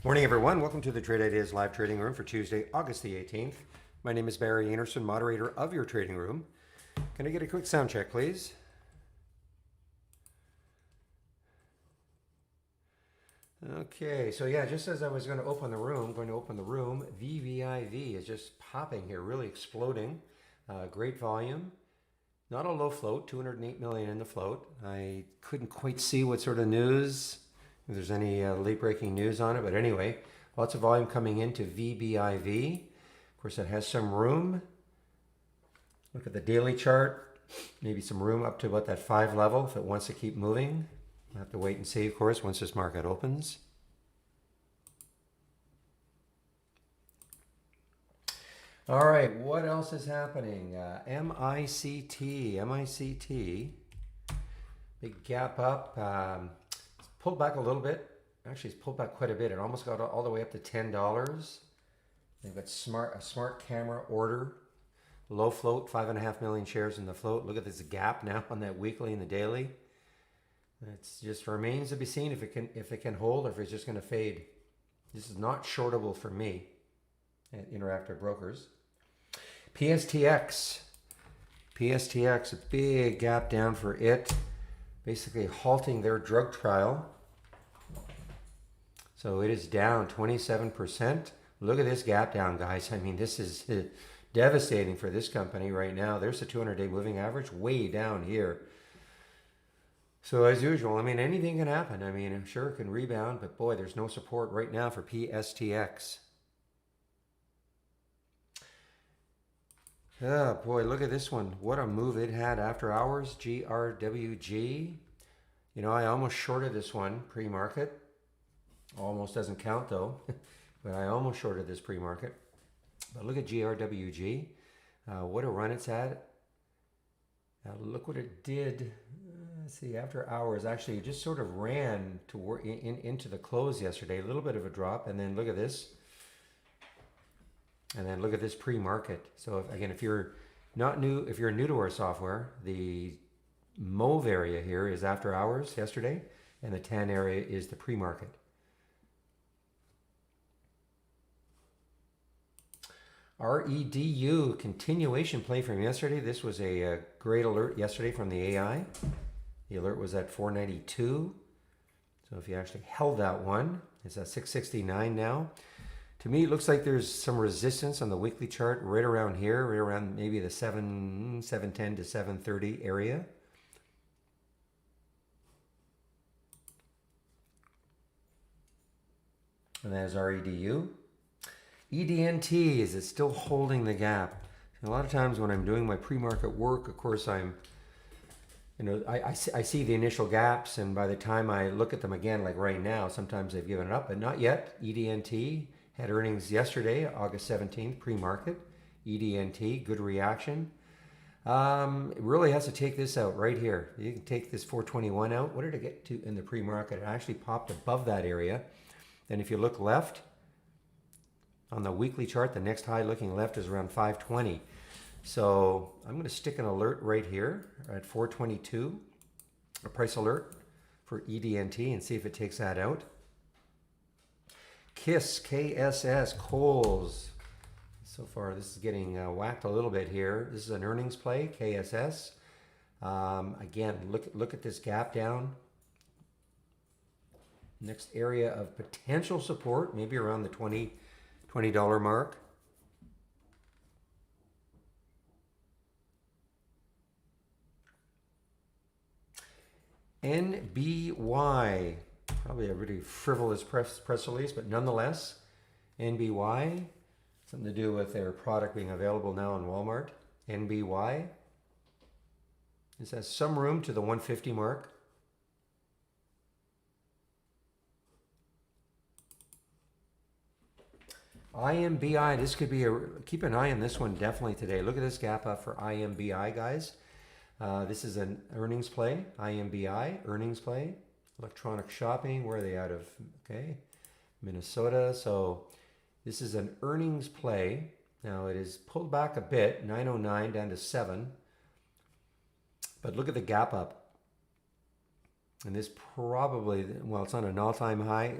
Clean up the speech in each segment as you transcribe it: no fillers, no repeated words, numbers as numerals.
Morning, everyone. Welcome to the Trade Ideas Live Trading Room for Tuesday, August the 18th. My name is Barry Anderson, moderator of your trading room. Can I get a quick sound check, please? Okay, so yeah, just as I was going to open the room, VVIV is just popping here, really exploding. Great volume. Not a low float, 208 million in the float. I couldn't quite see what sort of news, if there's any late breaking news on it, but anyway, lots of volume coming into VBIV. Of course, it has some room. Look at the daily chart, maybe some room up to about that 5 level if it wants to keep moving. We'll have to wait and see, of course, once this market opens. All right, what else is happening? MICT, big gap up. Pulled back a little bit. Actually, it's pulled back quite a bit. It almost got all the way up to $10. They've got a smart camera order. Low float, 5.5 million shares in the float. Look at this gap now on that weekly and the daily. It just remains to be seen if it can hold or if it's just going to fade. This is not shortable for me at Interactive Brokers. PSTX, a big gap down for it, basically halting their drug trial. So it is down 27%. Look at this gap down, guys. I mean, this is devastating for this company right now. There's the 200-day moving average way down here. So as usual, I mean, anything can happen. I mean, I'm sure it can rebound, but boy, there's no support right now for PSTX. Oh boy, look at this one. What a move it had after hours. GRWG. You know, I almost shorted this one pre-market. Almost doesn't count though, but I almost shorted this pre-market. But look at GRWG. What a run it's had. Look what it did. Let's see, after hours, actually, it just sort of ran into the close yesterday. A little bit of a drop, and then look at this. And then look at this pre-market. So if you're new to our software, the mauve area here is after hours yesterday, and the tan area is the pre-market. REDU, continuation play from yesterday. This was a great alert yesterday from the AI. The alert was at 492. So if you actually held that one, it's at 669 now. To me, it looks like there's some resistance on the weekly chart right around here, right around maybe the 710 to 730 area. And that is REDU. EDNT, is it still holding the gap? A lot of times when I'm doing my pre-market work, of course, I see the initial gaps, and by the time I look at them again, like right now, sometimes they've given it up, but not yet. EDNT had earnings yesterday, August 17th, pre-market. EDNT, good reaction. It really has to take this out right here. You can take this 421 out. What did it get to in the pre-market? It actually popped above that area. Then if you look left, on the weekly chart, the next high looking left is around 520. So I'm going to stick an alert right here at 422, a price alert for EDNT, and see if it takes that out. KSS, Coles. So far, this is getting whacked a little bit here. This is an earnings play, KSS. Again, look at this gap down. Next area of potential support, maybe around the $20 mark. NBY, probably a really frivolous press release, but nonetheless, NBY, something to do with their product being available now in Walmart. NBY, this has some room to the 150 mark. IMBI, this could be keep an eye on this one definitely today. Look at this gap up for IMBI, guys. This is an earnings play, IMBI, earnings play. Electronic shopping, where are they out of? Okay, Minnesota. So this is an earnings play. Now it is pulled back a bit, 909 down to 7. But look at the gap up. And this probably, well, it's on an all-time high.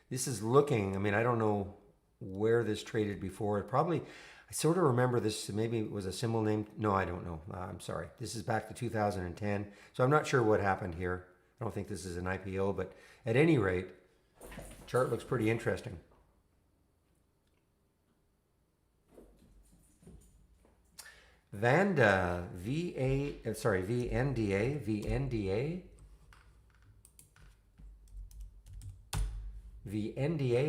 This is looking, I mean, I don't know where this traded before. It probably, I sort of remember this, maybe it was a symbol name. No, I don't know. I'm sorry. This is back to 2010. So I'm not sure what happened here. I don't think this is an IPO, but at any rate, chart looks pretty interesting. Vanda, VNDA,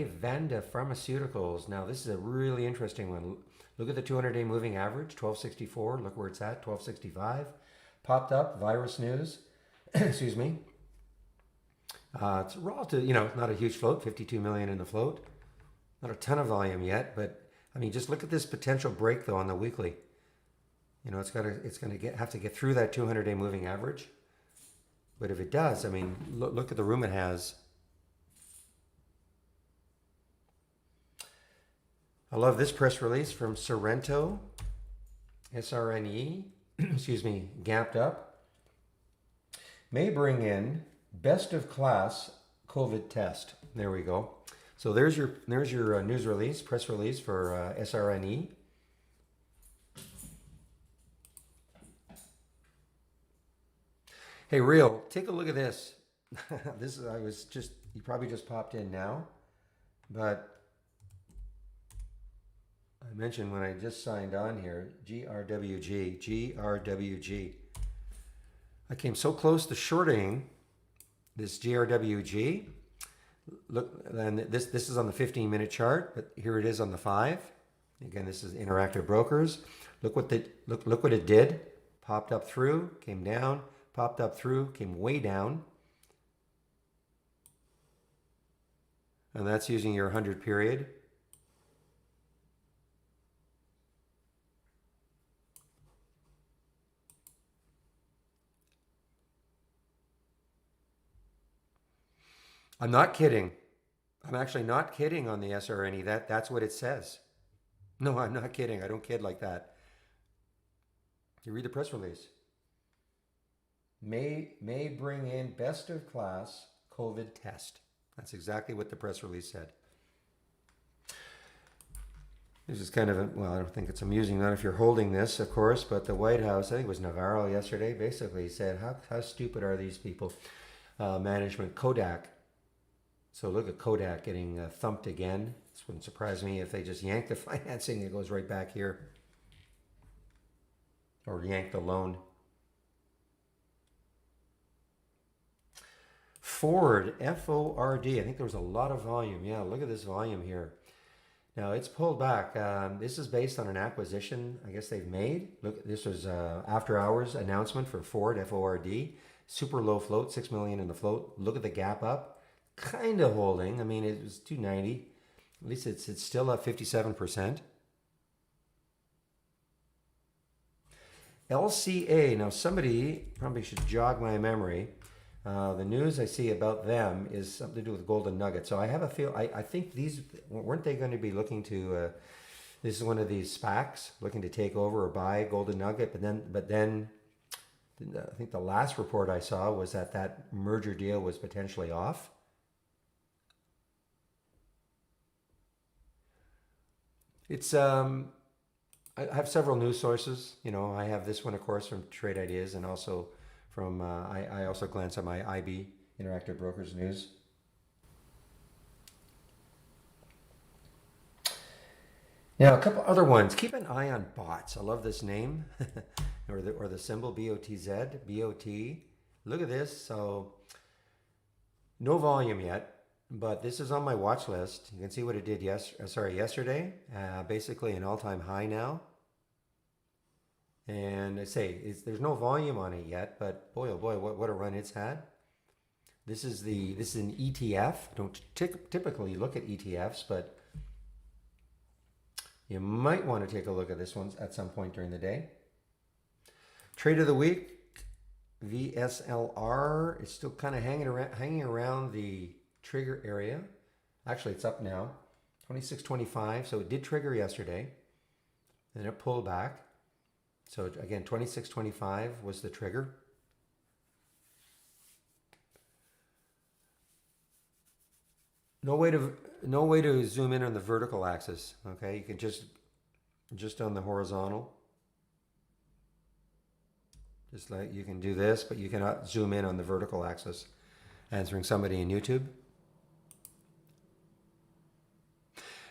Vanda Pharmaceuticals. Now, this is a really interesting one. Look at the 200-day moving average, 1264. Look where it's at, 1265. Popped up, virus news. Excuse me. It's relative, not a huge float, 52 million in the float. Not a ton of volume yet, but I mean, just look at this potential break though on the weekly. It's going to have to get through that 200-day moving average. But if it does, I mean, look at the room it has. I love this press release from Sorrento, SRNE, excuse me, gapped up. May bring in best of class COVID test. There we go. So there's your news release, press release for SRNE. Hey, Real, take a look at this. You probably just popped in now, but I mentioned when I just signed on here, GRWG. I came so close to shorting this GRWG. Look, and this is on the 15-minute chart, but here it is on the 5. Again, this is Interactive Brokers. Look what it did. Popped up through, came down, popped up through, came way down. And that's using your 100 period. I'm not kidding. I'm actually not kidding on the SRNE. That's what it says. No, I'm not kidding. I don't kid like that. You read the press release. May bring in best of class COVID test. That's exactly what the press release said. This is kind of, I don't think it's amusing, not if you're holding this, of course, but the White House, I think it was Navarro yesterday, basically said, how stupid are these people? Management, Kodak. So look at Kodak getting thumped again. This wouldn't surprise me if they just yank the financing. It goes right back here. Or yank the loan. Ford, F-O-R-D. I think there was a lot of volume. Yeah, look at this volume here. Now it's pulled back. This is based on an acquisition I guess they've made. Look, this was after hours announcement for Ford, F-O-R-D. Super low float, 6 million in the float. Look at the gap up. Kind of holding. I mean, it was 290. At least it's still at 57%. LCA. Now somebody probably should jog my memory. The news I see about them is something to do with golden nuggets. So I have a feel. I think these weren't they going to be looking to. This is one of these SPACs looking to take over or buy golden nugget. But then I think the last report I saw was that merger deal was potentially off. It's I have several news sources. I have this one, of course, from Trade Ideas, and also from I also glance at my IB, Interactive Brokers News. Now, a couple other ones. Keep an eye on bots. I love this name, or the symbol BOTZ, BOT. Look at this. So no volume yet. But this is on my watch list. You can see what it did yesterday. Basically an all-time high now. And I say there's no volume on it yet, but boy oh boy, what a run it's had. This is an ETF. Don't typically look at ETFs, but you might want to take a look at this one at some point during the day. Trade of the week, VSLR is still kind of hanging around the trigger area. Actually, it's up now, 26.25. So it did trigger yesterday, then it pulled back. So again, 26.25 was the trigger. No way to no way to zoom in on the vertical axis. Okay, you can just on the horizontal. Just like you can do this, but you cannot zoom in on the vertical axis. Answering somebody in YouTube.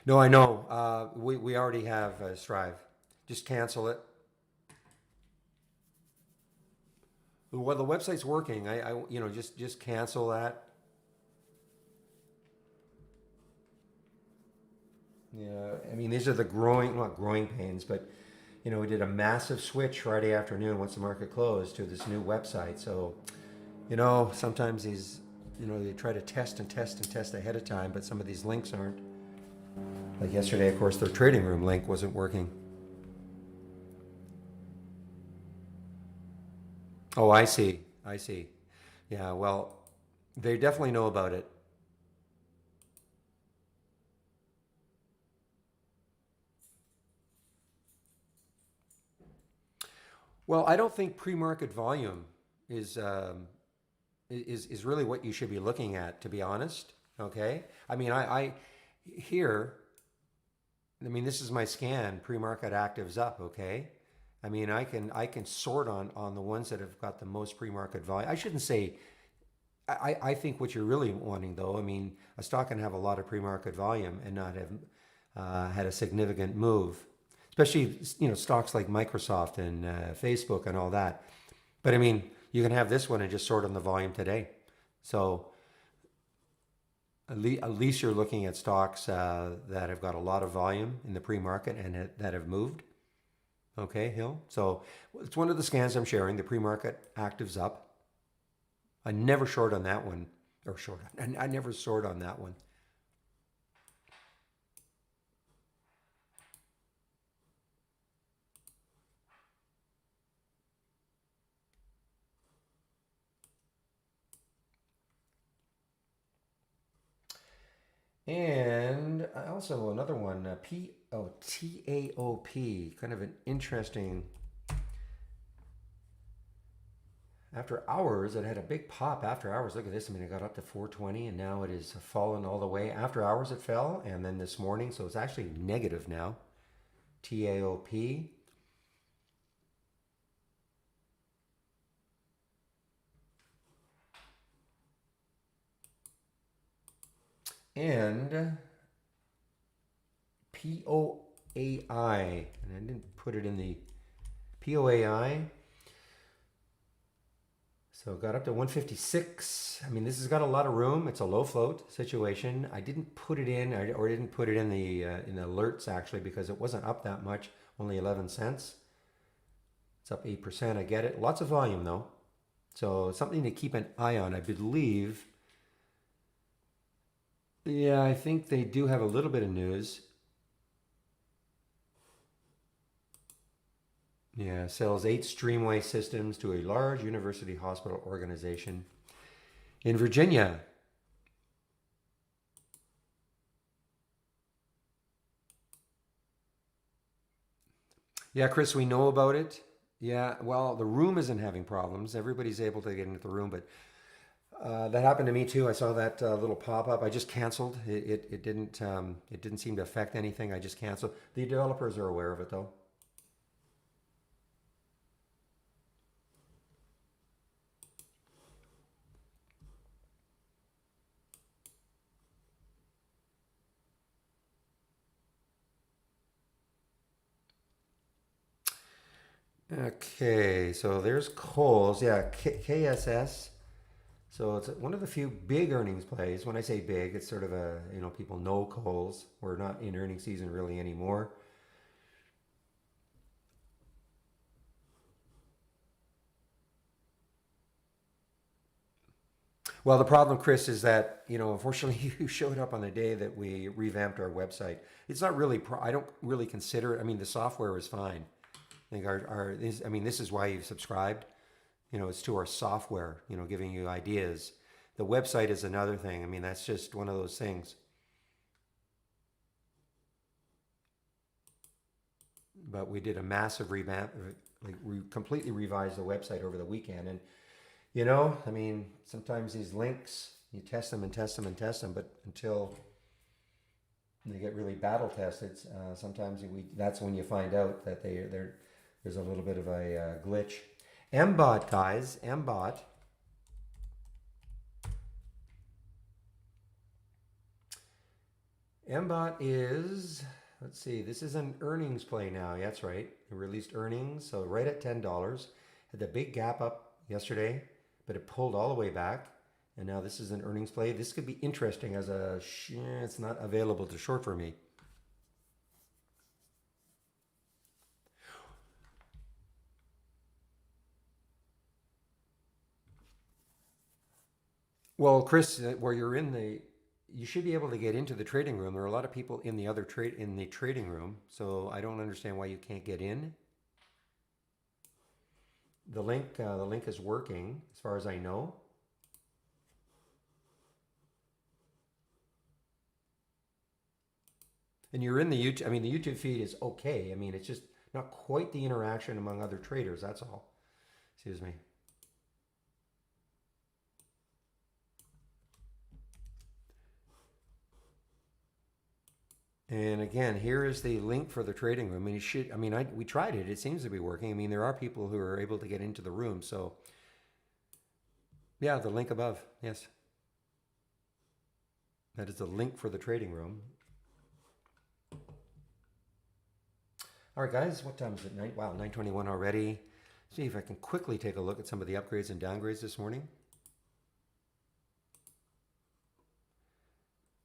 No, I know. We already have Strive. Just cancel it. Well, the website's working. Just cancel that. Yeah, I mean these are the not growing pains, but we did a massive switch Friday afternoon once the market closed to this new website. So sometimes they try to test and test and test ahead of time, but some of these links aren't. Like yesterday, of course, their trading room link wasn't working. Oh, I see. I see. Yeah, well, they definitely know about it. Well, I don't think pre-market volume is is really what you should be looking at, to be honest. Okay, I mean, I here. I mean, this is my scan. Pre-market actives up. Okay, I mean, I can sort on the ones that have got the most pre-market volume. I shouldn't say. I think what you're really wanting, though, I mean, a stock can have a lot of pre-market volume and not have had a significant move, especially stocks like Microsoft and Facebook and all that. But I mean, you can have this one and just sort on the volume today. So at least you're looking at stocks that have got a lot of volume in the pre-market and that have moved. Okay, Hill. So it's one of the scans I'm sharing. The pre-market actives up. I never short on that one, or short. I never sort on that one. And also another one, TAOP, kind of an interesting. After hours, it had a big pop after hours. Look at this. I mean, it got up to 420 and now it is fallen all the way. After hours, it fell. And then this morning, so it's actually negative now. TAOP. And POAI. And I didn't put it in the POAI. So it got up to 156. I mean, this has got a lot of room. It's a low float situation. I didn't put it in, or didn't put it in the alerts actually, because it wasn't up that much, only 11 cents. It's up 8%. I get it. Lots of volume though. So something to keep an eye on. I believe. Yeah, I think they do have a little bit of news. Yeah, sells 8 streamway systems to a large university hospital organization in Virginia. Yeah, Chris, we know about it. Yeah, well, the room isn't having problems. Everybody's able to get into the room, but that happened to me too. I saw that little pop up. I just canceled. It didn't seem to affect anything. I just canceled. The developers are aware of it though. Okay, so there's Coles. Yeah, KSS. So it's one of the few big earnings plays. When I say big, it's sort of people know Coles. We're not in earnings season really anymore. Well, the problem, Chris, is that, unfortunately, you showed up on the day that we revamped our website. It's not really, I don't really consider it. I mean, the software is fine. I think this is why you've subscribed. It's to our software, giving you ideas. The website is another thing. I mean, that's just one of those things. But we did a massive revamp, like we completely revised the website over the weekend. And I mean, sometimes these links, You test them and test them and test them, but until they get really battle tested, sometimes that's when you find out that there's a little bit of a glitch. MBOT, guys, MBOT. MBOT is, let's see, this is an earnings play now. Yeah, that's right. It released earnings, so right at $10. Had the big gap up yesterday, but it pulled all the way back. And now this is an earnings play. This could be interesting as it's not available to short for me. Well, Chris, where you're you should be able to get into the trading room. There are a lot of people in the trading room, so I don't understand why you can't get in. The link is working as far as I know. And you're in the YouTube. I mean, the YouTube feed is okay. I mean, it's just not quite the interaction among other traders. That's all. Excuse me. And again, here is the link for the trading room. And you should. I mean, we tried it. It seems to be working. I mean, there are people who are able to get into the room. So, yeah, the link above. Yes, that is the link for the trading room. All right, guys, what time is it? Wow, 9:21 already. See if I can quickly take a look at some of the upgrades and downgrades this morning.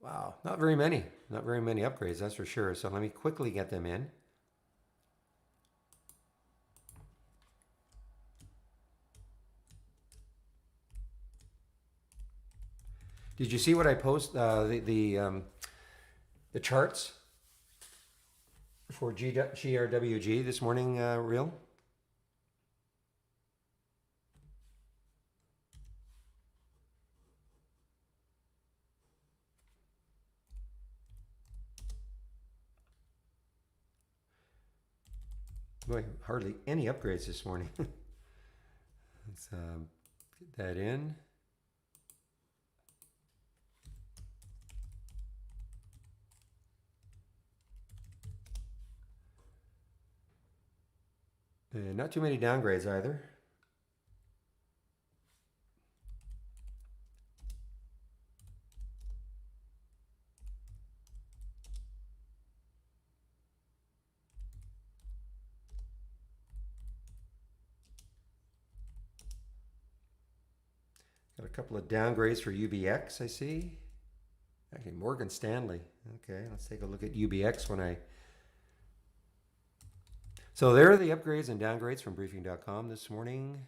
Wow, not very many. Not very many upgrades, that's for sure. So let me quickly get them in. Did you see what I post? The charts for GRWG this morning, Real? Boy, hardly any upgrades this morning. Let's get that in. And not too many downgrades either. Got a couple of downgrades for UBX, I see. Actually, Morgan Stanley. Okay, let's take a look at UBX when I... So there are the upgrades and downgrades from briefing.com this morning.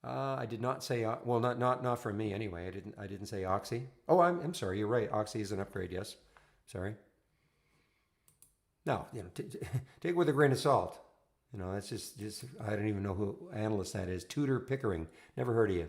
I did not say, well, not for me anyway. I didn't say Oxy. Oh, I'm sorry. You're right. Oxy is an upgrade. Yes. Sorry. No, take it with a grain of salt. That's just I don't even know who analyst that is. Tudor Pickering. Never heard of you.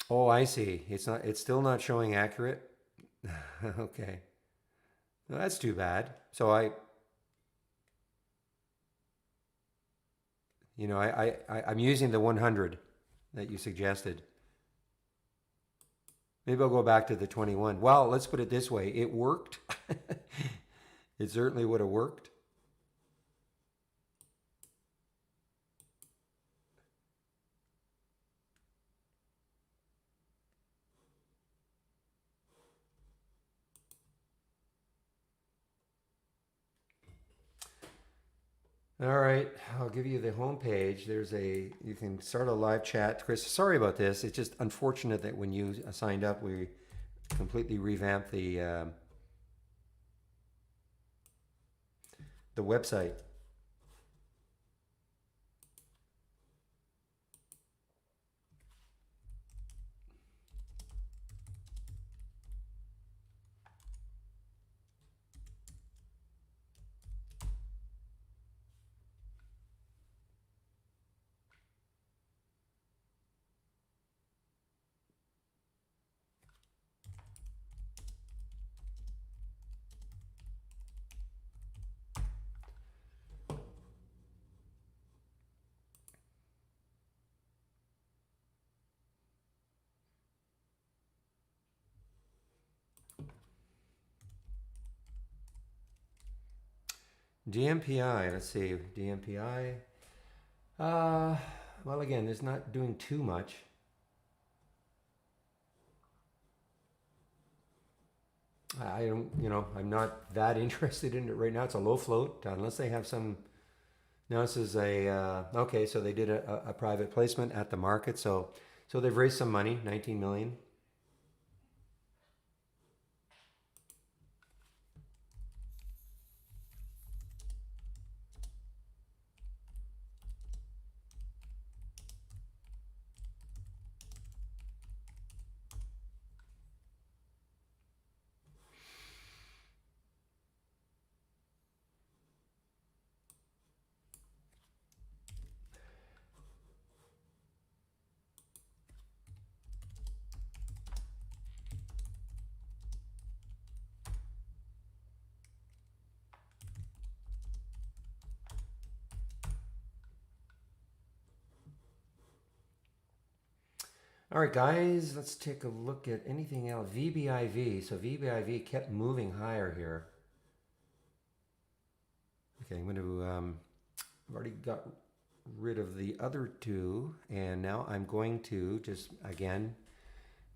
Oh, I see. It's still not showing accurate. Okay. Well, that's too bad. So I'm using the 100 that you suggested. Maybe I'll go back to the 21. Well, let's put it this way. It worked. It certainly would have worked. All right, I'll give you the home page. You can start a live chat. Chris, sorry about this. It's just unfortunate that when you signed up, we completely revamped the website. DMPI, let's see, DMPI. Uh, well, again, it's not doing too much. I don't, I'm not that interested in it right now. It's a low float, unless they have some. Now this is okay. So they did a private placement at the market. So they've raised some money, 19 million. All right, guys, let's take a look at anything else. VBIV. So VBIV kept moving higher here. Okay, I'm going to. I've already got rid of the other two, and now I'm going to just again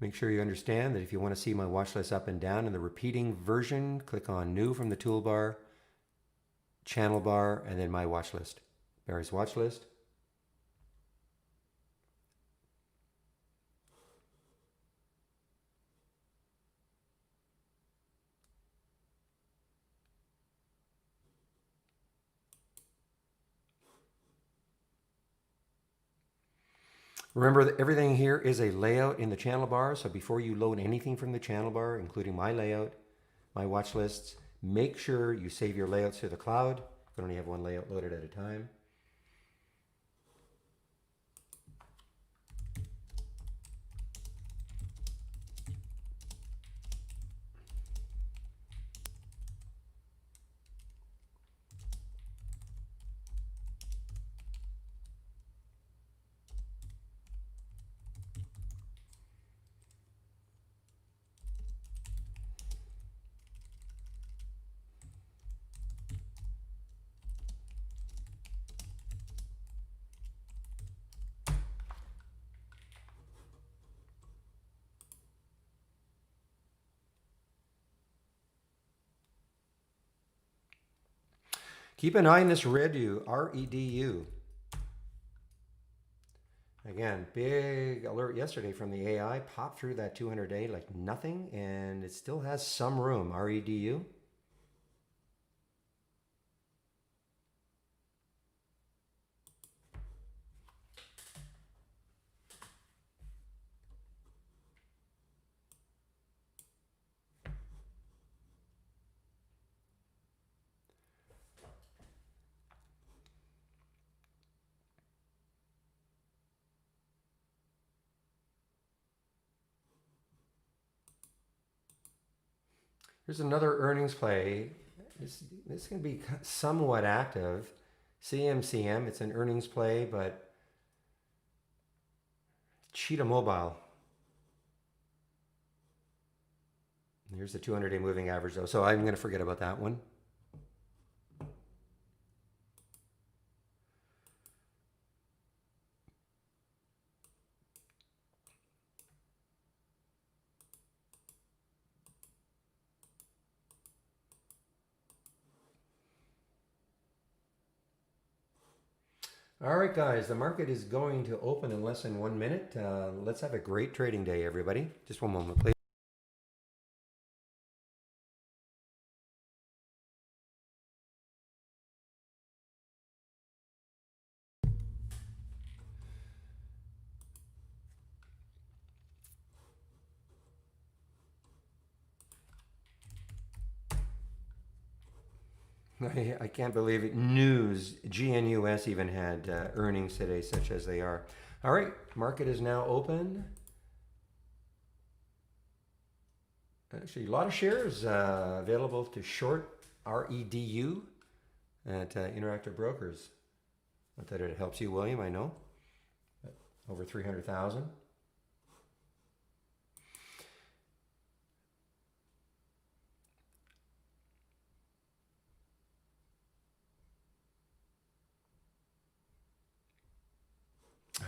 make sure you understand that if you want to see my watch list up and down in the repeating version, click on New from the toolbar, Channel bar, and then My Watch List. Barry's Watch List. Remember that everything here is a layout in the channel bar, so before you load anything from the channel bar, including my layout, my watch lists, make sure you save your layouts to the cloud. You can only have one layout loaded at a time. Keep an eye on this REDU, R-E-D-U. Again, big alert yesterday from the AI, popped through that 200-day like nothing, and it still has some room, REDU. Here's another earnings play. This can be somewhat active. CMCM, it's an earnings play, but Cheetah Mobile. Here's the 200-day moving average, though, so I'm going to forget about that one. All right, guys, the market is going to open in less than 1 minute. Let's have a great trading day, everybody. Just one moment, please. I can't believe it. News, GNUS even had earnings today, such as they are. All right, market is now open. Actually, a lot of shares available to short REDU at Interactive Brokers. Not that it helps you, William, I know. But over 300,000.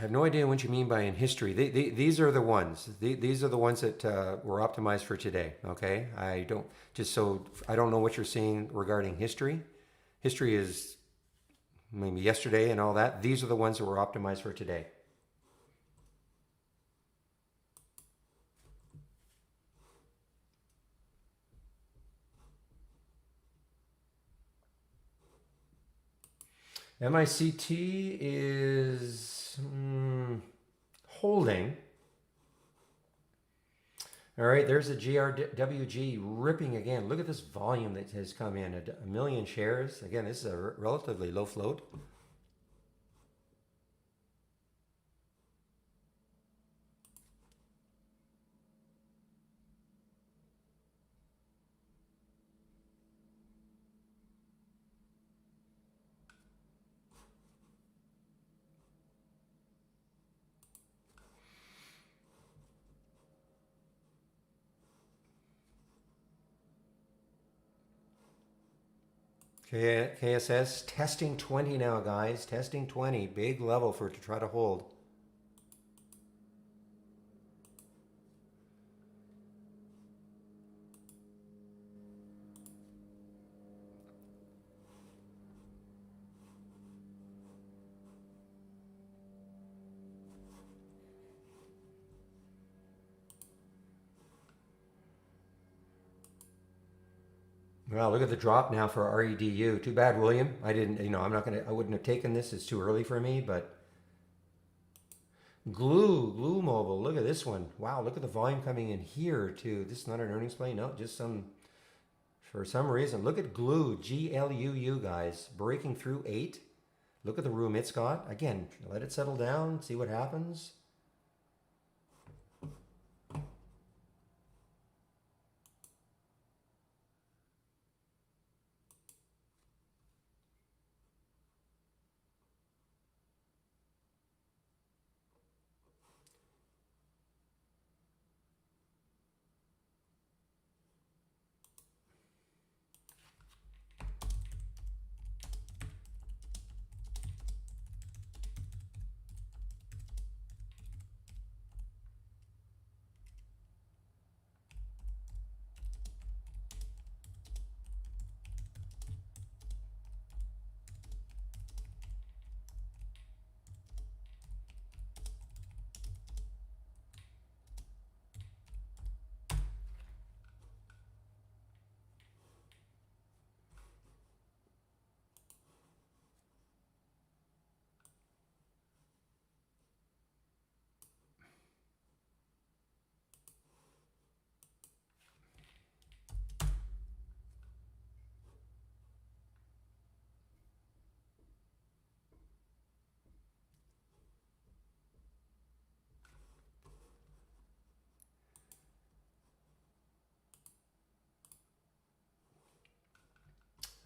I have no idea what you mean by in history. These are the ones. These are the ones that were optimized for today. Okay, I don't just so I don't know what you're seeing regarding history. History is maybe yesterday and all that. These are the ones that were optimized for today. MICT is holding. All right, there's a GRWG ripping again. Look at this volume that has come in. A million shares. Again, this is a relatively low float. KSS testing 20 now, guys. Testing 20. Big level for it to try to hold. Well, look at the drop now for REDU. Too bad, William. I didn't, I wouldn't have taken this. It's too early for me, but Glue Mobile. Look at this one. Wow, look at the volume coming in here too. This is not an earnings play. No, just for some reason. Look at Glue, GLUU, guys. Breaking through 8. Look at the room it's got. Again, let it settle down, see what happens.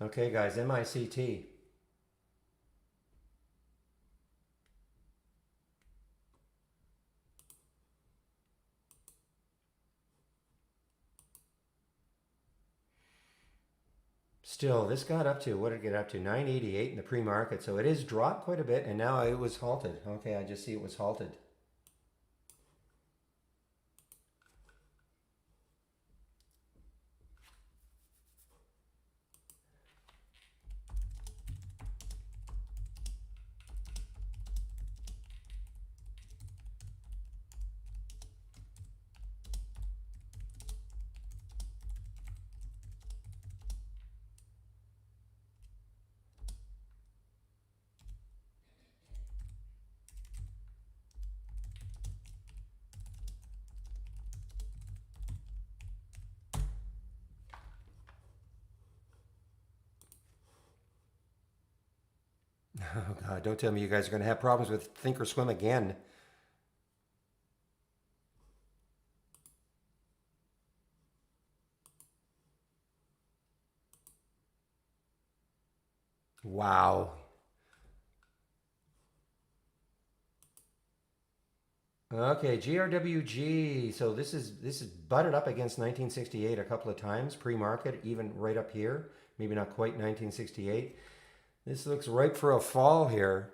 Okay, guys, MICT. Still, this got up to, what did it get up to? 988 in the pre-market. So it is dropped quite a bit, and now it was halted. Okay, I just see it was halted. Oh God, don't tell me you guys are going to have problems with Thinkorswim again. Wow. Okay, GRWG. So this is butted up against 1968 a couple of times pre-market, even right up here. Maybe not quite 1968. This looks ripe for a fall here.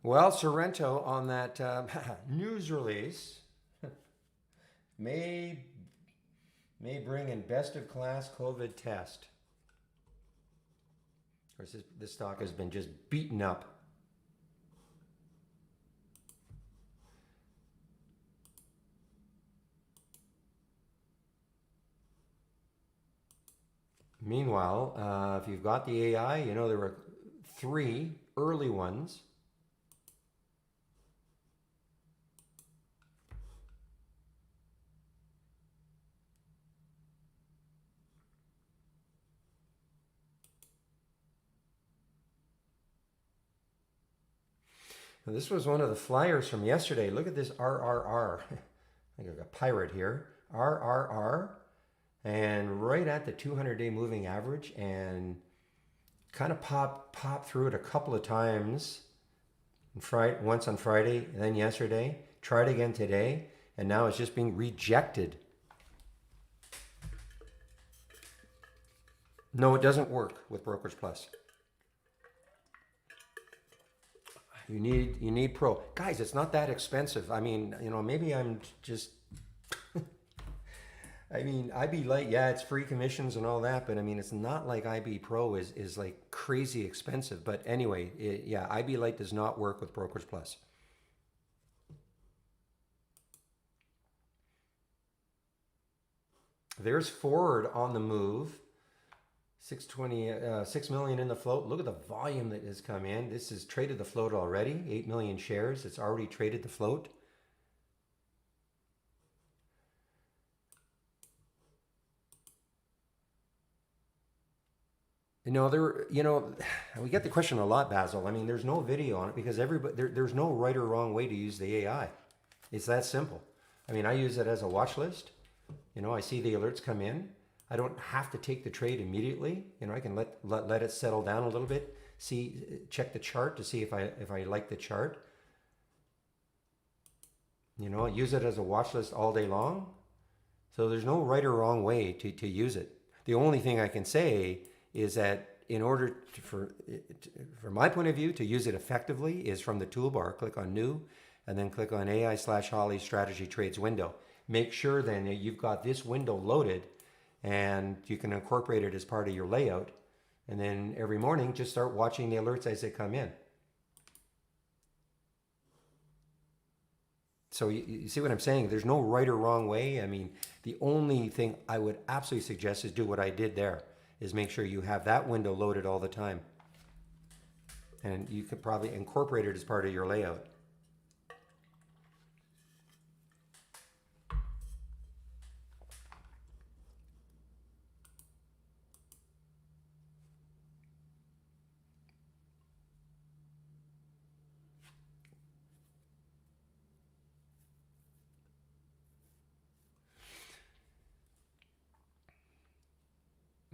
Well, Sorrento on that news release may bring in best of class COVID test. Of course, this stock has been just beaten up. Meanwhile, if you've got the AI, you know there were 3 early ones. Now, this was one of the flyers from yesterday. Look at this RRR. I think I've got pirate here. RRR. And right at the 200-day moving average, and kind of pop through it a couple of times. Once on Friday, and then yesterday. Tried again today, and now it's just being rejected. No, it doesn't work with Brokers Plus. You need Pro. Guys, it's not that expensive. I mean, maybe I'm just I mean, IB Lite, yeah, it's free commissions and all that, but I mean, it's not like IB Pro is like crazy expensive. But anyway, yeah, IB Lite does not work with Brokers Plus. There's Ford on the move. 6 million in the float. Look at the volume that has come in. This has traded the float already. 8 million shares. It's already traded the float. We get the question a lot, Basil. I mean, there's no video on it because there's no right or wrong way to use the AI. It's that simple. I mean, I use it as a watch list. I see the alerts come in. I don't have to take the trade immediately. I can let it settle down a little bit. Check the chart to see if I like the chart. Use it as a watch list all day long. So there's no right or wrong way to use it. The only thing I can say is that in order from my point of view, to use it effectively is from the toolbar, click on New, and then click on AI/Holly Strategy Trades window. Make sure then that you've got this window loaded and you can incorporate it as part of your layout. And then every morning, just start watching the alerts as they come in. So you see what I'm saying? There's no right or wrong way. I mean, the only thing I would absolutely suggest is do what I did there, is make sure you have that window loaded all the time. And you could probably incorporate it as part of your layout.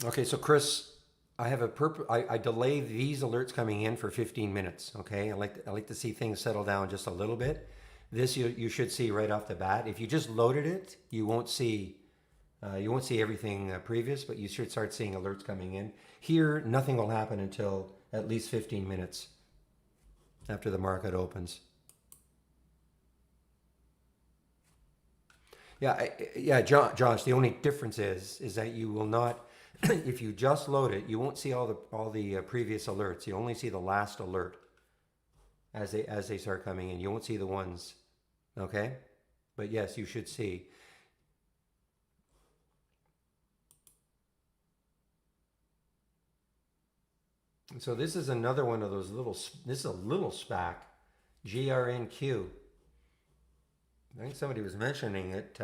Okay, so Chris, I have a I delay these alerts coming in for 15 minutes. Okay, I like to see things settle down just a little bit. This you should see right off the bat. If you just loaded it, you won't see everything previous, but you should start seeing alerts coming in. Here, nothing will happen until at least 15 minutes after the market opens. Yeah, Josh. The only difference is that you will not, if you just load it, you won't see all the previous alerts. You only see the last alert as they start coming in. You won't see the ones, okay? But yes, you should see. So this is another one of those little. This is a little SPAC, GRNQ. I think somebody was mentioning it,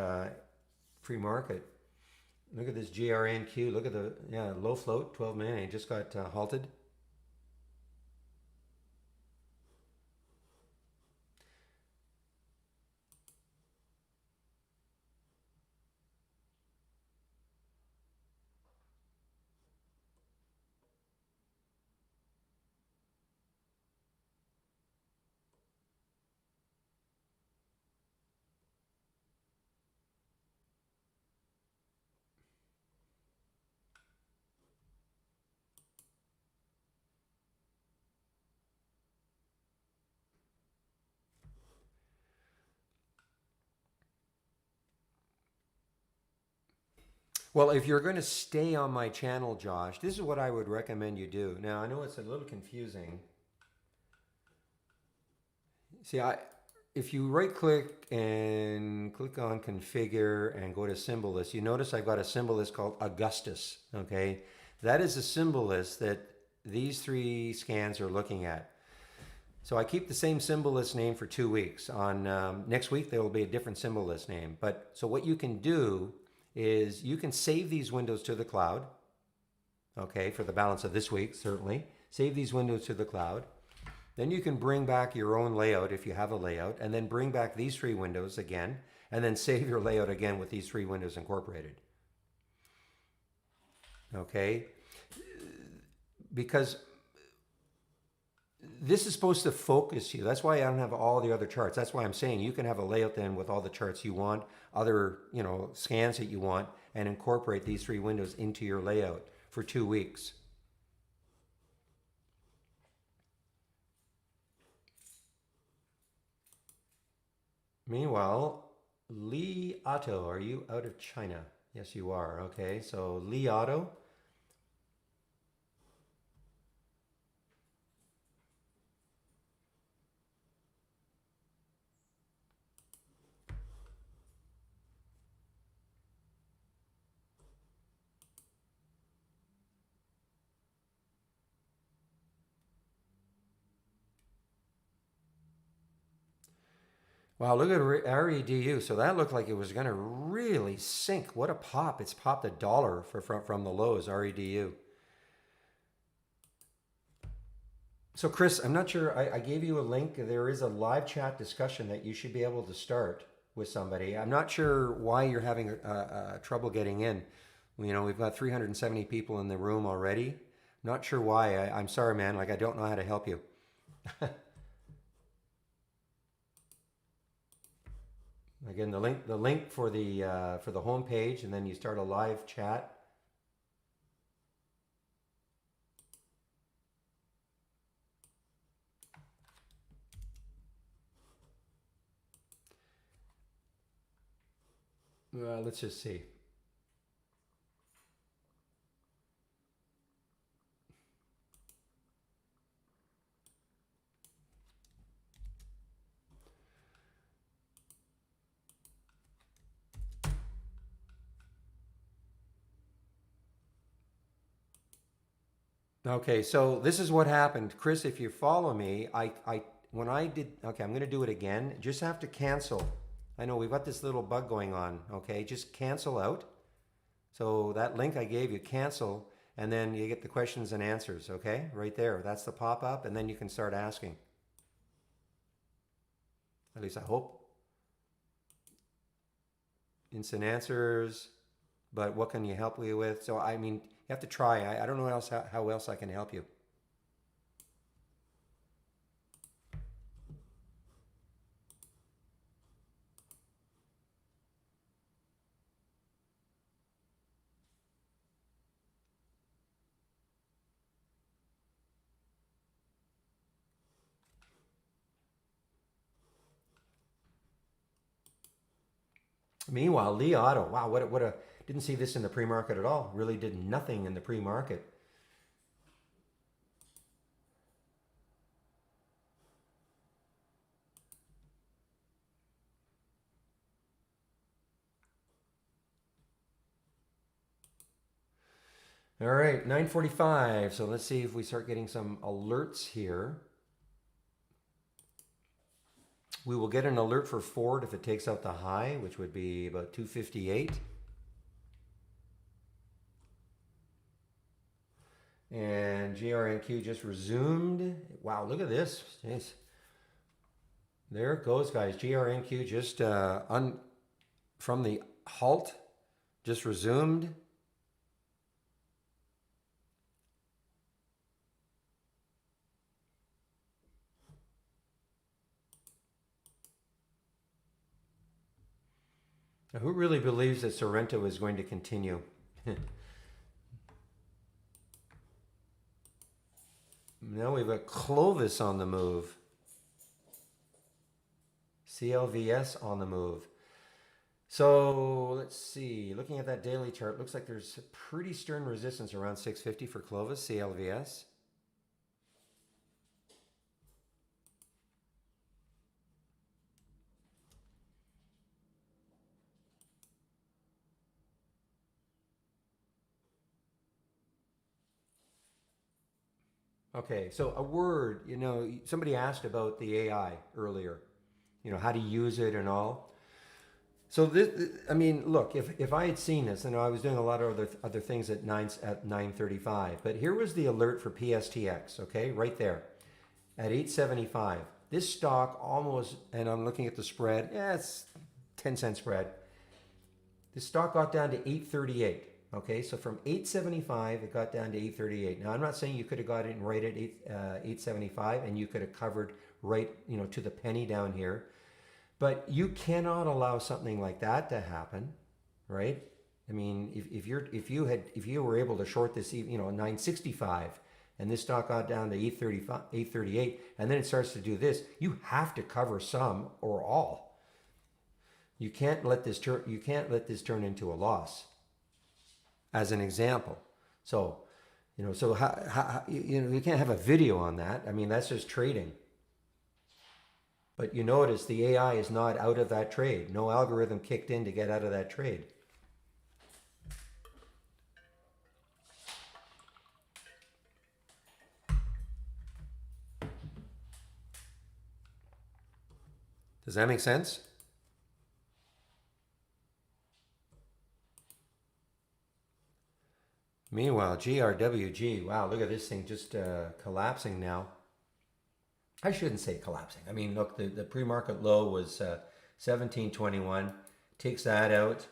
free market. Look at this GRNQ. Look at the low float, 12 million. It just got halted. Well, if you're going to stay on my channel, Josh, this is what I would recommend you do. Now, I know it's a little confusing. See, if you right click and click on configure and go to symbol list, you notice I've got a symbol list called Augustus, okay? That is a symbol list that these three scans are looking at. So I keep the same symbol list name for 2 weeks. On next week, there will be a different symbol list name. But so what you can do is you can save these windows to the cloud, okay, for the balance of this week, certainly. Save these windows to the cloud. Then you can bring back your own layout if you have a layout, and then bring back these three windows again, and then save your layout again with these three windows incorporated. Okay? Because this is supposed to focus you. That's why I don't have all the other charts. That's why I'm saying you can have a layout then with all the charts you want, other, scans that you want, and incorporate these three windows into your layout for 2 weeks. Meanwhile, Li Auto, are you out of China? Yes, you are. Okay, so Li Auto. Wow, look at REDU. So that looked like it was going to really sink. What a pop. It's popped $1 from the lows, REDU. So Chris, I'm not sure, I gave you a link. There is a live chat discussion that you should be able to start with somebody. I'm not sure why you're having trouble getting in. We've got 370 people in the room already. Not sure why. I'm sorry, man. I don't know how to help you. Again, the link for the home page, and then you start a live chat. Let's just see. Okay, so this is what happened. Chris, if you follow me, when I did, okay, I'm going to do it again. Just have to cancel. I know we've got this little bug going on, okay? Just cancel out. So that link I gave you, cancel, and then you get the questions and answers, okay? Right there. That's the pop-up, and then you can start asking. At least I hope. Instant answers, but what can you help me with? So, you have to try. I don't know how else I can help you. Meanwhile, Li Auto, wow, what a didn't see this in the pre-market at all. Really did nothing in the pre-market. All right, 9:45. So let's see if we start getting some alerts here. We will get an alert for Ford if it takes out the high, which would be about 258. And GRNQ just resumed. Wow, look at this. Jeez. There it goes, guys. GRNQ just from the halt, just resumed. Now, who really believes that Sorrento is going to continue? Now we've got Clovis on the move. CLVS on the move. So let's see. Looking at that daily chart, looks like there's pretty stern resistance around 650 for Clovis, CLVS. Okay, so a word, somebody asked about the AI earlier, how to use it and all. So I mean, look, if I had seen this, I was doing a lot of other things at 9:35, but here was the alert for PSTX, okay, right there at 875. This stock almost, and I'm looking at the spread, yeah, it's 10-cent spread. This stock got down to 838. Okay, so from 875, it got down to 838. Now, I'm not saying you could have got in right at 875 and you could have covered right, to the penny down here. But you cannot allow something like that to happen, right? I mean, if you were able to short this, 965, and this stock got down to 835, 838, and then it starts to do this, you have to cover some or all. You can't let this turn into a loss. As an example, so you can't have a video on that. I mean, that's just trading. But you notice the AI is not out of that trade. No algorithm kicked in to get out of that trade. Does that make sense? Meanwhile, GRWG, wow, look at this thing just collapsing now. I shouldn't say collapsing. I mean, look, the pre-market low was 1721. Takes that out.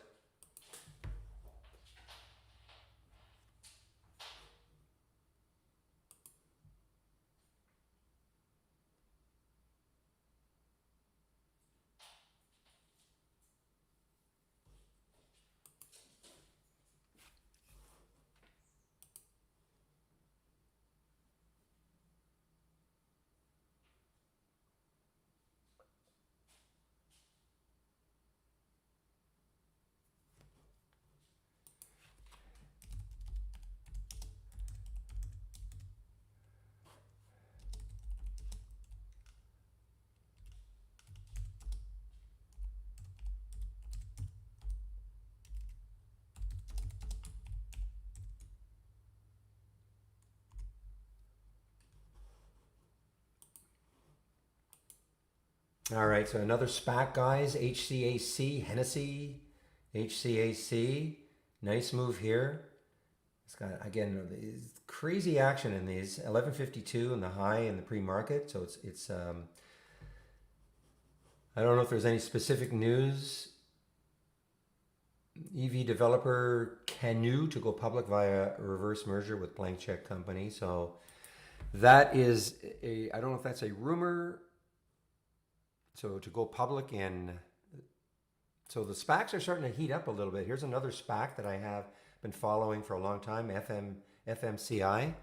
All right, so another SPAC, guys. HCAC, Hennessy, HCAC. Nice move here. It's got, again, crazy action in these. 1152 in the high in the pre-market. So it's I don't know if there's any specific news. EV developer Canoe to go public via reverse merger with Blank Check Company. So that is I don't know if that's a rumor. So to go public, and so the SPACs are starting to heat up a little bit. Here's another SPAC that I have been following for a long time, FMCI.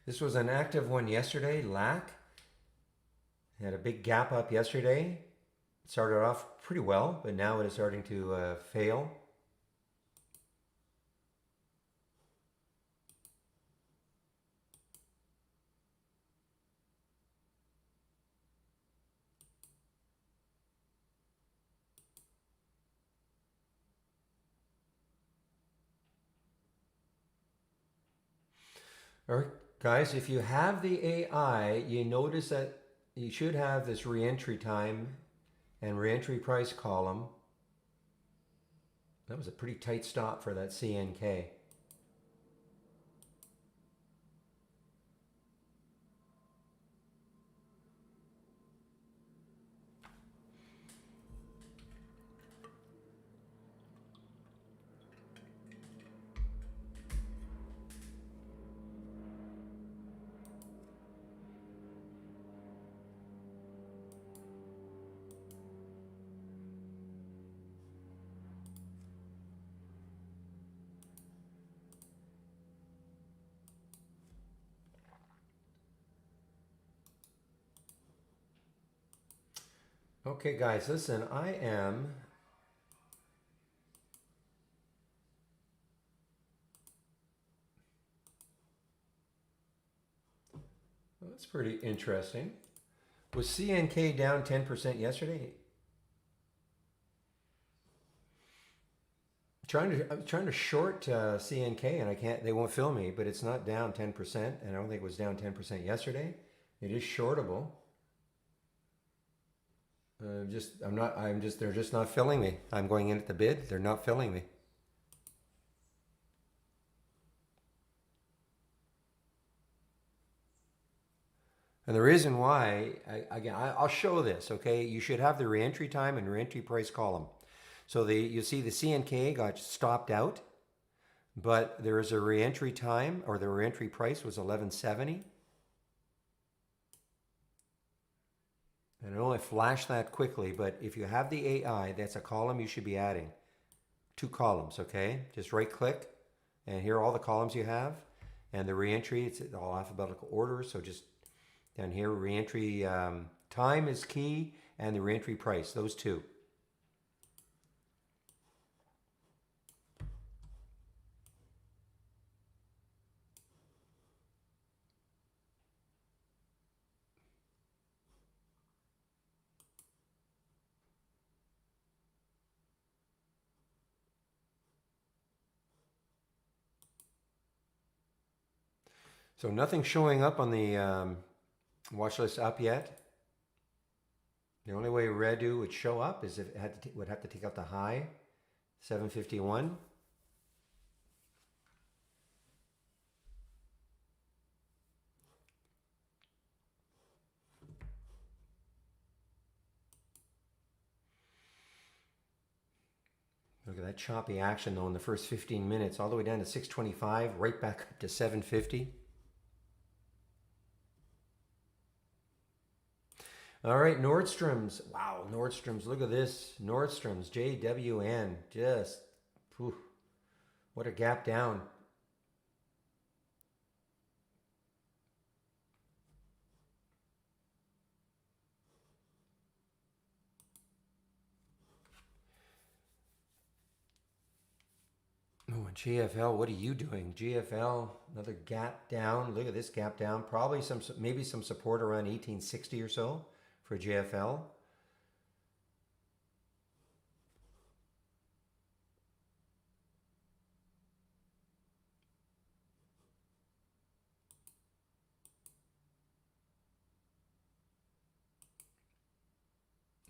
This was an active one yesterday, LAC. Had a big gap up yesterday. It started off pretty well, but now it is starting to fail. All right, guys, if you have the AI, you notice that you should have this reentry time and reentry price column. That was a pretty tight stop for that CNK. Okay, guys, listen, I am. Well, that's pretty interesting. Was CNK down 10% yesterday? I'm trying to short CNK and I can't. They won't fill me, but it's not down 10%, and I don't think it was down 10% yesterday. It is shortable. I'm not. I'm just. They're just not filling me. I'm going in at the bid. They're not filling me. And the reason why, I'll show this. Okay, you should have the reentry time and reentry price column. So you see the CNK got stopped out, but there is a reentry time, or the reentry price was 11.70. And I know I flashed that quickly, but if you have the AI, that's a column you should be adding. Two columns, okay? Just right click, and here are all the columns you have. And the reentry, it's all alphabetical order, so just down here, reentry time is key, and the reentry price, those two. So nothing showing up on the watch list up yet. The only way Redu would show up is if it would have to take out the high, 751. Look at that choppy action though in the first 15 minutes, all the way down to 625, right back up to 750. All right, Nordstrom's. Wow, Nordstrom's. Look at this. Nordstrom's, JWN. Just, whew, what a gap down. Oh, and GFL, what are you doing? GFL, another gap down. Look at this gap down. Probably maybe some support around 1860 or so for GFL.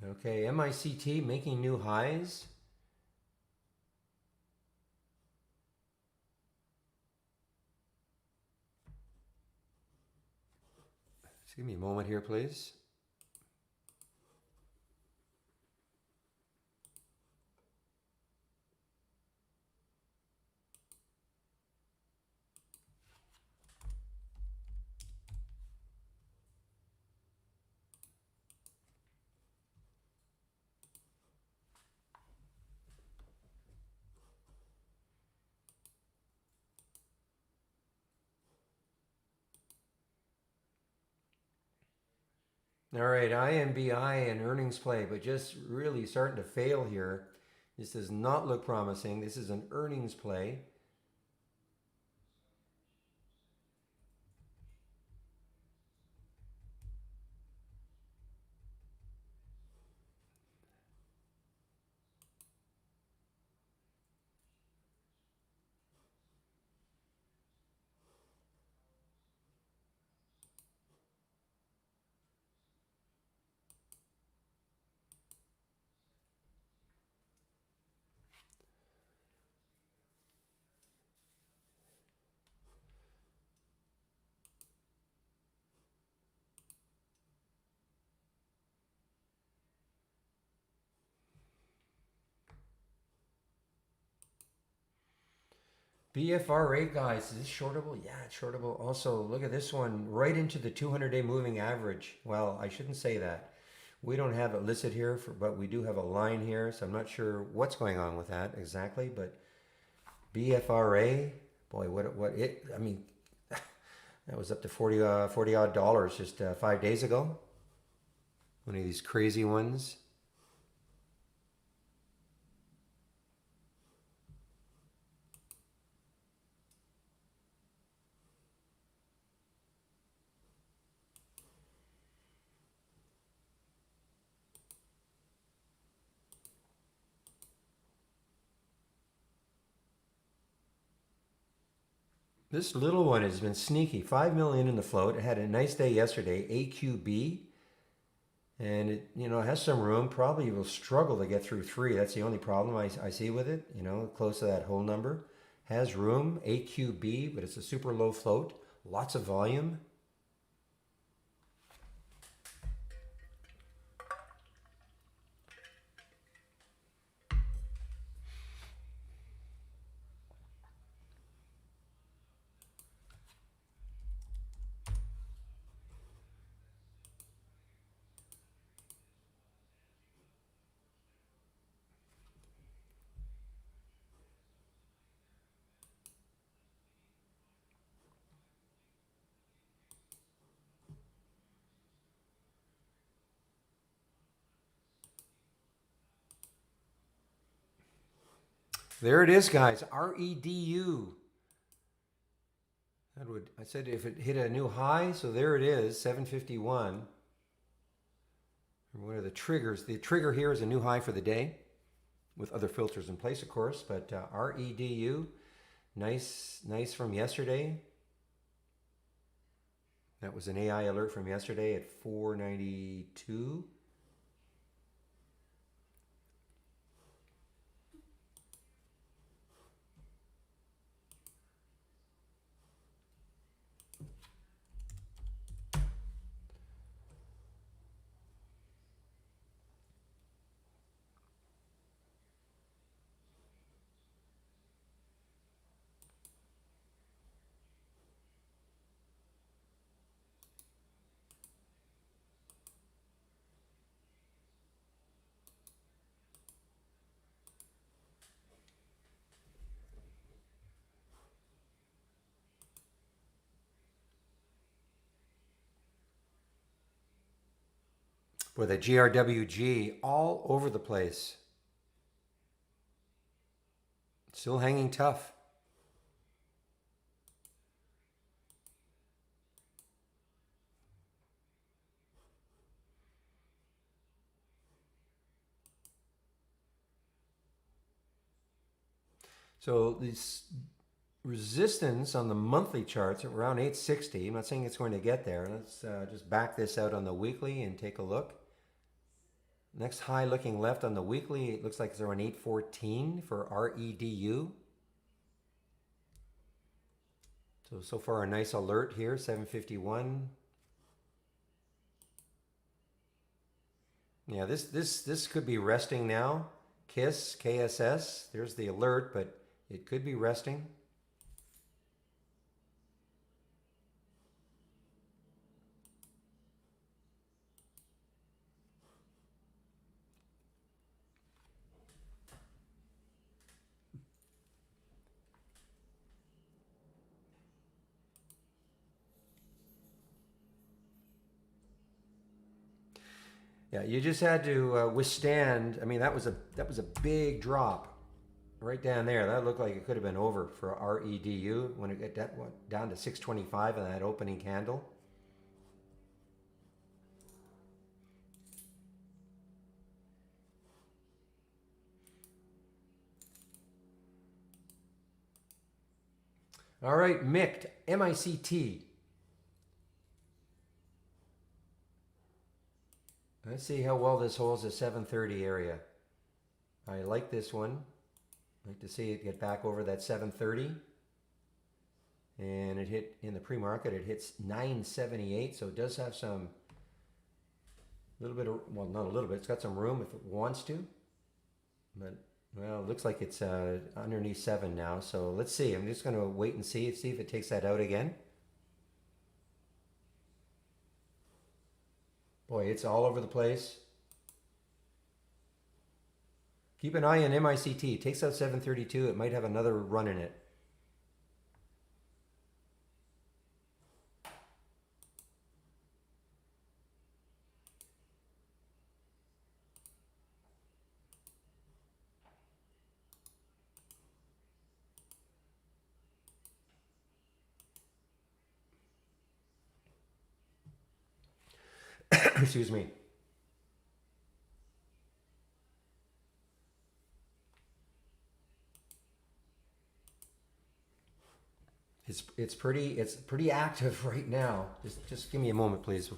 Okay, MICT making new highs. Just give me a moment here, please. All right, IMBI and earnings play, but just really starting to fail here. This does not look promising. This is an earnings play. BFR8, guys, is this shortable? Yeah, it's shortable. Also, look at this one, right into the 200-day moving average. Well, I shouldn't say that. We don't have it listed here, but we do have a line here, so I'm not sure what's going on with that exactly, but BFRA, boy, I mean, that was up to 40 odd dollars just 5 days ago. One of these crazy ones. This little one has been sneaky. 5 million in the float. It had a nice day yesterday. AQB, and it has some room. Probably will struggle to get through 3. That's the only problem I see with it. Close to that whole number. Has room. AQB, but it's a super low float. Lots of volume. There it is, guys. REDU. I said if it hit a new high, so there it is, 751. What are the triggers? The trigger here is a new high for the day, with other filters in place, of course. But REDU, nice from yesterday. That was an AI alert from yesterday at 492. Boy, the GRWG all over the place. Still hanging tough. So this resistance on the monthly charts at around 860. I'm not saying it's going to get there. Let's just back this out on the weekly and take a look. Next high looking left on the weekly, it looks like it's around 814 for REDU. So far a nice alert here, 751. Yeah, this could be resting now. KISS, KSS, there's the alert, but it could be resting. Yeah, you just had to withstand. I mean, that was a big drop right down there. That looked like it could have been over for REDU when it got down to 625 in that opening candle. All right, MICT, M-I-C-T. Let's see how well this holds the 730 area. I like this one. I'd like to see it get back over that 730. And it hit in the pre-market, it hits 978, so it does have some little bit of, well, not a little bit, it's got some room if it wants to. But, well, it looks like it's underneath 7 now, so let's see. I'm just going to wait and see if it takes that out again. Boy, it's all over the place. Keep an eye on MICT. It takes out 732. It might have another run in it. Excuse me. it's pretty active right now. Just give me a moment, please.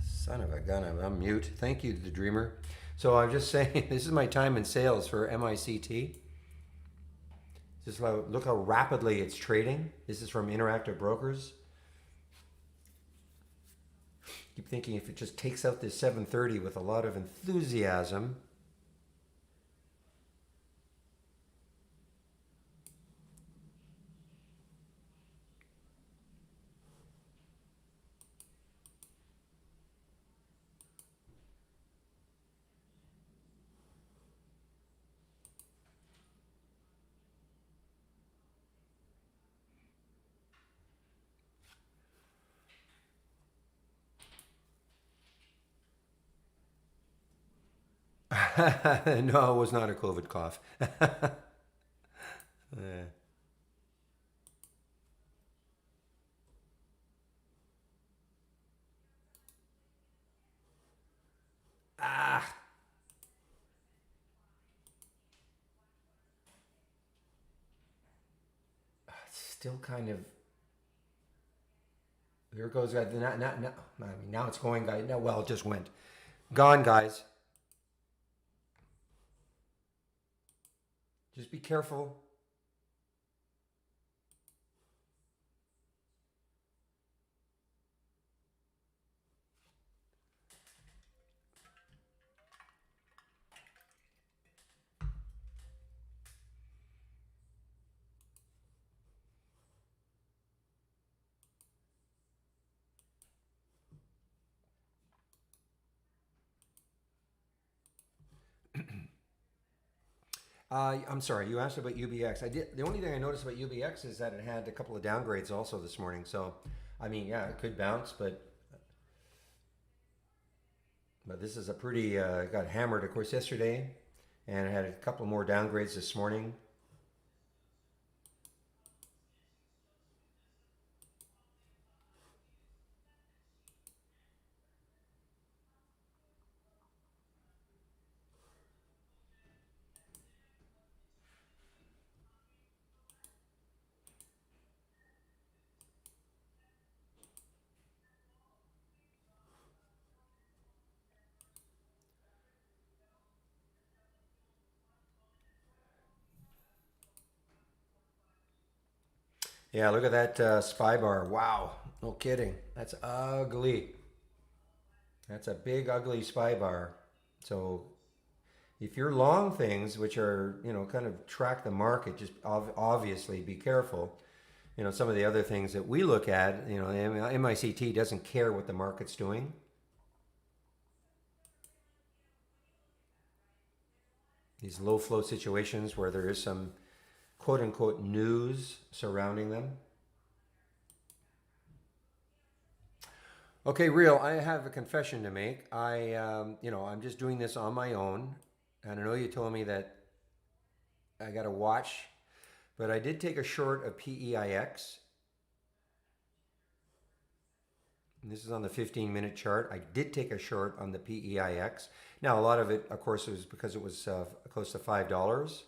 Son of a gun, I'm mute. Thank you, the dreamer. So I'm just saying, this is my time in sales for MICT. Just look how rapidly it's trading. This is from Interactive Brokers. Keep thinking if it just takes out this 730 with a lot of enthusiasm, No, it was not a COVID cough. Uh, ah, still kind of. There goes. I mean, now it's going, guys. No, well, it just went. Gone, guys. Just be careful. I'm sorry. You asked about UBX. I did. The only thing I noticed about UBX is that it had a couple of downgrades also this morning. So, I mean, yeah, it could bounce, but this is a pretty got hammered, of course, yesterday, and it had a couple more downgrades this morning. Yeah, look at that spy bar. Wow, no kidding. That's ugly. That's a big, ugly spy bar. So if you're long things, which are, kind of track the market, just obviously be careful. Some of the other things that we look at, MICT doesn't care what the market's doing. These low flow situations where there is some quote unquote news surrounding them. Okay, real. I have a confession to make. I'm just doing this on my own, and I know you told me that I got to watch, but I did take a short of PEIX. And this is on the 15-minute chart. I did take a short on the PEIX. Now, a lot of it, of course, was because it was close to $5.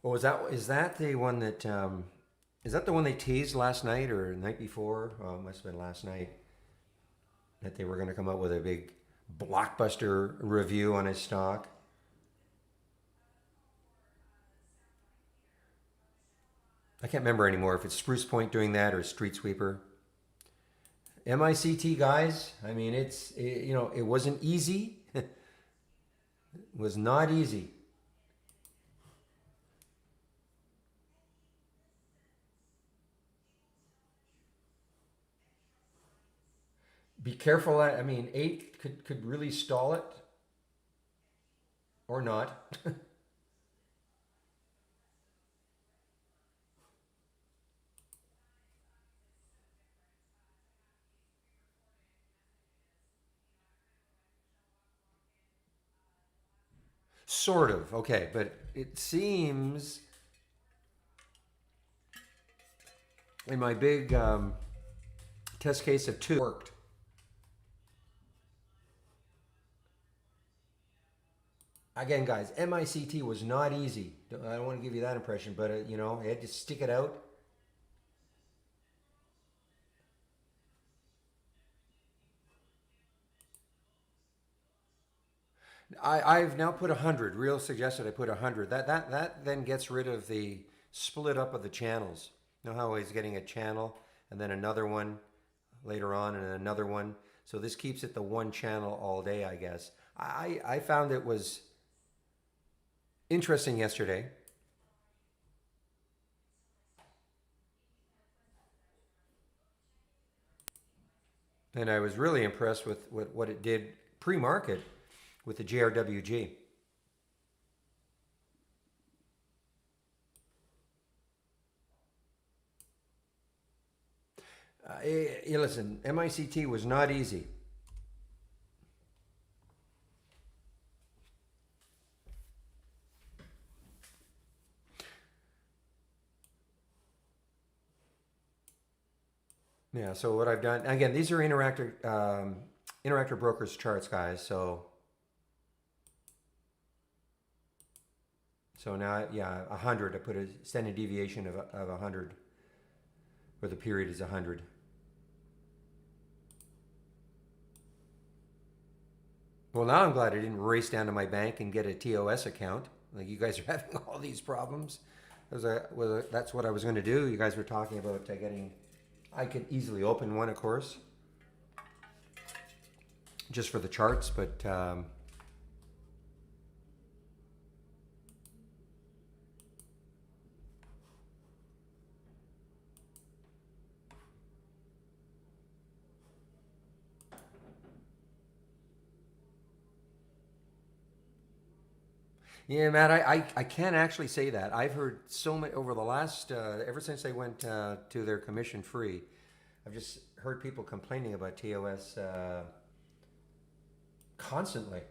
Oh, is that the one that is that the one they teased last night or the night before? Oh, it must have been last night that they were going to come out with a big blockbuster review on his stock. I can't remember anymore if it's Spruce Point doing that or Street Sweeper. MICT guys, I mean it wasn't easy. It was not easy. Be careful. I mean, 8 could really stall it or not. Sort of. Okay, but it seems in my big test case of 2 worked. Again, guys, MICT was not easy. I don't want to give you that impression, but I had to stick it out. I've now put 100. Real suggested I put 100. That then gets rid of the split up of the channels. You know how he's getting a channel and then another one later on and another one. So this keeps it the one channel all day, I guess. I found it was interesting yesterday. And I was really impressed with what it did pre-market with the JRWG. Listen, MICT was not easy. Yeah, so what I've done, again, these are Interactive Brokers charts, guys. So now, yeah, 100. I put a standard deviation of 100, where the period is 100. Well, now I'm glad I didn't race down to my bank and get a TOS account. Like you guys are having all these problems. That's what I was going to do. You guys were talking about getting. I could easily open one, of course, just for the charts, but yeah, Matt, I can't actually say that. I've heard so many over the last, ever since they went to their commission free, I've just heard people complaining about TOS constantly.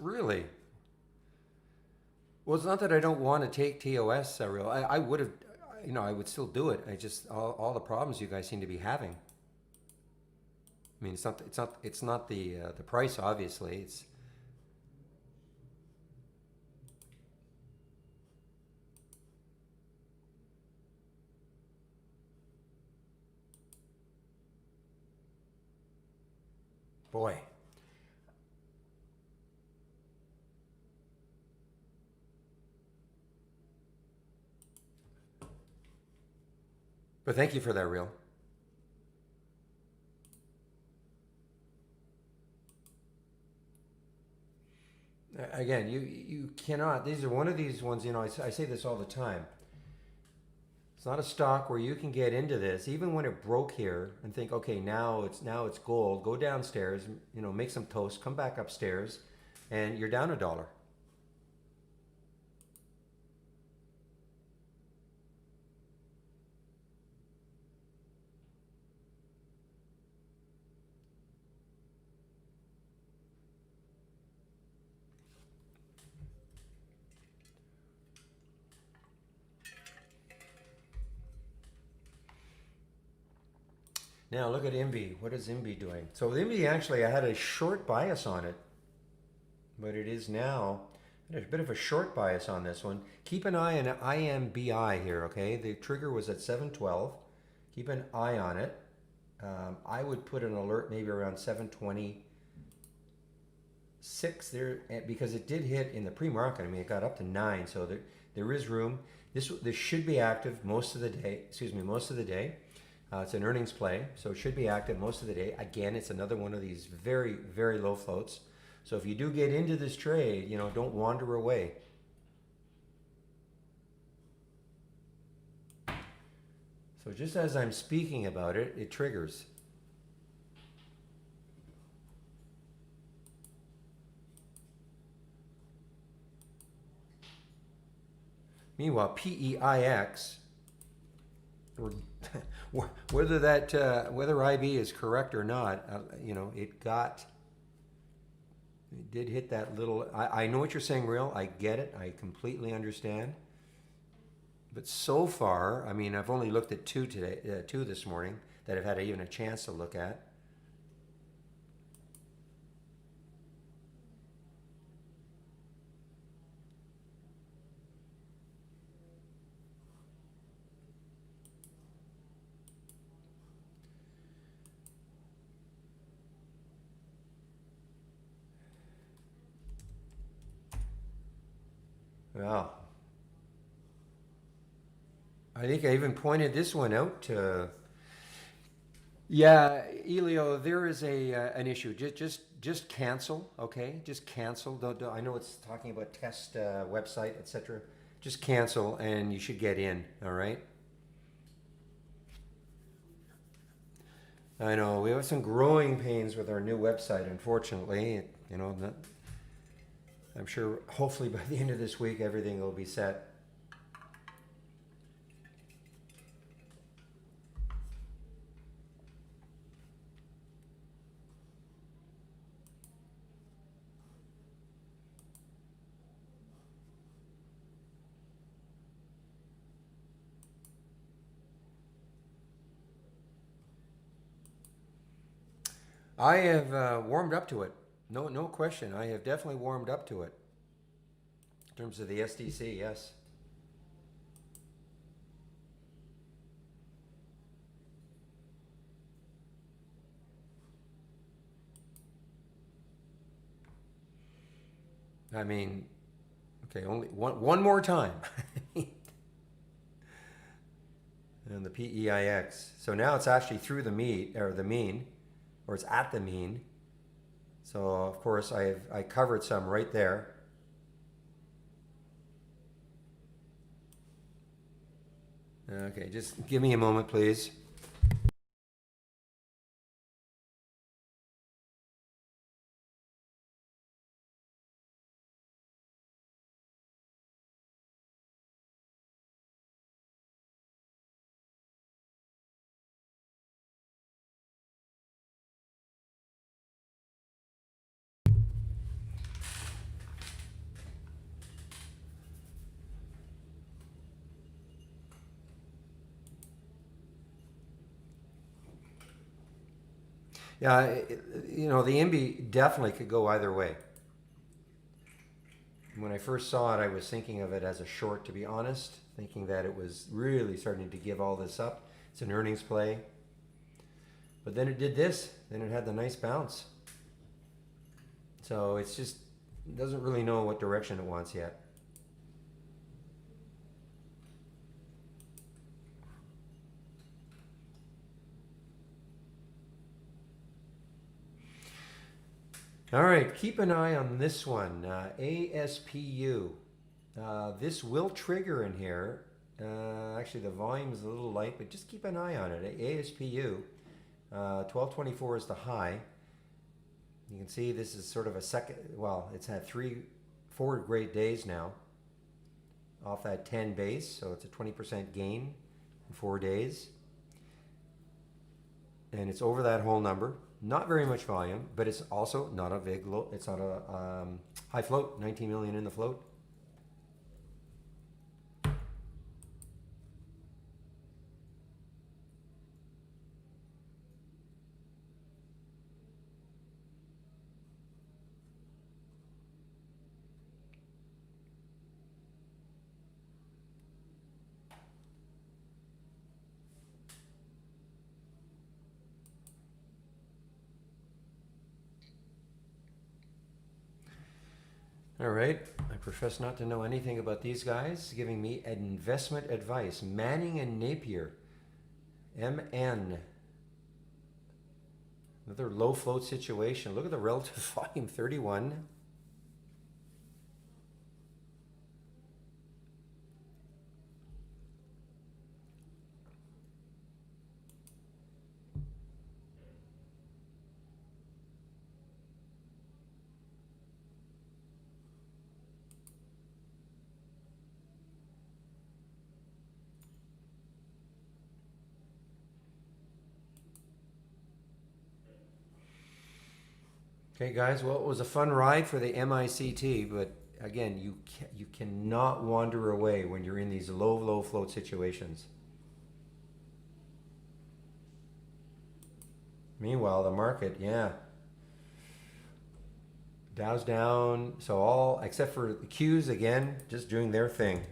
Really? Well, it's not that I don't want to take TOS, real. I would have, I would still do it. I just all the problems you guys seem to be having. I mean, it's not the price. Obviously, it's boy. But thank you for that, real. Again, you cannot. These are one of these ones. I say this all the time. It's not a stock where you can get into this, even when it broke here, and think, okay, now it's gold. Go downstairs, make some toast, come back upstairs, and you're down $1. Now look at INVI. What is INVI doing? So with INVI, actually, I had a short bias on it, but it is now there's a bit of a short bias on this one. Keep an eye on IMBI here, okay? The trigger was at 712. Keep an eye on it. I would put an alert maybe around 726 there because it did hit in the pre-market. I mean, it got up to 9, so there is room. This should be active most of the day. Excuse me, most of the day. It's an earnings play, so it should be active most of the day. Again, it's another one of these very, very low floats. So if you do get into this trade, don't wander away. So just as I'm speaking about it, it triggers. Meanwhile, PEIX, whether that whether IB is correct or not, it did hit that little. I know what you're saying, real. I get it. I completely understand. But so far, I mean, I've only looked at two today, two this morning that I've had even a chance to look at. Well, I think I even pointed this one out to. Yeah, Elio, there is an issue. Just cancel, okay? Just cancel. I know it's talking about test website, etc. Just cancel, and you should get in. All right. I know we have some growing pains with our new website. Unfortunately, I'm sure. Hopefully, by the end of this week, everything will be set. I have warmed up to it. No question. I have definitely warmed up to it in terms of the SDC. Yes. I mean, okay, only one more time. And the PEIX. So now it's actually through the mean, or it's at the mean. So of course I covered some right there. Okay, just give me a moment, please. Yeah, the INBI definitely could go either way. When I first saw it, I was thinking of it as a short, to be honest, thinking that it was really starting to give all this up. It's an earnings play. But then it did this, then it had the nice bounce. So it's just, it doesn't really know what direction it wants yet. All right, keep an eye on this one, ASPU. This will trigger in here. Actually, the volume is a little light, but just keep an eye on it. ASPU, 1224 is the high. You can see this is sort of a second, well, it's had 4 great days now off that 10 base, so it's a 20% gain in 4 days. And it's over that whole number. Not very much volume, but it's also not a big low. It's not a high float. 19 million in the float. All right. I profess not to know anything about these guys giving me investment advice. Manning and Napier. MN. Another low float situation. Look at the relative volume, 31. Okay, guys. Well, it was a fun ride for the MICT, but again, you cannot wander away when you're in these low float situations. Meanwhile, the market, yeah, Dow's down. So all except for the Qs again, just doing their thing.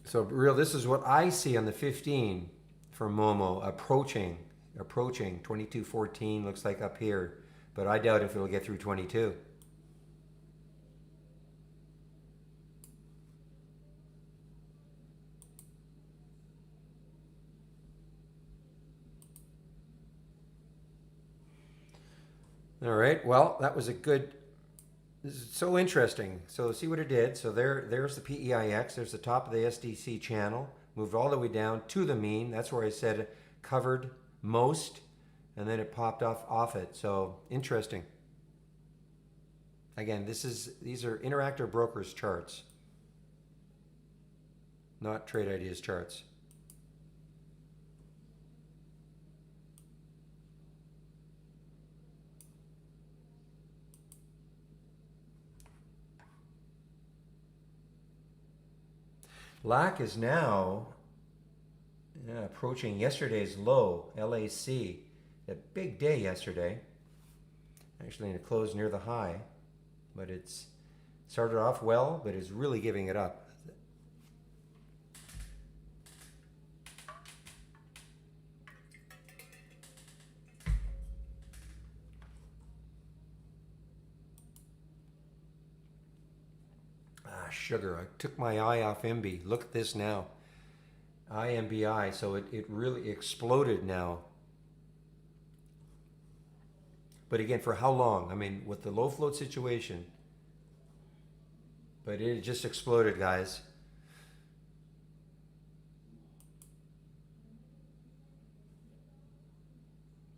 So real, this is what I see on the 15 for Momo approaching 22.14 looks like up here, but I doubt if it'll get through 22. All right. Well, that was a good. This is so interesting. So see what it did. So there's the PEIX. There's the top of the SDC channel. Moved all the way down to the mean. That's where I said it covered most, and then it popped off it. So interesting. Again, these are Interactive Brokers charts, not Trade Ideas charts. LAC is now approaching yesterday's low, LAC. A big day yesterday. Actually, it closed near the high, but it's started off well, but is really giving it up. Sugar. I took my eye off MB. Look at this now. IMBI. So it really exploded now. But again, for how long? I mean, with the low float situation. But it just exploded, guys.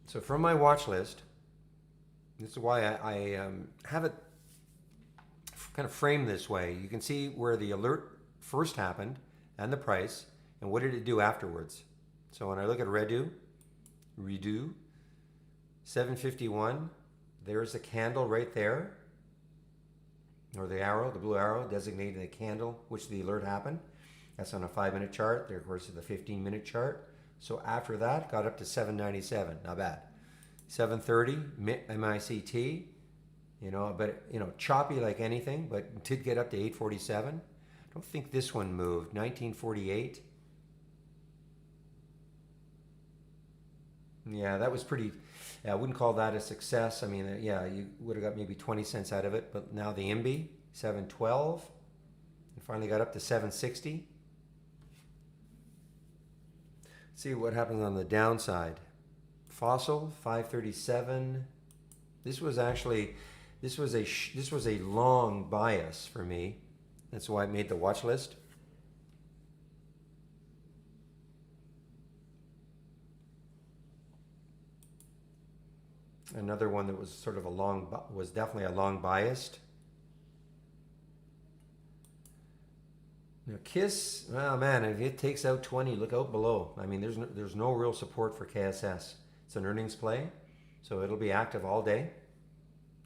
So from my watch list, this is why I have it kind of framed this way. You can see where the alert first happened and the price, and what did it do afterwards. So when I look at redo, 751, there's the candle right there, or the arrow, the blue arrow designating the candle which the alert happened. That's on a 5-minute chart. There, of course, is the 15-minute chart. So after that, got up to 797. Not bad. 730, MICT. Choppy like anything, but did get up to 847. I don't think this one moved. 1948. Yeah, that was pretty. Yeah, I wouldn't call that a success. I mean, yeah, you would have got maybe 20 cents out of it, but now the IMBI, 712. And finally got up to 760. See what happens on the downside. Fossil, 537. This was a long bias for me. That's why I made the watch list. Another one that was sort of was definitely a long biased. Now KISS, oh man, if it takes out 20, look out below. I mean, there's no real support for KSS. It's an earnings play, so it'll be active all day.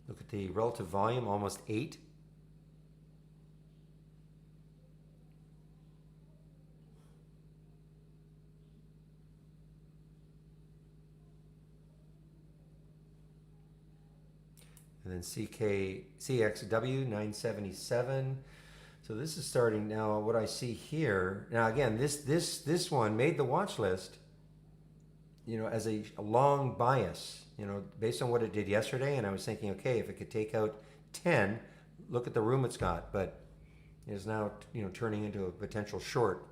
Look at the relative volume, almost 8. And then CXW 977. So this is starting now. What I see here now, again, this one made the watch list. As a long bias. Based on what it did yesterday, and I was thinking, okay, if it could take out 10, look at the room it's got, but it is now turning into a potential short.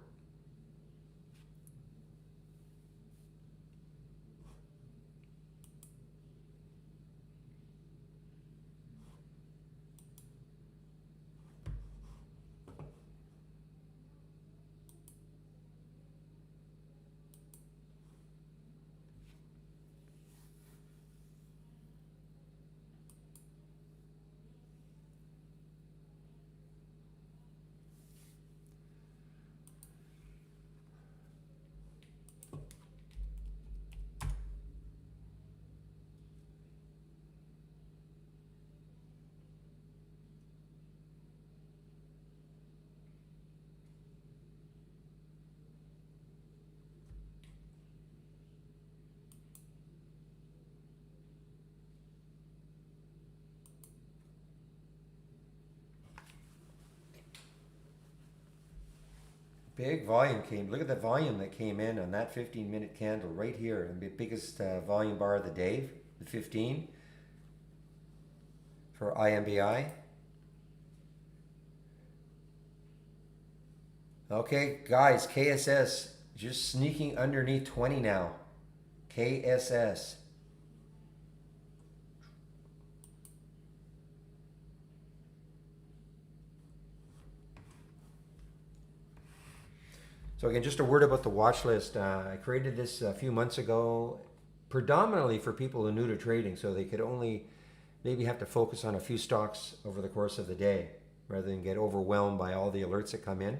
Big volume came. Look at the volume that came in on that 15-minute candle right here. The biggest volume bar of the day, the 15 for IMBI. Okay, guys, KSS just sneaking underneath 20 now. KSS. So again, just a word about the watch list. I created this a few months ago, predominantly for people who are new to trading, so they could only maybe have to focus on a few stocks over the course of the day, rather than get overwhelmed by all the alerts that come in.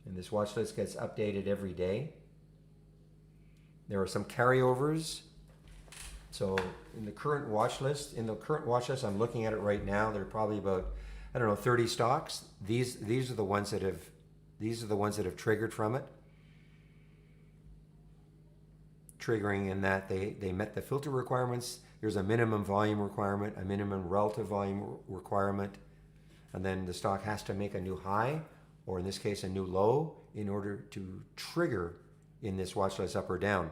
And this watch list gets updated every day. There are some carryovers. So in the current watch list, I'm looking at it right now, there are probably about, I don't know, 30 stocks. These are the ones that have triggered from it. Triggering in that they met the filter requirements. There's a minimum volume requirement, a minimum relative volume requirement, and then the stock has to make a new high, or in this case a new low, in order to trigger in this watch list up or down.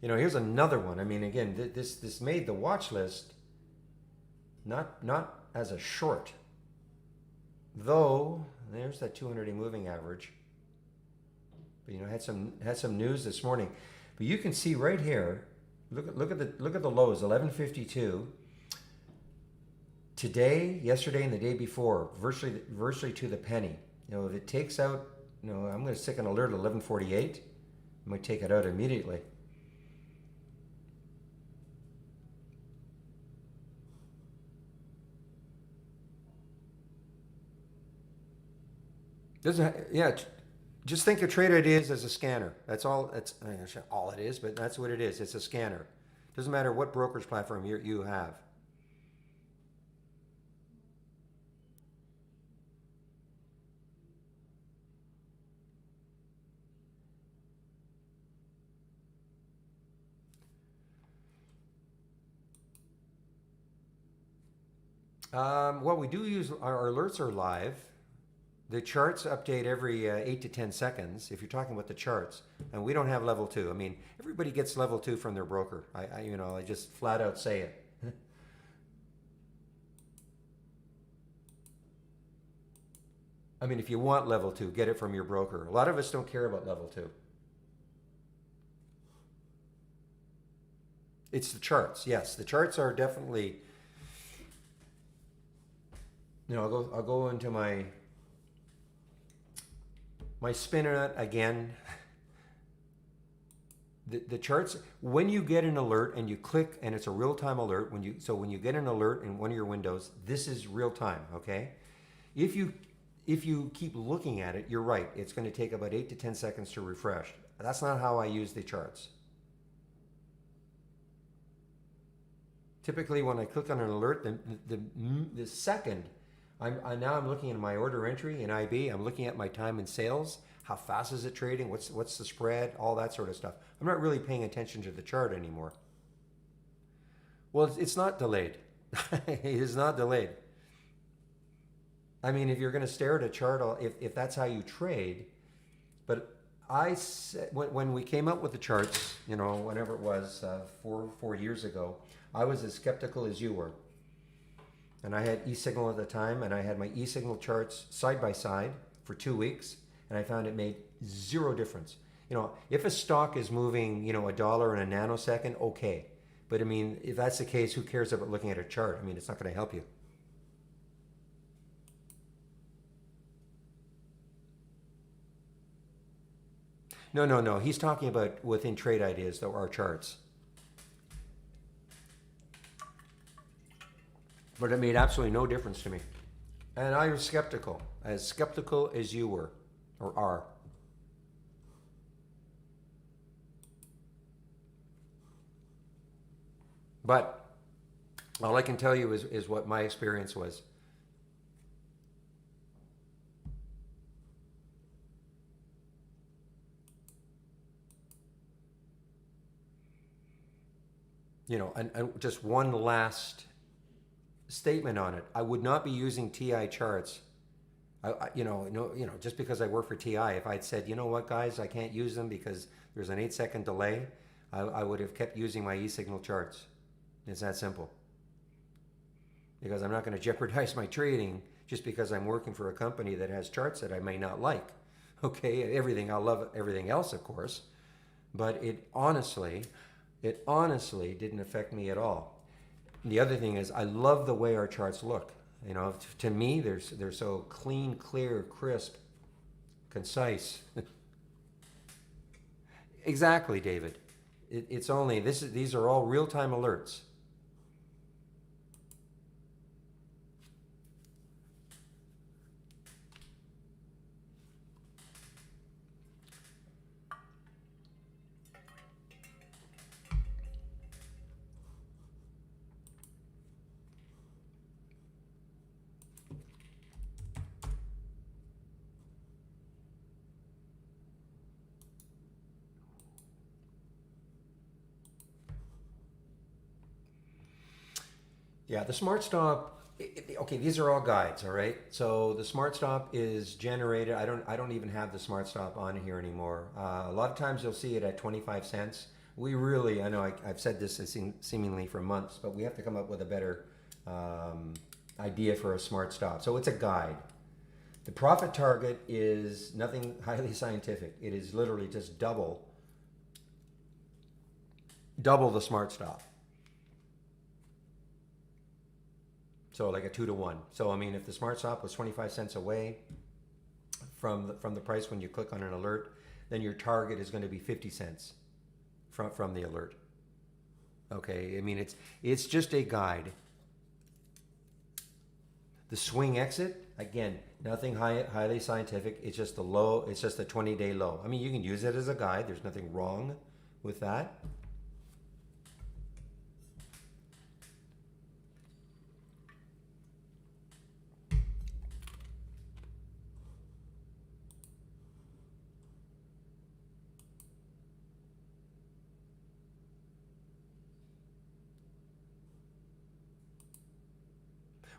You know, here's another one. I mean, again, this made the watch list not as a short, though there's that 200-day moving average. But you know, had some news this morning. But you can see right here. Look at the lows. 1152. Today, yesterday, and the day before, virtually to the penny. You know, if it takes out, you know, I'm going to stick an alert at 1148. I might take it out immediately. Just think of Trade Ideas as a scanner. That's all. That's all it is, but that's what it is. It's a scanner. Doesn't matter what brokerage platform you have. Well, we do use our alerts are live. The charts update every 8 to 10 seconds, if you're talking about the charts, and we don't have level 2. I mean, everybody gets level 2 from their broker. I just flat out say it. I mean, if you want level 2, get it from your broker. A lot of us don't care about level 2. It's the charts. Yes, the charts are definitely, you know, I'll go into my spin on it again. The charts, when you get an alert and you click, and it's a real-time alert, when you get an alert in one of your windows, this is real time, okay? If you keep looking at it, you're right, it's going to take about 8 to 10 seconds to refresh. That's not how I use the charts. Typically when I click on an alert, the second I'm looking at my order entry in IB. I'm looking at my time in sales. How fast is it trading? What's the spread? All that sort of stuff. I'm not really paying attention to the chart anymore. Well, it's not delayed. It is not delayed. I mean, if you're going to stare at a chart, if that's how you trade, but I said when we came up with the charts, you know, whenever it was 4 years ago, I was as skeptical as you were. And I had e-signal at the time, and I had my e-signal charts side by side for 2 weeks, and I found it made zero difference. You know, if a stock is moving, you know, $1 in a nanosecond, okay. But I mean, if that's the case, who cares about looking at a chart? I mean, it's not going to help you. No. He's talking about within Trade Ideas, though, our charts. But it made absolutely no difference to me. And I was skeptical as you were, or are. But all I can tell you is what my experience was. And just one last statement on it. I would not be using TI charts. Just because I work for TI, if I'd said, you know what, guys, I can't use them because there's an 8-second delay, I would have kept using my e-signal charts. It's that simple. Because I'm not going to jeopardize my trading just because I'm working for a company that has charts that I may not like. Okay, I love everything else, of course, but it honestly didn't affect me at all. The other thing is, I love the way our charts look. To me, they're so clean, clear, crisp, concise. Exactly, David. These are all real-time alerts. Yeah, the smart stop. Okay, these are all guides. All right. So the smart stop is generated. I don't even have the smart stop on here anymore. A lot of times you'll see it at 25 cents. I know I've said this seemingly for months, but we have to come up with a better idea for a smart stop. So it's a guide. The profit target is nothing highly scientific. It is literally just double the smart stop. So like a 2 to 1. So I mean, if the smart stop was 25 cents away from the price when you click on an alert, then your target is going to be 50 cents from the alert. Okay, I mean it's just a guide. The swing exit, again, nothing highly scientific. It's just the low. It's just a 20-day low. I mean, you can use it as a guide. There's nothing wrong with that.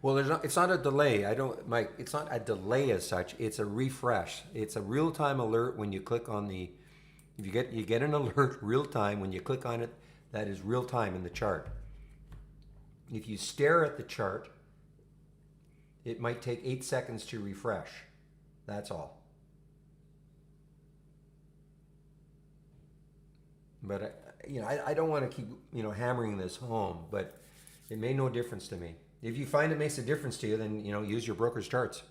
Well, it's not a delay. Mike, it's not a delay as such. It's a refresh. It's a real-time alert when you click on you get an alert real time when you click on it. That is real time in the chart. If you stare at the chart, it might take 8 seconds to refresh. That's all. But I don't want to keep hammering this home, but it made no difference to me. If you find it makes a difference to you, then use your broker's charts.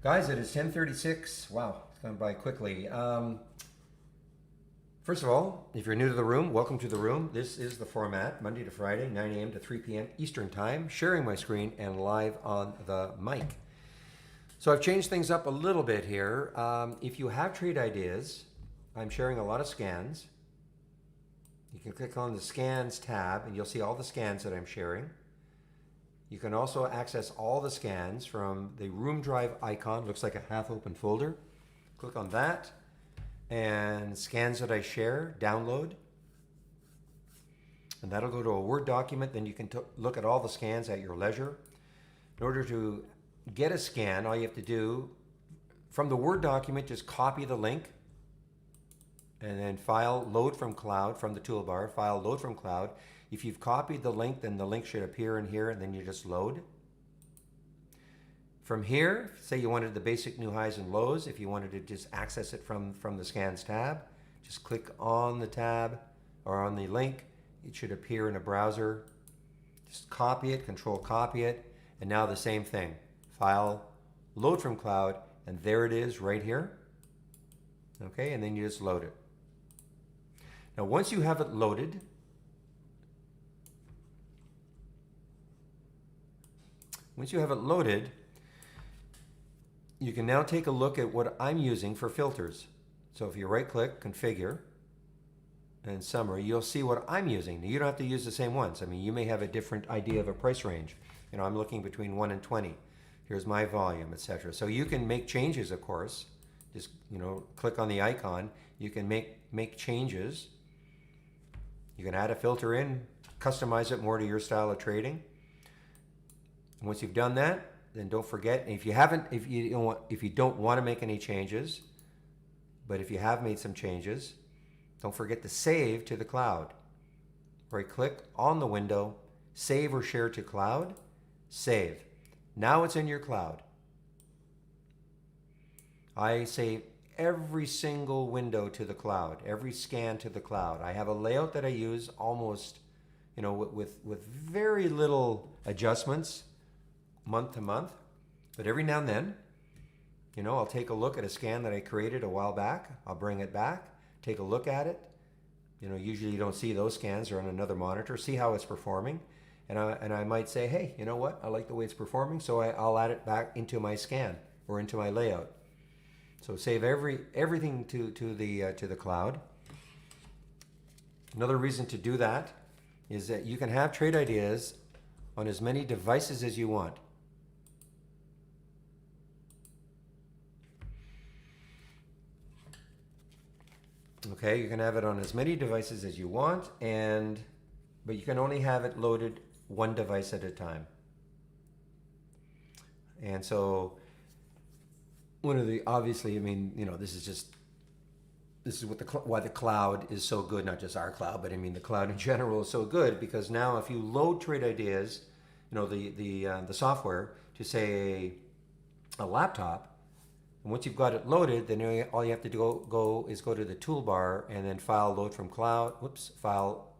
Guys, it is 10:36. Wow, it's gone by quickly. First of all, if you're new to the room, welcome to the room. This is the format, Monday to Friday, 9 a.m. to 3 p.m. Eastern Time, sharing my screen and live on the mic. So I've changed things up a little bit here. If you have trade ideas, I'm sharing a lot of scans. You can click on the Scans tab and you'll see all the scans that I'm sharing. You can also access all the scans from the Room Drive icon. Looks like a half-open folder. Click on that, and scans that I share, download. And that'll go to a Word document. Then you can look at all the scans at your leisure. In order to get a scan, all you have to do, from the Word document, just copy the link, and then File, Load from Cloud from the toolbar, File, Load from Cloud. If you've copied the link, then the link should appear in here, and then you just load. From here, say you wanted the basic new highs and lows, if you wanted to just access it from the Scans tab, just click on the tab or on the link. It should appear in a browser. Just copy it, Control copy it, and now the same thing. File, Load from Cloud, and there it is right here. Okay, and then you just load it. Now once you have it loaded, you can now take a look at what I'm using for filters. So if you right click, configure, and summary, you'll see what I'm using. You don't have to use the same ones. I mean, you may have a different idea of a price range. I'm looking between 1 and 20. Here's my volume, etc. So you can make changes, of course. Just click on the icon. You can make changes You can add a filter in, customize it more to your style of trading. And once you've done that, then don't forget, if you don't want to make any changes, but if you have made some changes, don't forget to save to the cloud. Right click on the window, save or share to cloud, save. Now it's in your cloud. I save every single window to the cloud, every scan to the cloud. I have a layout that I use almost, with very little adjustments month to month. But every now and then, I'll take a look at a scan that I created a while back. I'll bring it back, take a look at it. Usually you don't see those scans, they're on another monitor, see how it's performing. And I might say, hey, you know what? I like the way it's performing, so I'll add it back into my scan or into my layout. So save everything to the cloud. Another reason to do that is that you can have trade ideas on as many devices as you want. Okay, you can have it on as many devices as you want, but you can only have it loaded one device at a time. And so obviously, this is why the cloud is so good, not just our cloud, but the cloud in general is so good, because now if you load trade ideas, the software to say a laptop, and once you've got it loaded, then all you have to go to the toolbar and then file load from cloud. File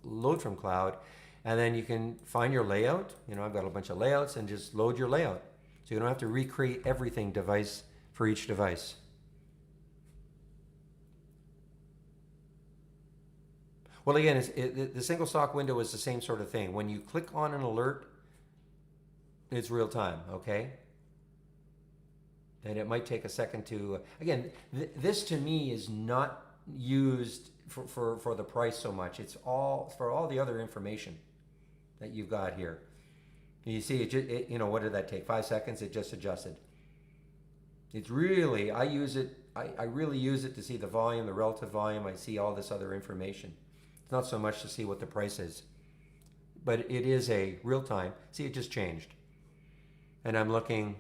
load from cloud, and then you can find your layout. I've got a bunch of layouts, and just load your layout. So you don't have to recreate everything device for each device. Well, again, the single stock window is the same sort of thing. When you click on an alert, it's real time, okay? And it might take a second to, again, this to me is not used for the price so much. It's all for all the other information that you've got here. You see, what did that take? 5 seconds, it just adjusted. It's really, I really use it to see the volume, the relative volume. I see all this other information. It's not so much to see what the price is, but it is a real time. See, it just changed. And I'm looking,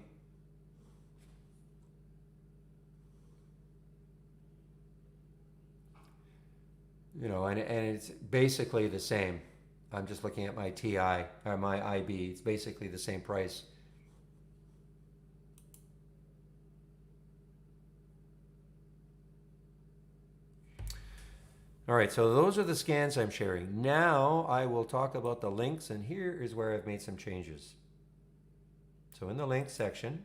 and it's basically the same. I'm just looking at my TI or my IB. It's basically the same price. All right, so those are the scans I'm sharing. Now I will talk about the links, and here is where I've made some changes. So in the links section,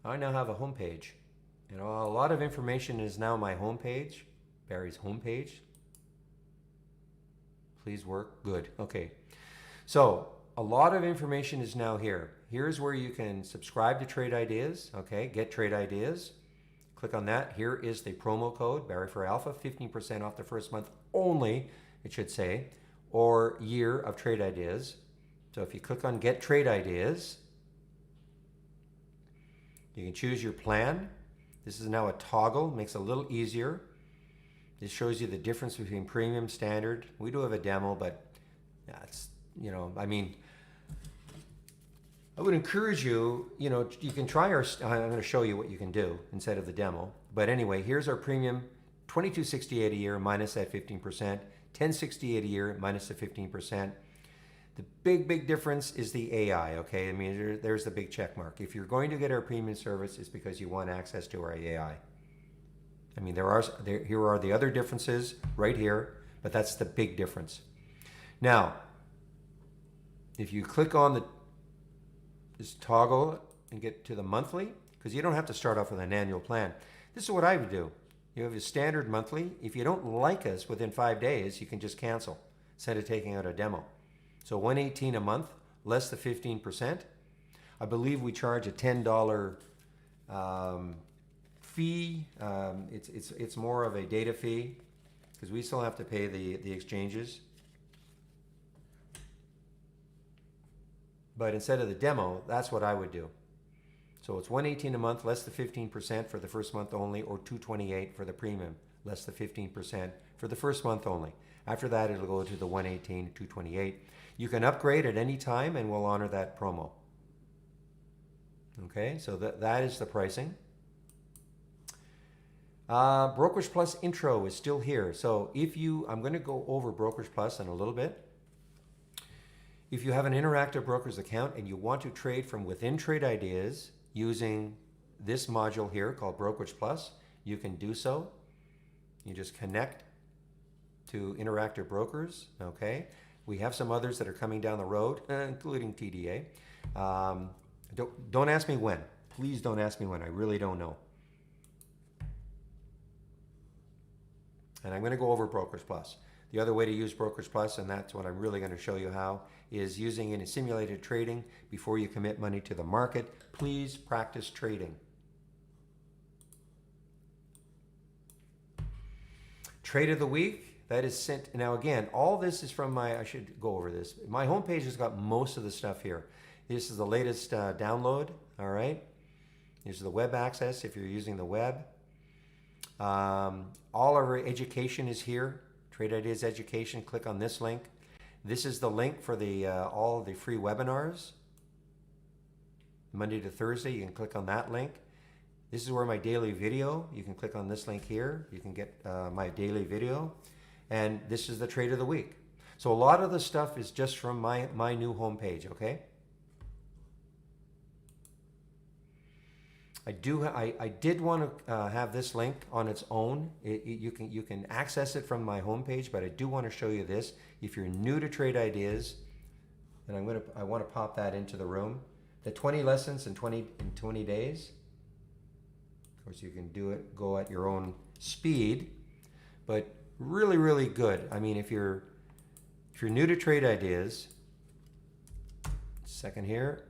I now have a home page. A lot of information is now my home page, Barry's home page. Please work. Good. Okay. So a lot of information is now here. Here's where you can subscribe to Trade Ideas. Okay. Get Trade Ideas. Click on that. Here is the promo code, Barry for Alpha, 15% off the first month only, it should say, or year of Trade Ideas. So if you click on Get Trade Ideas, you can choose your plan. This is now a toggle, makes it a little easier. This shows you the difference between premium, standard. We do have a demo, but it's, I would encourage you, you can try I'm going to show you what you can do instead of the demo. But anyway, here's our premium, $22.68 a year minus that 15%, $10.68 a year minus the 15%. The big difference is the AI, okay? There's the big check mark. If you're going to get our premium service, it's because you want access to our AI. Here are the other differences right here, but that's the big difference. Now, if you click on this toggle and get to the monthly, because you don't have to start off with an annual plan. This is what I would do. You have a standard monthly. If you don't like us within 5 days, you can just cancel instead of taking out a demo. So $118 a month, less the 15%. I believe we charge a $10 fee. It's more of a data fee because we still have to pay the exchanges. But instead of the demo, that's what I would do. So it's $118 a month, less the 15% for the first month only, or $228 for the premium, less the 15% for the first month only. After that, it'll go to the 118, 228. You can upgrade at any time and we'll honor that promo. Okay, so that is the pricing. Brokerage Plus intro is still here. So I'm going to go over Brokerage Plus in a little bit. If you have an Interactive Brokers account and you want to trade from within Trade Ideas using this module here called Brokerage Plus, you can do so. You just connect to Interactive Brokers, okay? We have some others that are coming down the road, including TDA. Don't ask me when. Please don't ask me when. I really don't know. And I'm going to go over Brokers Plus. The other way to use Brokers Plus, and that's what I'm really going to show you how, is using it in simulated trading before you commit money to the market. Please practice trading. Trade of the week, that is sent. Now again, all this is from I should go over this. My homepage has got most of the stuff here. This is the latest download, all right? Here's the web access if you're using the web. All of our education is here. Trade Ideas Education, click on this link. This is the link for all of the free webinars. Monday to Thursday, you can click on that link. This is where my daily video, you can click on this link here. You can get my daily video. And this is the trade of the week. So a lot of the stuff is just from my new homepage, okay? I did want to have this link on its own. You can access it from my homepage, but I do want to show you this. If you're new to Trade Ideas, and I want to pop that into the room. The 20 lessons in 20 days. Of course, you can go at your own speed, but really, really good. I mean, if you're new to Trade Ideas, second here.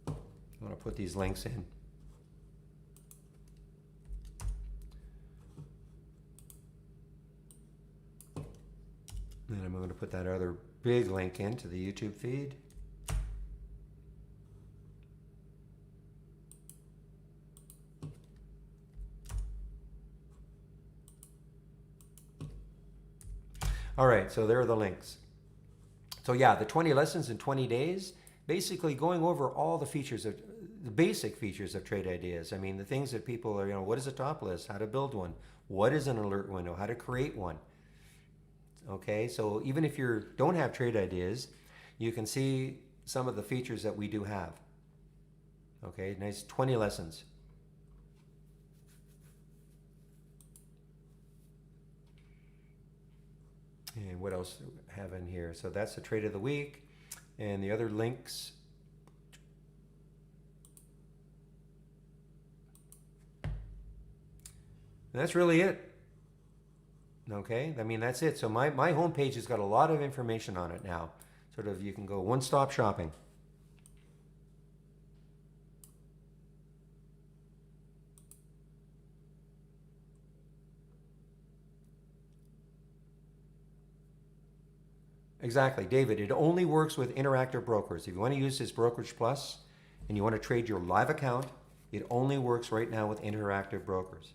I'm going to put these links in. And I'm going to put that other big link into the YouTube feed. All right, so there are the links. So yeah, the 20 lessons in 20 days, basically going over all the features of the basic features of Trade Ideas. I mean, the things that people are, what is a top list? How to build one? What is an alert window? How to create one? Okay, so even if you don't have Trade Ideas, you can see some of the features that we do have. Okay, nice 20 lessons. And what else do we have in here? So that's the trade of the week. And the other links. And that's really it. Okay, I mean, that's it. So my homepage has got a lot of information on it now. Sort of, you can go one-stop shopping. Exactly, David. It only works with Interactive Brokers. If you want to use this Brokerage Plus and you want to trade your live account, it only works right now with Interactive Brokers.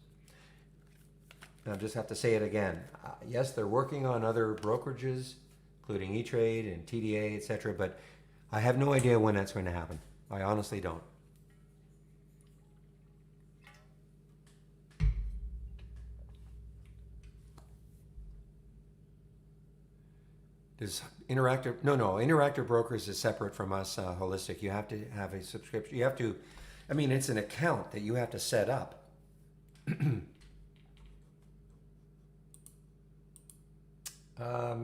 And I just have to say it again. Yes, they're working on other brokerages, including E-Trade and TDA, etc. But I have no idea when that's going to happen. I honestly don't. Does Interactive? No. Interactive Brokers is separate from us, Holistic. You have to have a subscription. You have to. I mean, it's an account that you have to set up.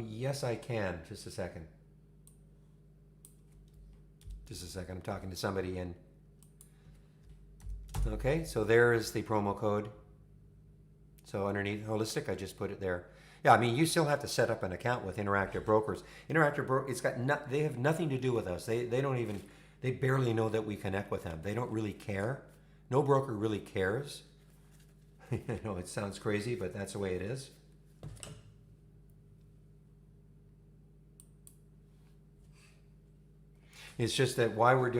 Yes, I can. Just a second. Just a second. I'm talking to somebody in. Okay, so there is the promo code. So underneath Holistic, I just put it there. Yeah, I mean, you still have to set up an account with Interactive Brokers. They have nothing to do with us. They don't even, they barely know that we connect with them. They don't really care. No broker really cares. I know it sounds crazy, but that's the way it is. It's just that why we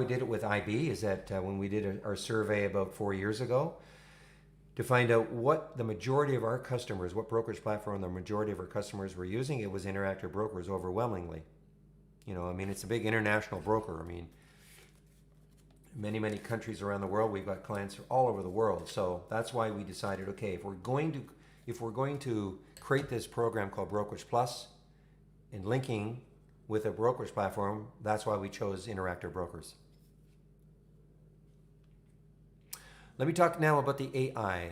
did it with IB is that when we did our survey about 4 years ago, to find out what the majority of our customers, what brokerage platform the majority of our customers were using. It was Interactive Brokers overwhelmingly. I mean, it's a big international broker. I mean, many countries around the world. We've got clients all over the world. So that's why we decided, okay, if we're going to create this program called Brokerage Plus and linking with a brokerage platform, that's why we chose Interactive Brokers. Let me talk now about the AI.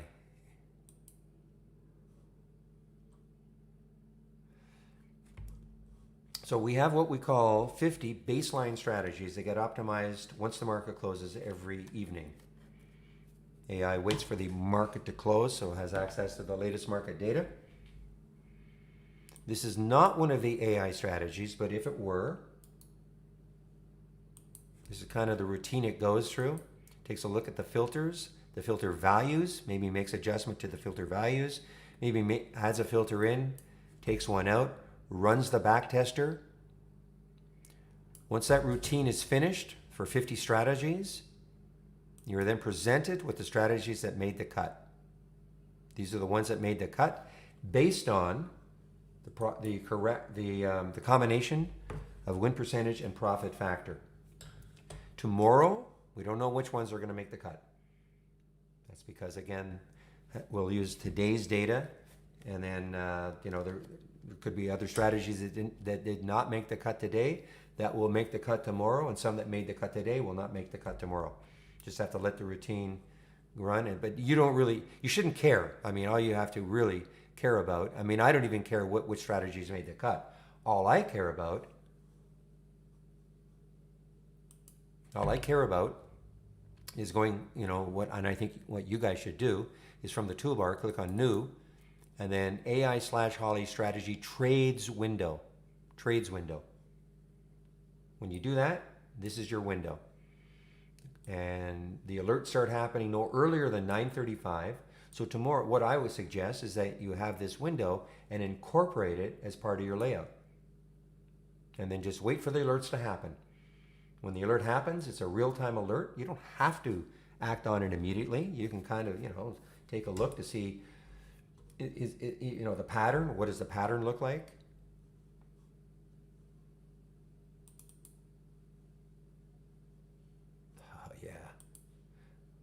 So we have what we call 50 baseline strategies that get optimized once the market closes every evening. AI waits for the market to close, so it has access to the latest market data. This is not one of the AI strategies, but if it were, this is kind of the routine it goes through. Takes a look at the filters, the filter values, maybe makes adjustment to the filter values, maybe adds a filter in, takes one out, runs the back tester. Once that routine is finished for 50 strategies, you are then presented with the strategies that made the cut. These are the ones that made the cut based on the combination of win percentage and profit factor. Tomorrow, we don't know which ones are going to make the cut. That's because, again, we'll use today's data, and then there could be other strategies that did not make the cut today that will make the cut tomorrow, and some that made the cut today will not make the cut tomorrow. Just have to let the routine run. But you shouldn't care. I mean, all you have to really care about, I mean, I don't even care which strategies made the cut. All I care about is going, and I think what you guys should do is from the toolbar, click on New, and then AI/Holly Strategy Trades Window. Trades Window. When you do that, this is your window. And the alerts start happening no earlier than 9:35. So tomorrow, what I would suggest is that you have this window and incorporate it as part of your layout. And then just wait for the alerts to happen. When the alert happens, it's a real-time alert. You don't have to act on it immediately. You can kind of, take a look to see, the pattern. What does the pattern look like?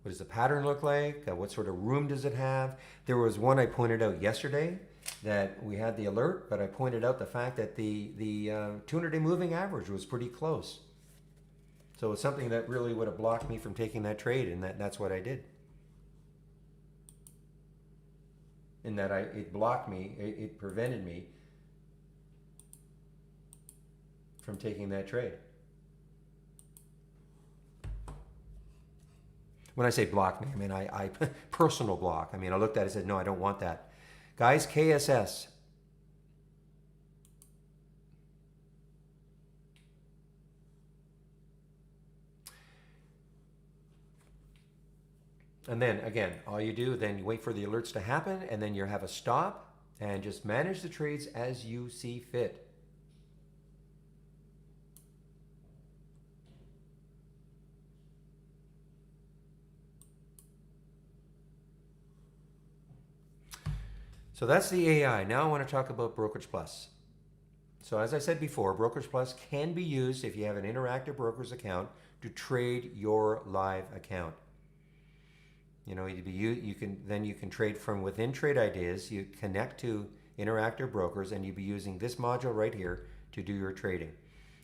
What does the pattern look like? What sort of room does it have? There was one I pointed out yesterday that we had the alert, but I pointed out the fact that the 200-day moving average was pretty close. So it's something that really would have blocked me from taking that trade, and that's what I did. In that it blocked me, it prevented me from taking that trade. When I say block me, I mean I personal block. I mean, I looked at it and said, no, I don't want that. Guys, KSS. And then again, all you do, then you wait for the alerts to happen, and then you have a stop and just manage the trades as you see fit. So that's the AI. Now I want to talk about Brokerage Plus. So as I said before, Brokerage Plus can be used if you have an Interactive Brokers account to trade your live account. You can trade from within Trade Ideas. You connect to Interactive Brokers, and you'll be using this module right here to do your trading.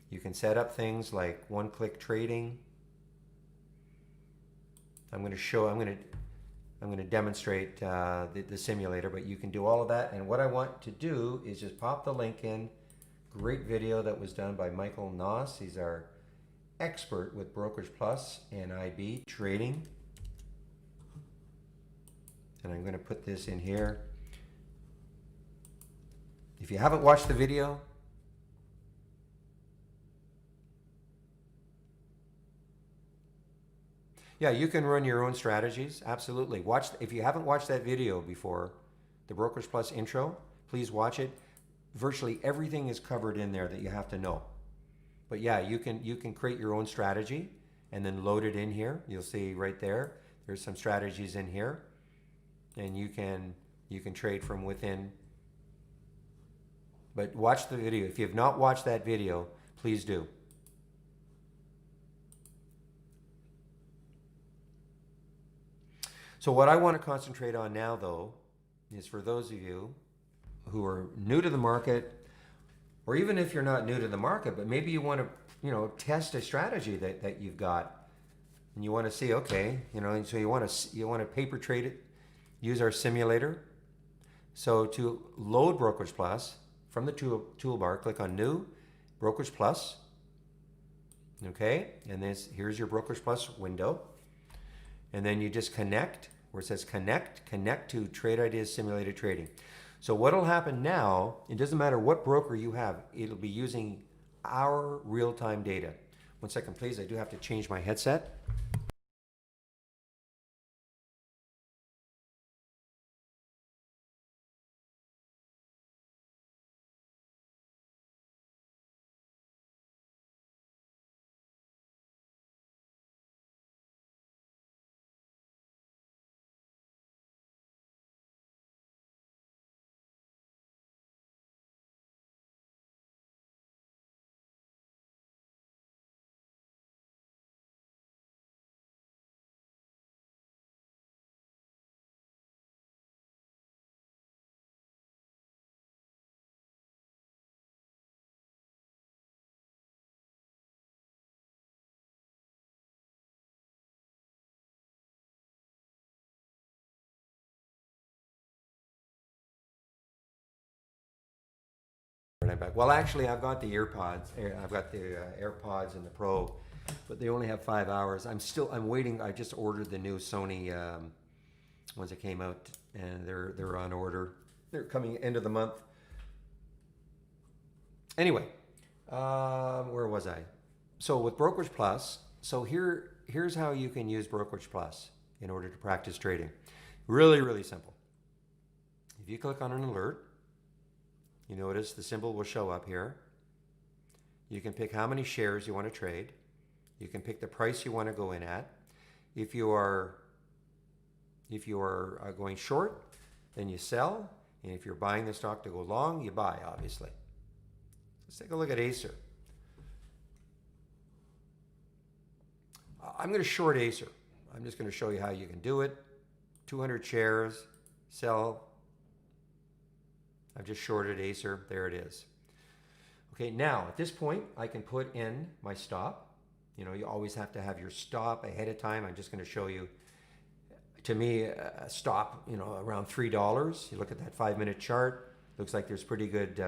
You can set up things like one-click trading. I'm going to demonstrate the simulator, but you can do all of that. And what I want to do is just pop the link in. Great video that was done by Michael Noss. He's our expert with Brokerage Plus and IB trading. And I'm going to put this in here. If you haven't watched the video, yeah, you can run your own strategies. Absolutely. If you haven't watched that video before, the Brokerage Plus intro, please watch it. Virtually everything is covered in there that you have to know. But yeah, you can create your own strategy and then load it in here. You'll see right there. There's some strategies in here. and you can trade from within. But watch the video. If you have not watched that video, please do. So what I want to concentrate on now, though, is for those of you who are new to the market, or even if you're not new to the market, but maybe you want to, test a strategy that you've got, and you want to see, okay, and so you want to paper trade it, use our simulator. So to load Brokerage Plus from the toolbar, click on New, Brokerage Plus. Okay, and here's your Brokerage Plus window, and then you just connect where it says connect to Trade Ideas Simulated Trading. So what'll happen now, it doesn't matter what broker you have, it'll be using our real-time data. 1 second, please. I do have to change my headset. Back. Well, actually, I've got the AirPods. I've got the AirPods and the Pro, but they only have 5 hours. I'm waiting. I just ordered the new Sony ones that came out, and they're on order. They're coming end of the month. Anyway, where was I? So with Brokerage Plus, so here's how you can use Brokerage Plus in order to practice trading. Really, really simple. If you click on an alert, you notice the symbol will show up here. You can pick how many shares you want to trade. You can pick the price you want to go in at. If you are going short, then you sell. And if you're buying the stock to go long, you buy, obviously. Let's take a look at Acer. I'm going to short Acer. I'm just going to show you how you can do it. 200 shares, sell. I've just shorted Acer. There it is. Okay, now at this point, I can put in my stop. You always have to have your stop ahead of time. I'm just going to show you, to me, a stop, around $3. You look at that 5-minute chart. Looks like there's pretty good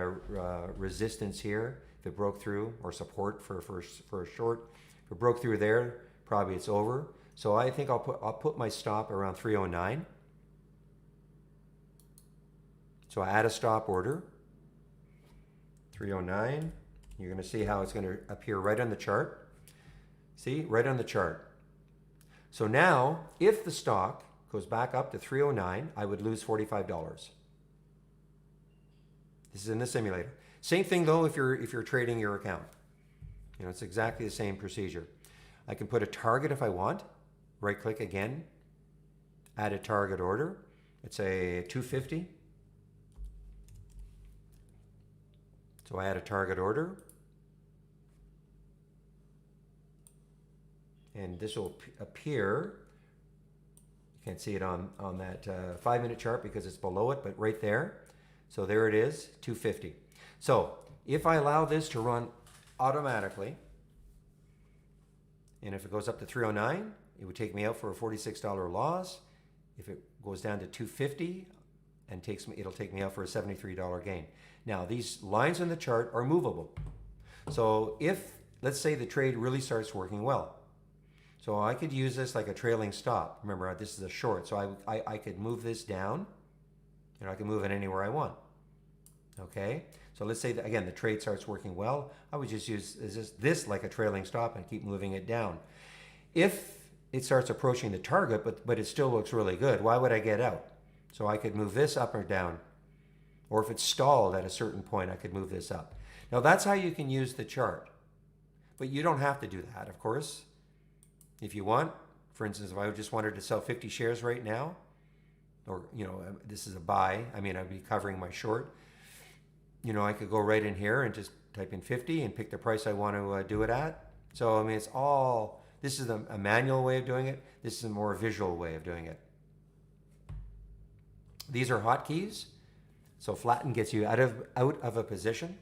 resistance here. If it broke through, or support for a short. If it broke through there, probably it's over. So I think I'll put my stop around 309. So I add a stop order, 309. You're going to see how it's going to appear right on the chart. See, right on the chart. So now, if the stock goes back up to 309, I would lose $45. This is in the simulator. Same thing though if you're trading your account. It's exactly the same procedure. I can put a target if I want. Right click again, add a target order. It's a 250. So I add a target order, and this will appear. You can't see it on that 5-minute chart because it's below it, but right there. So there it is, 250. So if I allow this to run automatically, and if it goes up to 309, it would take me out for a $46 loss. If it goes down to 250, and it'll take me out for a $73 gain. Now, these lines on the chart are movable. So if, let's say the trade really starts working well. So I could use this like a trailing stop. Remember, this is a short, so I could move this down, and I can move it anywhere I want. Okay? So let's say, that, again, the trade starts working well. I would just use this like a trailing stop and keep moving it down. If it starts approaching the target, but it still looks really good, why would I get out? So I could move this up or down. Or if it's stalled at a certain point, I could move this up. Now that's how you can use the chart. But you don't have to do that, of course. If you want, for instance, if I just wanted to sell 50 shares right now, or this is a buy. I mean, I'd be covering my short. I could go right in here and just type in 50 and pick the price I want to do it at. So I mean, this is a manual way of doing it. This is a more visual way of doing it. These are hotkeys. So flatten gets you out of a position,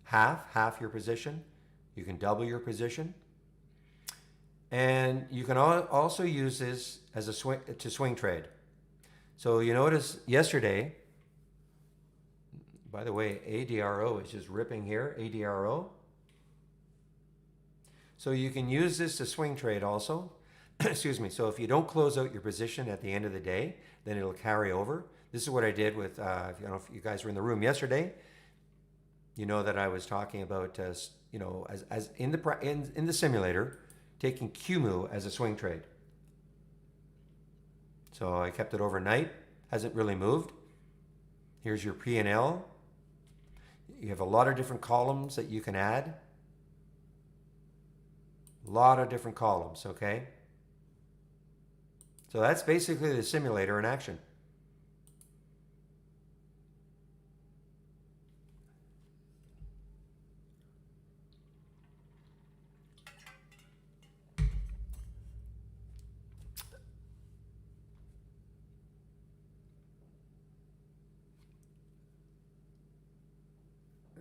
half your position. You can double your position. And you can also use this as a swing trade. So you notice yesterday, by the way, ADRO is just ripping here, ADRO. So you can use this to swing trade also. Excuse me. So if you don't close out your position at the end of the day, then it'll carry over. This is what I did with, if you guys were in the room yesterday, you know that I was talking about, as in the simulator, taking QMU as a swing trade. So I kept it overnight, hasn't really moved. Here's your P&L. You have a lot of different columns that you can add. A lot of different columns, okay? So that's basically the simulator in action.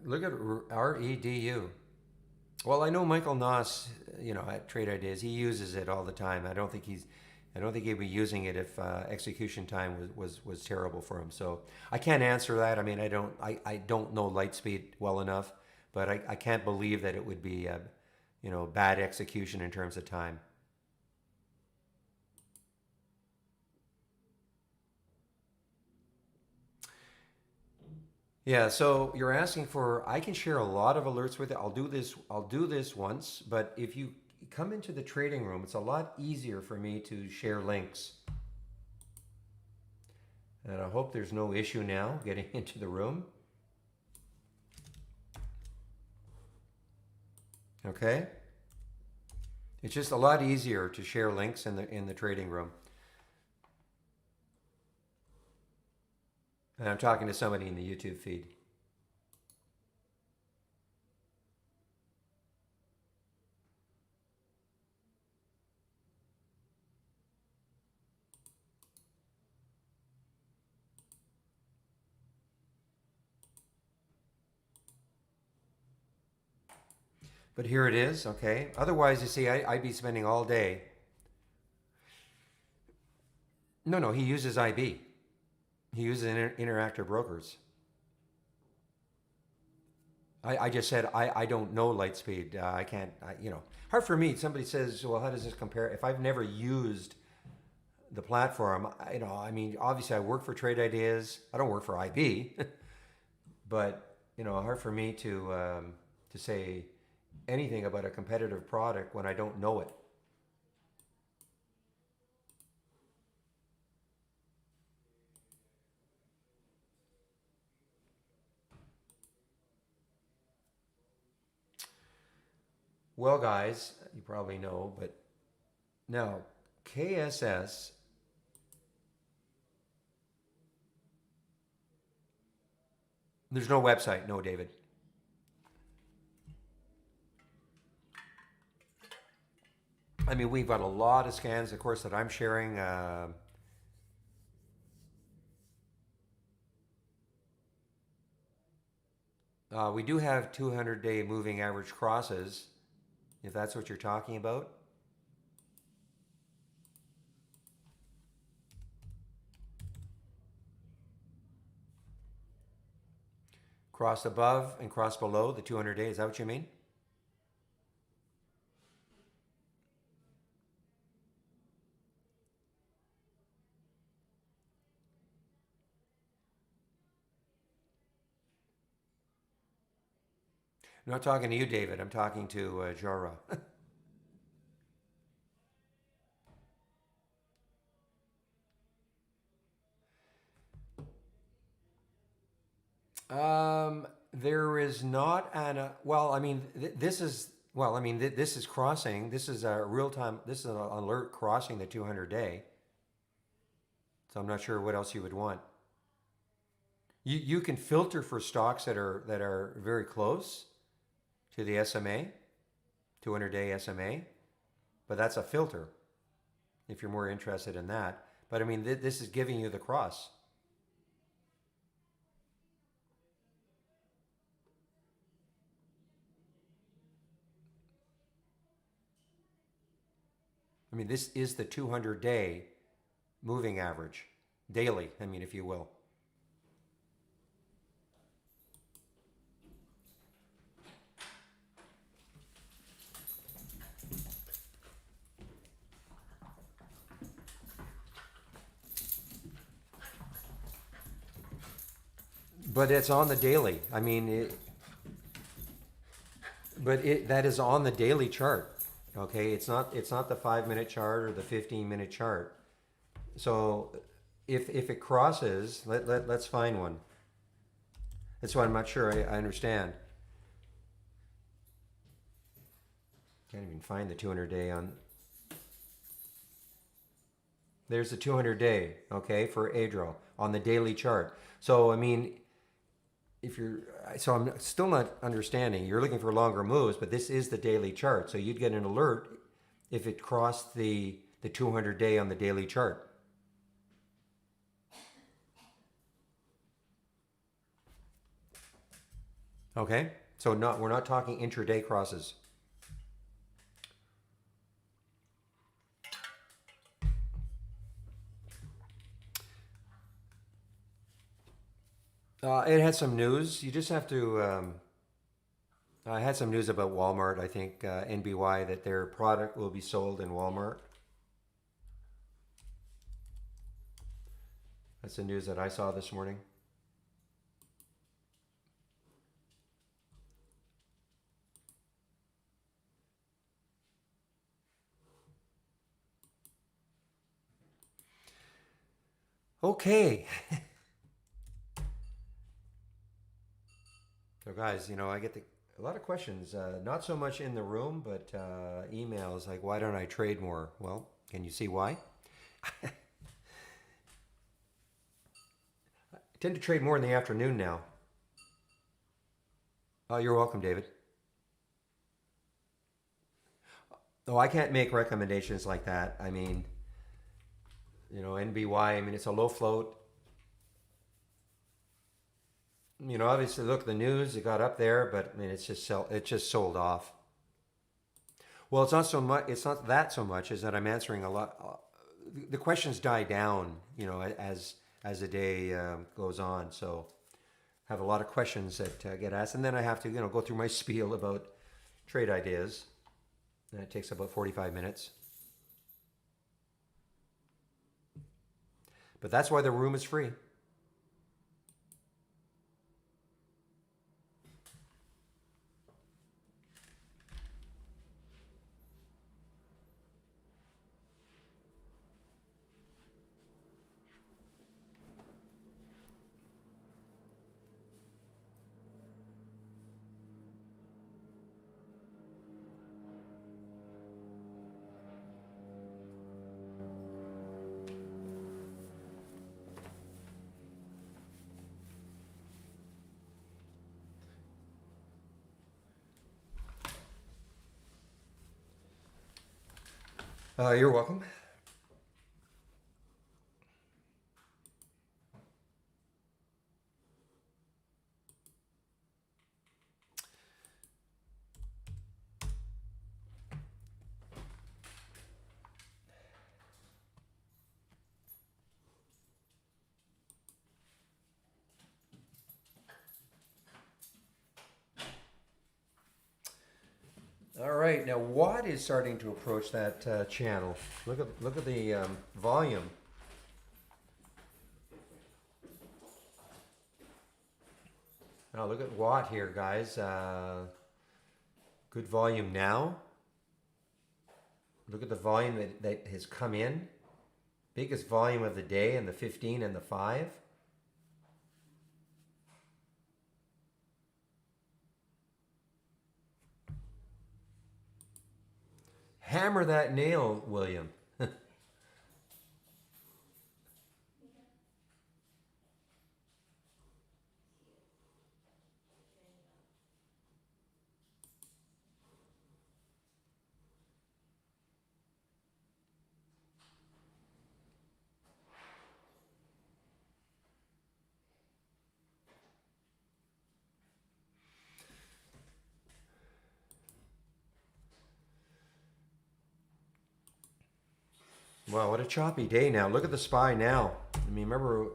Look at REDU. Well, I know Michael Noss, at Trade Ideas, he uses it all the time. I don't think he'd be using it if execution time was terrible for him. So I can't answer that. I mean, I don't know Lightspeed well enough, but I can't believe that it would be bad execution in terms of time. Yeah, so you're asking for, I can share a lot of alerts with it. I'll do this once, but if you come into the trading room, it's a lot easier for me to share links. And I hope there's no issue now getting into the room. Okay? It's just a lot easier to share links in the trading room. And I'm talking to somebody in the YouTube feed. But here it is, okay? Otherwise, you see, I'd be spending all day. No, he uses IB. He uses Interactive Brokers. I just said I don't know Lightspeed. I can't, hard for me. Somebody says, well, how does this compare? If I've never used the platform, I mean, obviously I work for Trade Ideas. I don't work for IB, but, hard for me to say anything about a competitive product when I don't know it. Well, guys, you probably know, but now KSS, there's no website, no, David. I mean, we've got a lot of scans, of course, that I'm sharing. We do have 200-day moving average crosses, if that's what you're talking about. Cross above and cross below the 200-day, is that what you mean? I'm not talking to you, David. I'm talking to Jora. There is not well, I mean, this is, well, I mean, this is crossing. This is a real time, this is an alert crossing the 200-day. So I'm not sure what else you would want. You can filter for stocks that are very close to the SMA, 200-day SMA, but that's a filter if you're more interested in that. But I mean, this is giving you the cross. I mean, this is the 200-day moving average, daily, I mean, if you will. But it's on the daily. I mean, that is on the daily chart. Okay, it's not the 5 minute chart or the 15 minute chart. So if it crosses, let's find one. That's why I'm not sure I understand. Can't even find the 200-day on. There's the 200-day, okay, for Adro on the daily chart. So I mean, if you're, so I'm still not understanding. You're looking for longer moves, but this is the daily chart. So you'd get an alert if it crossed the 200-day on the daily chart. Okay, so we're not talking intraday crosses. It had some news. You just have to. I had some news about Walmart. I think NBY that their product will be sold in Walmart. That's the news that I saw this morning. Okay. So guys, I get a lot of questions. Not so much in the room, but emails like, "Why don't I trade more?" Well, can you see why? I tend to trade more in the afternoon now. Oh, you're welcome, David. Oh, I can't make recommendations like that. I mean, NBY. I mean, it's a low float. Obviously, look, the news, it got up there, but I mean, it just sold off. Well, it's not so much. It's not that so much as that I'm answering a lot. The questions die down, as the day goes on. So, I have a lot of questions that get asked, and then I have to, go through my spiel about trade ideas. And it takes about 45 minutes. But that's why the room is free. You're welcome. All right, now Watt is starting to approach that channel. Look at the volume. Now look at Watt here, guys. Good volume now. Look at the volume that has come in. Biggest volume of the day in the 15 and the 5. Hammer that nail, William. Wow, what a choppy day now. Look at the SPY now. I mean, remember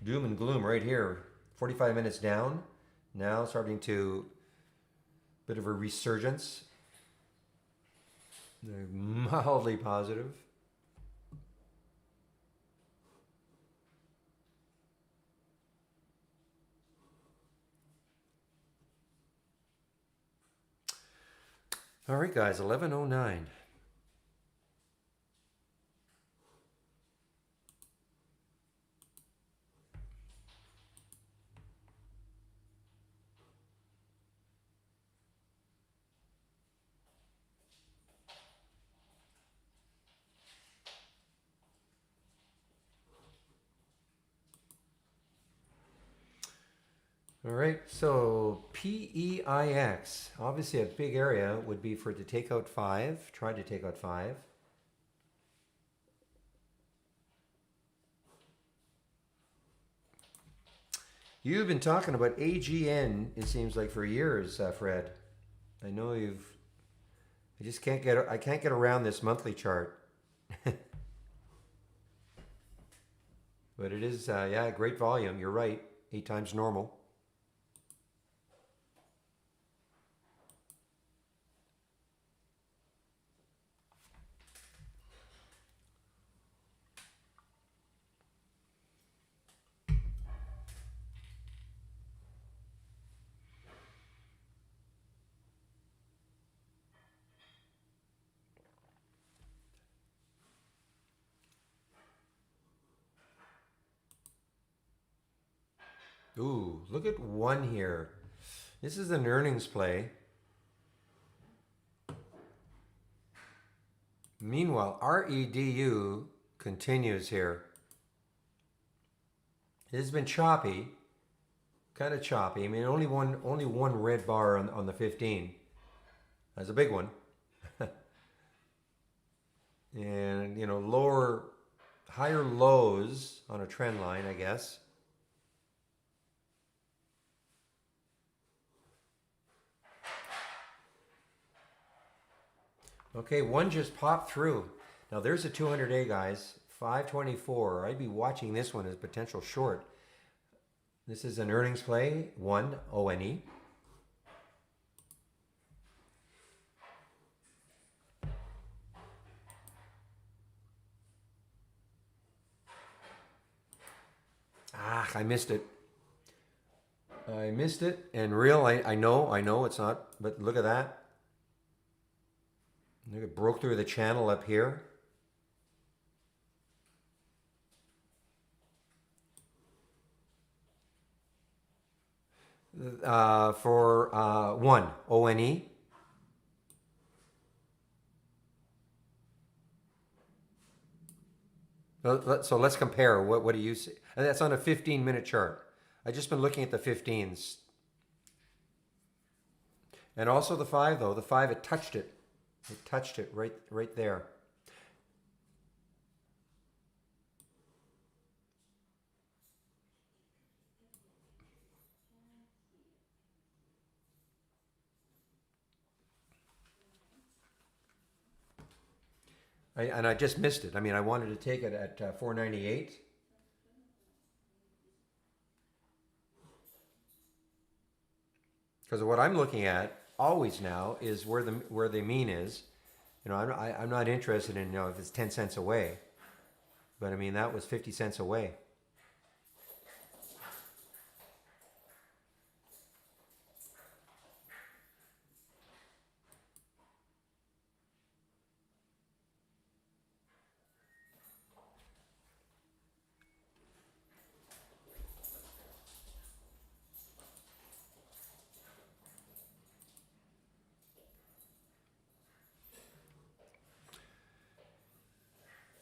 doom and gloom right here. 45 minutes down. Now starting to bit of a resurgence. They're mildly positive. All right, guys, 11:09. All right, so PEIX, obviously a big area would be for it to take out 5, try to take out 5. You've been talking about AGN, it seems like, for years, Fred. I know you've. I can't get around this monthly chart. But it is, yeah, great volume. You're right, 8 times normal. Ooh, look at one here. This is an earnings play. Meanwhile, REDU continues here. It has been choppy, kind of choppy. I mean, only one red bar on the 15. That's a big one. And higher lows on a trend line, I guess. Okay, one just popped through. Now there's a 200-day, guys. 524. I'd be watching this one as potential short. This is an earnings play. 1 ONE. Ah, I missed it. I missed it. And real, I know it's not, but look at that. Look, it broke through the channel up here. For 1 ONE. So let's compare. What do you see? And that's on a 15-minute chart. I've just been looking at the 15s. And also the 5, though. The 5, it touched it. It touched it right there. And I just missed it. I mean, I wanted to take it at 498. Because what I'm looking at always now is where the mean is. I'm not interested in if it's 10 cents away. But I mean, that was 50 cents away.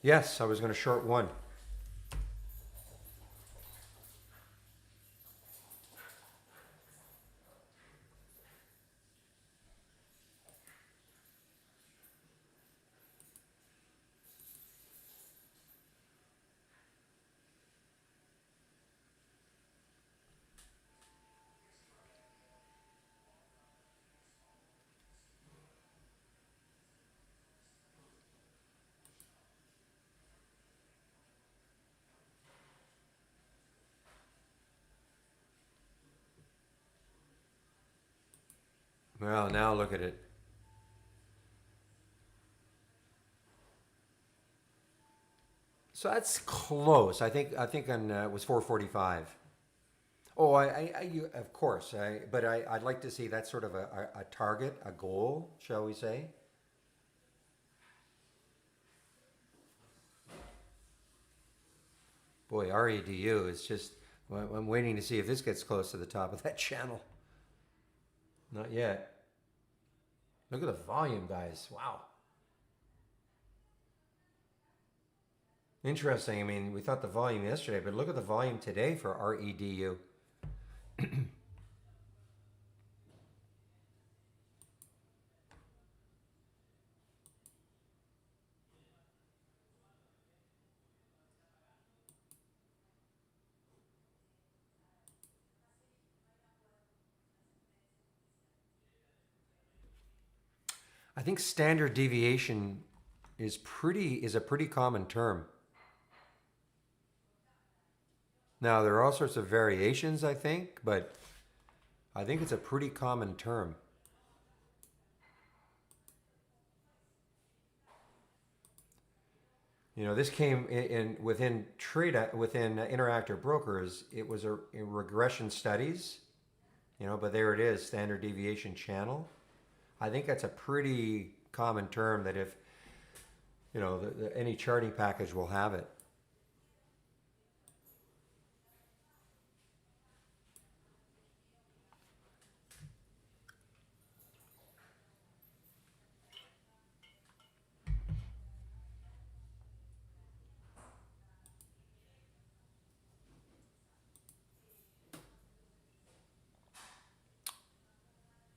Yes, I was going to short 1. Well, now look at it. So that's close. I think on it was 445. Oh, of course. I'd like to see that sort of a target, a goal, shall we say? Boy, REDU is just. Well, I'm waiting to see if this gets close to the top of that channel. Not yet. Look at the volume, guys. Wow. Interesting. I mean, we thought the volume yesterday, but look at the volume today for REDU. I think standard deviation is a pretty common term. Now there are all sorts of variations, I think, but I think it's a pretty common term. You know, this came in within trade within interactive brokers. It was in regression studies, you know, but there it is, standard deviation channel. I think that's a pretty common term that if you know any charting package will have it.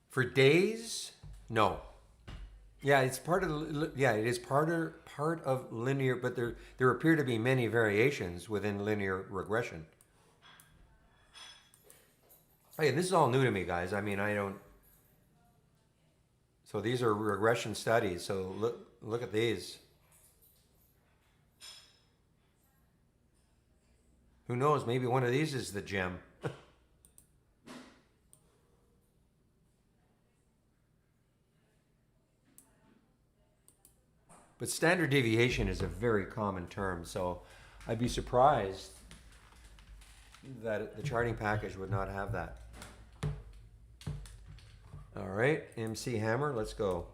For days, no. Yeah, it's part of yeah, it is part of linear, but there appear to be many variations within linear regression. Hey, this is all new to me, guys. I mean, I don't. So these are regression studies. So look at these. Who knows? Maybe one of these is the gem. But standard deviation is a very common term, so I'd be surprised that the charting package would not have that. All right, MC Hammer, let's go.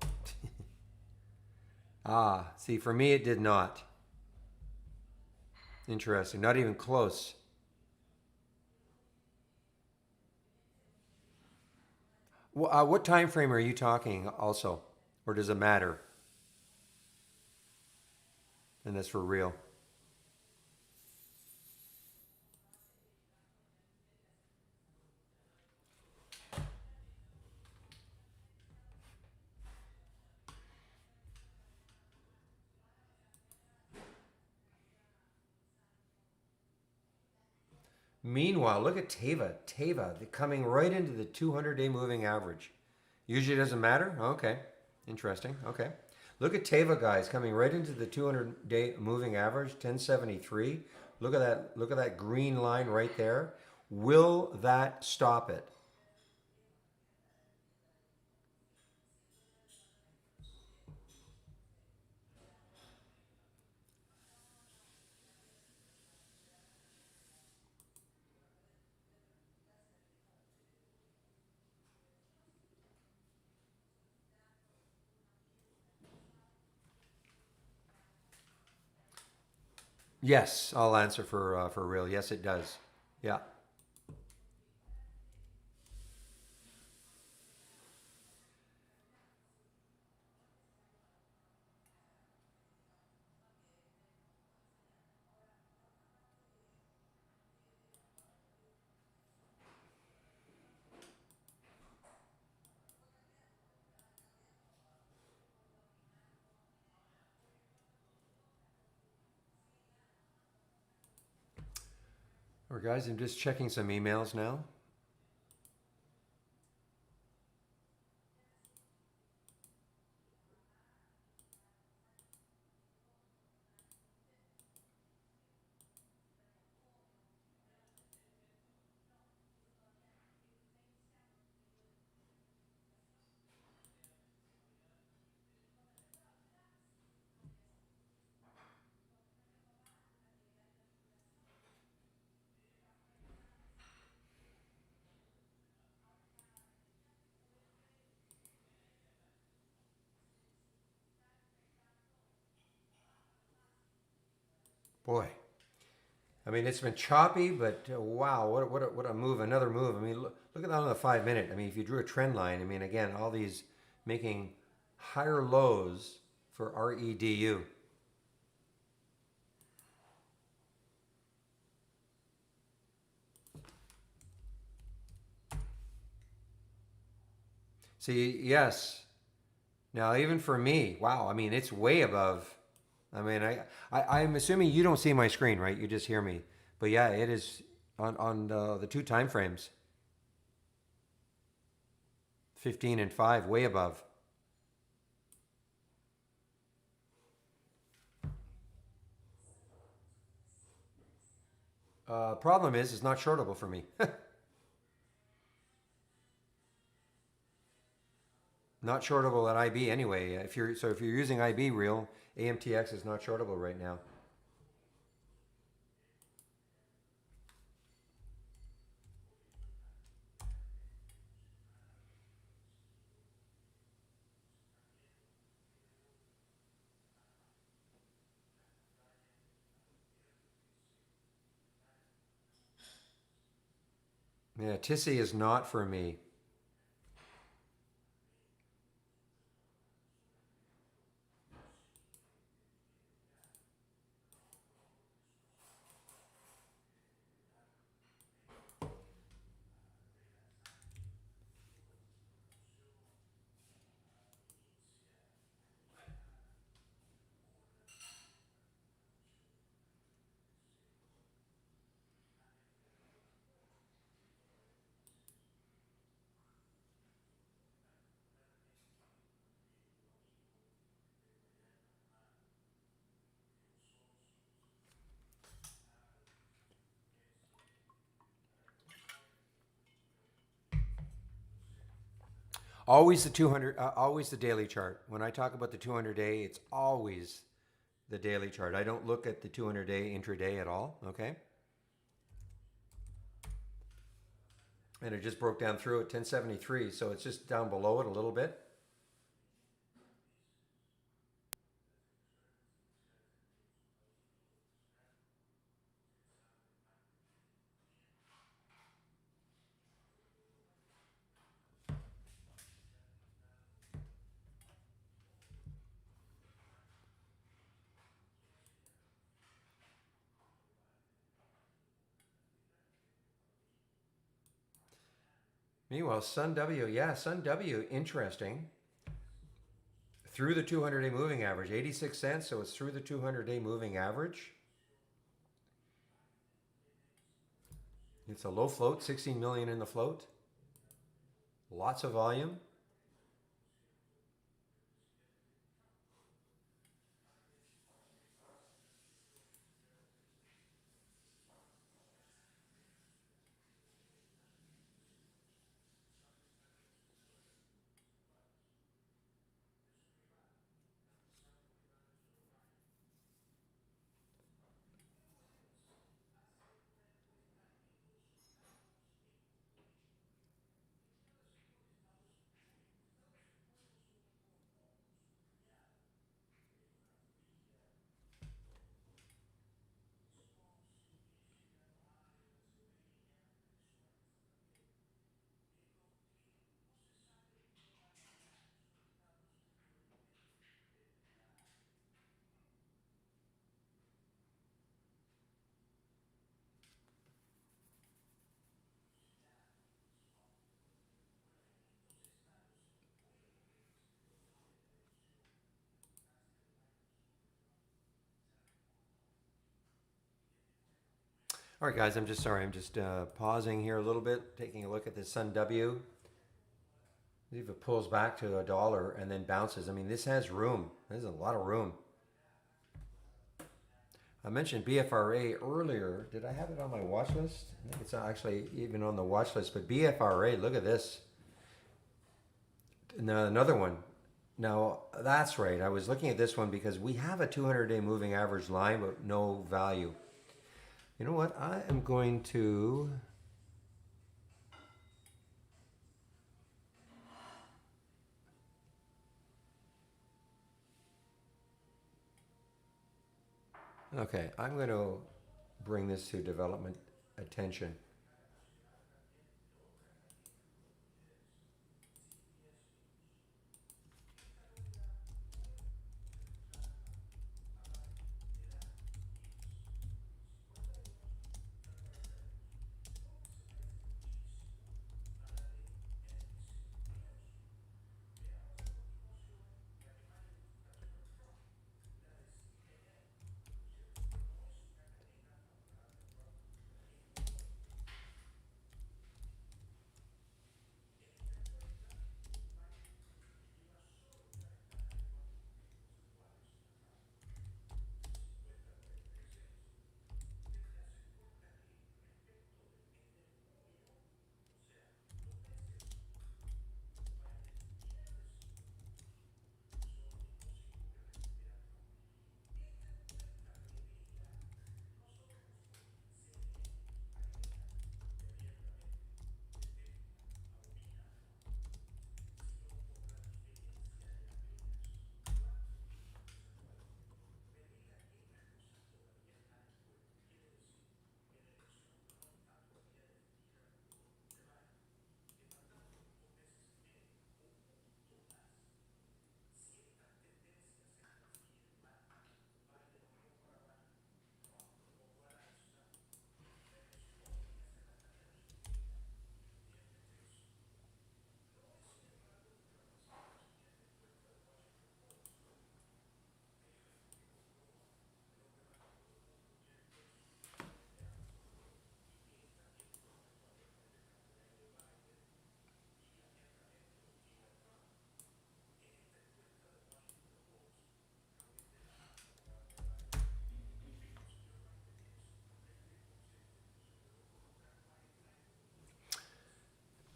See, for me it did not. Interesting, not even close. What time frame are you talking also? Or does it matter? And that's for real. Meanwhile, look at Teva. Teva, coming right into the 200-day moving average. Usually doesn't matter? Okay. Interesting. Okay. Look at Teva, guys, coming right into the 200-day moving average, 1073. Look at that. Look at that green line right there. Will that stop it? Yes, I'll answer for real. Yes, it does. Yeah. All right, guys, I'm just checking some emails now. Boy, I mean, it's been choppy, but wow, what a move, another move. I mean, look at that on the 5 minute. I mean, if you drew a trend line, I mean, again, all these making higher lows for REDU. See, yes. Now, even for me, wow, I mean, it's way above. I mean, I'm assuming you don't see my screen, right? You just hear me. But yeah, it is on the two time frames, 15 and 5, way above. Problem is, it's not shortable for me. Not shortable at IB anyway. If you're using IB real, AMTX is not shortable right now. Yeah, Tissy is not for me. Always the 200, always the daily chart. When I talk about the 200-day, it's always the daily chart. I don't look at the 200-day intraday at all, okay? And it just broke down through at 1073, so it's just down below it a little bit. Meanwhile, Sun W, yeah, Sun W, interesting. Through the 200-day moving average, 86 cents, so it's through the 200-day moving average. It's a low float, 16 million in the float. Lots of volume. All right, guys, I'm just sorry. I'm just pausing here a little bit, taking a look at this Sun W. See if it pulls back to a dollar and then bounces. I mean, this has room. There's a lot of room. I mentioned BFRA earlier. Did I have it on my watch list? I think it's actually even on the watch list. But BFRA, look at this. Now, another one. Now, that's right. I was looking at this one because we have a 200-day moving average line, but no value. You know what? I am going to... Okay, I'm going to bring this to development attention.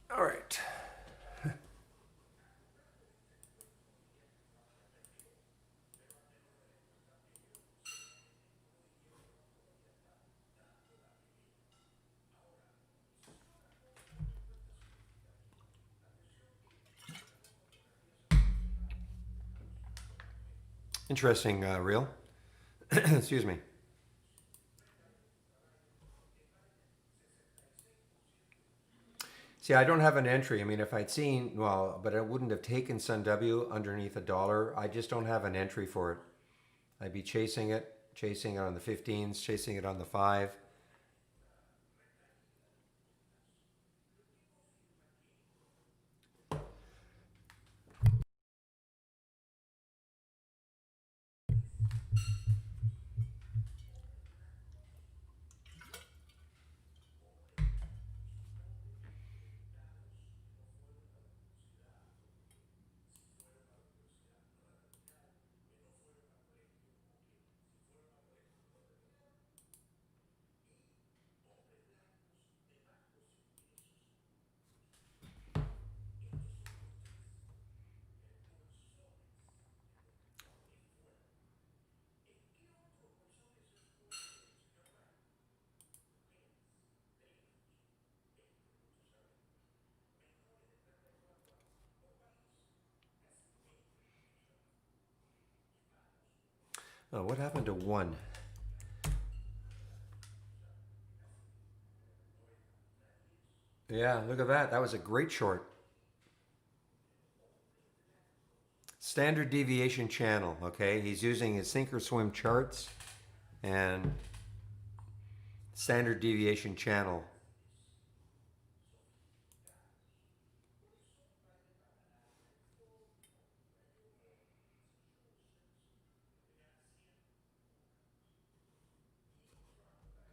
All right. Interesting reel. Excuse me. See, I don't have an entry. I mean, if I'd seen, well, but I wouldn't have taken Sun W underneath $1. I just don't have an entry for it. I'd be chasing it on the 15s, chasing it on the 5. Oh, what happened to 1? Yeah, look at that. That was a great short. Standard deviation channel, okay? He's using his sink or swim charts and standard deviation channel.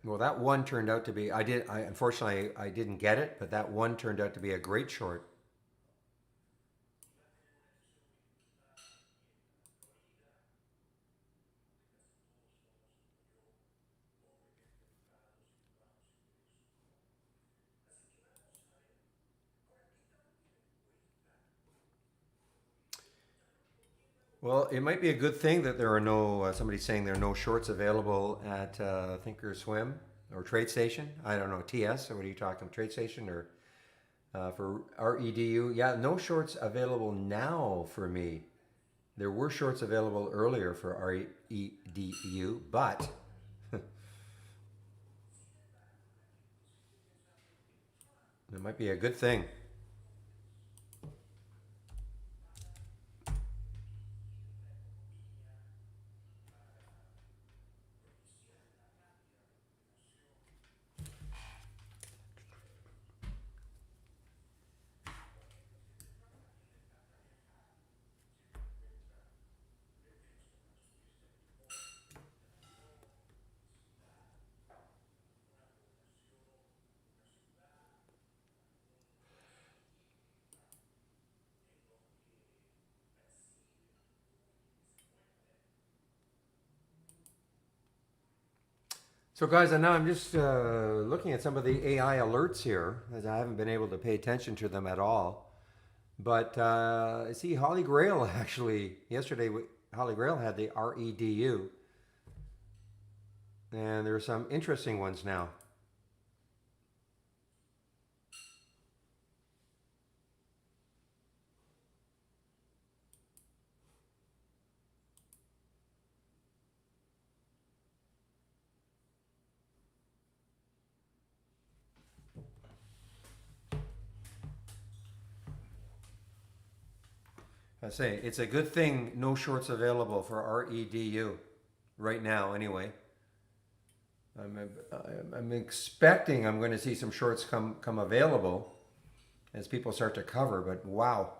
Well, that one turned out to be, I unfortunately, I didn't get it, but that one turned out to be a great short. Well, it might be a good thing that there are no, somebody's saying there are no shorts available at Thinkorswim or Trade Station. I don't know, TS, or what are you talking, Trade Station or for REDU? Yeah, no shorts available now for me. There were shorts available earlier for REDU, but It might be a good thing. So, guys, and now I'm just looking at some of the AI alerts here, as I haven't been able to pay attention to them at all. But I see Holly Grail actually yesterday. Holly Grail had the REDU, and there are some interesting ones now. I say it's a good thing no shorts available for REDU right now. Anyway, I'm I'm expecting I'm going to see some shorts come available as people start to cover. But wow,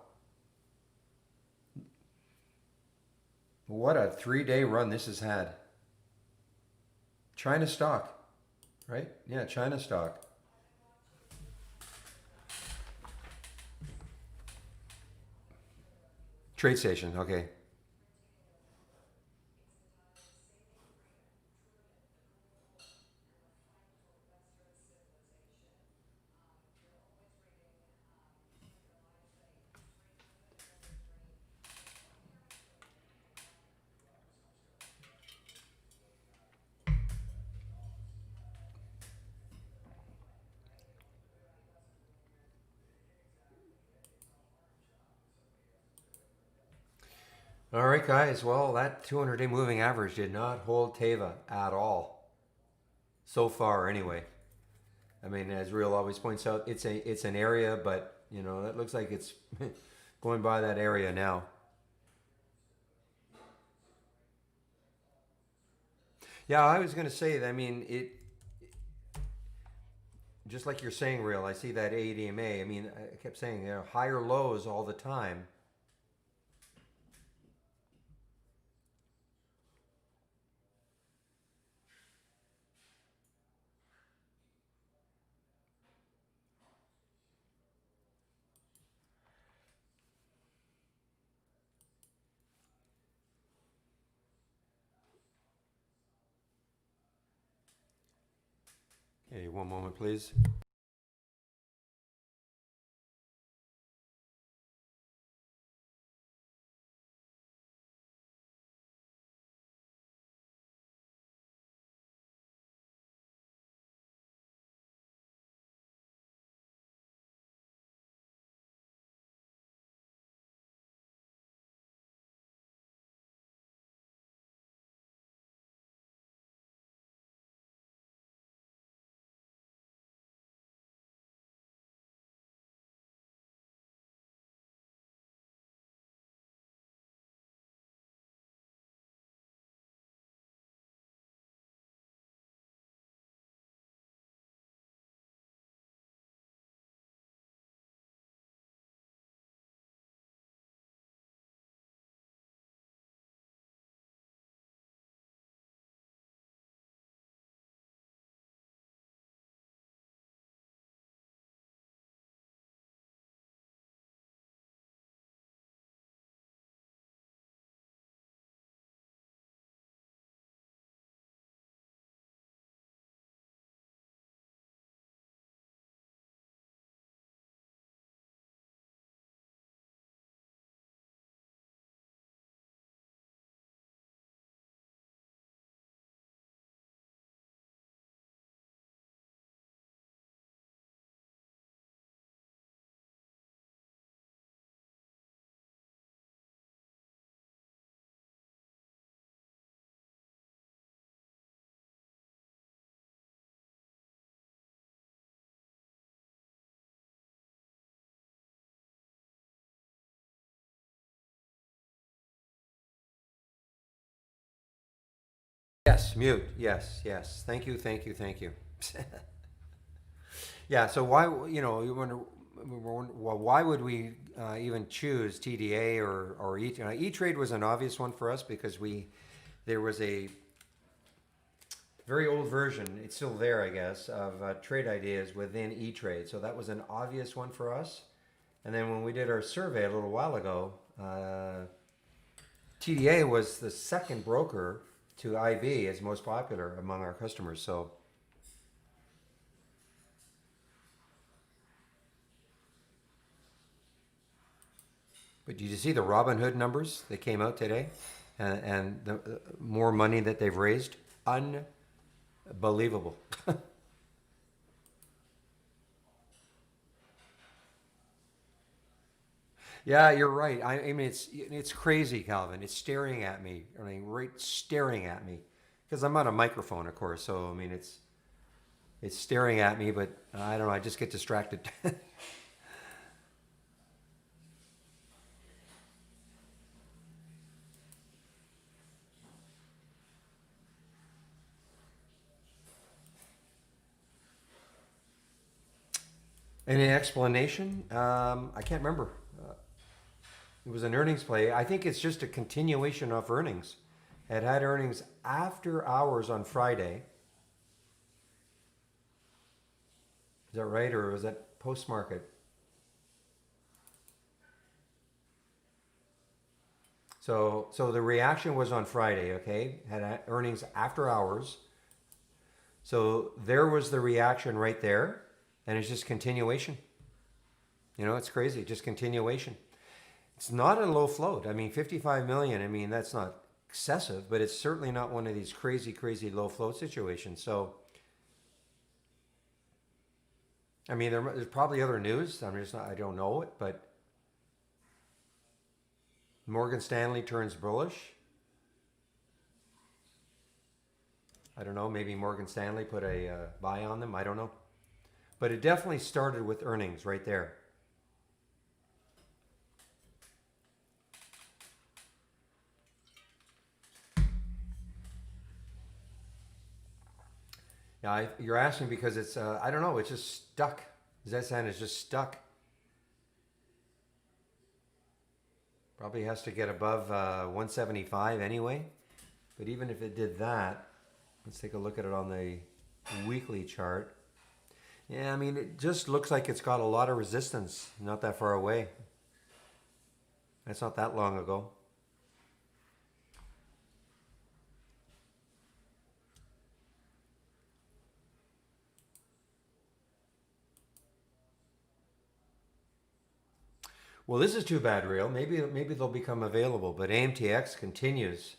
what a 3 day run this has had. China stock, right? Yeah, China stock. Trade station. Okay. All right, guys. Well, that 200-day moving average did not hold Teva at all so far. Anyway, I mean, as Real always points out, it's an area, but you know that looks like it's going by that area now. Yeah, I was going to say that. I mean, it just like you're saying, Real. I see that ADMA. I mean, I kept saying higher lows all the time. Okay, one moment, please. Yes, mute. Yes, yes. Thank you, thank you, thank you. Yeah. So why, you wonder, well, why would we even choose TDA or E? E-Trade was an obvious one for us because there was a very old version. It's still there, I guess, of trade ideas within E-Trade. So that was an obvious one for us. And then when we did our survey a little while ago, TDA was the second broker to IB as most popular among our customers. So, but did you see the Robinhood numbers that came out today, and the more money that they've raised? Unbelievable. Yeah, you're right. I mean, it's crazy, Calvin. It's staring at me. I mean, right, staring at me, because I'm on a microphone, of course. So I mean, it's staring at me, but I don't know. I just get distracted. Any explanation? I can't remember. It was an earnings play. I think it's just a continuation of earnings. It had earnings after hours on Friday. Is that right, or was that post market? So the reaction was on Friday. Okay, had earnings after hours. So there was the reaction right there, and it's just continuation. It's crazy. Just continuation. It's not a low float. I mean, 55 million. I mean, that's not excessive, but it's certainly not one of these crazy, crazy low float situations. So, I mean, there's probably other news. I'm just not, I don't know it, but Morgan Stanley turns bullish. I don't know. Maybe Morgan Stanley put a buy on them. I don't know. But it definitely started with earnings right there. Yeah, you're asking because it's, I don't know, it's just stuck. Zetsan is just stuck. Probably has to get above 175 anyway. But even if it did that, let's take a look at it on the weekly chart. Yeah, I mean, it just looks like it's got a lot of resistance not that far away. That's not that long ago. Well, this is too bad, real. Maybe they'll become available, but AMTX continues.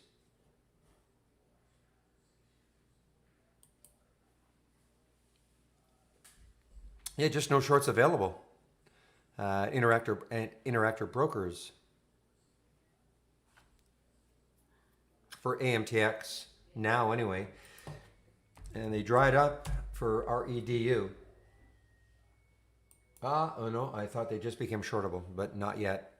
Yeah, just no shorts available. Interactor brokers for AMTX now anyway, and they dried up for REDU. Oh no, I thought they just became shortable, but not yet.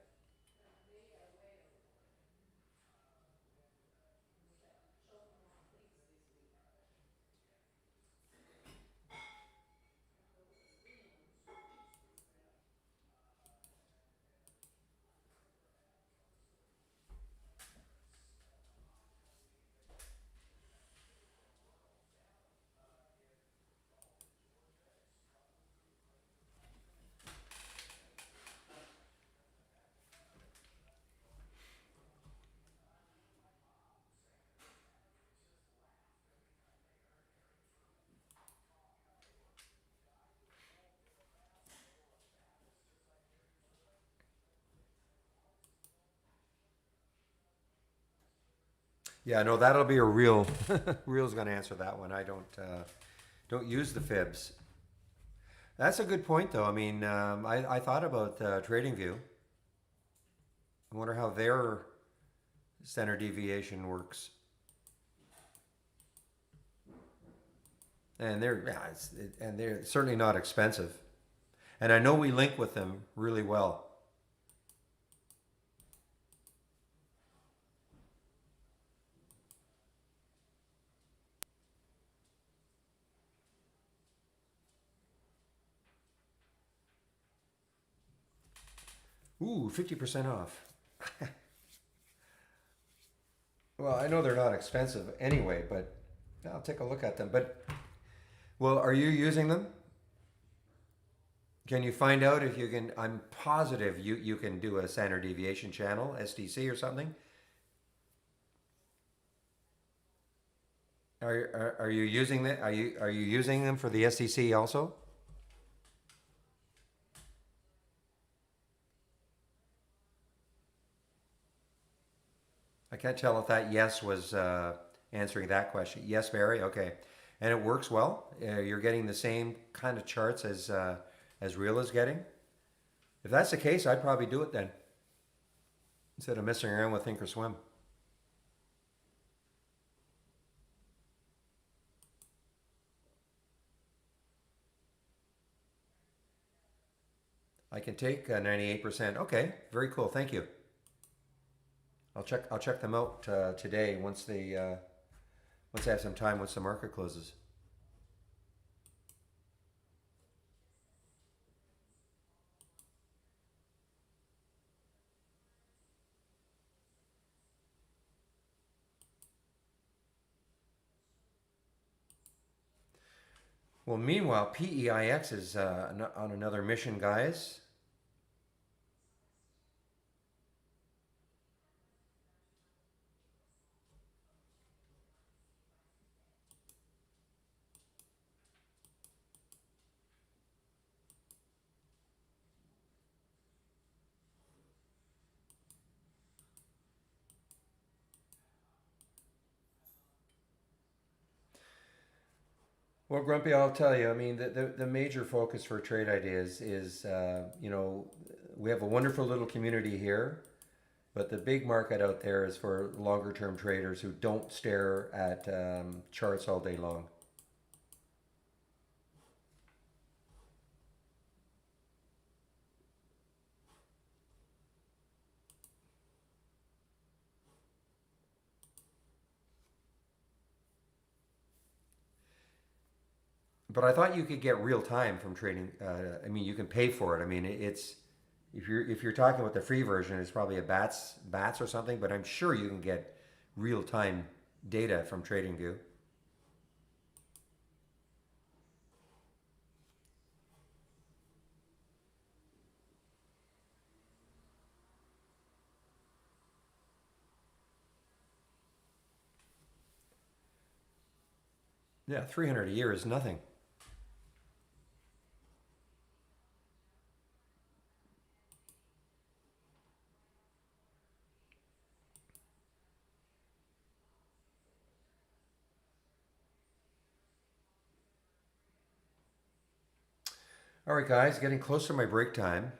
Yeah, no, that'll be a real. Real's gonna answer that one. I don't use the fibs. That's a good point, though. I mean, I thought about TradingView. I wonder how their standard deviation works, and they're certainly not expensive. And I know we link with them really well. Ooh, 50% off. Well, I know they're not expensive anyway, but I'll take a look at them. But, well, are you using them? Can you find out if you can? I'm positive you can do a standard deviation channel, SDC or something. Are you using that? Are you using them for the SDC also? I can't tell if that yes was answering that question. Yes, Barry. Okay, and it works well. You're getting the same kind of charts as Real is getting. If that's the case, I'd probably do it then instead of messing around with Thinkorswim. I can take 98%. Okay, very cool. Thank you. I'll check them out today once I have some time once the market closes. Well, meanwhile, PEIX is on another mission, guys. Well, Grumpy, I'll tell you. I mean, the major focus for Trade Ideas is, we have a wonderful little community here, but the big market out there is for longer term traders who don't stare at charts all day long. But I thought you could get real time from trading. I mean, you can pay for it. I mean, it's if you're talking about the free version, it's probably a bats or something. But I'm sure you can get real time data from TradingView. Yeah, 300 a year is nothing. All right, guys, getting close to my break time.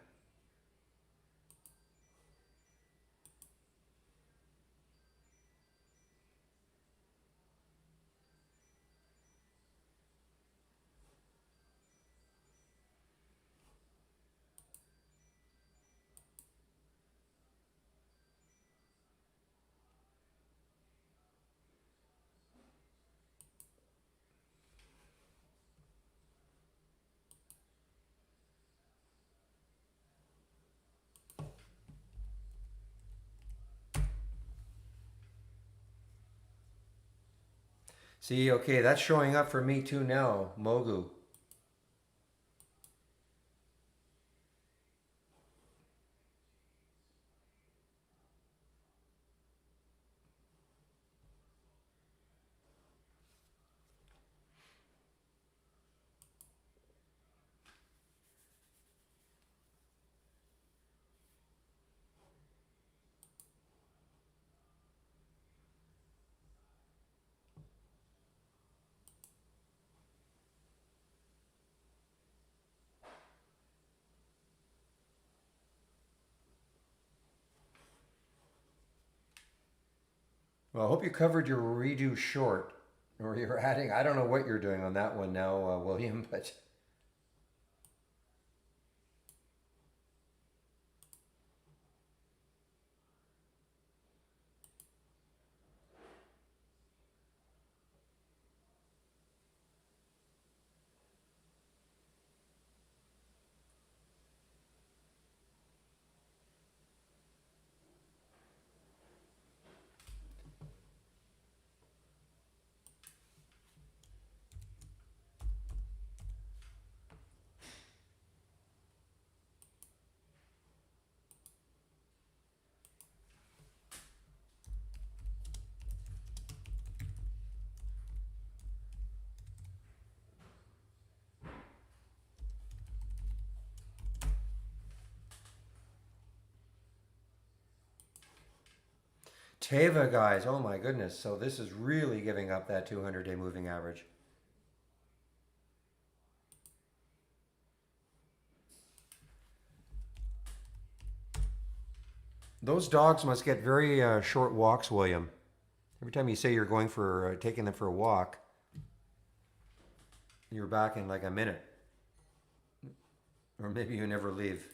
See, okay, that's showing up for me too now, Mogu. Well, I hope you covered your redo short, or you're adding. I don't know what you're doing on that one now, William, but Teva, guys, oh my goodness. So this is really giving up that 200-day moving average. Those dogs must get very short walks, William. Every time you say you're going for taking them for a walk, you're back in like a minute, or maybe you never leave.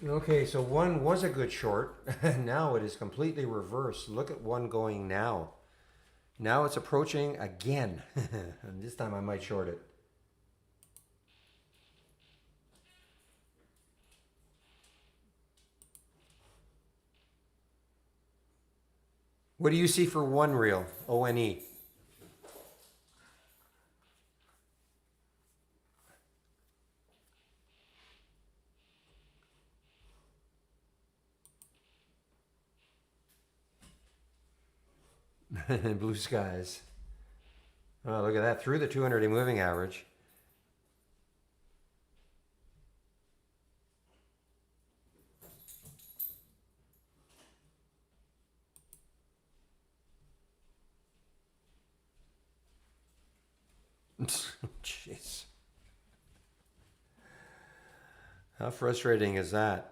Okay, so one was a good short. Now it is completely reversed. Look at one going now. Now it's approaching again. And this time I might short it. What do you see for one reel? ONE. Blue skies. Oh, look at that. Through the 200-day moving average. Jeez. How frustrating is that?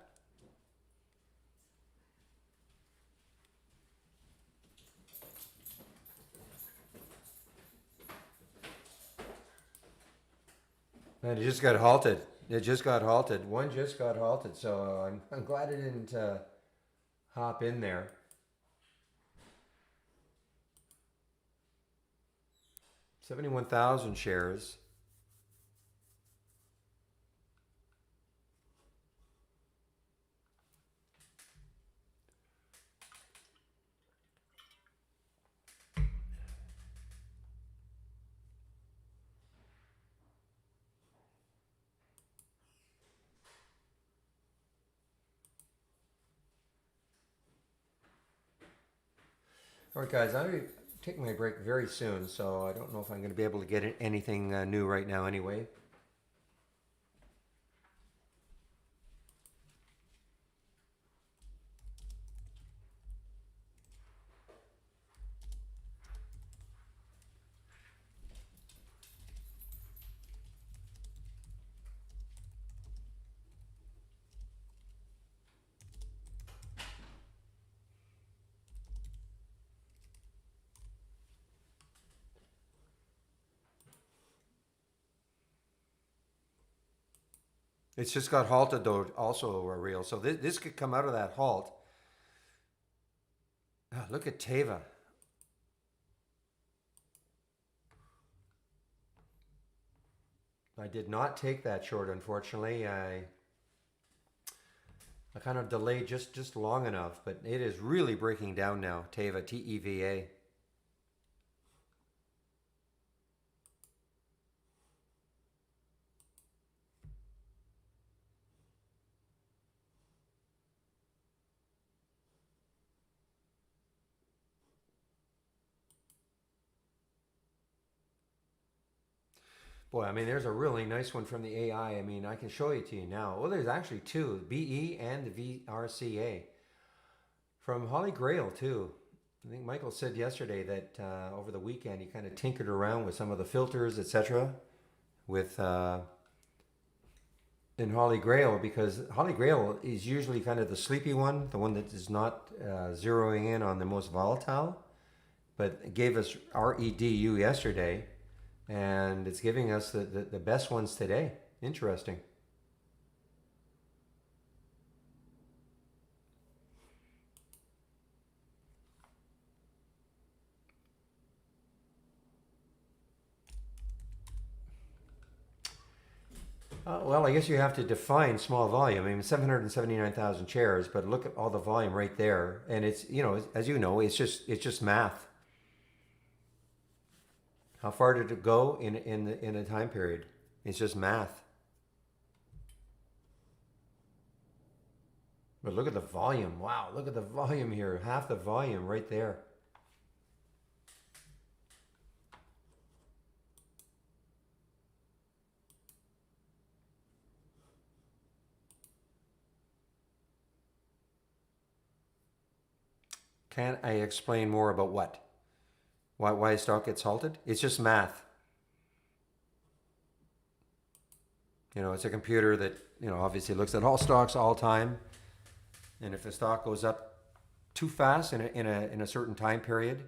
And it just got halted. It just got halted. One just got halted. So I'm glad it didn't hop in there. 71,000 shares. All right, guys, I'm taking my break very soon, so I don't know if I'm going to be able to get anything new right now anyway. It's just got halted though, also a reel. So this could come out of that halt. Ah, look at Teva. I did not take that short, unfortunately. I kind of delayed just long enough, but it is really breaking down now. Teva, Teva. Boy, I mean, there's a really nice one from the AI. I mean, I can show it to you now. Well, there's actually two, BE and the VRCA. From Holly Grail, too. I think Michael said yesterday that over the weekend he kind of tinkered around with some of the filters, etc. with in Holly Grail, because Holly Grail is usually kind of the sleepy one, the one that is not zeroing in on the most volatile, but it gave us REDU yesterday, and it's giving us the best ones today. Interesting. Well, I guess you have to define small volume. I mean, 779,000 shares, but look at all the volume right there, and it's, as you know, it's just math. How far did it go in a time period? It's just math. But look at the volume. Wow, look at the volume here. Half the volume right there. Can I explain more about what? Why a stock gets halted? It's just math. It's a computer that, obviously looks at all stocks all time. And if a stock goes up too fast in a certain time period,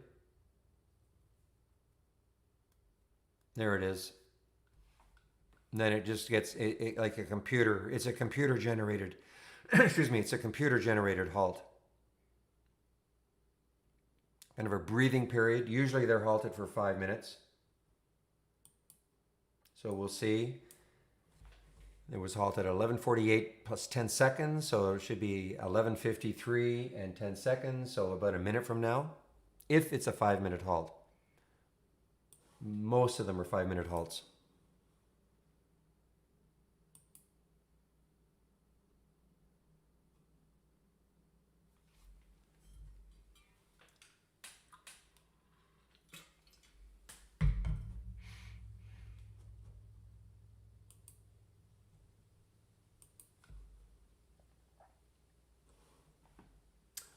there it is. And then it just gets like a computer. It's a computer generated, excuse me, it's a computer generated halt. Kind of a breathing period. Usually they're halted for 5 minutes. So we'll see. It was halted at 11:48 plus 10 seconds, so it should be 11:53 and 10 seconds, so about a minute from now, if it's a 5-minute halt. Most of them are 5-minute halts.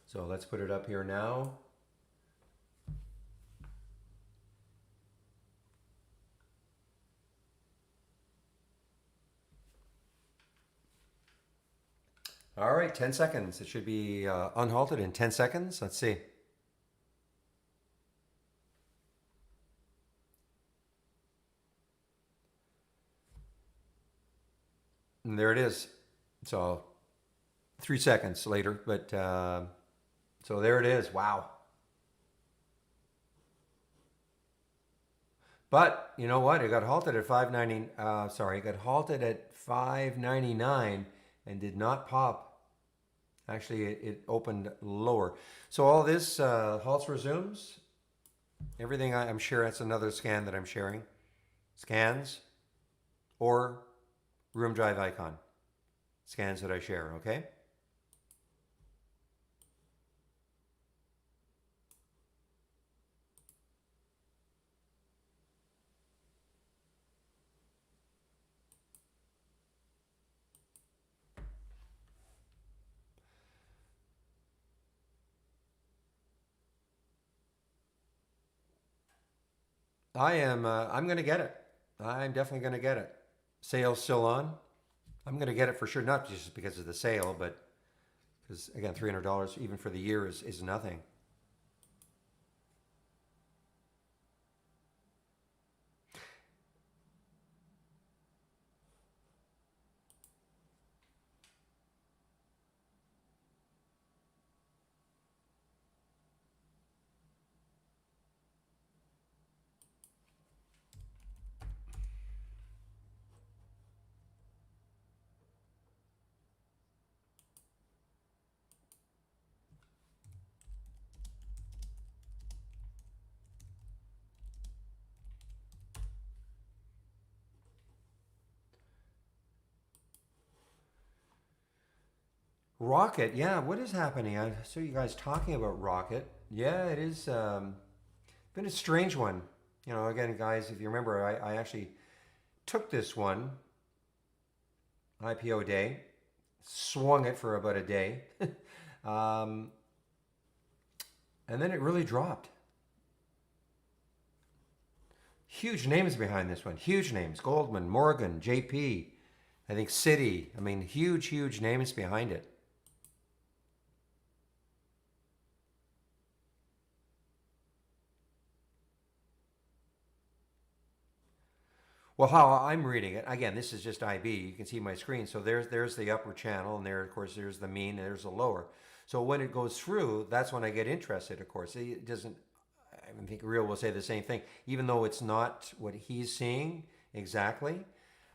So let's put it up here now. All right, 10 seconds. It should be unhalted in 10 seconds. Let's see. And there it is. So 3 seconds later, but so there it is. Wow. But you know what? It got halted at 590. Sorry, it got halted at 599 and did not pop. Actually, it opened lower. So all this halts resumes. Everything I'm sure that's another scan that I'm sharing. Scans or room drive icon. Scans that I share, okay? I'm going to get it. I'm definitely going to get it. Sale's still on. I'm going to get it for sure, not just because of the sale, but because, again, $300 even for the year is nothing. Rocket, yeah, what is happening? I saw you guys talking about Rocket. Yeah, it is been a strange one. Again, guys, if you remember, I actually took this one, IPO day, swung it for about a day, um, and then it really dropped. Huge names behind this one. Huge names. Goldman, Morgan, JP, I think Citi. I mean, huge, huge names behind it. Well, how I'm reading it, again, this is just IB. You can see my screen. So there's the upper channel, and there, of course, there's the mean, and there's the lower. So when it goes through, that's when I get interested, of course. It doesn't, I think Real will say the same thing, even though it's not what he's seeing exactly.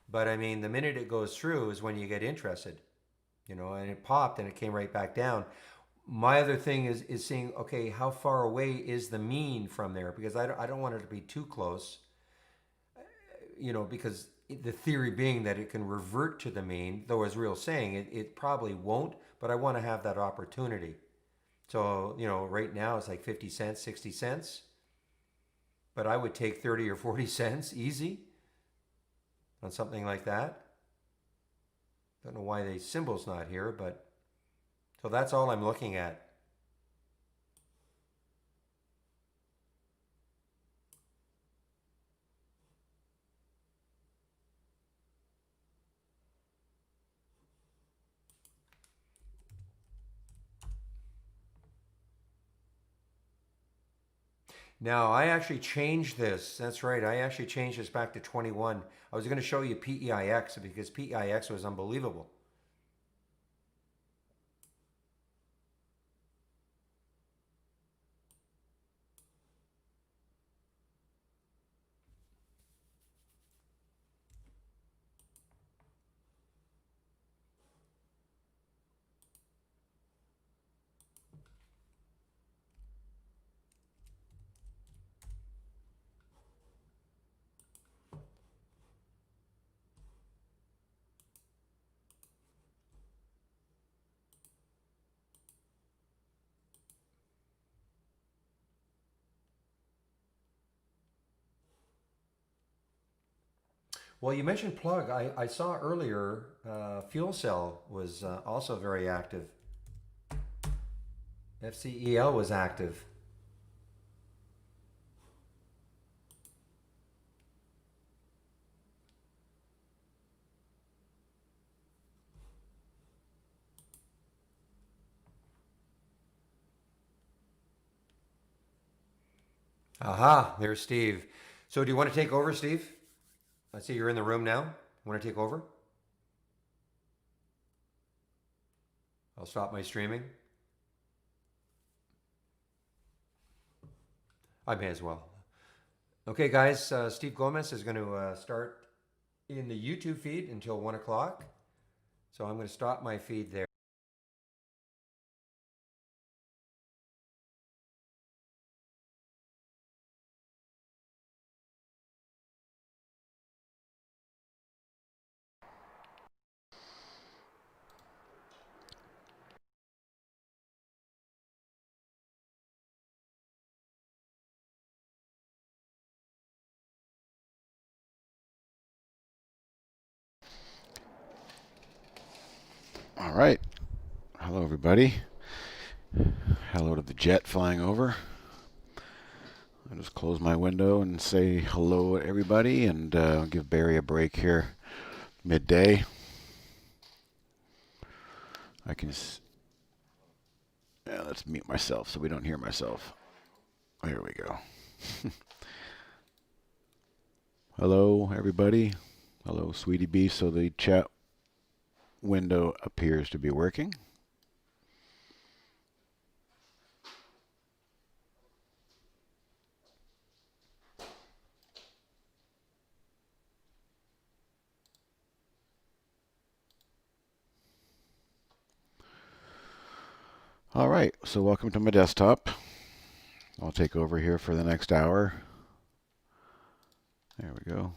But I mean, the minute it goes through is when you get interested, and it popped and it came right back down. My other thing is seeing, okay, how far away is the mean from there? Because I don't want it to be too close, because the theory being that it can revert to the mean, though as Real saying, it probably won't, but I want to have that opportunity. So, right now it's like 50 cents, 60 cents, but I would take 30 or 40 cents easy on something like that. Don't know why the symbol's not here, but so that's all I'm looking at. Now, I actually changed this. That's right. I actually changed this back to 21. I was going to show you PEIX because PEIX was unbelievable. Well, you mentioned plug. I saw earlier Fuel Cell was also very active. FCEL was active. Aha, there's Steve. So do you want to take over, Steve? I see you're in the room now. Want to take over? I'll stop my streaming. I may as well. Okay, guys, Steve Gomez is going to start in the YouTube feed until 1 o'clock. So I'm going to stop my feed there. All right. Hello, everybody. Hello to the jet flying over. I'll just close my window and say hello to everybody and give Barry a break here. Midday. I can. Let's mute myself so we don't hear myself. There we go. Hello, everybody. Hello, Sweetie Bee. So the chat window appears to be working. All right, so welcome to my desktop. I'll take over here for the next hour. There we go.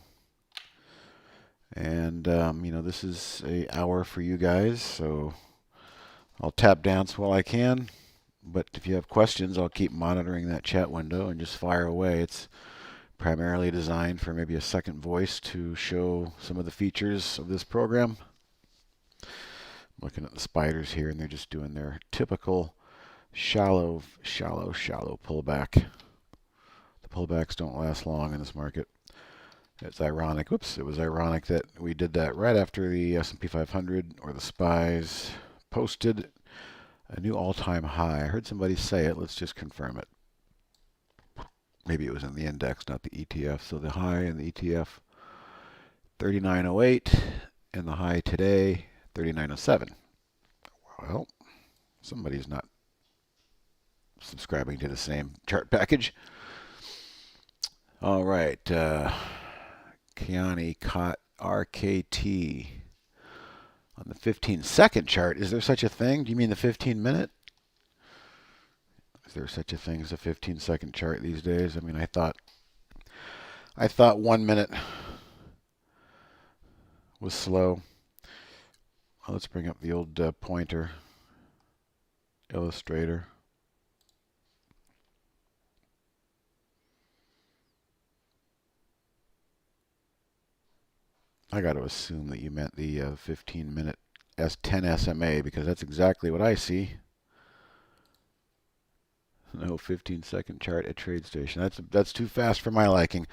And, this is an hour for you guys, so I'll tap dance while I can. But if you have questions, I'll keep monitoring that chat window and just fire away. It's primarily designed for maybe a second voice to show some of the features of this program. I'm looking at the spiders here, and they're just doing their typical shallow pullback. The pullbacks don't last long in this market. It's ironic. Whoops! It was ironic that we did that right after the S&P 500 or the SPYs posted a new all-time high. I heard somebody say it. Let's just confirm it. Maybe it was in the index, not the ETF. So the high in the ETF, 39.08, and the high today, 39.07. Well, somebody's not subscribing to the same chart package. All right. Kiani caught RKT on the 15-second chart. Is there such a thing? Do you mean the 15-minute? Is there such a thing as a 15-second chart these days? I mean, I thought 1 minute was slow. Well, let's bring up the old pointer illustrator. I got to assume that you meant the 15-minute S10 SMA, because that's exactly what I see. No 15-second chart at TradeStation. That's too fast for my liking.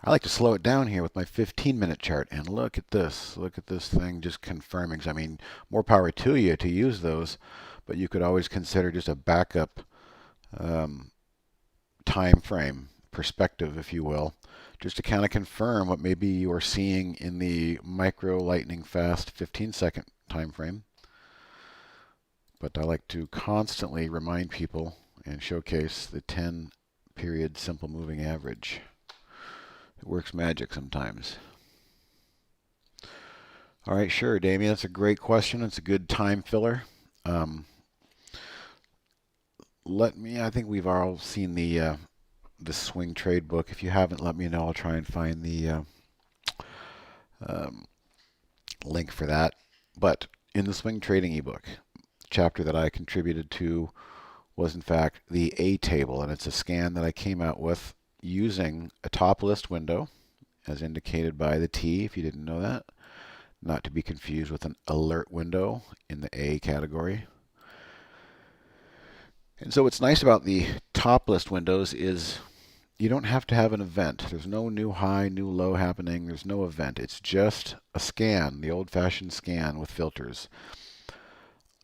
I like to slow it down here with my 15-minute chart. And look at this. Look at this thing just confirming. I mean, more power to you to use those, but you could always consider just a backup time frame perspective, if you will, just to kind of confirm what maybe you are seeing in the micro lightning fast 15-second time frame. But I like to constantly remind people and showcase the 10-period simple moving average. It works magic sometimes. All right, sure, Damien, that's a great question. It's a good time filler. I think we've all seen the swing trade book. If you haven't, let me know. I'll try and find the link for that. But in the swing trading ebook, chapter that I contributed to was in fact the A table, and it's a scan that I came out with using a top list window as indicated by the T, if you didn't know that, not to be confused with an alert window in the A category. And so what's nice about the top list windows is you don't have to have an event. There's no new high, new low happening. There's no event. It's just a scan, the old-fashioned scan with filters.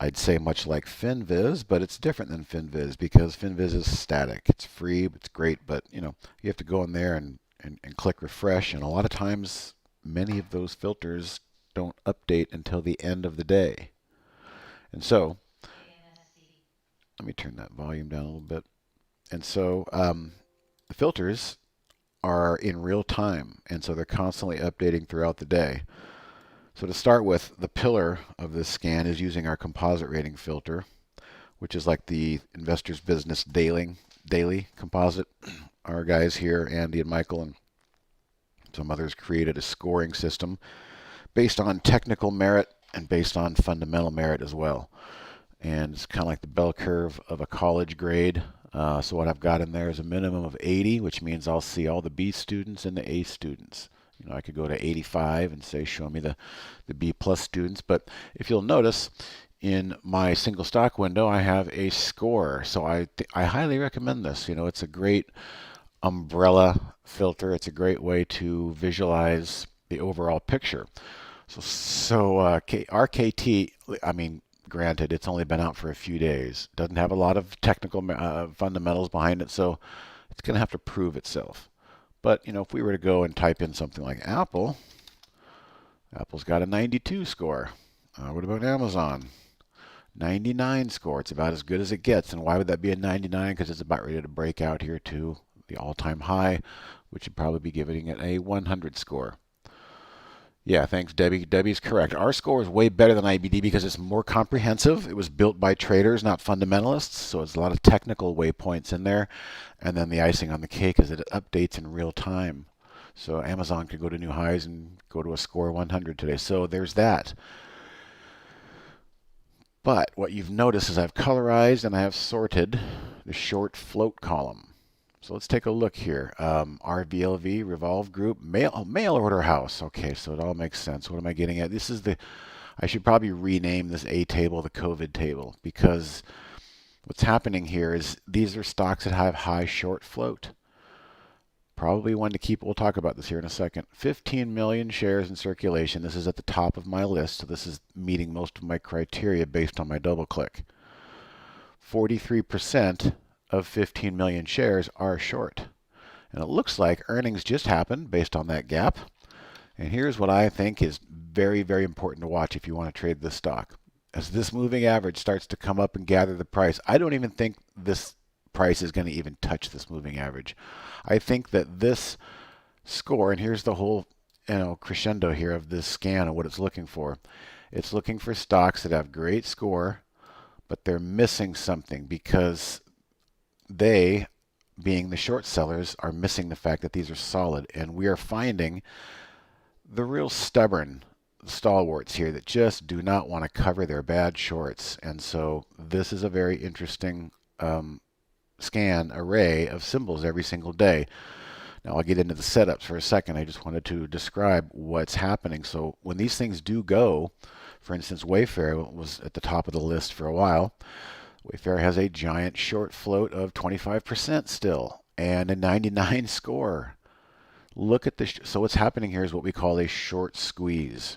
I'd say much like FinViz, but it's different than FinViz because FinViz is static. It's free, it's great, but you have to go in there and click refresh, and a lot of times many of those filters don't update until the end of the day. And so, let me turn that volume down a little bit. And so the filters are in real time, and so they're constantly updating throughout the day. So to start with, the pillar of this scan is using our composite rating filter, which is like the Investor's Business daily composite. Our guys here, Andy and Michael and some others, created a scoring system based on technical merit and based on fundamental merit as well. And it's kind of like the bell curve of a college grade. So what I've got in there is a minimum of 80, which means I'll see all the B students and the A students. I could go to 85 and say, show me the B plus students. But if you'll notice, in my single stock window, I have a score. So I highly recommend this. It's a great umbrella filter. It's a great way to visualize the overall picture. So RKT, I mean, granted, it's only been out for a few days. Doesn't have a lot of technical fundamentals behind it, so it's going to have to prove itself. But, if we were to go and type in something like Apple's got a 92 score. What about Amazon? 99 score. It's about as good as it gets. And why would that be a 99? Because it's about ready to break out here to the all-time high, which would probably be giving it a 100 score. Yeah, thanks, Debbie. Debbie's correct. Our score is way better than IBD because it's more comprehensive. It was built by traders, not fundamentalists, so it's a lot of technical waypoints in there. And then the icing on the cake is that it updates in real time. So Amazon could go to new highs and go to a score 100 today. So there's that. But what you've noticed is I've colorized and I have sorted the short float column. So let's take a look here. RVLV, Revolve Group, mail order house. Okay, so it all makes sense. What am I getting at? I should probably rename this A table the COVID table, because what's happening here is these are stocks that have high short float. Probably one to keep. We'll talk about this here in a second. 15 million shares in circulation. This is at the top of my list, so this is meeting most of my criteria based on my double click. 43% of 15 million shares are short. And it looks like earnings just happened based on that gap. And here's what I think is very, very important to watch if you want to trade this stock. As this moving average starts to come up and gather the price, I don't even think this price is going to even touch this moving average. I think that this score, and here's the whole crescendo here of this scan and what it's looking for. It's looking for stocks that have great score, but they're missing something because they, being the short sellers, are missing the fact that these are solid. And we are finding the real stubborn stalwarts here that just do not want to cover their bad shorts. And so this is a very interesting scan array of symbols every single day. Now I'll get into the setups for a second. I just wanted to describe what's happening. So when these things do go, for instance, Wayfair was at the top of the list for a while. Wayfair has a giant short float of 25% still and a 99 score. Look at this. So what's happening here is what we call a short squeeze.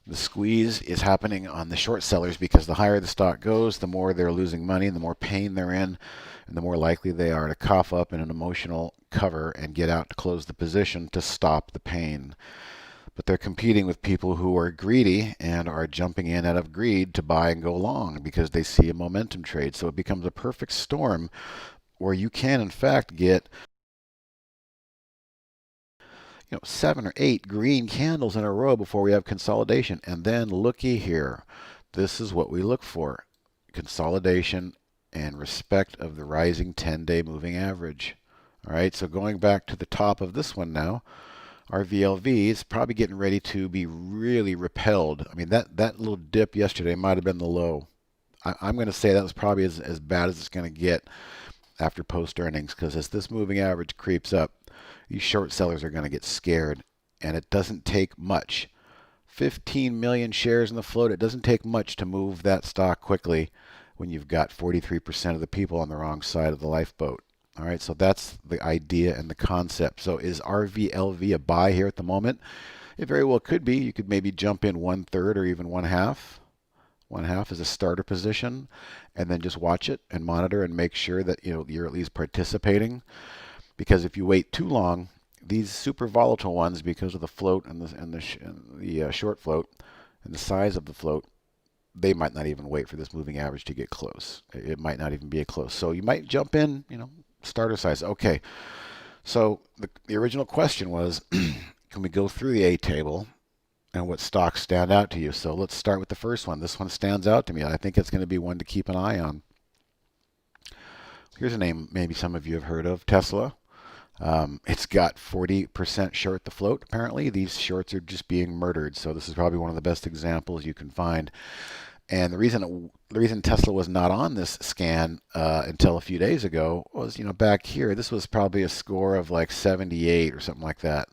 The squeeze is happening on the short sellers because the higher the stock goes, the more they're losing money, and the more pain they're in, and the more likely they are to cough up in an emotional cover and get out to close the position to stop the pain. But they're competing with people who are greedy and are jumping in out of greed to buy and go long because they see a momentum trade. So it becomes a perfect storm where you can, in fact, get 7 or 8 green candles in a row before we have consolidation. And then looky here. This is what we look for. Consolidation and respect of the rising 10-day moving average. All right, so going back to the top of this one now, our VLV is probably getting ready to be really repelled. I mean, that little dip yesterday might have been the low. I'm going to say that was probably as bad as it's going to get after post earnings, because as this moving average creeps up, these short sellers are going to get scared, and it doesn't take much. 15 million shares in the float. It doesn't take much to move that stock quickly when you've got 43% of the people on the wrong side of the lifeboat. All right, so that's the idea and the concept. So is RVLV a buy here at the moment? It very well could be. You could maybe jump in 1/3 or even 1/2. 1/2 is a starter position, and then just watch it and monitor and make sure that you're at least participating. Because if you wait too long, these super volatile ones, because of the float and the short float and the size of the float, they might not even wait for this moving average to get close. It might not even be a close. So you might jump in, starter size. Okay. So the original question was, can we go through the A table and what stocks stand out to you? So let's start with the first one. This one stands out to me. I think it's going to be one to keep an eye on. Here's a name maybe some of you have heard of, Tesla. It's got 40% short the float. Apparently, these shorts are just being murdered. So this is probably one of the best examples you can find. And the reason Tesla was not on this scan until a few days ago was, back here, this was probably a score of like 78 or something like that.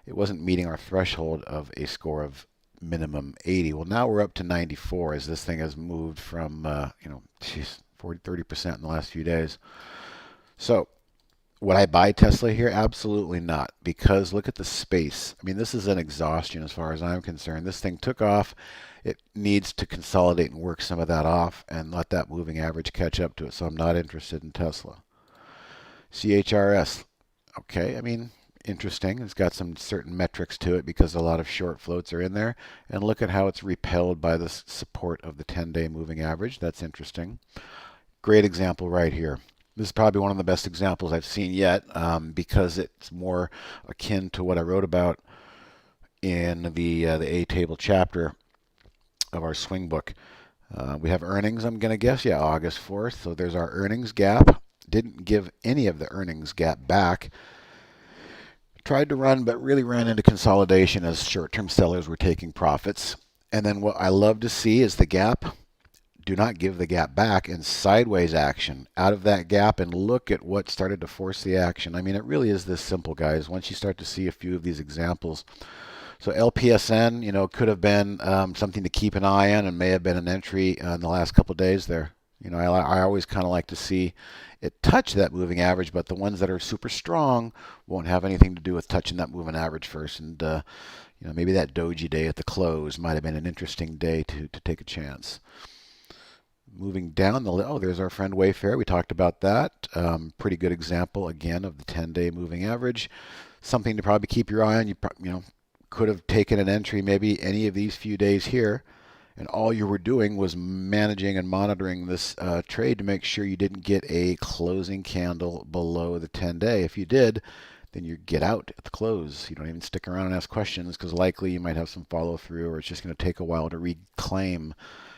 It wasn't meeting our threshold of a score of minimum 80. Well, now we're up to 94 as this thing has moved from, 30% in the last few days. So would I buy Tesla here? Absolutely not, because look at the space. I mean, this is an exhaustion as far as I'm concerned. This thing took off. It needs to consolidate and work some of that off and let that moving average catch up to it. So I'm not interested in Tesla. CHRS, okay, I mean, interesting. It's got some certain metrics to it because a lot of short floats are in there. And look at how it's repelled by the support of the 10-day moving average. That's interesting. Great example right here. This is probably one of the best examples I've seen yet because it's more akin to what I wrote about in the A table chapter of our swing book. We have earnings, I'm going to guess. Yeah, August 4th. So there's our earnings gap. Didn't give any of the earnings gap back. Tried to run, but really ran into consolidation as short-term sellers were taking profits. And then what I love to see is the gap do not give the gap back, and sideways action out of that gap, and look at what started to force the action. I mean, it really is this simple, guys. Once you start to see a few of these examples. So LPSN, could have been something to keep an eye on, and may have been an entry in the last couple of days there. I always kind of like to see it touch that moving average, but the ones that are super strong won't have anything to do with touching that moving average first. And maybe that doji day at the close might have been an interesting day to take a chance. Moving down the list, there's our friend Wayfair. We talked about that. Pretty good example again of the 10-day moving average. Something to probably keep your eye on. You could have taken an entry maybe any of these few days here, and all you were doing was managing and monitoring this trade to make sure you didn't get a closing candle below the 10-day. If you did, then you get out at the close. You don't even stick around and ask questions, because likely you might have some follow through, or it's just going to take a while to reclaim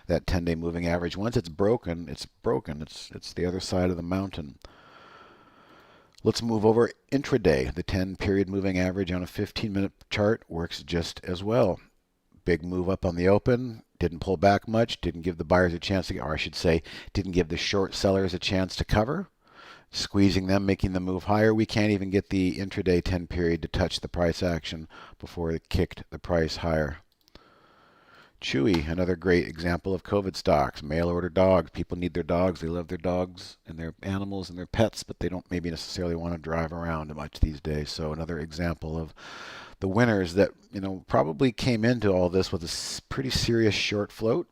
that 10-day moving average. Once it's broken, it's broken. It's the other side of the mountain. Let's move over intraday. The 10-period moving average on a 15-minute chart works just as well. Big move up on the open, didn't pull back much, didn't give the buyers a chance to, or I should say, didn't give the short sellers a chance to cover, squeezing them, making them move higher. We can't even get the intraday 10-period to touch the price action before it kicked the price higher. Chewy, another great example of COVID stocks. Mail order dogs. People need their dogs. They love their dogs and their animals and their pets, but they don't maybe necessarily want to drive around much these days. So another example of the winners that probably came into all this with a pretty serious short float.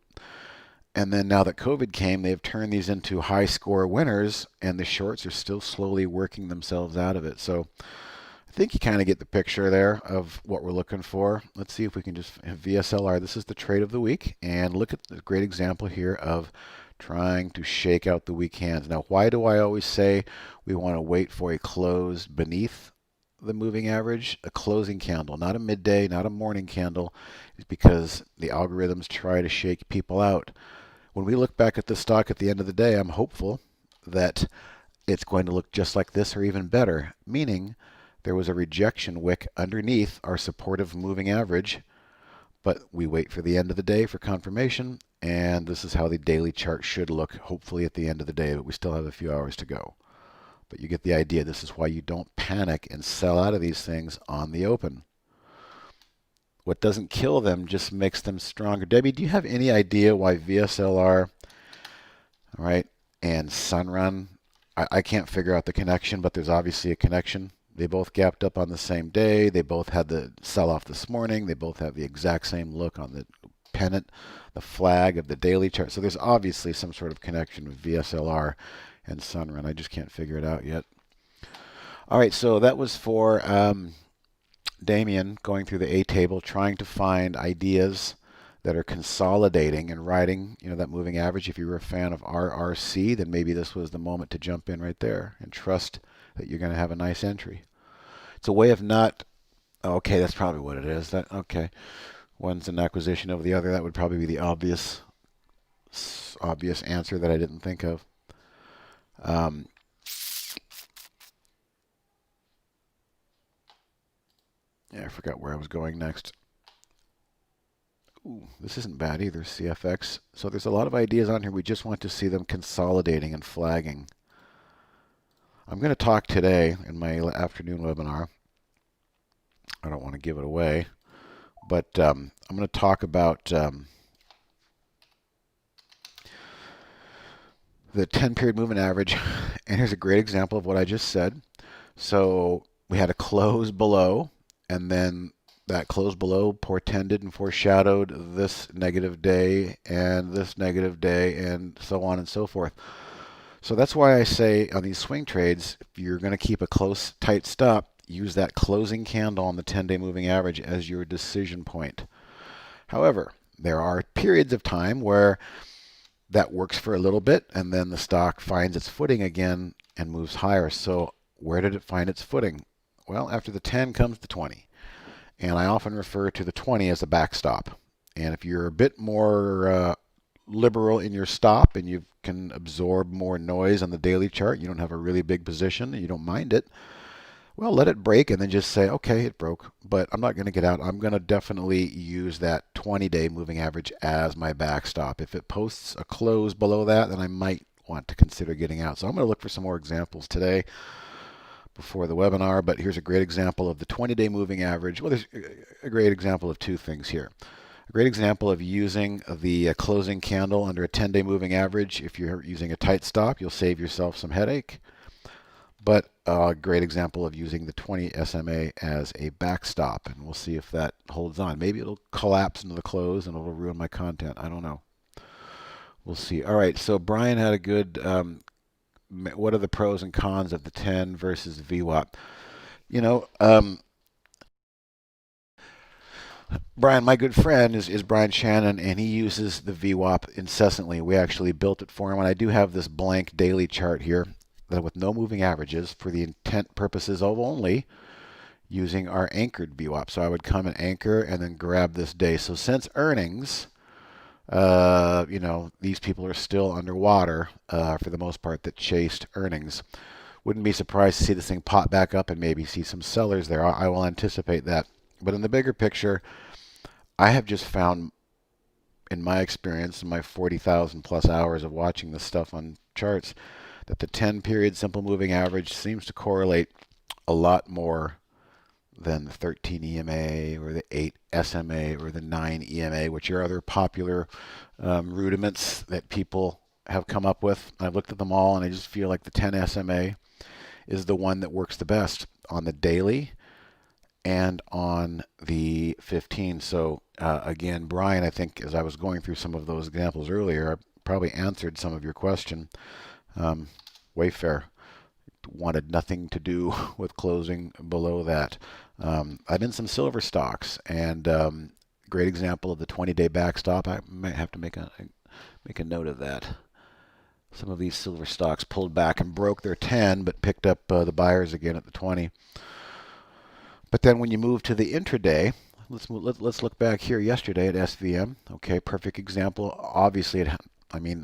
And then now that COVID came, they've turned these into high score winners, and the shorts are still slowly working themselves out of it. So I think you kind of get the picture there of what we're looking for. Let's see if we can just have VSLR. This is the trade of the week, and look at the great example here of trying to shake out the weak hands. Now, why do I always say we want to wait for a close beneath the moving average? A closing candle, not a midday, not a morning candle, is because the algorithms try to shake people out. When we look back at the stock at the end of the day, I'm hopeful that it's going to look just like this or even better, meaning there was a rejection wick underneath our supportive moving average, but we wait for the end of the day for confirmation, and this is how the daily chart should look, hopefully at the end of the day, but we still have a few hours to go. But you get the idea. This is why you don't panic and sell out of these things on the open. What doesn't kill them just makes them stronger. Debbie, do you have any idea why VSLR, all right, and Sunrun, I can't figure out the connection, but there's obviously a connection. They both gapped up on the same day. They both had the sell-off this morning. They both have the exact same look on the pennant, the flag of the daily chart. So there's obviously some sort of connection with VSLR and Sunrun. I just can't figure it out yet. All right, so that was for Damien going through the A table, trying to find ideas that are consolidating and riding, that moving average. If you were a fan of RRC, then maybe this was the moment to jump in right there and trust that you're going to have a nice entry. It's a way of not, okay, that's probably what it is. Okay, one's an acquisition of the other. That would probably be the obvious answer that I didn't think of. Yeah, I forgot where I was going next. Ooh, this isn't bad either, CFX. So there's a lot of ideas on here. We just want to see them consolidating and flagging. I'm going to talk today in my afternoon webinar. I don't want to give it away, but I'm going to talk about the 10-period moving average. And here's a great example of what I just said. So we had a close below, and then that close below portended and foreshadowed this negative day and this negative day and so on and so forth. So that's why I say on these swing trades, if you're going to keep a close, tight stop, use that closing candle on the 10-day moving average as your decision point. However, there are periods of time where that works for a little bit, and then the stock finds its footing again and moves higher. So where did it find its footing? Well, after the 10 comes the 20. And I often refer to the 20 as a backstop. And if you're a bit more liberal in your stop and you can absorb more noise on the daily chart, you don't have a really big position and you don't mind it, Well, let it break and then just say, okay, it broke, but I'm not going to get out. I'm going to definitely use that 20-day moving average as my backstop. If it posts a close below that, then I might want to consider getting out. So I'm going to look for some more examples today before the webinar, but here's a great example of the 20-day moving average. Well, there's a great example of two things here. A great example of using the closing candle under a 10-day moving average. If you're using a tight stop, you'll save yourself some headache. But a great example of using the 20 SMA as a backstop, and we'll see if that holds on. Maybe it'll collapse into the close and it'll ruin my content. I don't know. We'll see. All right, so Brian had a good, what are the pros and cons of the 10 versus VWAP? You know, Brian, my good friend is Brian Shannon, and he uses the VWAP incessantly. We actually built it for him, and I do have this blank daily chart here that with no moving averages for the intent purposes of only using our anchored VWAP. So I would come and anchor and then grab this day. So since earnings, these people are still underwater for the most part that chased earnings. Wouldn't be surprised to see this thing pop back up and maybe see some sellers there. I will anticipate that. But in the bigger picture, I have just found, in my experience, in my 40,000 plus hours of watching this stuff on charts, that the 10-period simple moving average seems to correlate a lot more than the 13 EMA or the 8 SMA or the 9 EMA, which are other popular rudiments that people have come up with. I've looked at them all, and I just feel like the 10 SMA is the one that works the best on the daily and on the 15. So again, Brian, I think as I was going through some of those examples earlier, I probably answered some of your question. Wayfair wanted nothing to do with closing below that. I'm in some silver stocks, and great example of the 20-day backstop. I might have to make a note of that. Some of these silver stocks pulled back and broke their 10, but picked up the buyers again at the 20. But then when you move to the intraday, let's look back here yesterday at SVM. Okay, perfect example. Obviously,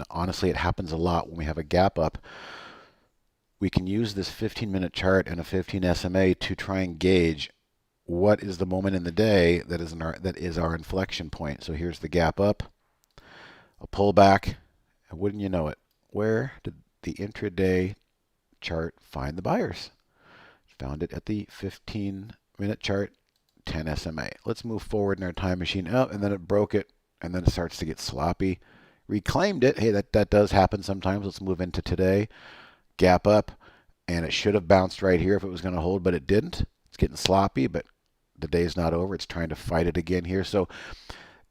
honestly, it happens a lot when we have a gap up. We can use this 15-minute chart and a 15 SMA to try and gauge what is the moment in the day that is our inflection point. So here's the gap up, a pullback, and wouldn't you know it, where did the intraday chart find the buyers? Found it at the 15-minute chart, 10 SMA. Let's move forward in our time machine up, and then it broke it, and then it starts to get sloppy. Reclaimed it. Hey, that does happen sometimes. Let's move into today. Gap up, and it should have bounced right here if it was going to hold, but it didn't. It's getting sloppy, but the day's not over. It's trying to fight it again here. So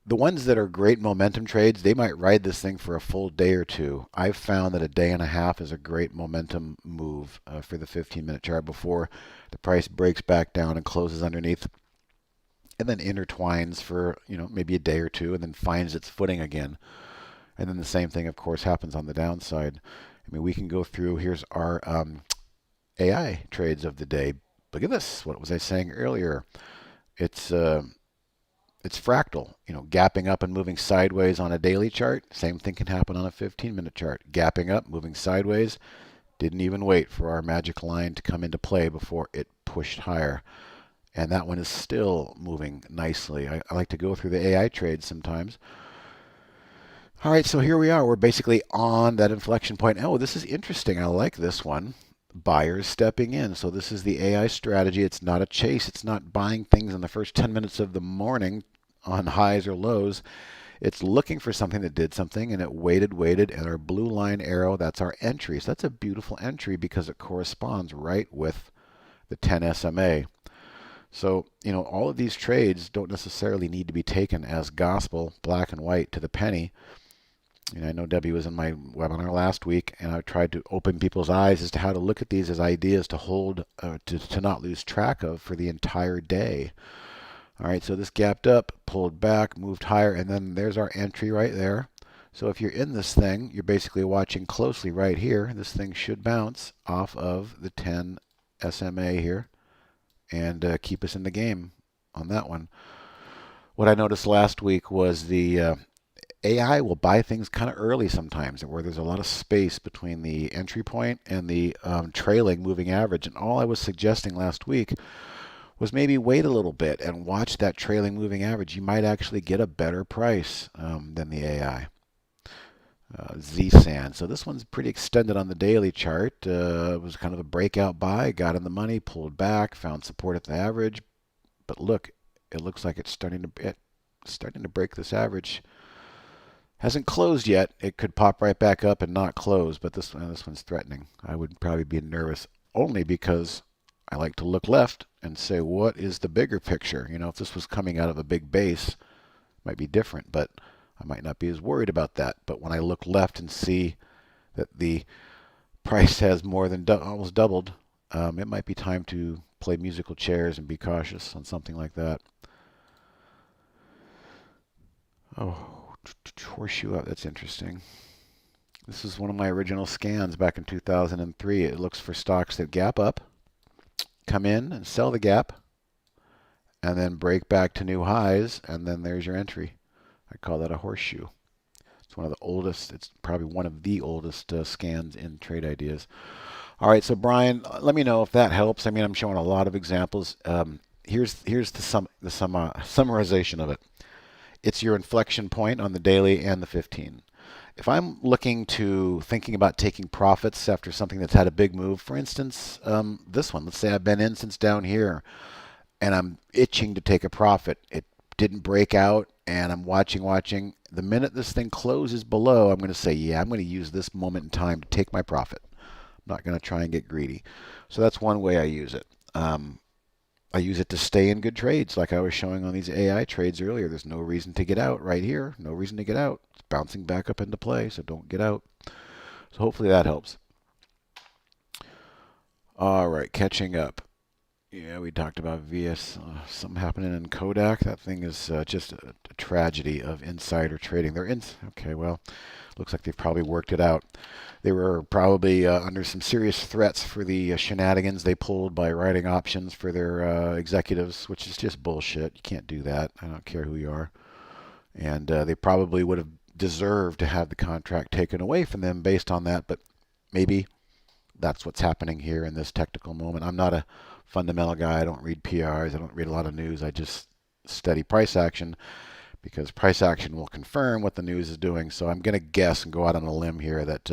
the ones that are great momentum trades, they might ride this thing for a full day or two. I've found that a day and a half is a great momentum move for the 15-minute chart before the price breaks back down and closes underneath, and then intertwines for maybe a day or two, and then finds its footing again. And then the same thing, of course, happens on the downside. I mean, we can go through. Here's our AI trades of the day. Look at this. What was I saying earlier? It's fractal. Gapping up and moving sideways on a daily chart. Same thing can happen on a 15-minute chart. Gapping up, moving sideways. Didn't even wait for our magic line to come into play before it pushed higher. And that one is still moving nicely. I like to go through the AI trades sometimes. All right, so here we are. We're basically on that inflection point. Oh, this is interesting. I like this one. Buyers stepping in. So this is the AI strategy. It's not a chase. It's not buying things in the first 10 minutes of the morning on highs or lows. It's looking for something that did something, and it waited, and our blue line arrow, that's our entry. So that's a beautiful entry because it corresponds right with the 10 SMA. So, all of these trades don't necessarily need to be taken as gospel, black and white to the penny. I know Debbie was in my webinar last week, and I tried to open people's eyes as to how to look at these as ideas to hold, to not lose track of for the entire day. All right, so this gapped up, pulled back, moved higher, and then there's our entry right there. So if you're in this thing, you're basically watching closely right here. This thing should bounce off of the 10 SMA here and keep us in the game on that one. What I noticed last week was the AI will buy things kind of early sometimes, where there's a lot of space between the entry point and the trailing moving average. And all I was suggesting last week was maybe wait a little bit and watch that trailing moving average. You might actually get a better price than the AI. Z-Sand. So this one's pretty extended on the daily chart. It was kind of a breakout buy, got in the money, pulled back, found support at the average. But look, it looks like it's starting to break this average. Hasn't closed yet. It could pop right back up and not close, but this one's threatening. I would probably be nervous only because I like to look left and say, what is the bigger picture? You know, if this was coming out of a big base, it might be different, but I might not be as worried about that. But when I look left and see that the price has more than almost doubled, it might be time to play musical chairs and be cautious on something like that. Oh, horseshoe up. That's interesting. This is one of my original scans back in 2003. It looks for stocks that gap up, come in and sell the gap, and then break back to new highs, and then there's your entry. I call that a horseshoe. It's one of the oldest, it's probably one of the oldest scans in Trade Ideas. All right, so Brian, let me know if that helps. I mean, I'm showing a lot of examples. Here's the summarization of it. It's your inflection point on the daily and the 15. If I'm thinking about taking profits after something that's had a big move, for instance, this one, let's say I've been in since down here and I'm itching to take a profit. It didn't break out and I'm watching. The minute this thing closes below, I'm going to say, yeah, I'm going to use this moment in time to take my profit. I'm not going to try and get greedy. So that's one way I use it. I use it to stay in good trades, like I was showing on these AI trades earlier. There's no reason to get out right here. No reason to get out. It's bouncing back up into play, so don't get out. So hopefully that helps. All right, catching up. Yeah, we talked about VS. Something happening in Kodak. That thing is just a tragedy of insider trading. Okay, well, looks like they've probably worked it out. They were probably under some serious threats for the shenanigans they pulled by writing options for their executives, which is just bullshit. You can't do that. I don't care who you are. And they probably would have deserved to have the contract taken away from them based on that, but maybe that's what's happening here in this technical moment. I'm not a fundamental guy. I don't read PRs. I don't read a lot of news. I just study price action because price action will confirm what the news is doing. So I'm going to guess and go out on a limb here that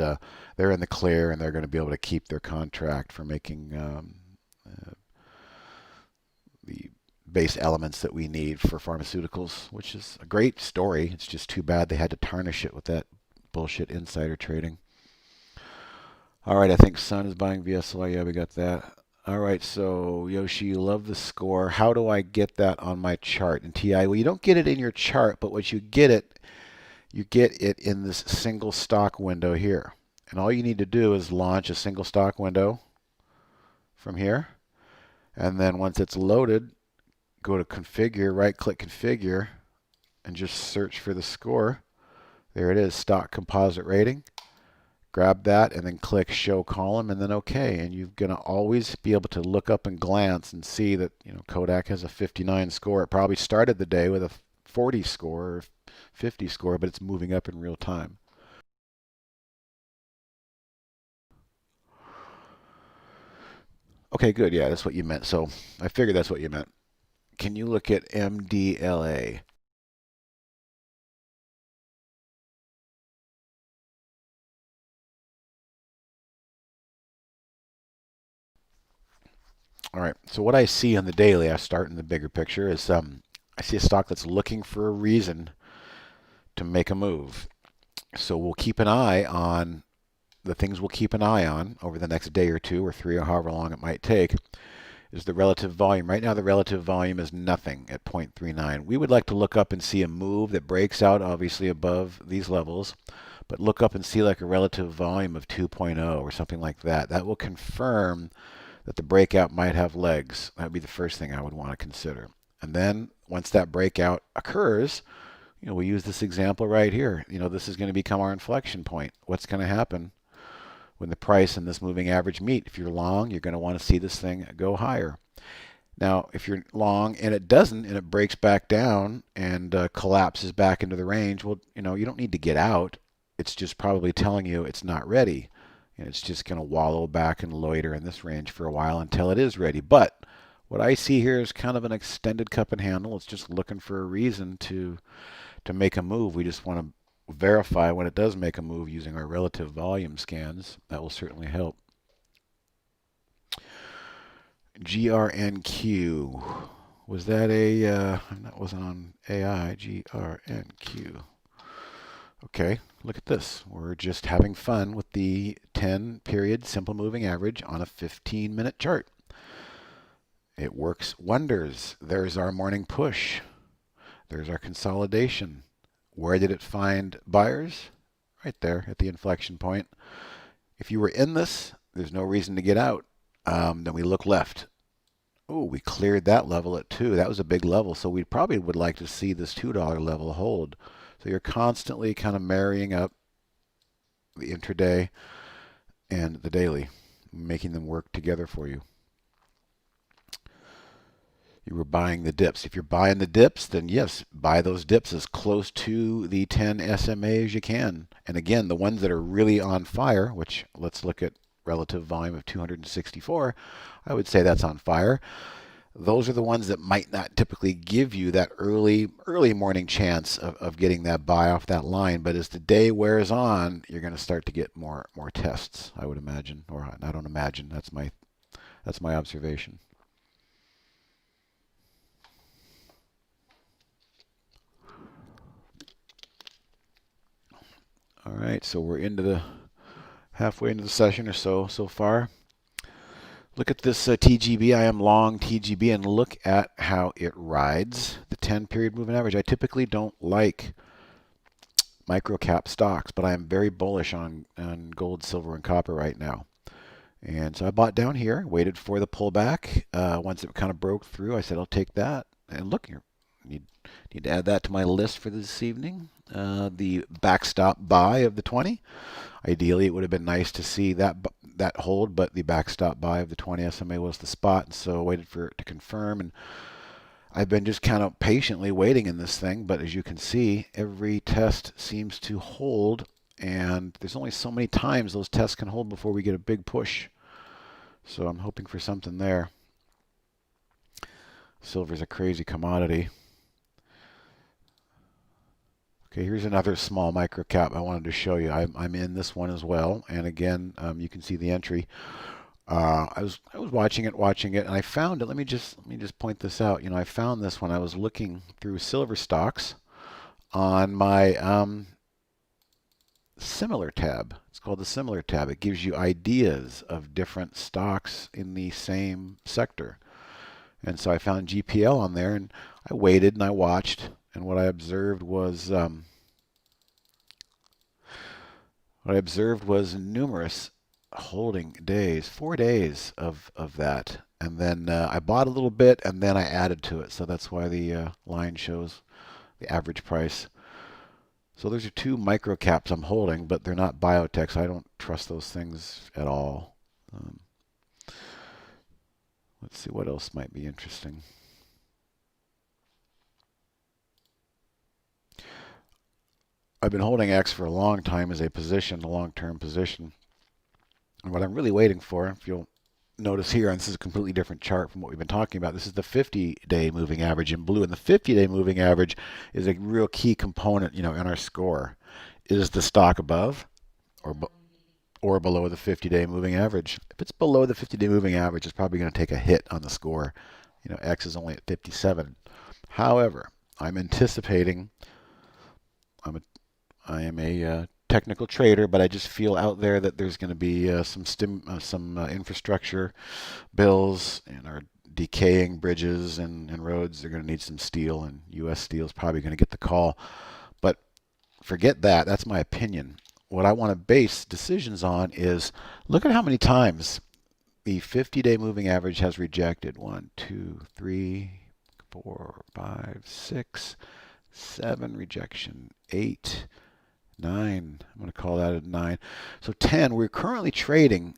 they're in the clear and they're going to be able to keep their contract for making the base elements that we need for pharmaceuticals, which is a great story. It's just too bad they had to tarnish it with that bullshit insider trading. All right, I think Sun is buying VSY. Yeah, we got that. All right, so Yoshi, you love the score. How do I get that on my chart in TI? Well, you don't get it in your chart, but what you get it in this single stock window here. And all you need to do is launch a single stock window from here. And then once it's loaded, go to configure, right-click configure, and just search for the score. There it is, stock composite rating. Grab that and then click show column and then OK. And you're going to always be able to look up and glance and see that Kodak has a 59 score. It probably started the day with a 40 score or 50 score, but it's moving up in real time. Okay, good. Yeah, that's what you meant. So I figured that's what you meant. Can you look at MDLA? All right, so what I see on the daily, I start in the bigger picture, is I see a stock that's looking for a reason to make a move. So we'll keep an eye on the things we'll keep an eye on over the next day or two or three or however long it might take is the relative volume. Right now the relative volume is nothing at 0.39. We would like to look up and see a move that breaks out obviously above these levels, but look up and see like a relative volume of 2.0 or something like that. That will confirm that the breakout might have legs. That would be the first thing I would want to consider. And then once that breakout occurs, we use this example right here. This is going to become our inflection point. What's going to happen when the price and this moving average meet? If you're long, you're going to want to see this thing go higher. Now, if you're long and it doesn't, and it breaks back down and collapses back into the range, well, you don't need to get out. It's just probably telling you it's not ready. And it's just going to wallow back and loiter in this range for a while until it is ready. But what I see here is kind of an extended cup and handle. It's just looking for a reason to make a move. We just want to verify when it does make a move using our relative volume scans. That will certainly help. GRNQ. Was that that wasn't on AI, GRNQ. Okay, look at this. We're just having fun with the 10 period simple moving average on a 15-minute chart. It works wonders. There's our morning push. There's our consolidation. Where did it find buyers? Right there at the inflection point. If you were in this, there's no reason to get out. Then we look left. Oh, we cleared that level at 2. That was a big level, so we probably would like to see this $2 level hold. So you're constantly kind of marrying up the intraday and the daily, making them work together for you. You were buying the dips. If you're buying the dips, then yes, buy those dips as close to the 10 SMA as you can. And again, the ones that are really on fire, which let's look at relative volume of 264, I would say that's on fire. Those are the ones that might not typically give you that early morning chance of getting that buy off that line. But as the day wears on, you're going to start to get more tests, I would imagine. Or I don't imagine. That's my observation. All right, so we're halfway into the session or so far. Look at this TGB. I am long TGB, and look at how it rides the 10-period moving average. I typically don't like microcap stocks, but I am very bullish on gold, silver, and copper right now. And so I bought down here, waited for the pullback. Once it kind of broke through, I said, I'll take that. And look here, need to add that to my list for this evening. The backstop buy of the 20. Ideally, it would have been nice to see that hold, but the backstop buy of the 20 SMA was the spot, and so I waited for it to confirm. And I've been just kind of patiently waiting in this thing, but as you can see, every test seems to hold, and there's only so many times those tests can hold before we get a big push. So I'm hoping for something there. Silver's a crazy commodity. Okay, here's another small micro cap I wanted to show you. I'm in this one as well, and again, you can see the entry. I was watching it, and I found it. Let me just point this out. I found this when I was looking through silver stocks on my similar tab. It's called the similar tab. It gives you ideas of different stocks in the same sector. And so I found GPL on there, and I waited and I watched, and what I observed was numerous holding days, 4 days of that. And then I bought a little bit, and then I added to it. So that's why the line shows the average price. So those are 2 micro caps I'm holding, but they're not biotechs. I don't trust those things at all. Let's see what else might be interesting. I've been holding X for a long time as a position, a long-term position. And what I'm really waiting for, if you'll notice here, and this is a completely different chart from what we've been talking about, this is the 50-day moving average in blue. And the 50-day moving average is a real key component, in our score. Is the stock above or below the 50-day moving average? If it's below the 50-day moving average, it's probably going to take a hit on the score. X is only at 57. However, I'm anticipating, I am a technical trader, but I just feel out there that there's going to be some infrastructure bills, and our decaying bridges and roads. They're going to need some steel, and U.S. steel is probably going to get the call. But forget that. That's my opinion. What I want to base decisions on is look at how many times the 50-day moving average has rejected. 1, 2, 3, 4, 5, 6, 7 rejection, 8, 9. I'm going to call that a 9. So 10. We're currently trading,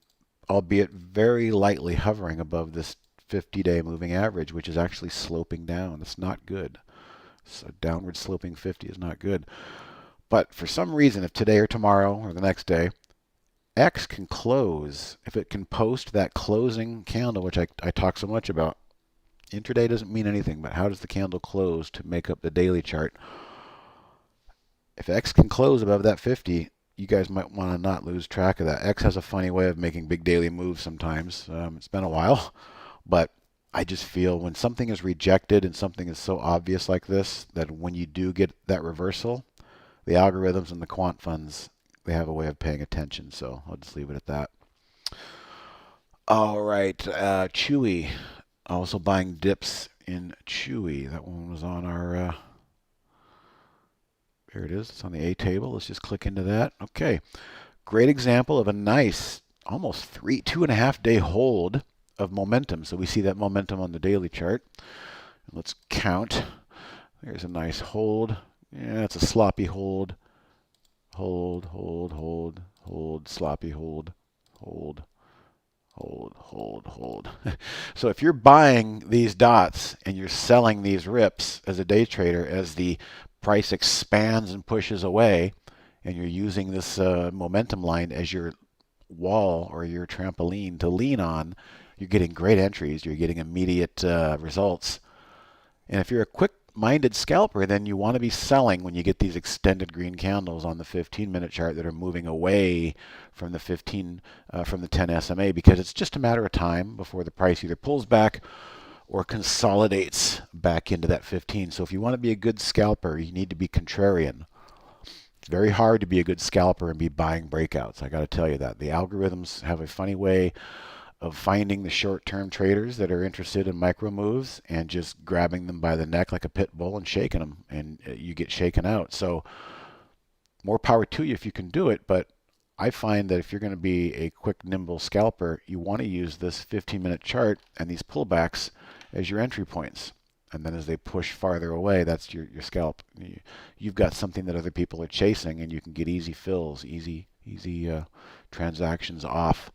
albeit very lightly hovering above this 50-day moving average, which is actually sloping down. It's not good. So downward sloping 50 is not good. But for some reason, if today or tomorrow or the next day, X can close, if it can post that closing candle, which I talk so much about, intraday doesn't mean anything, but how does the candle close to make up the daily chart? If X can close above that 50, you guys might want to not lose track of that. X has a funny way of making big daily moves sometimes. It's been a while, but I just feel when something is rejected and something is so obvious like this, that when you do get that reversal, the algorithms and the quant funds, they have a way of paying attention. So I'll just leave it at that. All right, Chewy. Also buying dips in Chewy. That one was on our... There it is. It's on the A table. Let's just click into that. Okay. Great example of a nice, almost 2.5 day hold of momentum. So we see that momentum on the daily chart. Let's count. There's a nice hold. Yeah, it's a sloppy hold. Hold, hold, hold, hold, sloppy hold, hold, hold, hold, hold. So if you're buying these dots and you're selling these rips as a day trader, as the price expands and pushes away, and you're using this momentum line as your wall or your trampoline to lean on, you're getting great entries. You're getting immediate results. And if you're a quick-minded scalper, then you want to be selling when you get these extended green candles on the 15-minute chart that are moving away from the 10 SMA, because it's just a matter of time before the price either pulls back or consolidates back into that 15. So if you want to be a good scalper, you need to be contrarian. It's very hard to be a good scalper and be buying breakouts. I got to tell you that. The algorithms have a funny way of finding the short-term traders that are interested in micro moves and just grabbing them by the neck like a pit bull and shaking them, and you get shaken out. So more power to you if you can do it, but I find that if you're going to be a quick, nimble scalper, you want to use this 15-minute chart and these pullbacks as your entry points. And then as they push farther away, that's your scalp. You've got something that other people are chasing, and you can get easy fills, easy transactions off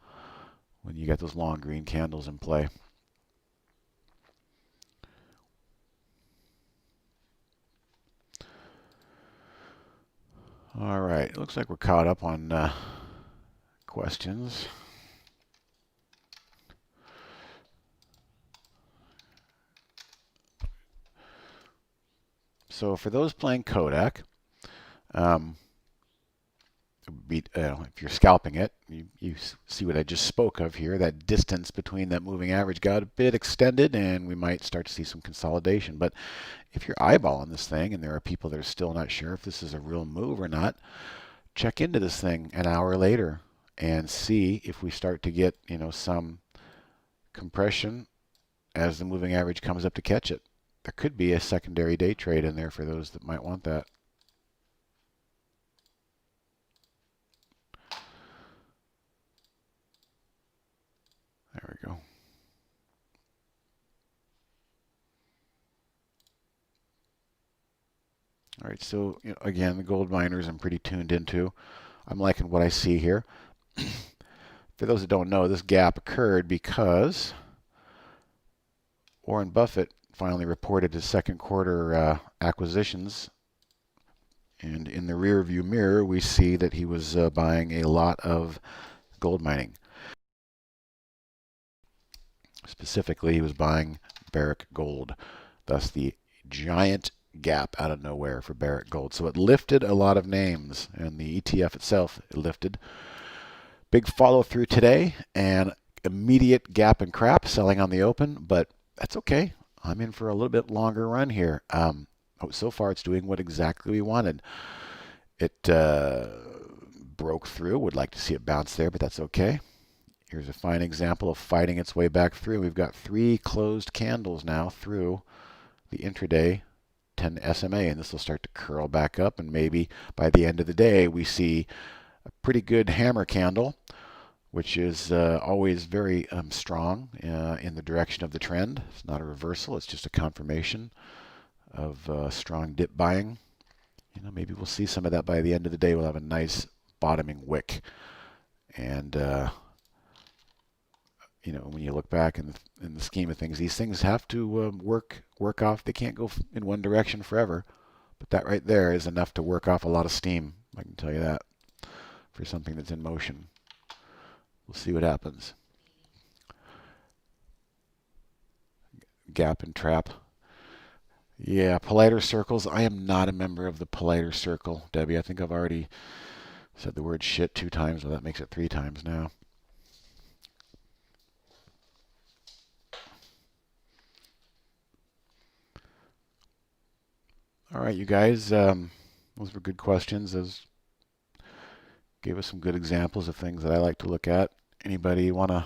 when you get those long green candles in play. All right, it looks like we're caught up on questions. So for those playing Kodak, if you're scalping it, you see what I just spoke of here. That distance between that moving average got a bit extended, and we might start to see some consolidation. But if you're eyeballing this thing, and there are people that are still not sure if this is a real move or not, check into this thing an hour later and see if we start to get some compression as the moving average comes up to catch it. There could be a secondary day trade in there for those that might want that. There we go. All right, so again, the gold miners I'm pretty tuned into. I'm liking what I see here. For those that don't know, this gap occurred because Warren Buffett finally reported his second quarter acquisitions. And in the rear view mirror, we see that he was buying a lot of gold mining. Specifically, he was buying Barrick Gold, thus the giant gap out of nowhere for Barrick Gold. So it lifted a lot of names, and the ETF itself lifted. Big follow through today, and immediate gap and crap selling on the open, but that's okay. I'm in for a little bit longer run here. So far, it's doing what exactly we wanted. It broke through. Would like to see it bounce there, but that's okay. Here's a fine example of fighting its way back through. We've got 3 closed candles now through the intraday 10 SMA, and this will start to curl back up, and maybe by the end of the day we see a pretty good hammer candle, which is always very strong in the direction of the trend. It's not a reversal, it's just a confirmation of strong dip buying. Maybe we'll see some of that by the end of the day. We'll have a nice bottoming wick, and when you look back in the scheme of things, these things have to work off. They can't go in one direction forever. But that right there is enough to work off a lot of steam. I can tell you that for something that's in motion. We'll see what happens. Gap and trap. Yeah, politer circles. I am not a member of the politer circle, Debbie. I think I've already said the word shit 2 times. Well, that makes it 3 times now. All right, you guys. Those were good questions. Those gave us some good examples of things that I like to look at. Anybody want to?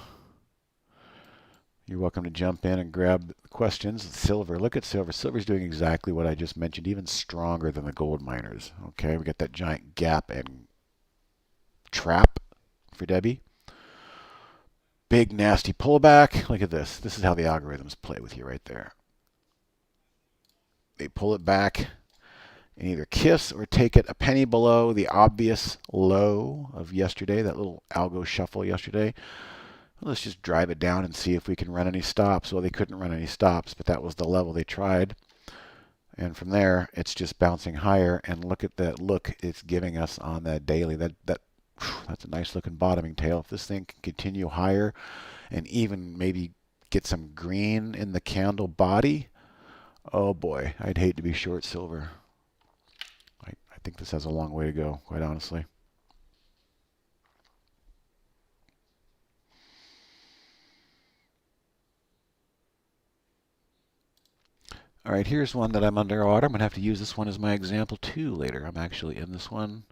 You're welcome to jump in and grab the questions. Silver, look at silver. Silver's doing exactly what I just mentioned, even stronger than the gold miners. Okay, we got that giant gap and trap for Debbie. Big nasty pullback. Look at this. This is how the algorithms play with you right there. They pull it back and either kiss or take it a penny below the obvious low of yesterday, that little algo shuffle yesterday. Let's just drive it down and see if we can run any stops. Well, they couldn't run any stops, but that was the level they tried. And from there, it's just bouncing higher. And look at that look it's giving us on that daily. That's a nice looking bottoming tail. If this thing can continue higher and even maybe get some green in the candle body, oh boy, I'd hate to be short silver. I think this has a long way to go, quite honestly. All right, here's one that I'm underwater. I'm going to have to use this one as my example too later. I'm actually in this one.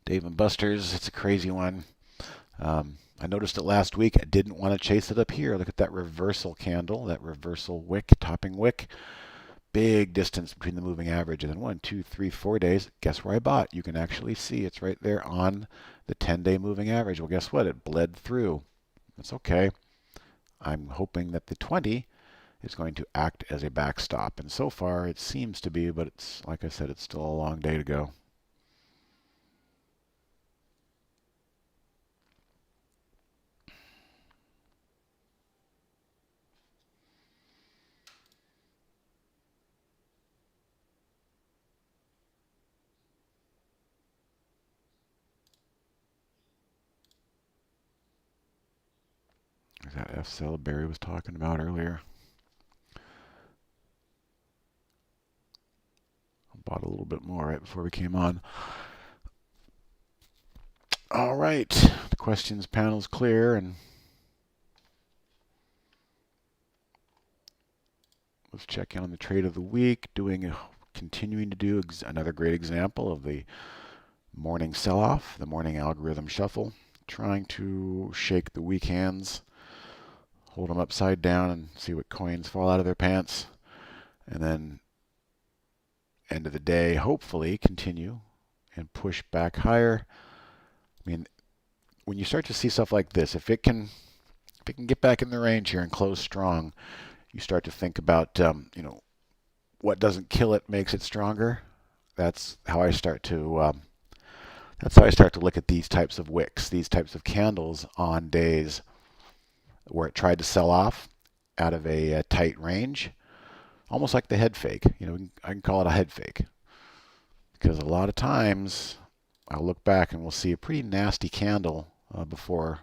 Dave & Buster's, it's a crazy one. I noticed it last week. I didn't want to chase it up here. Look at that reversal candle, that reversal wick, topping wick. Big distance between the moving average. And then 1, 2, 3, 4 days. Guess where I bought? You can actually see it's right there on the 10-day moving average. Well, guess what? It bled through. That's okay. I'm hoping that the 20 is going to act as a backstop. And so far it seems to be, but it's like I said, it's still a long day to go. There's that F cell Barry was talking about earlier. I bought a little bit more right before we came on. All right, the questions panel's clear, and let's check in on the trade of the week. Continuing to do another great example of the morning sell-off, the morning algorithm shuffle, trying to shake the weak hands, hold them upside down, and see what coins fall out of their pants, and then end of the day, hopefully continue and push back higher. I mean, when you start to see stuff like this, if it can get back in the range here and close strong, you start to think about, what doesn't kill it makes it stronger. That's how I start to look at these types of wicks, these types of candles on days where it tried to sell off out of a tight range, almost like the head fake. I can call it a head fake because a lot of times I'll look back and we'll see a pretty nasty candle before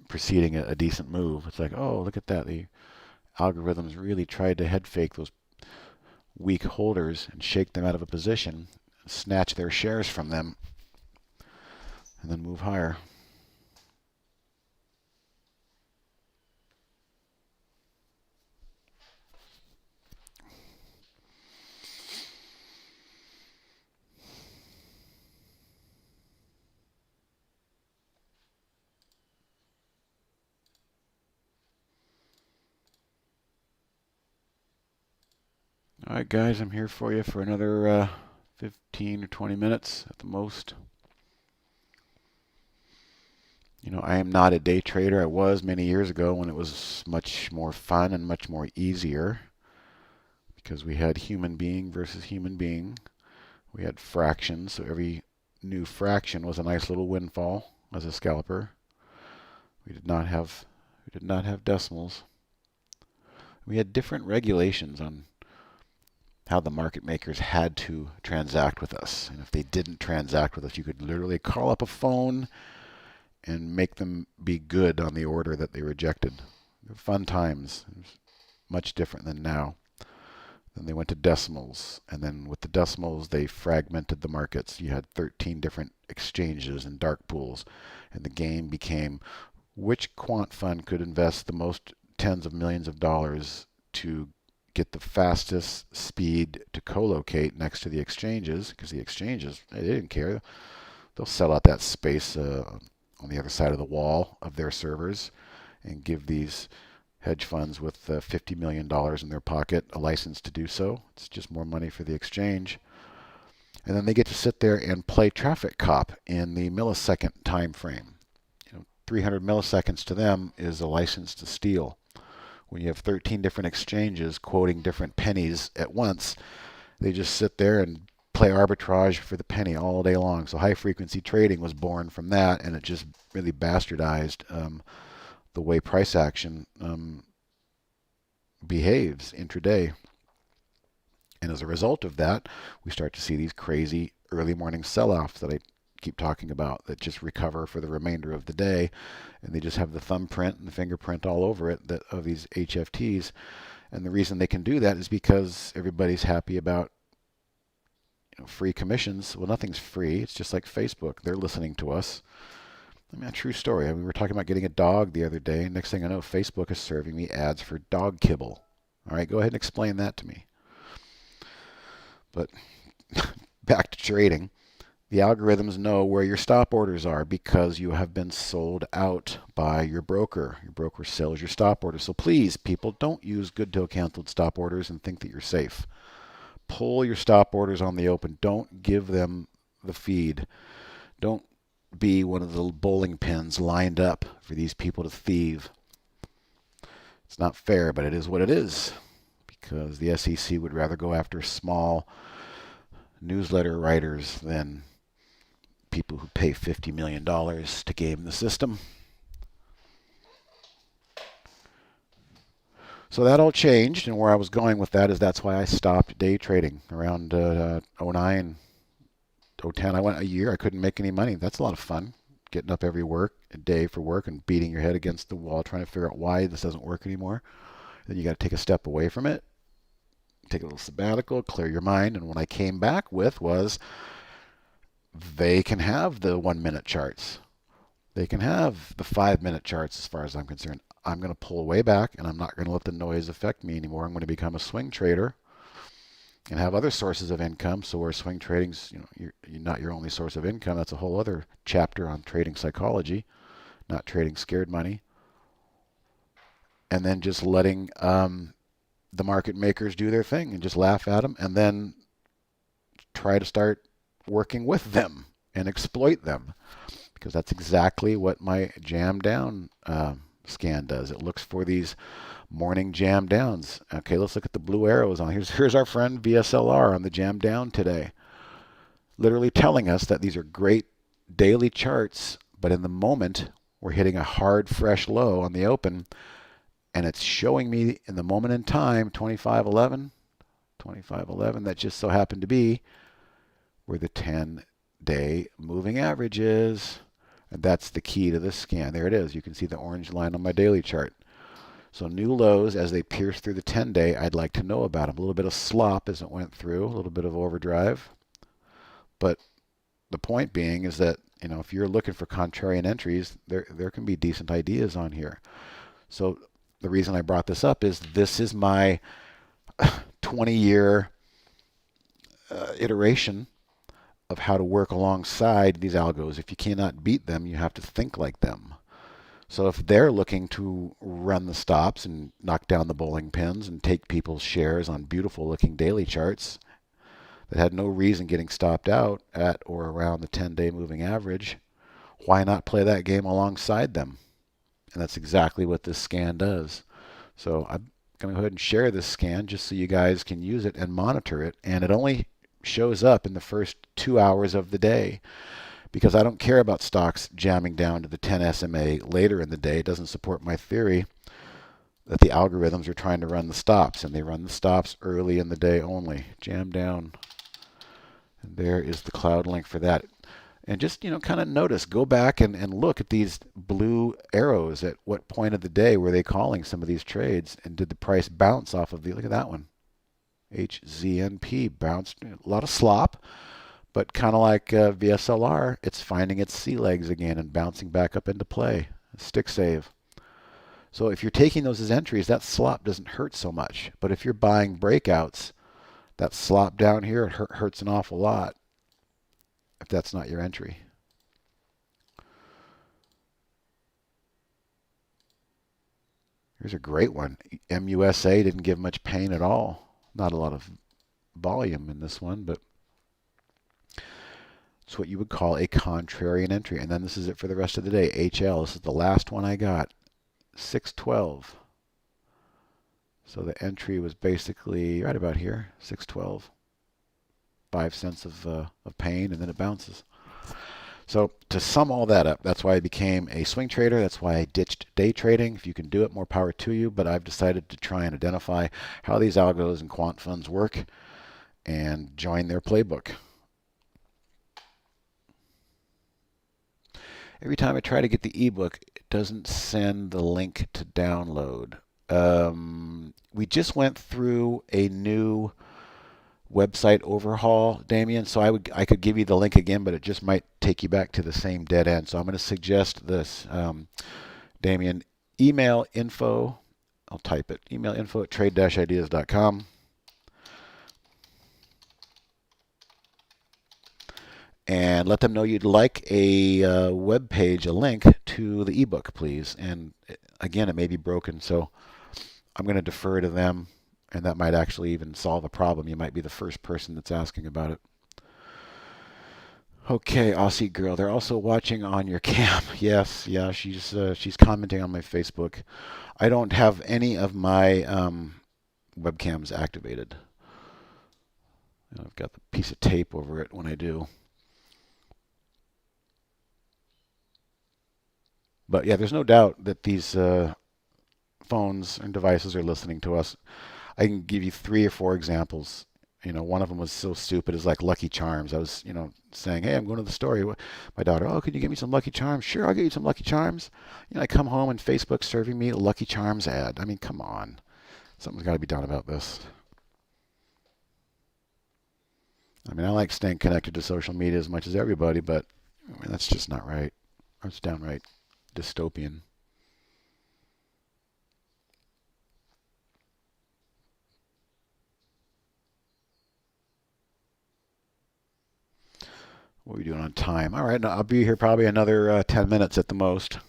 preceding a decent move. It's like, oh, look at that. The algorithms really tried to head fake those weak holders and shake them out of a position, snatch their shares from them, and then move higher. All right, guys, I'm here for you for another 15 or 20 minutes at the most. I am not a day trader. I was many years ago when it was much more fun and much more easier because we had human being versus human being. We had fractions, so every new fraction was a nice little windfall as a scalper. We did not have who did not have decimals. We had different regulations on how the market makers had to transact with us. And if they didn't transact with us, you could literally call up a phone and make them be good on the order that they rejected. Fun times. It was much different than now. Then they went to decimals, and then with the decimals they fragmented the markets. You had 13 different exchanges and dark pools, and the game became which quant fund could invest the most tens of millions of dollars to get the fastest speed to co-locate next to the exchanges, because the exchanges, they didn't care. They'll sell out that space on the other side of the wall of their servers and give these hedge funds with $50 million in their pocket a license to do so. It's just more money for the exchange. And then they get to sit there and play traffic cop in the millisecond time frame. 300 milliseconds to them is a license to steal. When you have 13 different exchanges quoting different pennies at once, they just sit there and play arbitrage for the penny all day long. So high frequency trading was born from that, and it just really bastardized the way price action behaves intraday. And as a result of that, we start to see these crazy early morning sell-offs that I keep talking about that just recover for the remainder of the day, and they just have the thumbprint and the fingerprint all over it of these HFTs. And the reason they can do that is because everybody's happy about free commissions. Well, nothing's free. It's just like Facebook. They're listening to us. I mean, a true story. We were talking about getting a dog the other day. Next thing I know, Facebook is serving me ads for dog kibble. All right, go ahead and explain that to me. But back to trading. The algorithms know where your stop orders are because you have been sold out by your broker. Your broker sells your stop orders. So please, people, don't use good till canceled stop orders and think that you're safe. Pull your stop orders on the open. Don't give them the feed. Don't be one of the bowling pins lined up for these people to thieve. It's not fair, but it is what it is, because the SEC would rather go after small newsletter writers than people who pay $50 million to game the system. So that all changed, and where I was going with that is that's why I stopped day trading around 09, 010. I went a year. I couldn't make any money. That's a lot of fun, getting up every day for work and beating your head against the wall trying to figure out why this doesn't work anymore. Then you got to take a step away from it, take a little sabbatical, clear your mind. And what I came back with was they can have the 1 minute charts. They can have the 5 minute charts as far as I'm concerned. I'm going to pull way back, and I'm not going to let the noise affect me anymore. I'm going to become a swing trader and have other sources of income. So where swing trading's, you're not your only source of income. That's a whole other chapter on trading psychology, not trading scared money. And then just letting the market makers do their thing and just laugh at them, and then try to start working with them and exploit them, because that's exactly what my jam down scan does. It looks for these morning jam downs. Okay, let's look at the blue arrows on. Here's our friend VSLR on the jam down today, literally telling us that these are great daily charts, but in the moment we're hitting a hard fresh low on the open, and it's showing me in the moment in time 2511, that just so happened to be where the 10-day moving average is. And that's the key to this scan. There it is. You can see the orange line on my daily chart. So new lows as they pierce through the 10-day, I'd like to know about them. A little bit of slop as it went through, a little bit of overdrive. But the point being is that, if you're looking for contrarian entries, there can be decent ideas on here. So the reason I brought this up is this is my 20-year iteration of how to work alongside these algos. If you cannot beat them, you have to think like them. So if they're looking to run the stops and knock down the bowling pins and take people's shares on beautiful looking daily charts that had no reason getting stopped out at or around the 10-day moving average, why not play that game alongside them? And that's exactly what this scan does. So I'm going to go ahead and share this scan just so you guys can use it and monitor it. And it only shows up in the first 2 hours of the day, because I don't care about stocks jamming down to the 10 SMA later in the day. It doesn't support my theory that the algorithms are trying to run the stops, and they run the stops early in the day only. Jam down. And there is the cloud link for that. And just, kind of notice, go back and look at these blue arrows. At what point of the day were they calling some of these trades? And did the price bounce off of look at that one. HZNP bounced, a lot of slop, but kind of like VSLR, it's finding its sea legs again and bouncing back up into play. Stick save. So if you're taking those as entries, that slop doesn't hurt so much. But if you're buying breakouts, that slop down here, it hurts an awful lot if that's not your entry. Here's a great one. MUSA didn't give much pain at all. Not a lot of volume in this one, but it's what you would call a contrarian entry. And then this is it for the rest of the day. HL, this is the last one I got. 612. So the entry was basically right about here, 612. 5 cents of pain, and then it bounces. So to sum all that up, that's why I became a swing trader. That's why I ditched day trading. If you can do it, more power to you. But I've decided to try and identify how these algos and quant funds work and join their playbook. Every time I try to get the ebook, it doesn't send the link to download. We just went through a new website overhaul, Damien, so I could give you the link again, but it just might take you back to the same dead end. So I'm going to suggest this, Damien, email info, I'll type it, email info at trade-ideas.com. And let them know you'd like a web page, a link to the ebook, please. And again, it may be broken, so I'm going to defer to them, and that might actually even solve a problem. You might be the first person that's asking about it. Okay, Aussie girl. They're also watching on your cam. Yes, yeah, she's commenting on my Facebook. I don't have any of my webcams activated. I've got the piece of tape over it when I do. But yeah, there's no doubt that these phones and devices are listening to us. I can give you 3 or 4 examples. One of them was so stupid as like Lucky Charms. I was, saying, hey, I'm going to the store. My daughter, oh, could you give me some Lucky Charms? Sure, I'll get you some Lucky Charms. I come home and Facebook's serving me a Lucky Charms ad. I mean, come on. Something's got to be done about this. I mean, I like staying connected to social media as much as everybody, but that's just not right. It's downright dystopian. What are we doing on time? All right, I'll be here probably another 10 minutes at the most.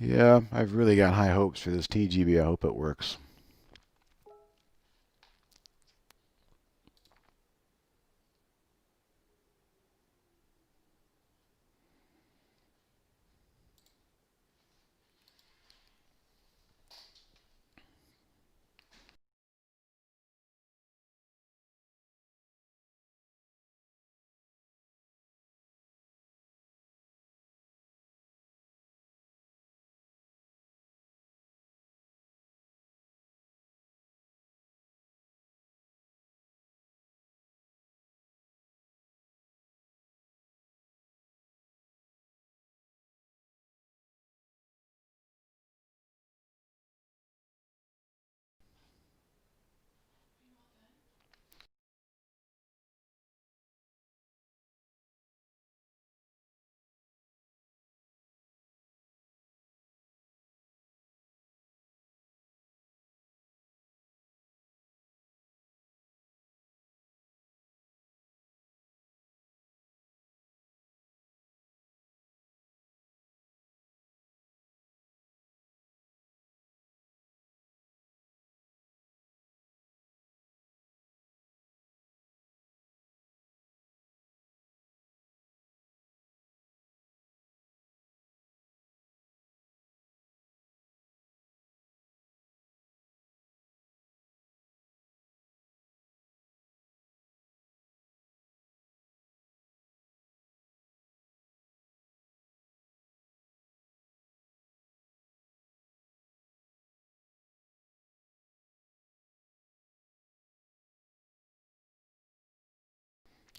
Yeah, I've really got high hopes for this TGB. I hope it works.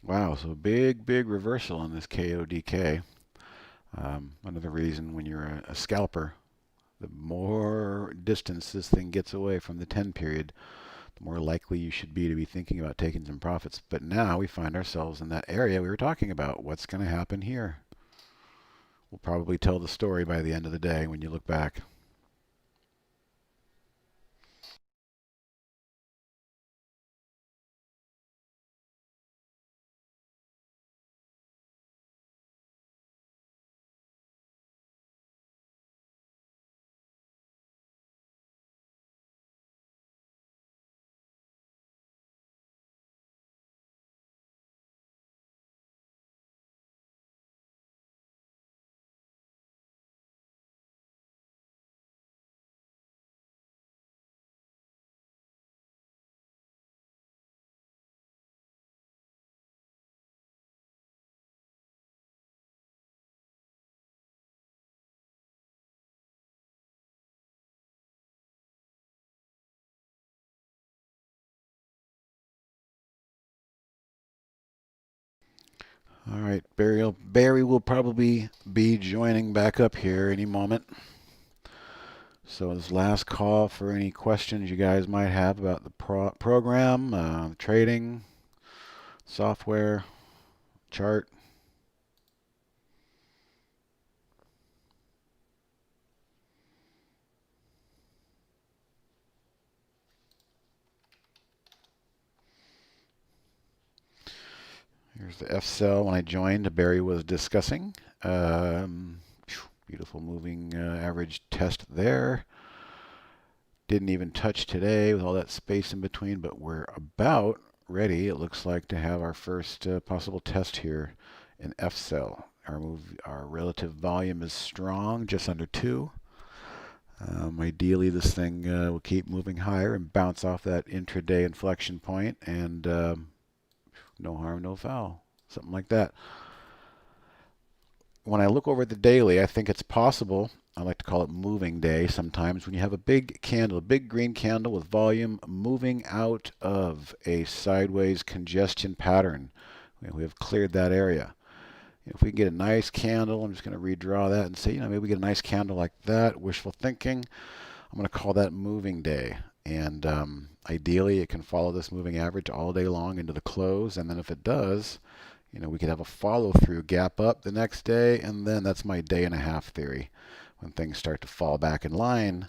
Wow, so big reversal on this KODK. Another reason when you're a scalper, the more distance this thing gets away from the 10 period, the more likely you should be to be thinking about taking some profits. But now we find ourselves in that area we were talking about. What's going to happen here? We'll probably tell the story by the end of the day when you look back. All right, Barry will probably be joining back up here any moment. So this last call for any questions you guys might have about the program, trading, software, chart. Here's the F cell when I joined. Barry was discussing. Beautiful moving average test there. Didn't even touch today with all that space in between, but we're about ready, it looks like, to have our first possible test here in F cell. Our relative volume is strong, just under 2. Ideally, this thing will keep moving higher and bounce off that intraday inflection point, and no harm, no foul, something like that. When I look over the daily, I think it's possible. I like to call it moving day sometimes when you have a big candle, a big green candle with volume moving out of a sideways congestion pattern. We have cleared that area. If we can get a nice candle, I'm just going to redraw that and say, maybe we get a nice candle like that, wishful thinking. I'm going to call that moving day. And ideally, it can follow this moving average all day long into the close. And then if it does, we could have a follow through gap up the next day. And then that's my day and a half theory when things start to fall back in line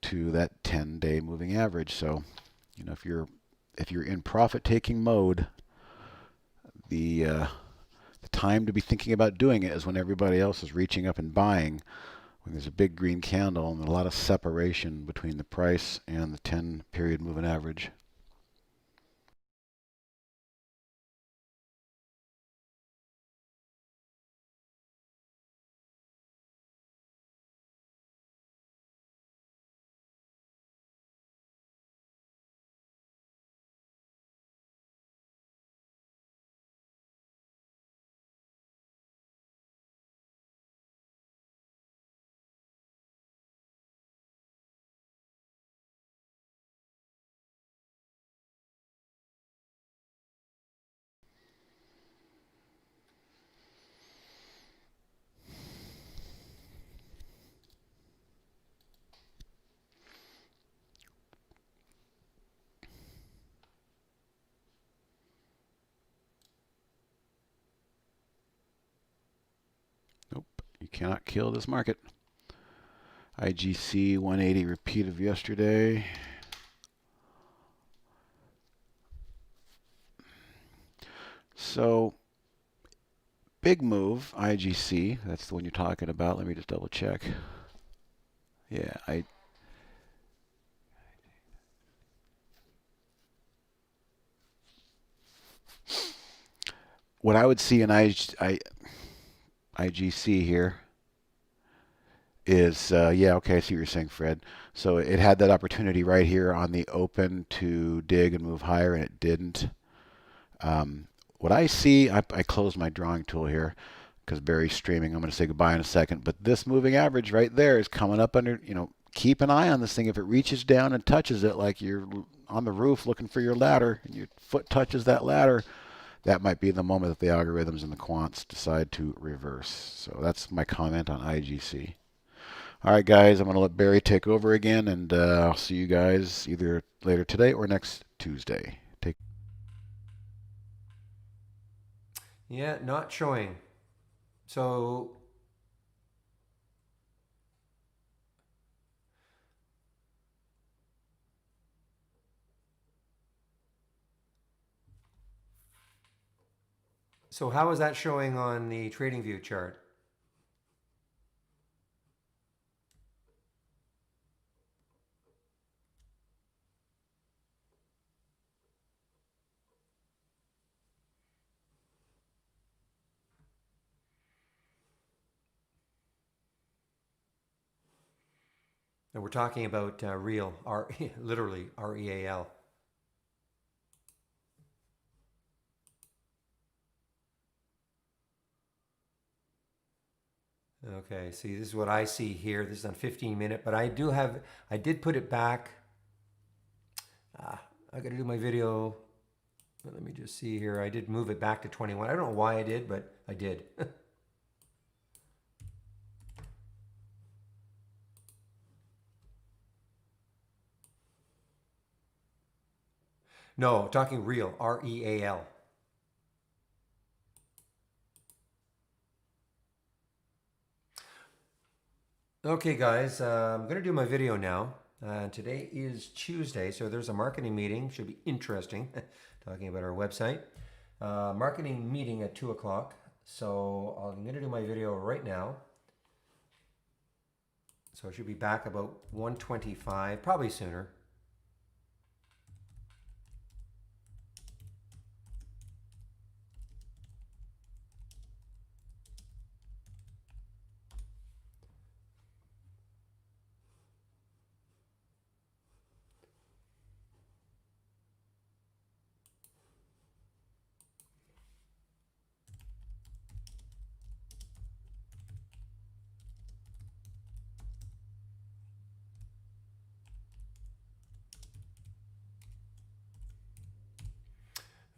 to that 10-day moving average. So, if you're in profit taking mode, the time to be thinking about doing it is when everybody else is reaching up and buying, when there's a big green candle and a lot of separation between the price and the 10-period moving average. Nope, you cannot kill this market. IGC 180 repeat of yesterday. So big move, IGC. That's the one you're talking about. Let me just double check. Yeah, what I would see in IGC here is, yeah, okay, I see what you're saying, Fred. So it had that opportunity right here on the open to dig and move higher, and it didn't. What I see, I closed my drawing tool here because Barry's streaming. I'm going to say goodbye in a second. But this moving average right there is coming up under, keep an eye on this thing. If it reaches down and touches it like you're on the roof looking for your ladder and your foot touches that ladder, that might be the moment that the algorithms and the quants decide to reverse. So that's my comment on IGC. All right, guys, I'm going to let Barry take over again, and I'll see you guys either later today or next Tuesday. Take Yeah, not showing. So so how is that showing on the TradingView chart? And we're talking about real, literally REAL. Okay, see, this is what I see here. This is on 15-minute, but I did put it back. I got to do my video. Let me just see here. I did move it back to 21. I don't know why I did, but I did. No, talking real, REAL. Okay, guys, I'm going to do my video now. Today is Tuesday, so there's a marketing meeting. Should be interesting. Talking about our website. Marketing meeting at 2 o'clock. So I'm going to do my video right now. So I should be back about 1:25, probably sooner.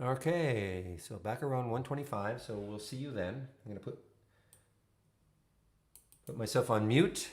Okay, so back around 1:25. So we'll see you then. I'm going to put myself on mute.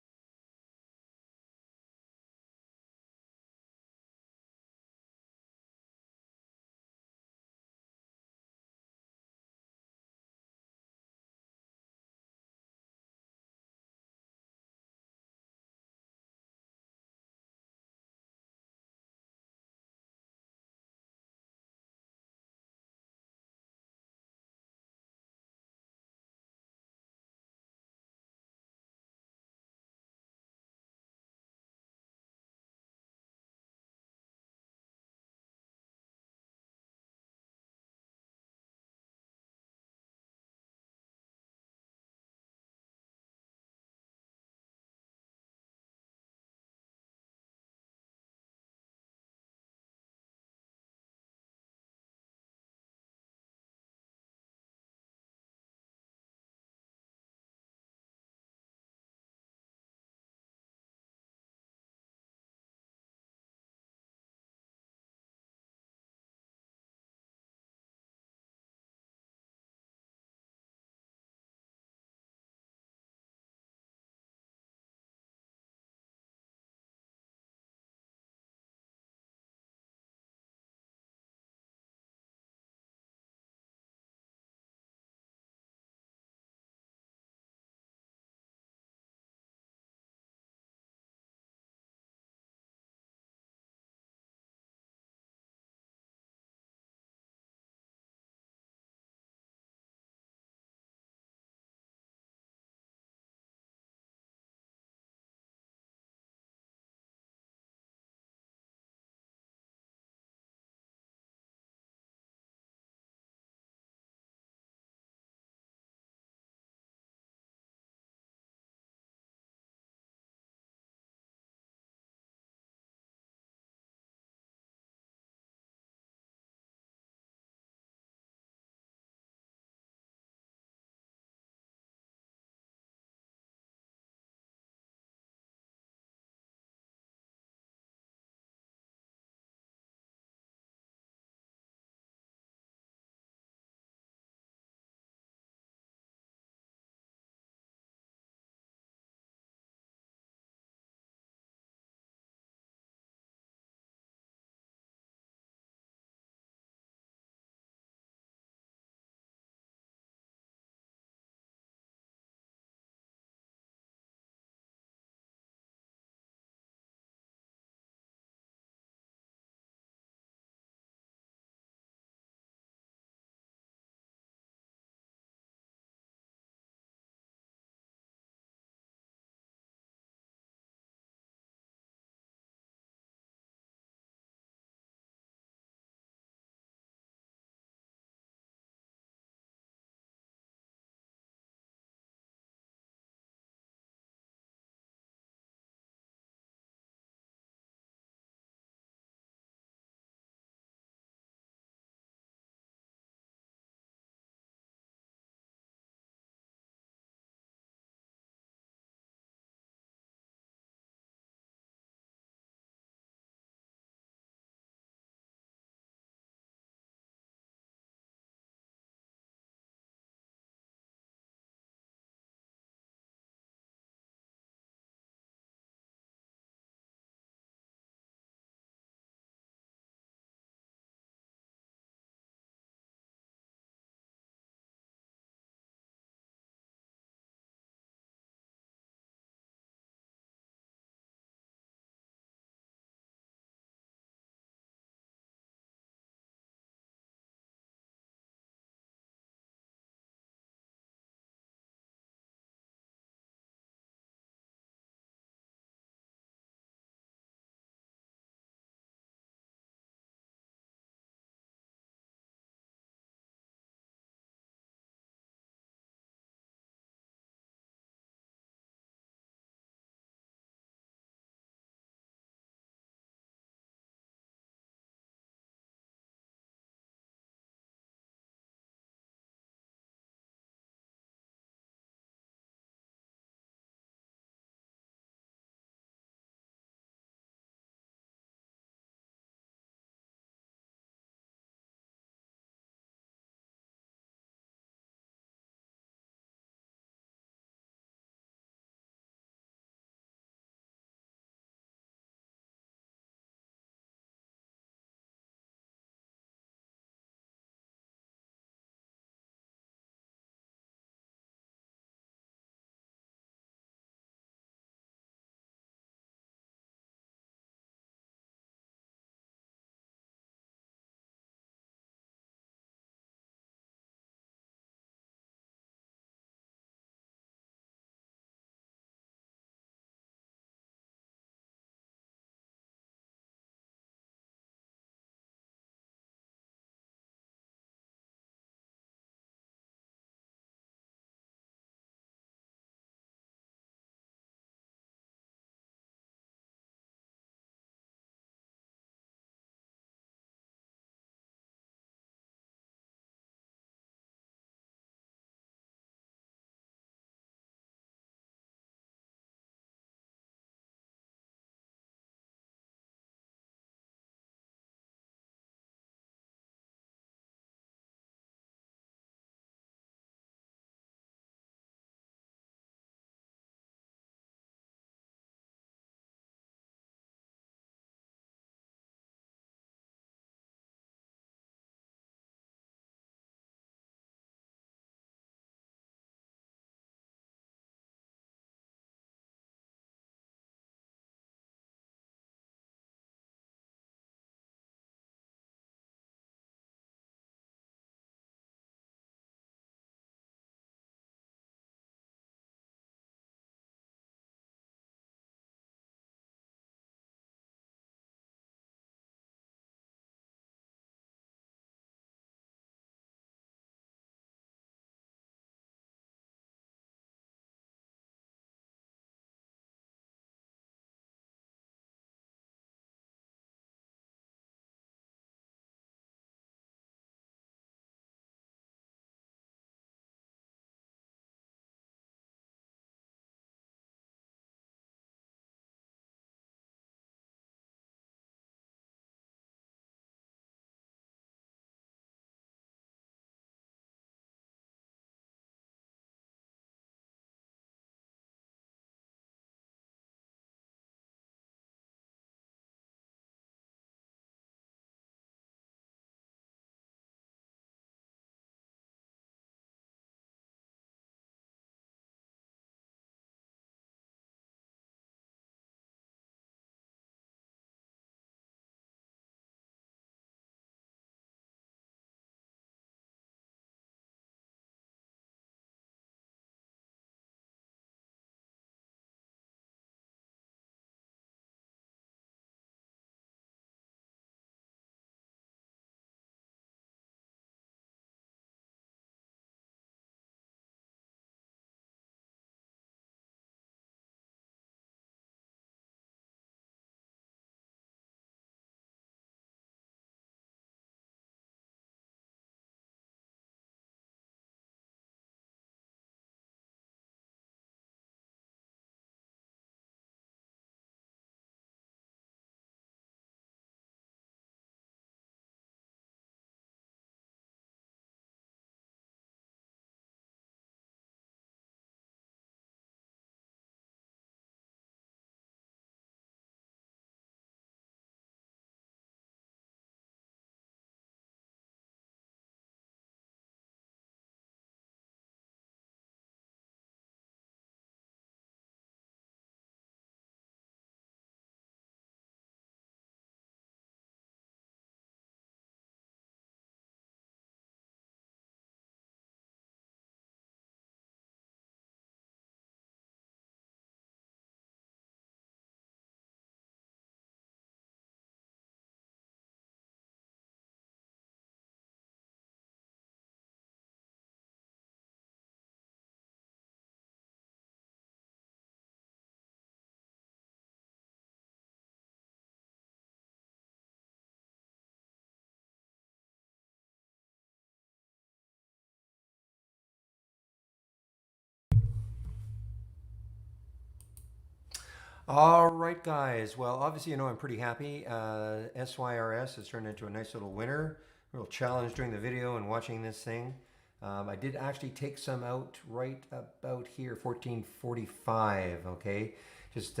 All right, guys. Well, obviously, I'm pretty happy. SYRS has turned into a nice little winner. Real challenge during the video and watching this thing. I did actually take some out right about here, 1445. Okay, just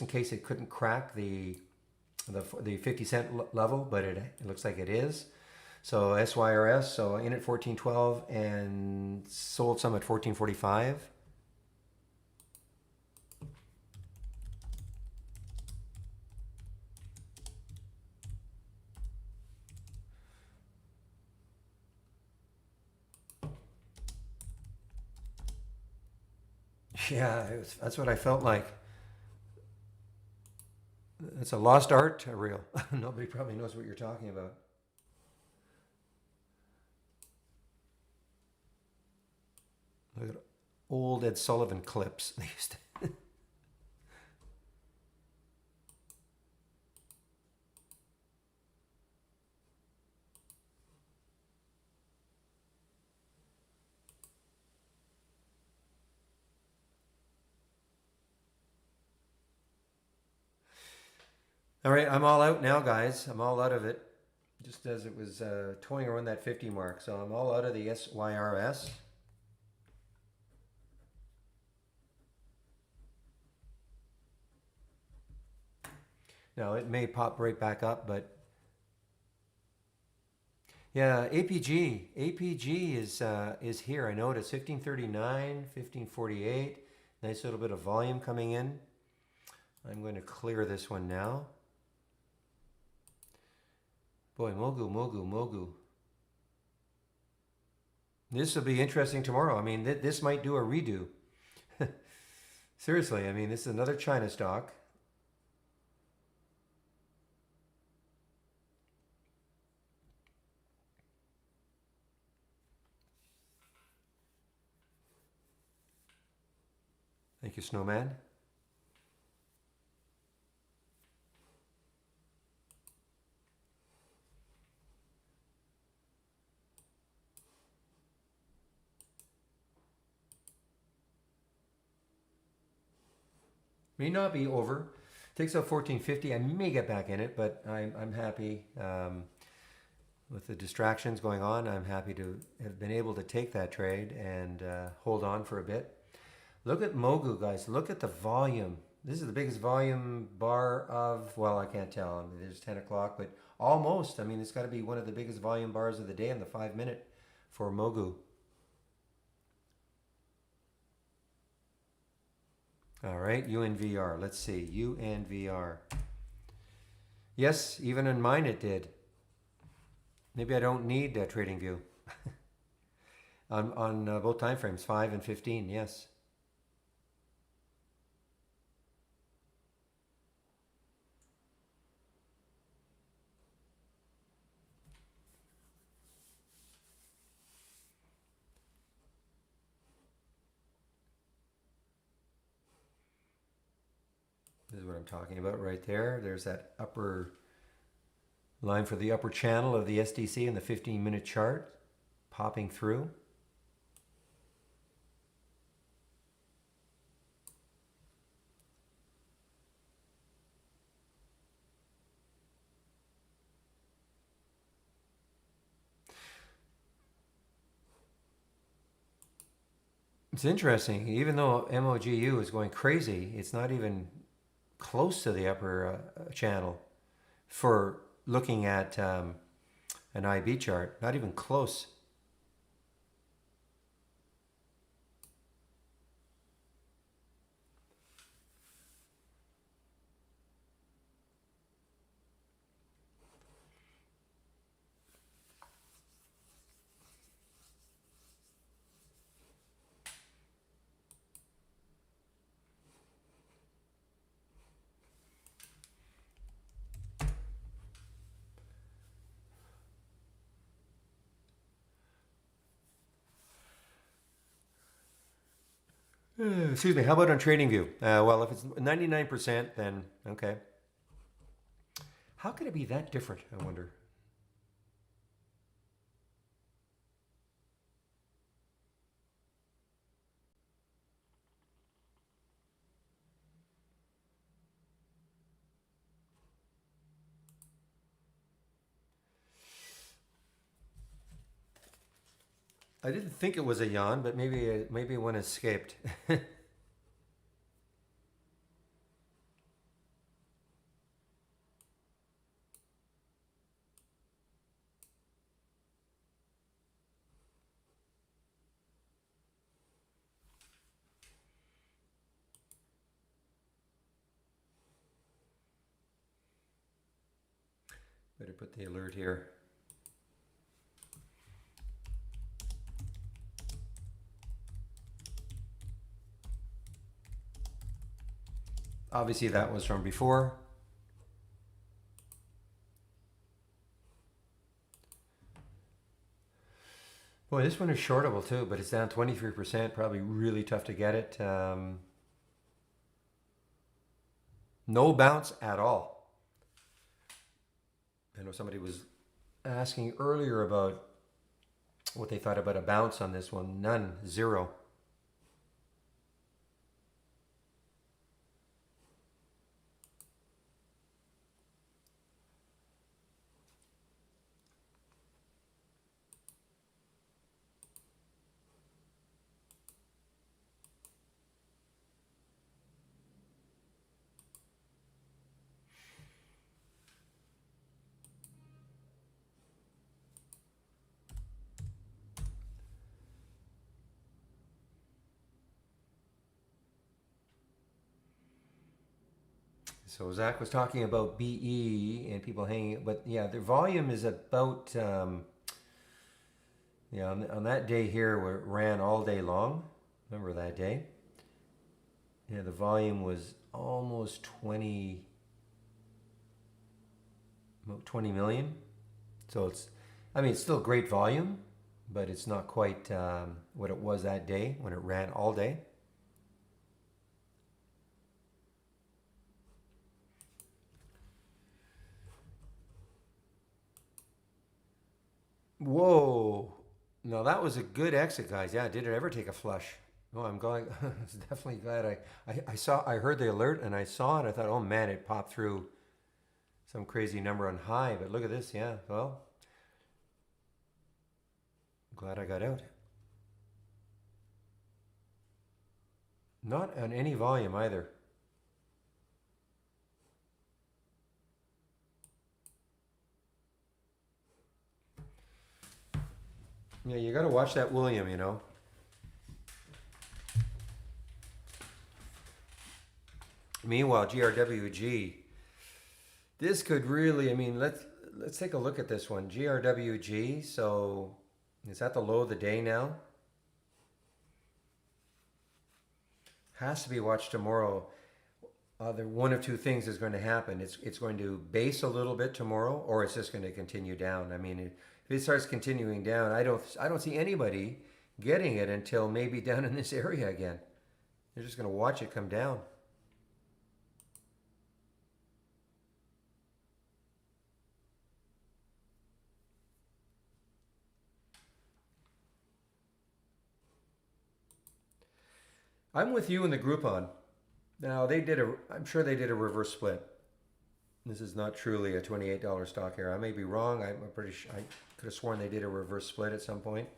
in case it couldn't crack the 50 cent level, but it looks like it is. So SYRS, so in at 1412 and sold some at 1445. Yeah, that's what I felt like. It's a lost art, a real. Nobody probably knows what you're talking about. Look at old Ed Sullivan clips. They used to. All right, I'm all out now, guys. I'm all out of it. Just as it was toying around that 50 mark. So I'm all out of the SYRS. Now it may pop right back up, but yeah, APG is here. I noticed 1539, 1548. Nice little bit of volume coming in. I'm going to clear this one now. Boy, Mogu. This will be interesting tomorrow. I mean, this might do a redo. Seriously, I mean, this is another China stock. Thank you, Snowman. May not be over. Takes out 1450. I may get back in it, but I'm happy with the distractions going on. I'm happy to have been able to take that trade and hold on for a bit. Look at Mogu, guys. Look at the volume. This is the biggest volume bar of, well, I can't tell. I mean, there's 10 o'clock, but almost. I mean, it's got to be one of the biggest volume bars of the day in the 5 minute for Mogu. All right, UNVR. Let's see. UNVR. Yes, even in mine it did. Maybe I don't need Trading View. on both time frames, 5 and 15, yes. This is what I'm talking about right there. There's that upper line for the upper channel of the SDC in the 15-minute chart popping through. It's interesting, even though MOGU is going crazy, it's not even close to the upper channel for looking at an IB chart. Not even close. Excuse me, how about on TradingView? Well, if it's 99%, then okay. How could it be that different, I wonder? I didn't think it was a yawn, but maybe one escaped. Better put the alert here. Obviously, that was from before. Boy, this one is shortable too, but it's down 23%. Probably really tough to get it. No bounce at all. I know somebody was asking earlier about what they thought about a bounce on this one. None, zero. So Zach was talking about BE and people hanging, but yeah, their volume is about yeah, on that day here where it ran all day long. Remember that day? Yeah, the volume was almost 20 million. So it's, I mean, it's still great volume, but it's not quite what it was that day when it ran all day. Whoa. No, that was a good exit, guys. Yeah, did it ever take a flush? Oh, I'm going. I was definitely glad I heard the alert and I saw it. I thought, oh man, it popped through some crazy number on high. But look at this. Yeah, well, glad I got out. Not on any volume either. Yeah, you got to watch that William, you know. Meanwhile, GRWG, this could really, I mean, let's take a look at this one. GRWG, so is that the low of the day now? Has to be watched tomorrow. One of two things is going to happen. It's going to base a little bit tomorrow, or it's just going to continue down. I mean, if it starts continuing down, I don't see anybody getting it until maybe down in this area again. They're just going to watch it come down. I'm with you in the Groupon. Now I'm sure they did a reverse split. This is not truly a $28 stock here. I may be wrong. I'm pretty sure I could have sworn they did a reverse split at some point.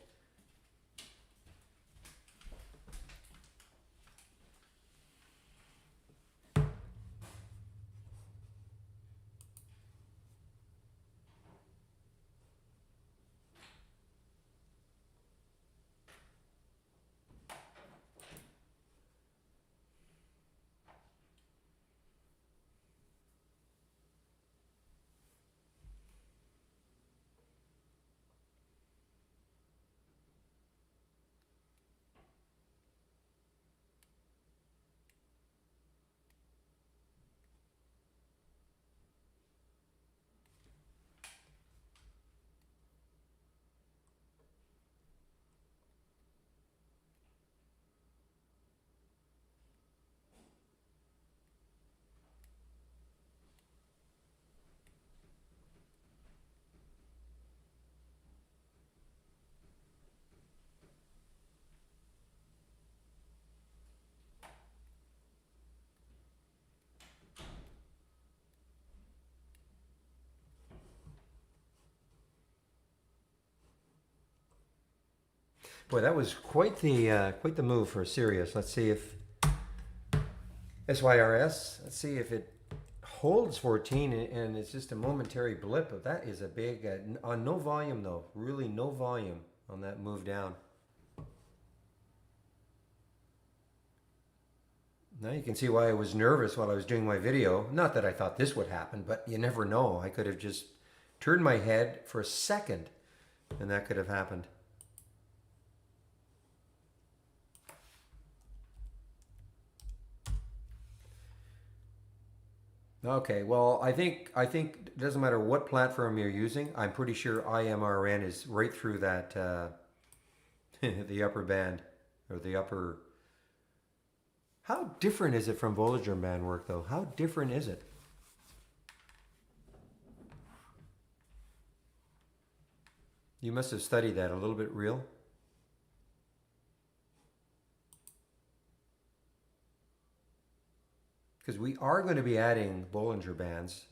Boy, that was quite the move for Sirius. Let's see if SYRS. Let's see if it holds 14 and it's just a momentary blip. But that is a big on no volume though. Really no volume on that move down. Now you can see why I was nervous while I was doing my video. Not that I thought this would happen, but you never know. I could have just turned my head for a second and that could have happened. Okay, well, I think it doesn't matter what platform you're using. I'm pretty sure IMRN is right through that the upper band or the upper. How different is it from Bollinger Band work though? How different is it? You must have studied that a little bit real. Because we are going to be adding Bollinger Bands.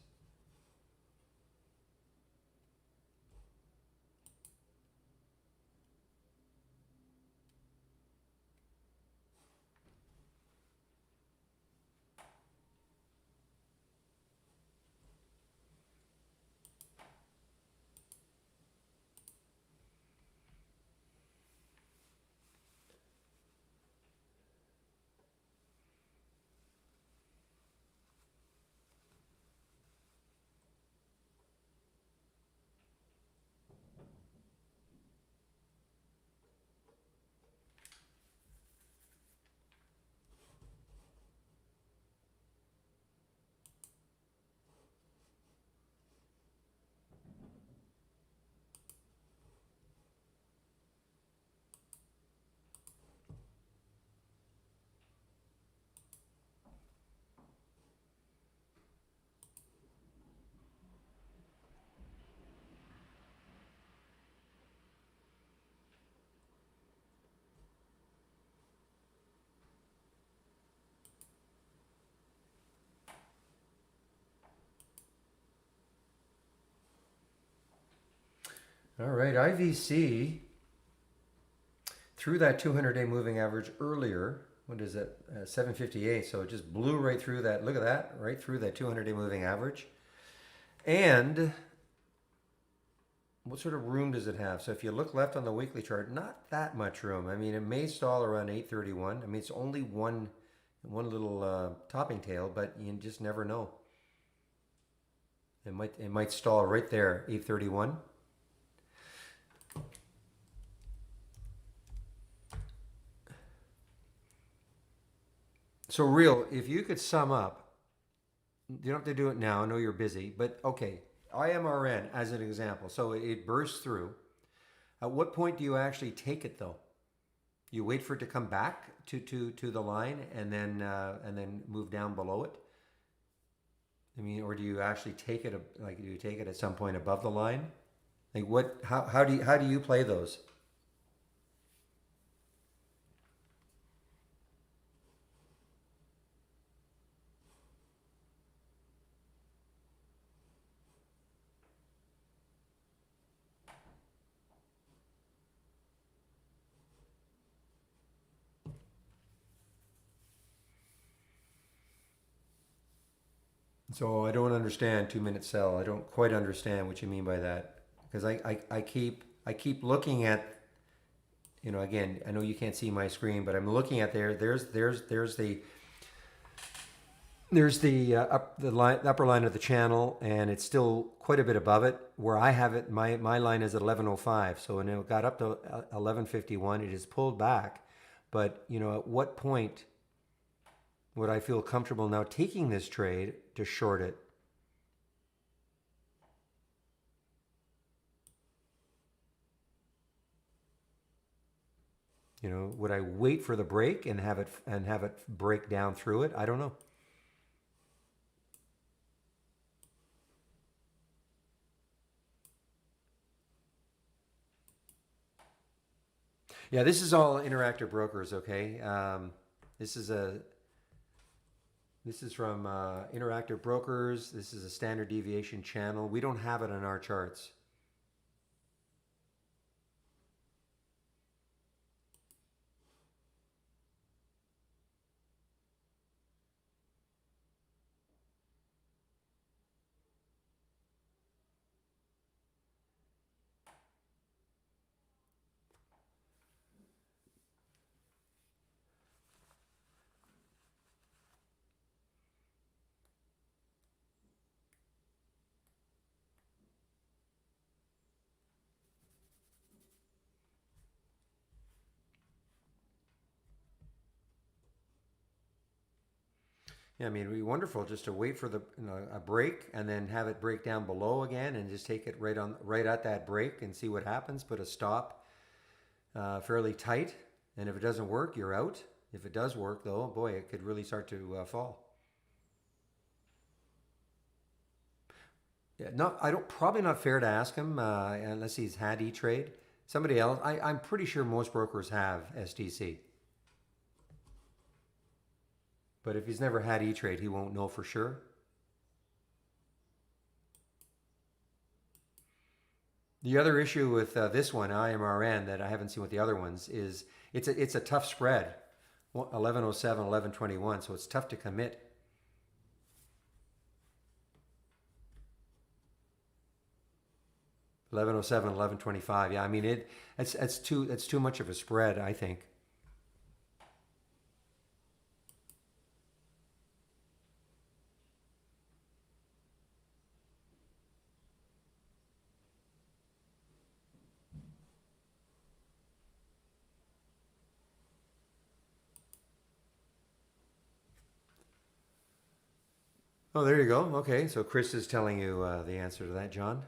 All right, IVC through that 200-day moving average earlier. What is it? 758. So it just blew right through that. Look at that, right through that 200-day moving average. And what sort of room does it have? So if you look left on the weekly chart, not that much room. I mean, it may stall around 831. I mean, it's only one little topping tail, but you just never know. It might stall right there, 831. So real, if you could sum up, you don't have to do it now. I know you're busy, but okay, IMRN as an example. So it bursts through. At what point do you actually take it though? You wait for it to come back to the line and then move down below it. I mean, or do you actually take it like do you take it at some point above the line? Like what? How do you play those? So I don't understand 2 minute sell. I don't quite understand what you mean by that because I keep looking at, you know, again, I know you can't see my screen, but I'm looking at there's the upper line of the channel, and it's still quite a bit above it. Where I have it, my line is at 1105. So when it got up to 1151, it has pulled back. But you know, at what point would I feel comfortable now taking this trade to short it? You know, would I wait for the break and have it break down through it? I don't know. Yeah, this is all Interactive Brokers, okay? This is a this is from Interactive Brokers. This is a standard deviation channel. We don't have it on our charts. Yeah, I mean, it'd be wonderful just to wait for a break and then have it break down below again and just take it right at that break and see what happens. Put a stop fairly tight, and if it doesn't work, you're out. If it does work, though, boy, it could really start to fall. Yeah, not I don't probably not fair to ask him unless he's had E Trade. Somebody else, I'm pretty sure most brokers have STC, but if he's never had E Trade, he won't know for sure. The other issue with this one, IMRN, that I haven't seen with the other ones is it's a tough spread, 1107, 1121, so it's tough to commit. 1107, 1125. Yeah, I mean it's too much of a spread, I think. Oh, there you go. Okay, so Chris is telling you the answer to that, John.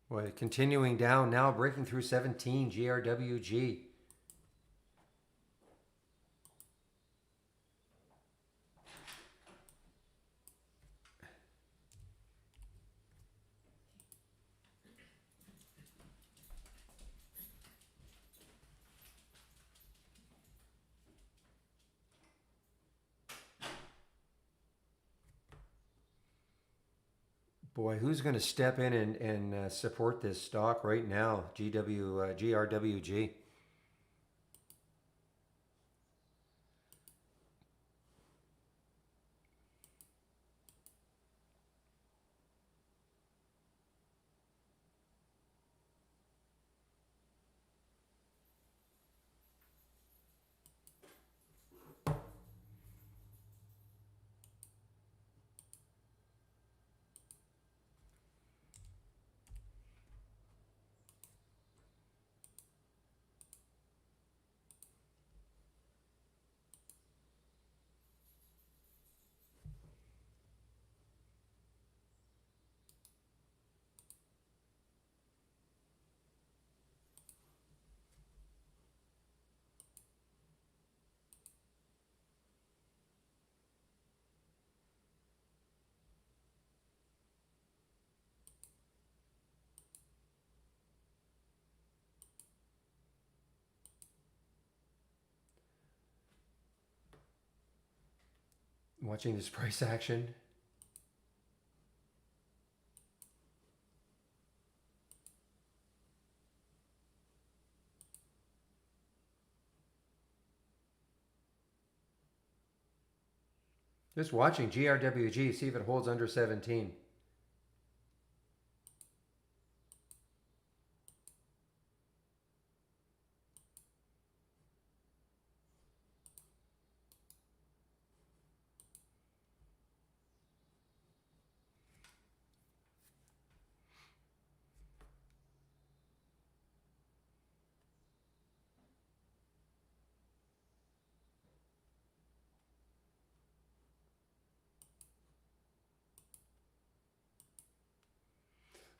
Well, continuing down now, breaking through 17, GRWG. Boy, who's going to step in and support this stock right now? GRWG. Watching this price action. Just watching GRWG, see if it holds under 17.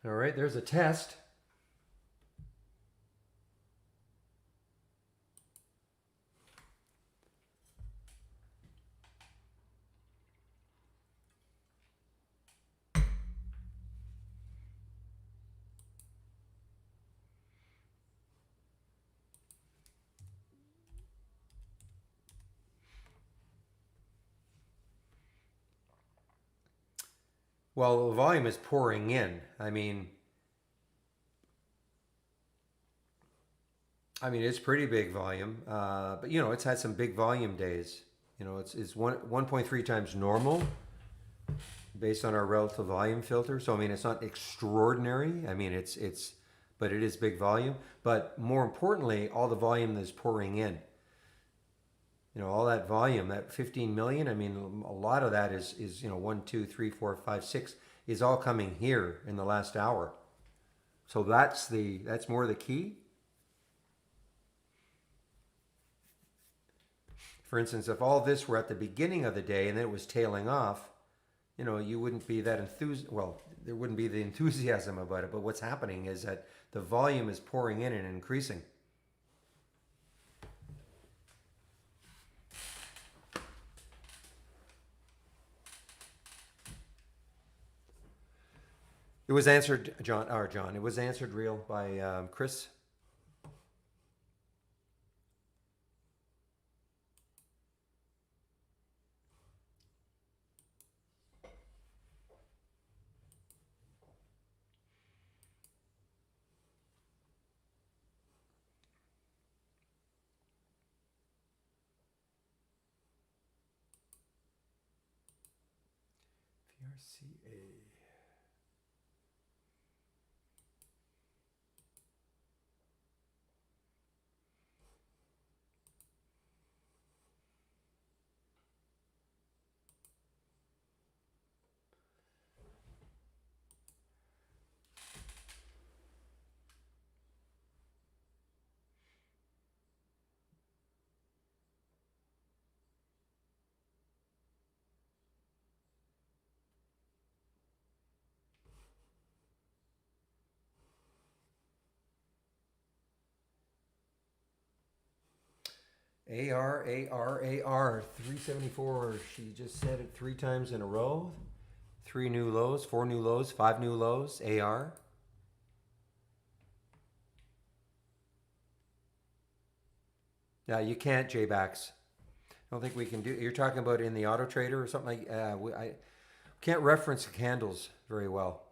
All right, there's a test. Well, the volume is pouring in. I mean, I mean, it's pretty big volume, but it's had some big volume days. It's 1.3 times normal based on our relative volume filter. So I mean, it's not extraordinary. I mean, but it is big volume. But more importantly, all the volume that's pouring in. All that volume, that 15 million. I mean, a lot of that is 1, 2, 3, 4, 5, 6 is all coming here in the last hour. So that's more the key. For instance, if all this were at the beginning of the day and then it was tailing off, you wouldn't be that enthused. Well, there wouldn't be the enthusiasm about it. But what's happening is that the volume is pouring in and increasing. It was answered, John. It was answered real by Chris. VRCA. AR, 374. She just said it 3 times in a row. 3 new lows, 4 new lows, 5 new lows. AR. Yeah, you can't JBacks. I don't think we can do. You're talking about in the Auto Trader or something like. I can't reference candles very well.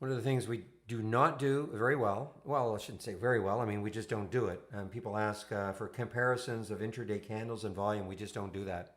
One of the things we do not do very well, I shouldn't say very well, I mean, we just don't do it. People ask for comparisons of intraday candles and volume. We just don't do that.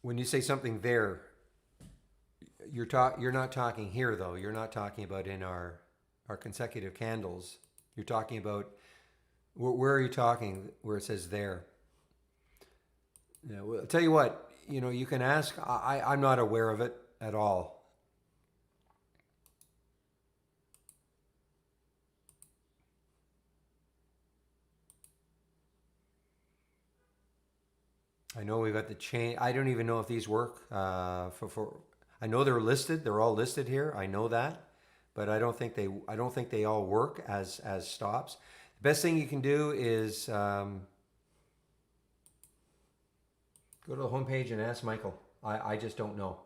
When you say something there, you're not talking here though. You're not talking about in our consecutive candles. You're talking about where are you talking where it says there? Yeah, well, I'll tell you what, you can ask. I'm not aware of it at all. I know we've got the chain. I don't even know if these work. For I know they're listed. They're all listed here. I know that, but I don't think they all work as stops. The best thing you can do is go to the homepage and ask Michael. I just don't know.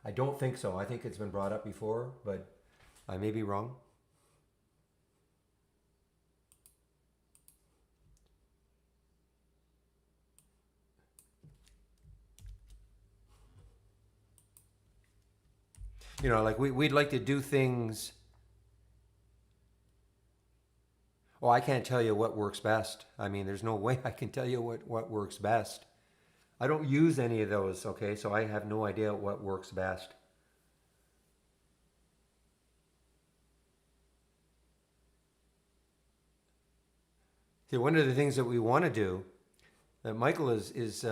I don't think so. I think it's been brought up before, but I may be wrong. Like we'd like to do things. Oh, I can't tell you what works best. I mean, there's no way I can tell you what works best. I don't use any of those, okay? So I have no idea what works best. See, one of the things that we want to do that Michael is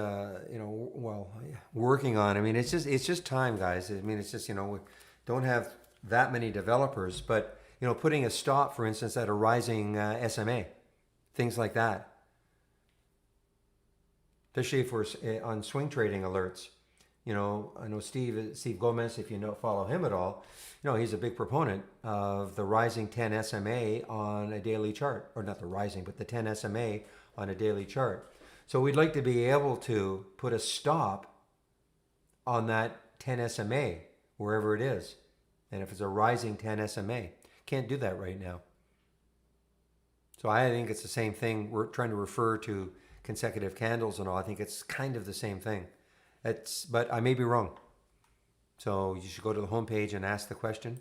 working on. I mean, it's just time, guys. I mean, it's just we don't have that many developers, but putting a stop, for instance, at a rising SMA, things like that. Especially if we're on swing trading alerts. I know Steve Gomez, if you follow him at all, he's a big proponent of the rising 10 SMA on a daily chart, or not the rising, but the 10 SMA on a daily chart. So we'd like to be able to put a stop on that 10 SMA, wherever it is. And if it's a rising 10 SMA, can't do that right now. So I think it's the same thing. We're trying to refer to consecutive candles and all. I think it's kind of the same thing. But I may be wrong. So you should go to the homepage and ask the question.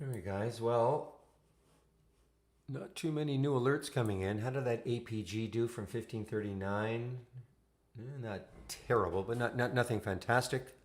All right, guys. Well, not too many new alerts coming in. How did that APG do from 1539? Not terrible, but not nothing fantastic.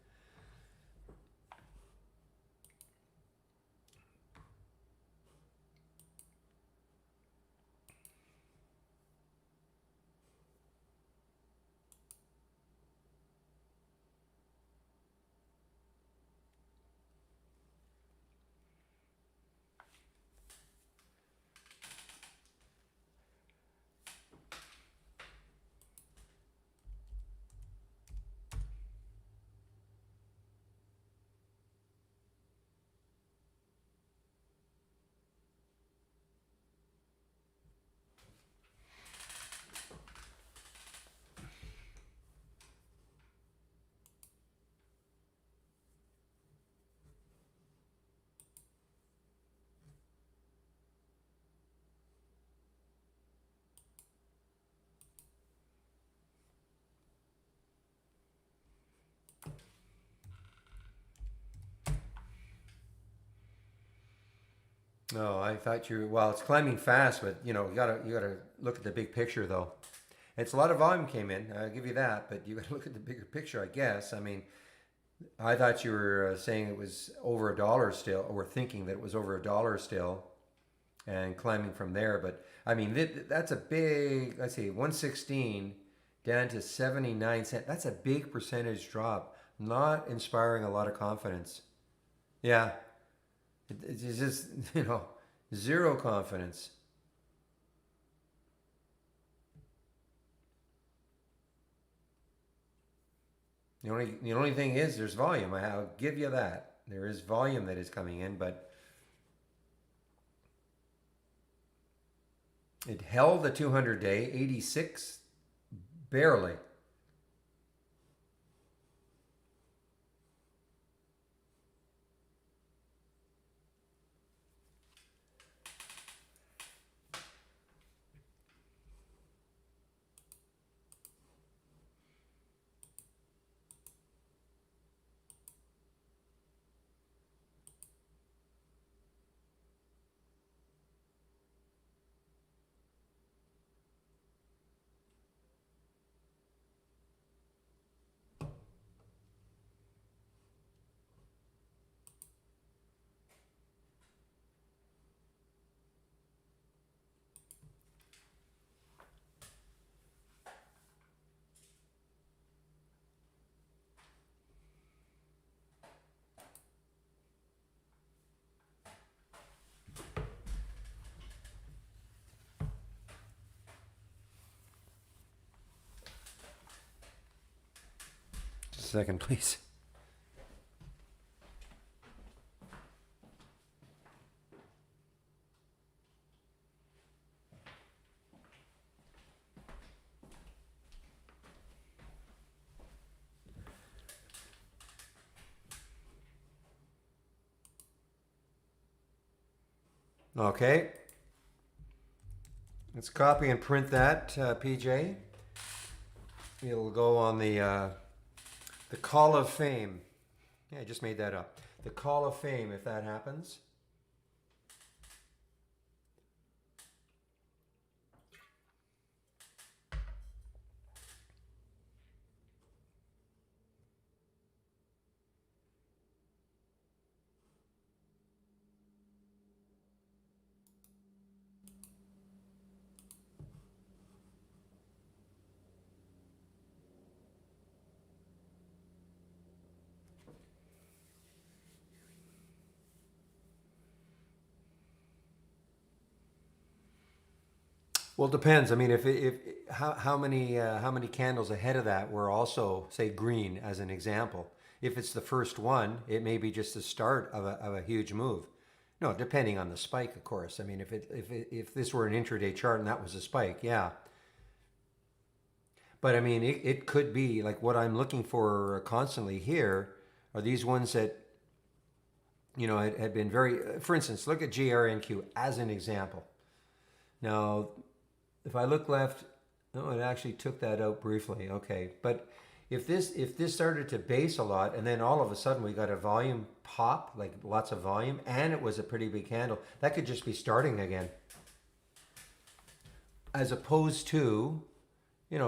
No, I thought well, it's climbing fast, but you gotta look at the big picture though. It's a lot of volume came in. I'll give you that, but you got to look at the bigger picture, I guess. I mean, I thought you were saying it was over a dollar still, or thinking that it was over a dollar still, and climbing from there. But I mean, that's a big. Let's see, 116 down to 79 cents. That's a big percentage drop. Not inspiring a lot of confidence. Yeah, it's just zero confidence. The only thing is there's volume. I'll give you that. There is volume that is coming in, but it held the 200-day 86 barely. Just a second, please. Okay. Let's copy and print that, PJ. It'll go on the Call of Fame. Yeah, I just made that up. The Call of Fame, if that happens. Well, it depends. I mean, if how many candles ahead of that were also say green as an example. If it's the first one, it may be just the start of a huge move. No, depending on the spike, of course. I mean, if this were an intraday chart and that was a spike, yeah. But I mean, it could be like what I'm looking for constantly here are these ones that had been very. For instance, look at GRNQ as an example. Now, if I look left, no, it actually took that out briefly. Okay, but if this started to base a lot, and then all of a sudden we got a volume pop, like lots of volume, and it was a pretty big candle, that could just be starting again, as opposed to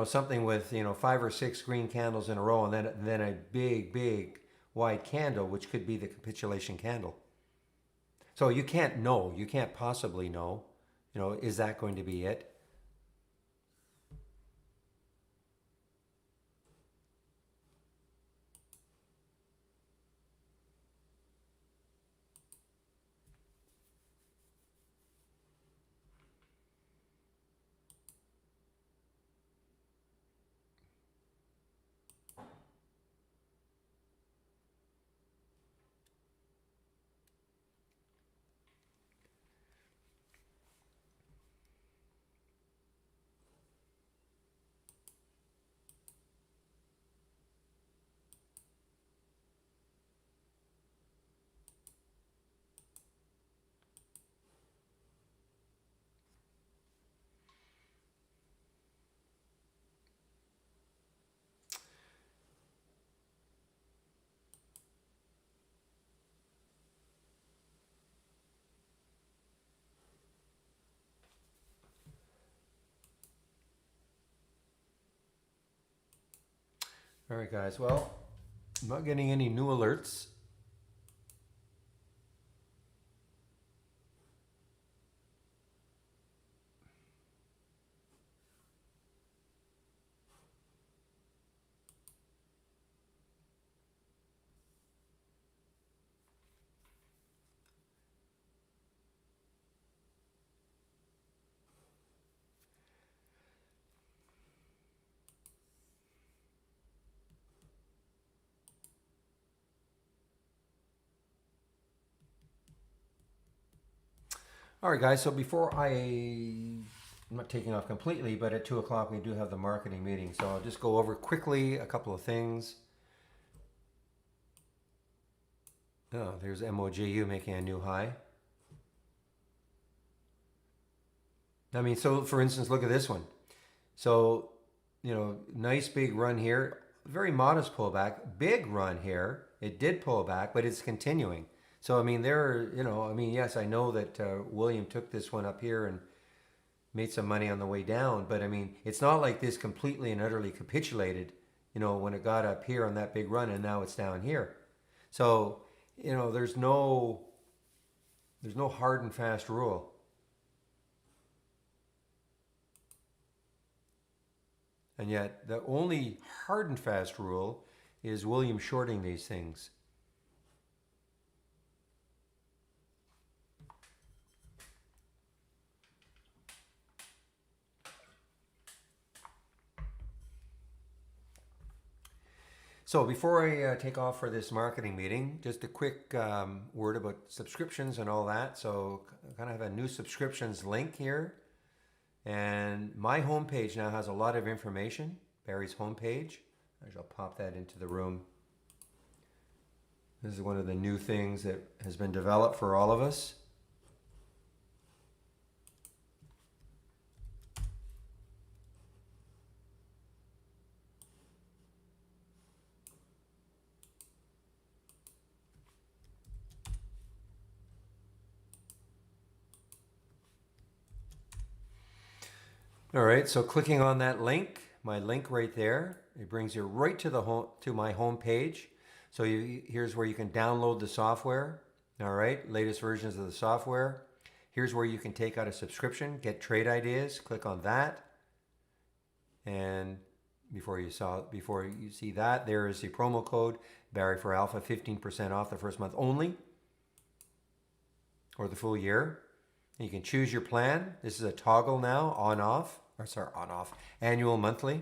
something with 5 or 6 green candles in a row, and then a big wide candle, which could be the capitulation candle. So you can't know, you can't possibly know, is that going to be it? All right, guys. Well, I'm not getting any new alerts. All right, guys. So I'm not taking off completely, but at 2 o'clock we do have the marketing meeting. So I'll just go over quickly a couple of things. Oh, there's MOJU making a new high. I mean, so for instance, look at this one. So, nice big run here. Very modest pullback. Big run here. It did pull back, but it's continuing. So, I mean, yes, I know that William took this one up here and made some money on the way down, but I mean, it's not like this completely and utterly capitulated, when it got up here on that big run and now it's down here. So, there's no hard and fast rule. And yet, the only hard and fast rule is William shorting these things. So before I take off for this marketing meeting, just a quick word about subscriptions and all that. So I kind of have a new subscriptions link here. And my homepage now has a lot of information, Barry's homepage. I shall pop that into the room. This is one of the new things that has been developed for all of us. All right, so clicking on that link, my link right there, it brings you right to the home to my home page. So here's where you can download the software. All right, latest versions of the software. Here's where you can take out a subscription, get trade ideas. Click on that, and before you see that, there is the promo code Barry for Alpha, 15% off the first month only, or the full year. You can choose your plan. This is a toggle now, on off, annual, monthly.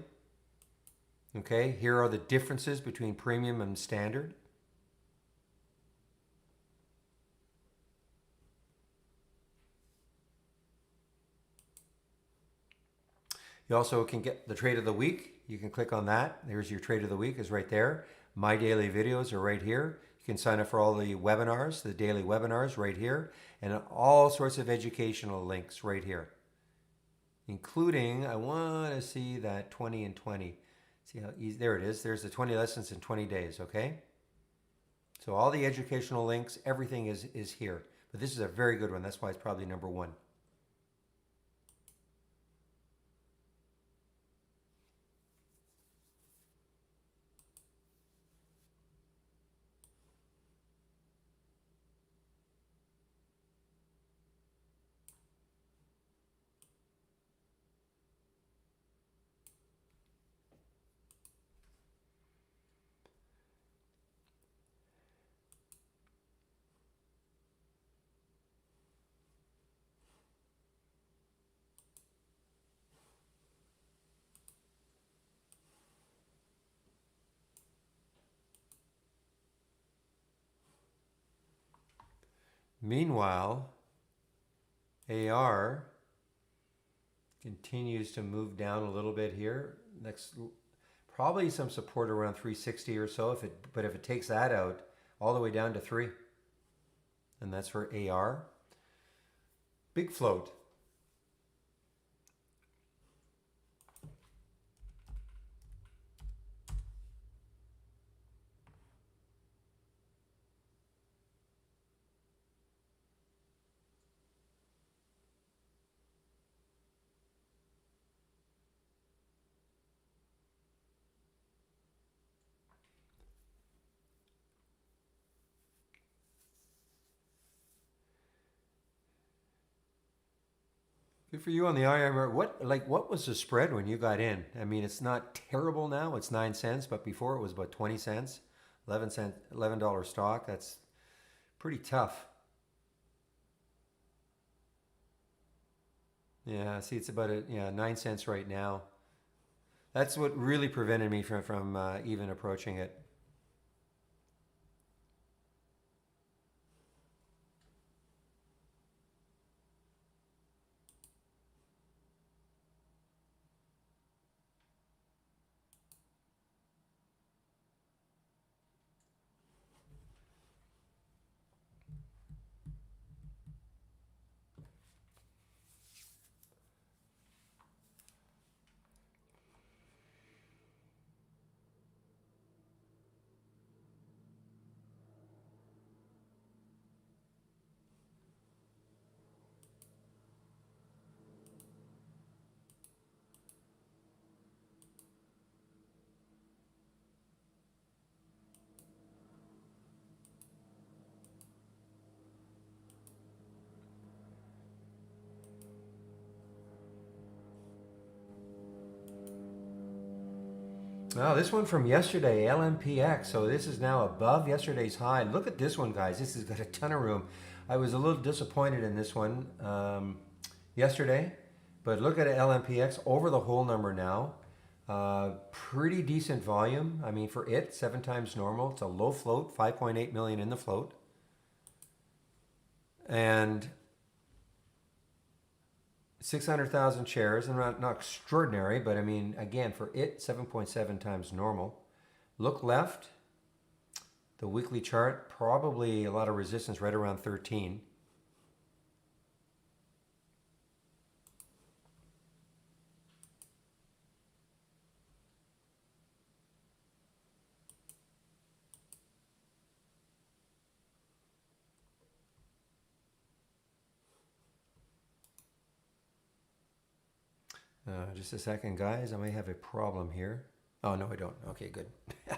Okay, here are the differences between premium and standard. You also can get the trade of the week. You can click on that. There's your trade of the week is right there. My daily videos are right here. You can sign up for all the webinars, the daily webinars right here, and all sorts of educational links right here. Including, I want to see that 20 and 20. See how easy, there it is. There's the 20 lessons in 20 days, okay? So all the educational links, everything is here. But this is a very good one. That's why it's probably number one. Meanwhile, AR continues to move down a little bit here. Next, probably some support around 360 or so. But if it takes that out, all the way down to 3, and that's for AR. Big float. Good for you on the IR. What was the spread when you got in? I mean, it's not terrible now. It's 9 cents, but before it was about 20 cents, 11 cent, $11 stock. That's pretty tough. Yeah, see, it's about 9 cents right now. That's what really prevented me from even approaching it. Oh, this one from yesterday, LMPX. So this is now above yesterday's high. Look at this one, guys. This has got a ton of room. I was a little disappointed in this one yesterday, but look at LMPX over the whole number now. Pretty decent volume. I mean, for it, 7 times normal. It's a low float, 5.8 million in the float. And 600,000 shares, and not extraordinary, but I mean, again, for it, 7.7 times normal. Look left, the weekly chart, probably a lot of resistance right around 13. Just a second, guys. I might have a problem here. Oh, no, I don't. Okay, good. I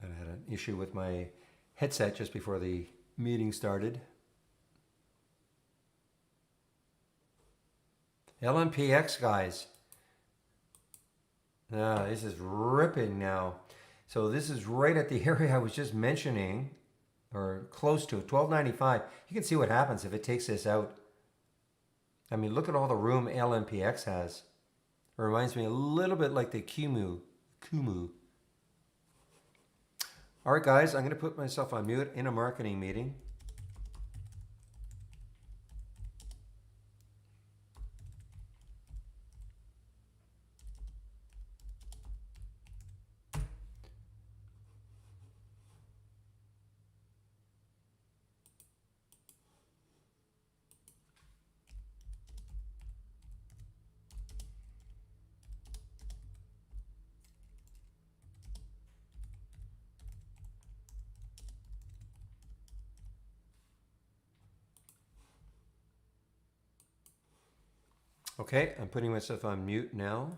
had an issue with my headset just before the meeting started. LMPX, guys. This is ripping now. So this is right at the area I was just mentioning, or close to it, 1295. You can see what happens if it takes this out. I mean, look at all the room LMPX has. It reminds me a little bit like the Kumu. All right, guys, I'm going to put myself on mute in a marketing meeting. Okay, I'm putting myself on mute now.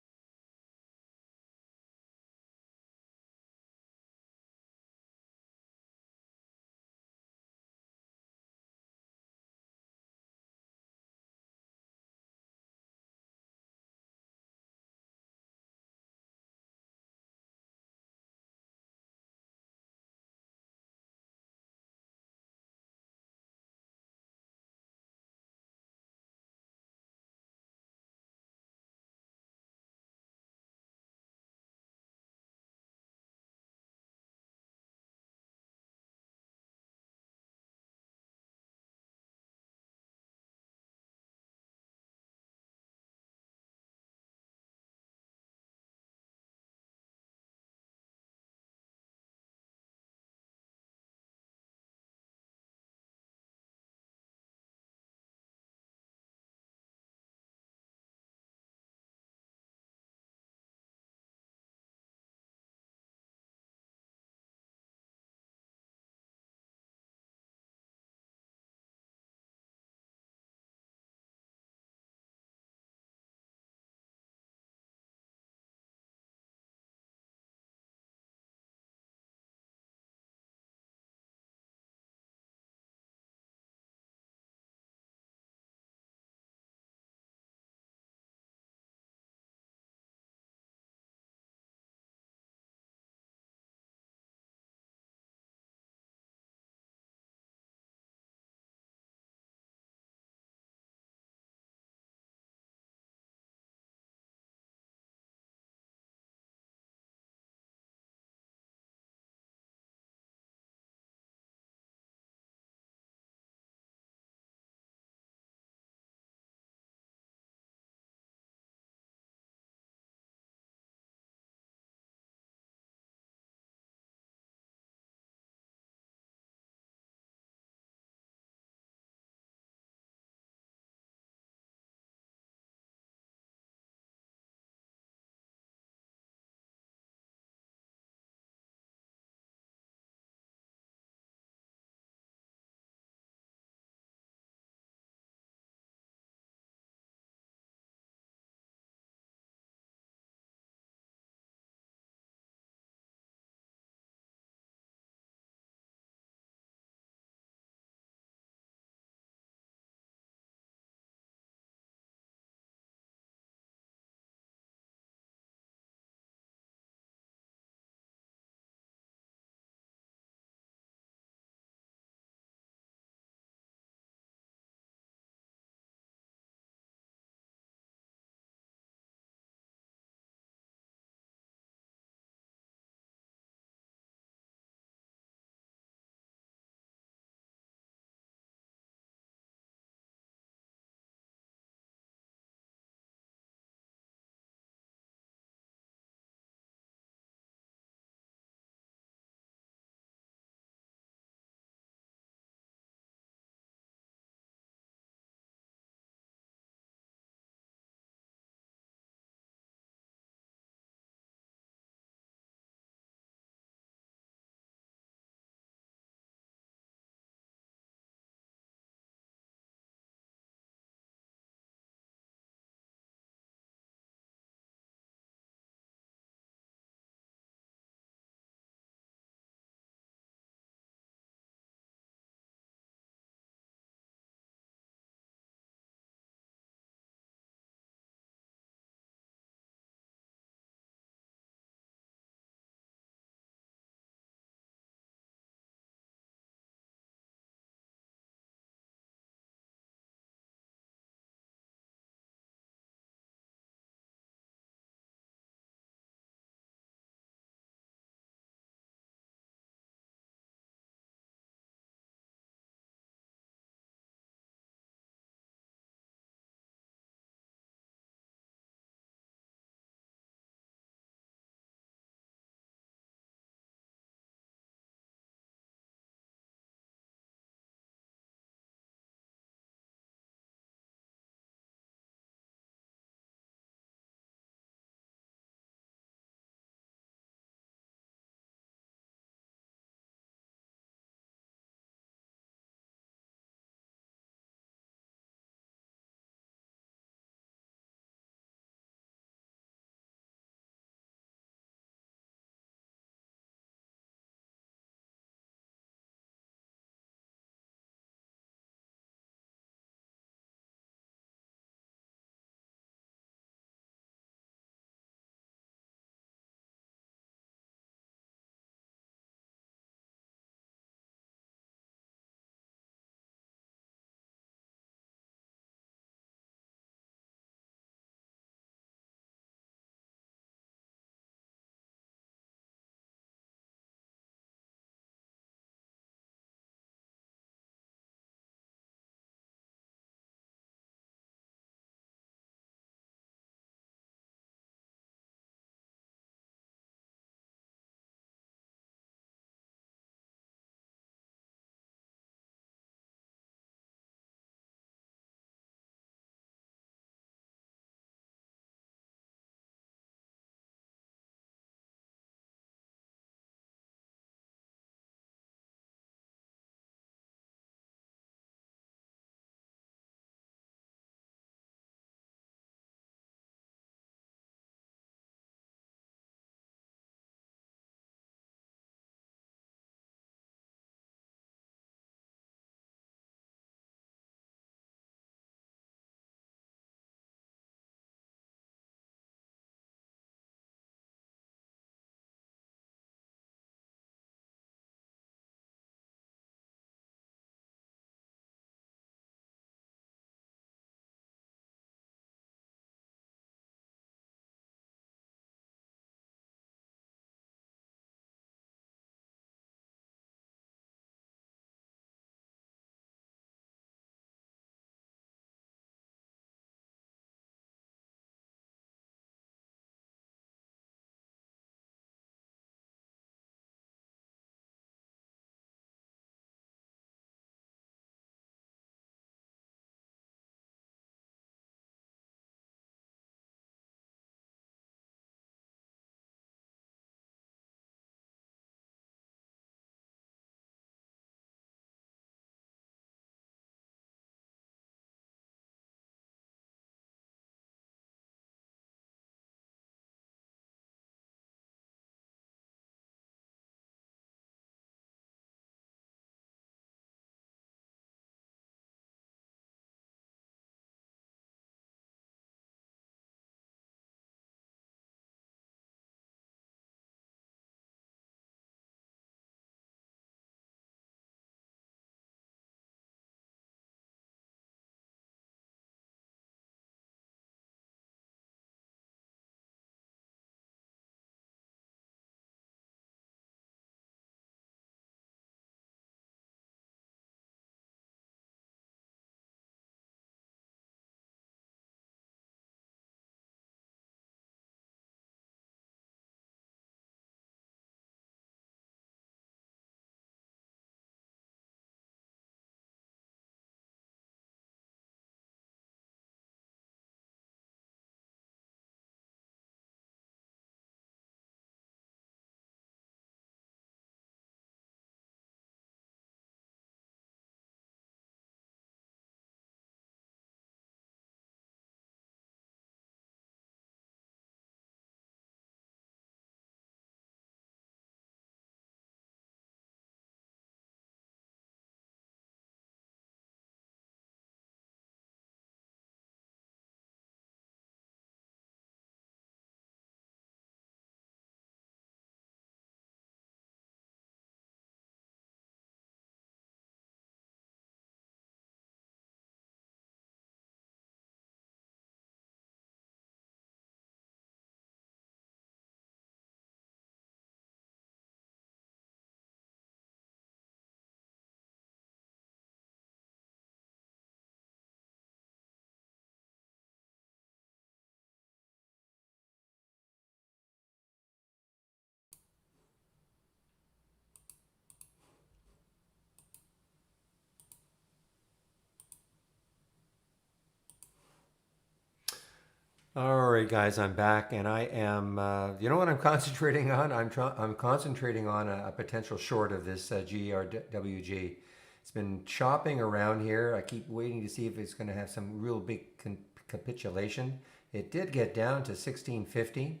All right, guys, I'm back, and I am. You know what I'm concentrating on? I'm concentrating on a potential short of this GRWG. It's been chopping around here. I keep waiting to see if it's going to have some real big capitulation. It did get down to 1650,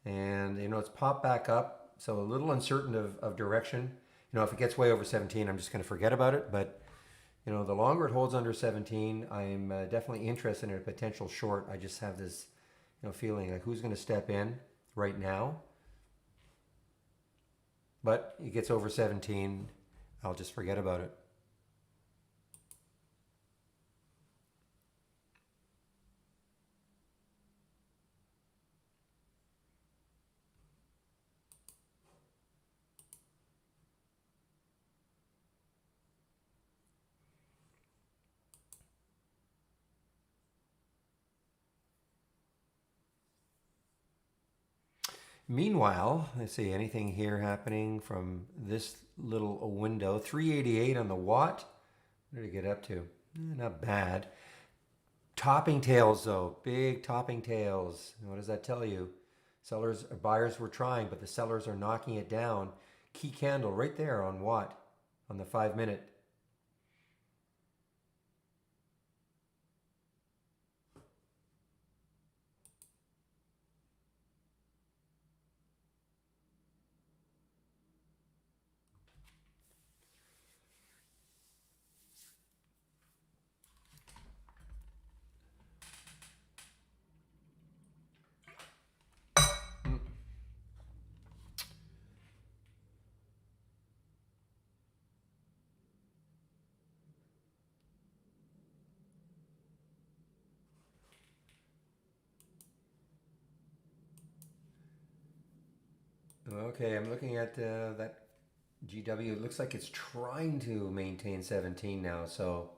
and it's popped back up. So a little uncertain of direction. If it gets way over 17, I'm just going to forget about it. But the longer it holds under 17, I'm definitely interested in a potential short. I just have this, feeling like who's going to step in right now. But it gets over 17, I'll just forget about it. Meanwhile, let's see, anything here happening from this little window? 388 on the watt. What did it get up to? Not bad. Topping tails, though. Big topping tails. What does that tell you? Buyers were trying, but the sellers are knocking it down. Key candle right there on watt, on the 5 minute. Okay, I'm looking at that GW. It looks like it's trying to maintain 17 now, so.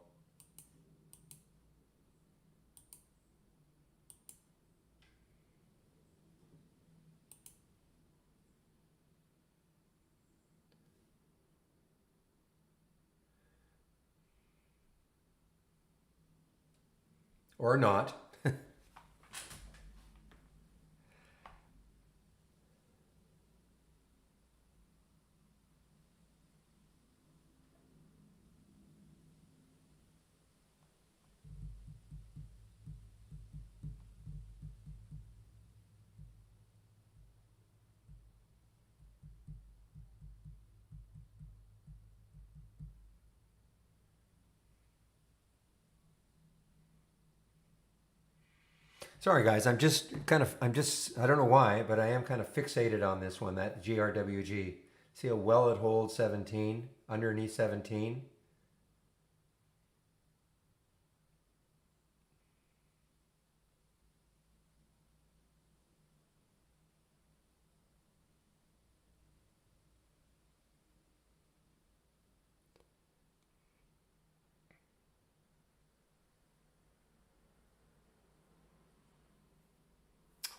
Or not. Sorry, guys. I don't know why, but I am kind of fixated on this one, that GRWG. See how well it holds 17, underneath 17.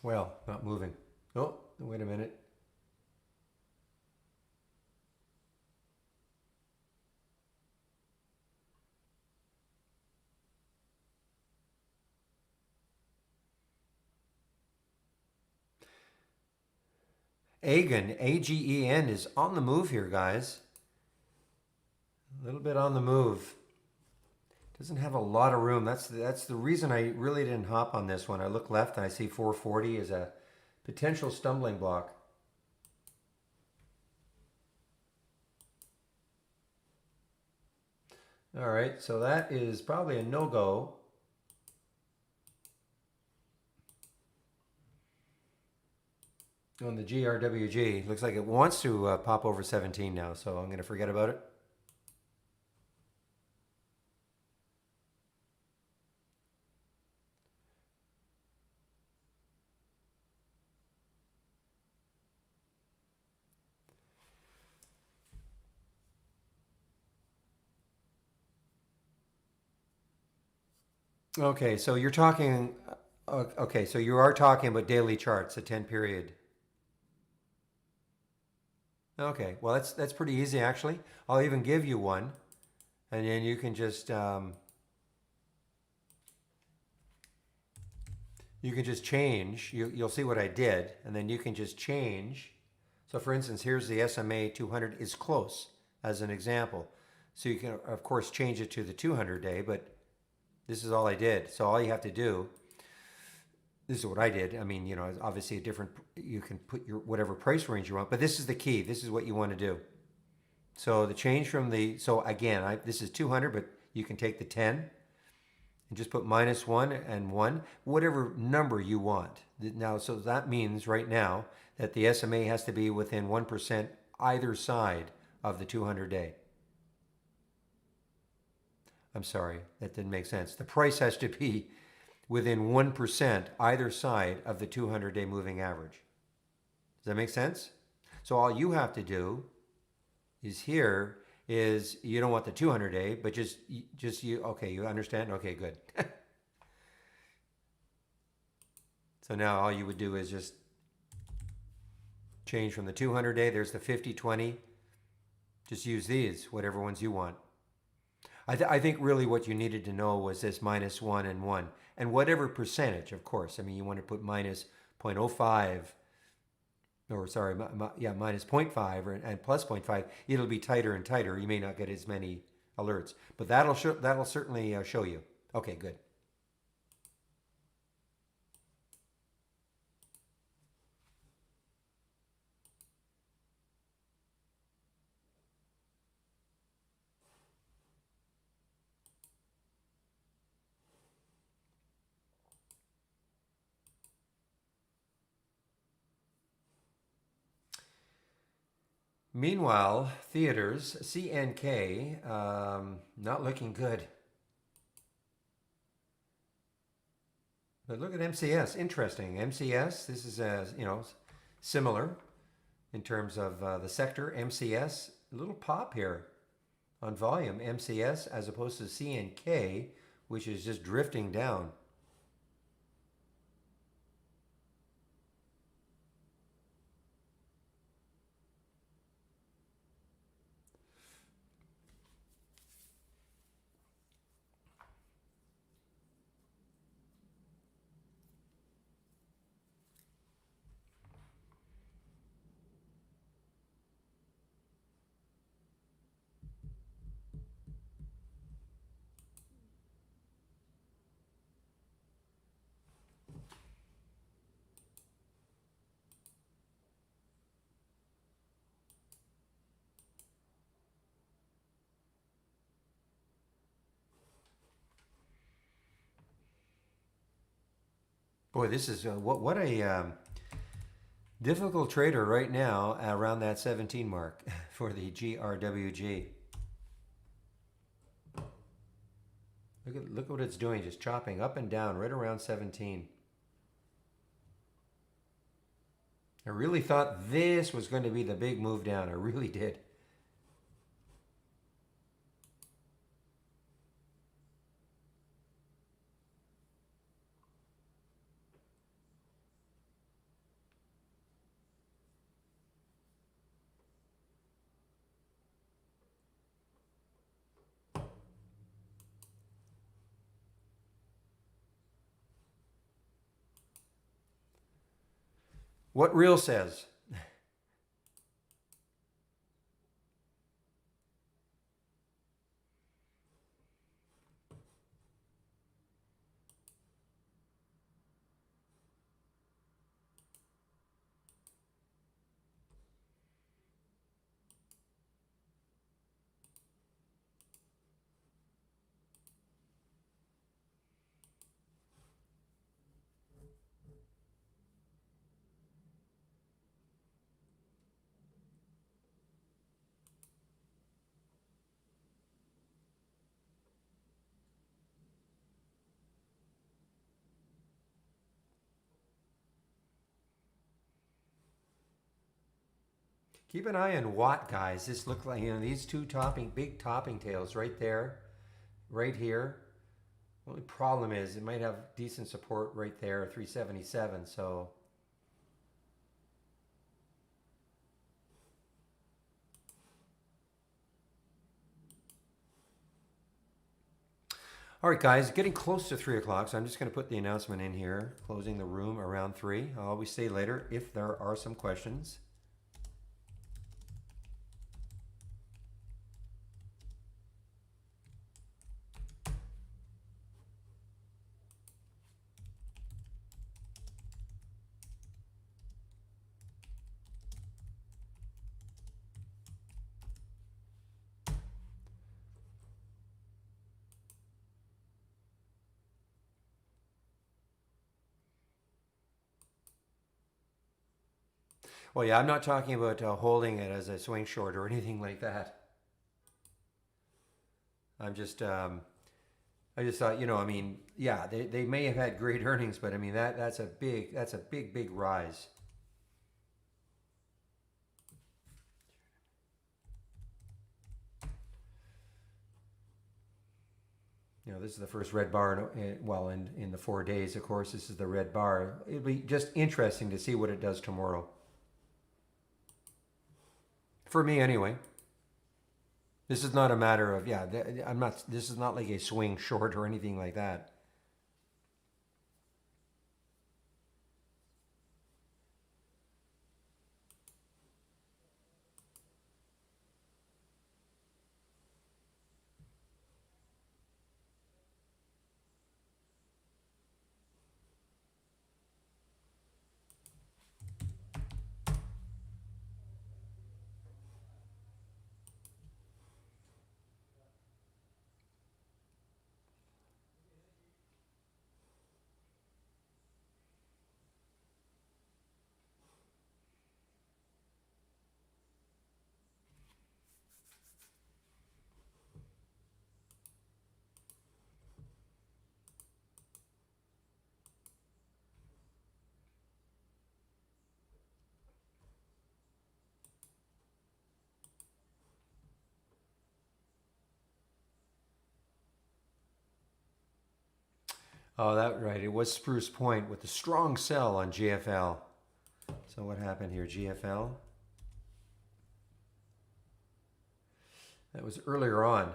Well, not moving. Oh, wait a minute. Agen, AGEN, is on the move here, guys. A little bit on the move. Doesn't have a lot of room. That's the reason I really didn't hop on this one. I look left and I see 440 as a potential stumbling block. All right, so that is probably a no-go. On the GRWG. Looks like it wants to pop over 17 now, so I'm going to forget about it. Okay, so you're talking. Okay, so you are talking about daily charts, a 10 period. Okay, well that's pretty easy actually. I'll even give you one, and then you can just you can just change. You'll see what I did, and then you can just change. So for instance, here's the SMA 200 is close as an example. So you can, of course, change it to the 200 day, but this is all I did. So all you have to do, this is what I did. I mean, obviously a different, you can put your whatever price range you want, but this is the key. This is what you want to do. So the change from the, so again, this is 200, but you can take the 10 and just put -1 and 1, whatever number you want. Now, so that means right now that the SMA has to be within 1% either side of the 200 day. I'm sorry, that didn't make sense. The price has to be within 1% either side of the 200 day moving average. Does that make sense? So all you have to do is here is you don't want the 200 day, but just you, okay, you understand? Okay, good. So now all you would do is just change from the 200 day, there's the 50, 20. Just use these, whatever ones you want. I think really what you needed to know was this -1 and 1. And whatever percentage, of course. I mean, you want to put minus 0.05, or sorry, minus 0.5 and plus 0.5. It'll be tighter and tighter. You may not get as many alerts. But that'll certainly show you. Okay, good. Meanwhile, theaters, CNK, not looking good. But look at MCS, interesting. MCS, this is similar in terms of the sector. MCS, a little pop here on volume. MCS as opposed to CNK, which is just drifting down. Boy, this is what a difficult trader right now around that 17 mark for the GRWG. Look what it's doing, just chopping up and down right around 17. I really thought this was going to be the big move down. I really did. What Real says. Keep an eye on Watt, guys. This looked like, these two big topping tails right there, right here. The only problem is it might have decent support right there, 377. So All right, guys, getting close to 3 o'clock, so I'm just going to put the announcement in here, closing the room around 3. I'll always stay later if there are some questions. Well, yeah, I'm not talking about holding it as a swing short or anything like that. I'm just, I just thought, I mean, yeah, they may have had great earnings, but I mean that's a big rise. This is the first red bar, in the 4 days, of course, this is the red bar. It'll be just interesting to see what it does tomorrow. For me, anyway. This is not a matter of, yeah, this is not like a swing short or anything like that. Oh, that right. It was Spruce Point with the strong sell on GFL. So what happened here? GFL. That was earlier on.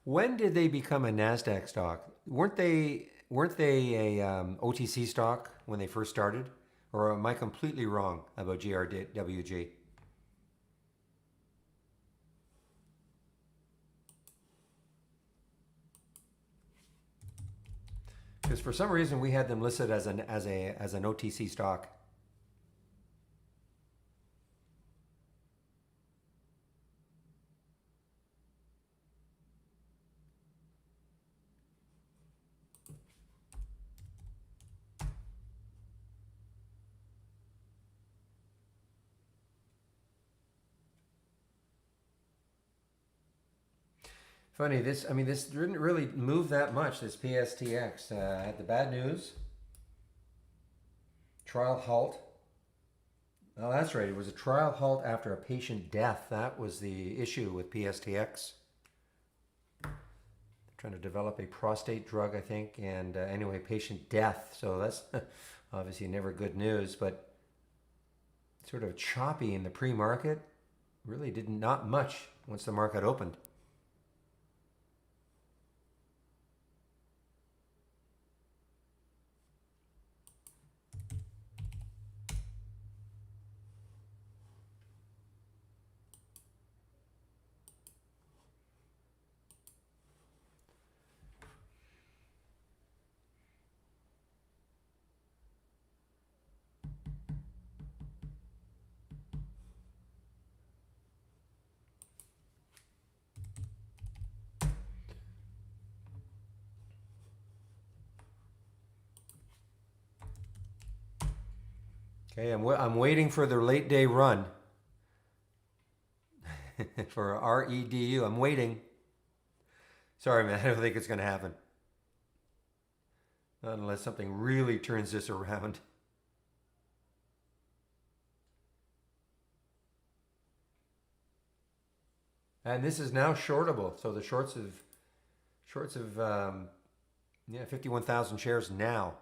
When did they become a Nasdaq stock? Weren't they a OTC stock when they first started, or am I completely wrong about GRWG? Because for some reason we had them listed as an OTC stock. Funny, this didn't really move that much. This PSTX had the bad news, trial halt. Oh, that's right. It was a trial halt after a patient death. That was the issue with PSTX. Trying to develop a prostate drug, I think, and anyway, patient death. So that's obviously never good news, but sort of choppy in the pre-market. Really did not much once the market opened. Okay, I'm waiting for the late day run for REDU. I'm waiting. Sorry, man. I don't think it's going to happen. Not unless something really turns this around. And this is now shortable. So the shorts have Yeah, 51,000 shares now.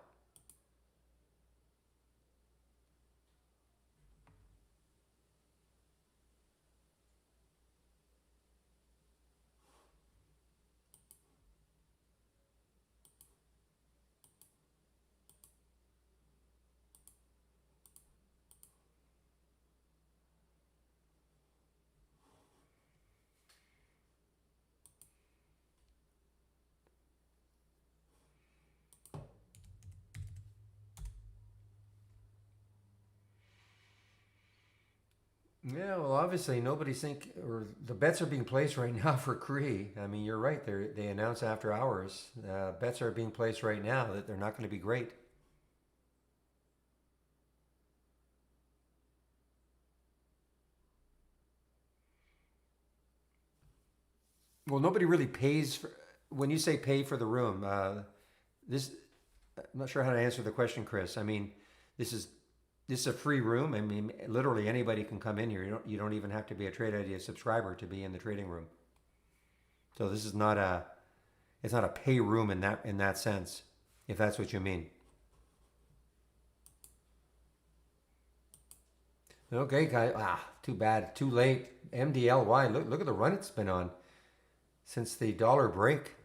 Yeah, well, obviously nobody's think, or the bets are being placed right now for Cree. I mean, you're right. They announce after hours. Bets are being placed right now that they're not going to be great. Well, nobody really pays for. When you say pay for the room, this I'm not sure how to answer the question, Chris. I mean, this is this is a free room. I mean, literally anybody can come in here. You don't even have to be a Trade Idea subscriber to be in the trading room. So this is not a it's not a pay room in that sense, if that's what you mean. Okay, guy. Too bad. Too late. MDLY. Look at the run it's been on since the dollar break.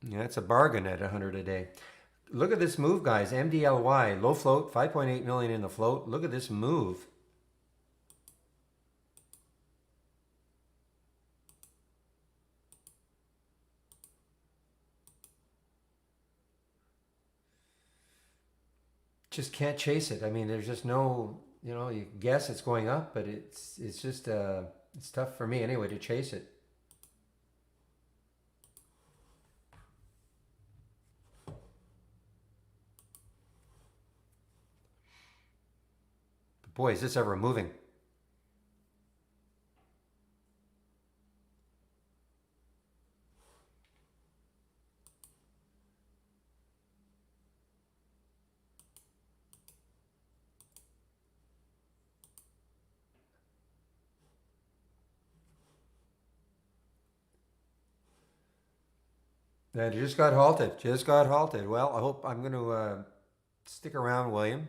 Yeah, it's a bargain at 100 a day. Look at this move, guys. MDLY, low float, 5.8 million in the float. Look at this move. Just can't chase it. I mean, there's just no, you guess it's going up, but it's just it's tough for me anyway to chase it. But boy, is this ever moving. And it just got halted. Just got halted. Well, I hope I'm going to stick around, William.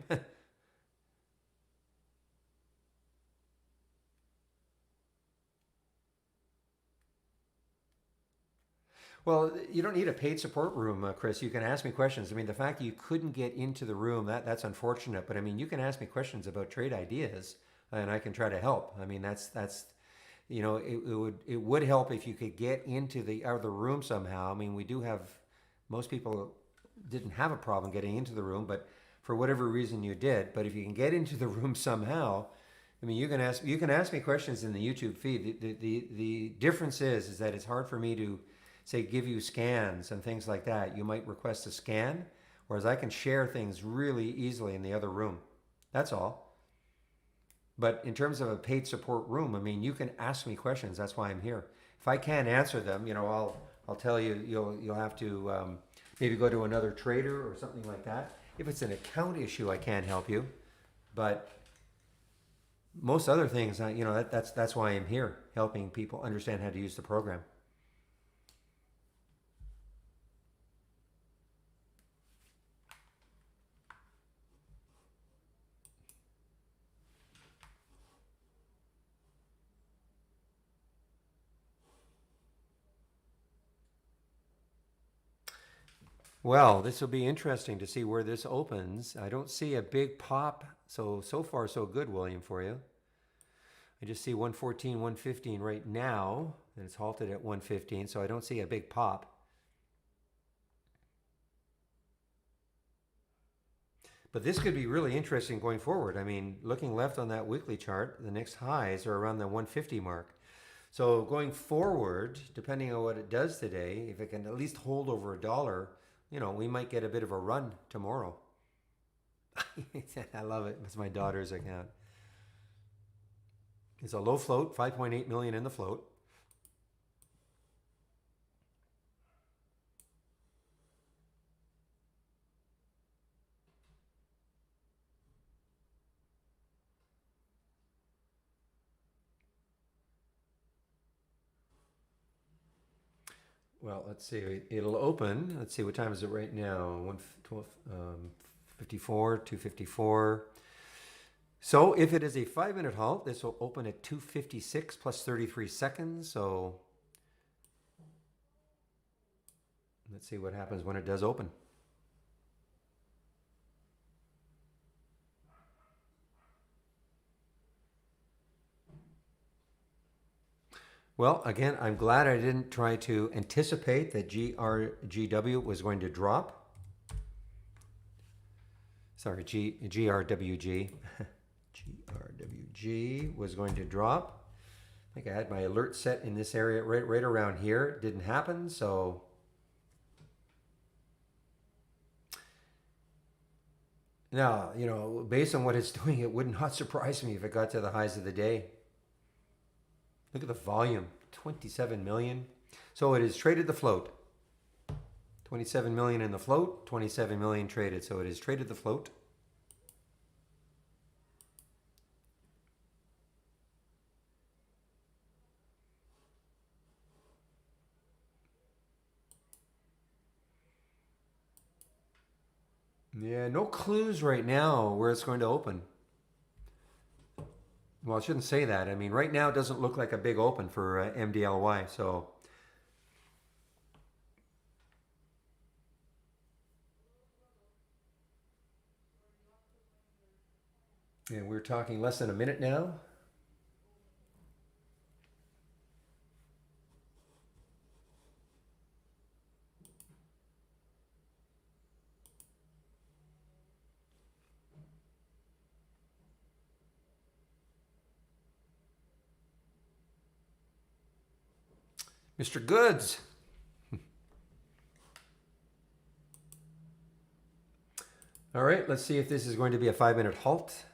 Well, you don't need a paid support room, Chris. You can ask me questions. I mean, the fact that you couldn't get into the room, that's unfortunate. But I mean, you can ask me questions about trade ideas, and I can try to help. I mean, that's it would help if you could get into the other room somehow. I mean, we do have most people didn't have a problem getting into the room, but for whatever reason you did. But if you can get into the room somehow, I mean, you can ask me questions in the YouTube feed. The difference is that it's hard for me to say give you scans and things like that. You might request a scan, whereas I can share things really easily in the other room. That's all. But in terms of a paid support room, I mean, you can ask me questions. That's why I'm here. If I can't answer them, I'll tell you. You'll have to maybe go to another trader or something like that. If it's an account issue, I can't help you. But most other things, that's why I'm here, helping people understand how to use the program. Well, this will be interesting to see where this opens. I don't see a big pop, so far so good, William, for you. I just see 114, 115 right now, and it's halted at 115, so I don't see a big pop. But this could be really interesting going forward. I mean, looking left on that weekly chart, the next highs are around the 150 mark. So going forward, depending on what it does today, if it can at least hold over a dollar, we might get a bit of a run tomorrow. I love it. It's my daughter's account. It's a low float, 5.8 million in the float. Well, let's see. It'll open. Let's see. What time is it right now? 54, 254. So if it is a 5-minute halt, this will open at 2:56 plus 33 seconds. So let's see what happens when it does open. Well, again, I'm glad I didn't try to anticipate that GRGW was going to drop. Sorry, GRWG. GRWG was going to drop. I think I had my alert set in this area right around here. It didn't happen, so now, based on what it's doing, it would not surprise me if it got to the highs of the day. Look at the volume, 27 million. So it is traded the float. 27 million in the float, 27 million traded. So it is traded the float. Yeah, no clues right now where it's going to open. Well, I shouldn't say that. I mean, right now it doesn't look like a big open for MDLY. So and we're talking less than a minute now. Mr. Goods. All right, let's see if this is going to be a 5-minute halt.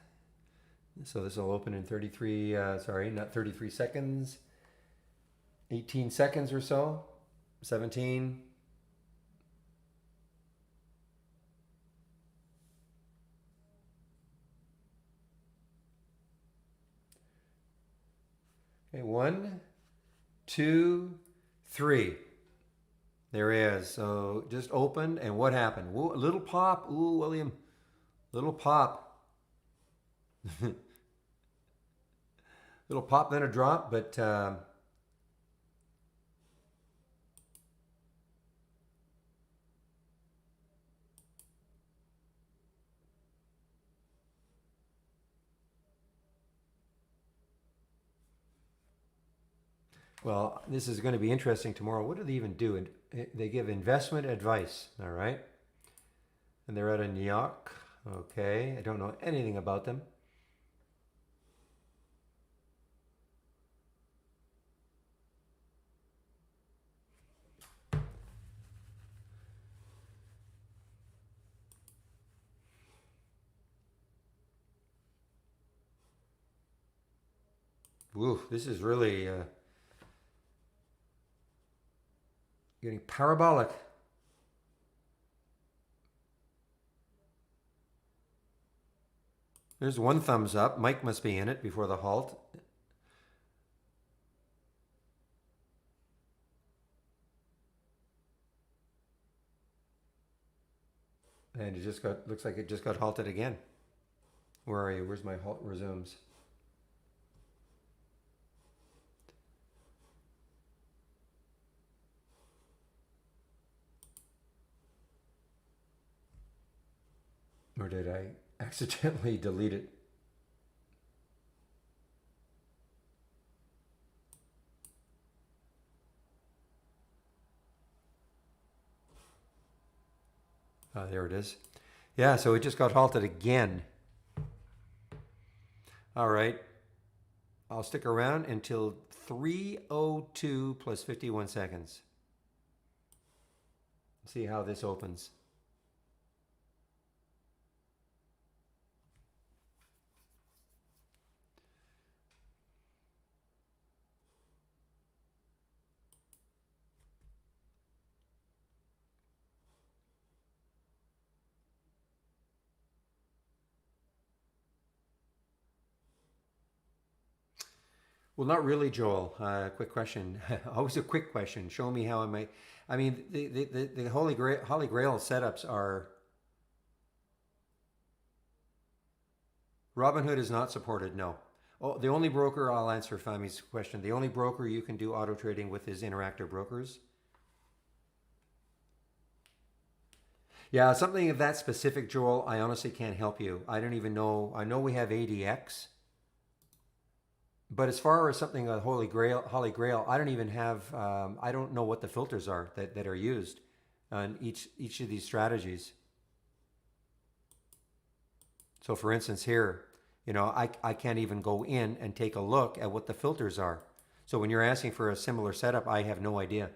So this will open in 33, sorry, not 33 seconds, 18 seconds or so, 17. Okay, 1, 2, 3. There he is. So just opened, and what happened? Whoa, a little pop. Ooh, William, little pop. Little pop, then a drop, but well, this is going to be interesting tomorrow. What do they even do? They give investment advice, all right? And they're out of New York. Okay, I don't know anything about them. Woo, this is really getting parabolic. There's one thumbs up. Mike must be in it before the halt. And it just looks like it just got halted again. Where are you? Where's my halt resumes? Or did I accidentally delete it? There it is. Yeah, so it just got halted again. All right. I'll stick around until 3:02 plus 51 seconds. See how this opens. Well, not really, Joel. Quick question. Always a quick question. Show me how I might. I mean, the Holy Grail setups are. Robinhood is not supported. No. Oh, the only broker, I'll answer Fami's question. The only broker you can do auto trading with is Interactive Brokers. Yeah, something of that specific, Joel. I honestly can't help you. I don't even know. I know we have ADX, but as far as something like Holy Grail, I don't even have. I don't know what the filters are that are used on each of these strategies. So, for instance, here, I can't even go in and take a look at what the filters are. So, when you're asking for a similar setup, I have no idea.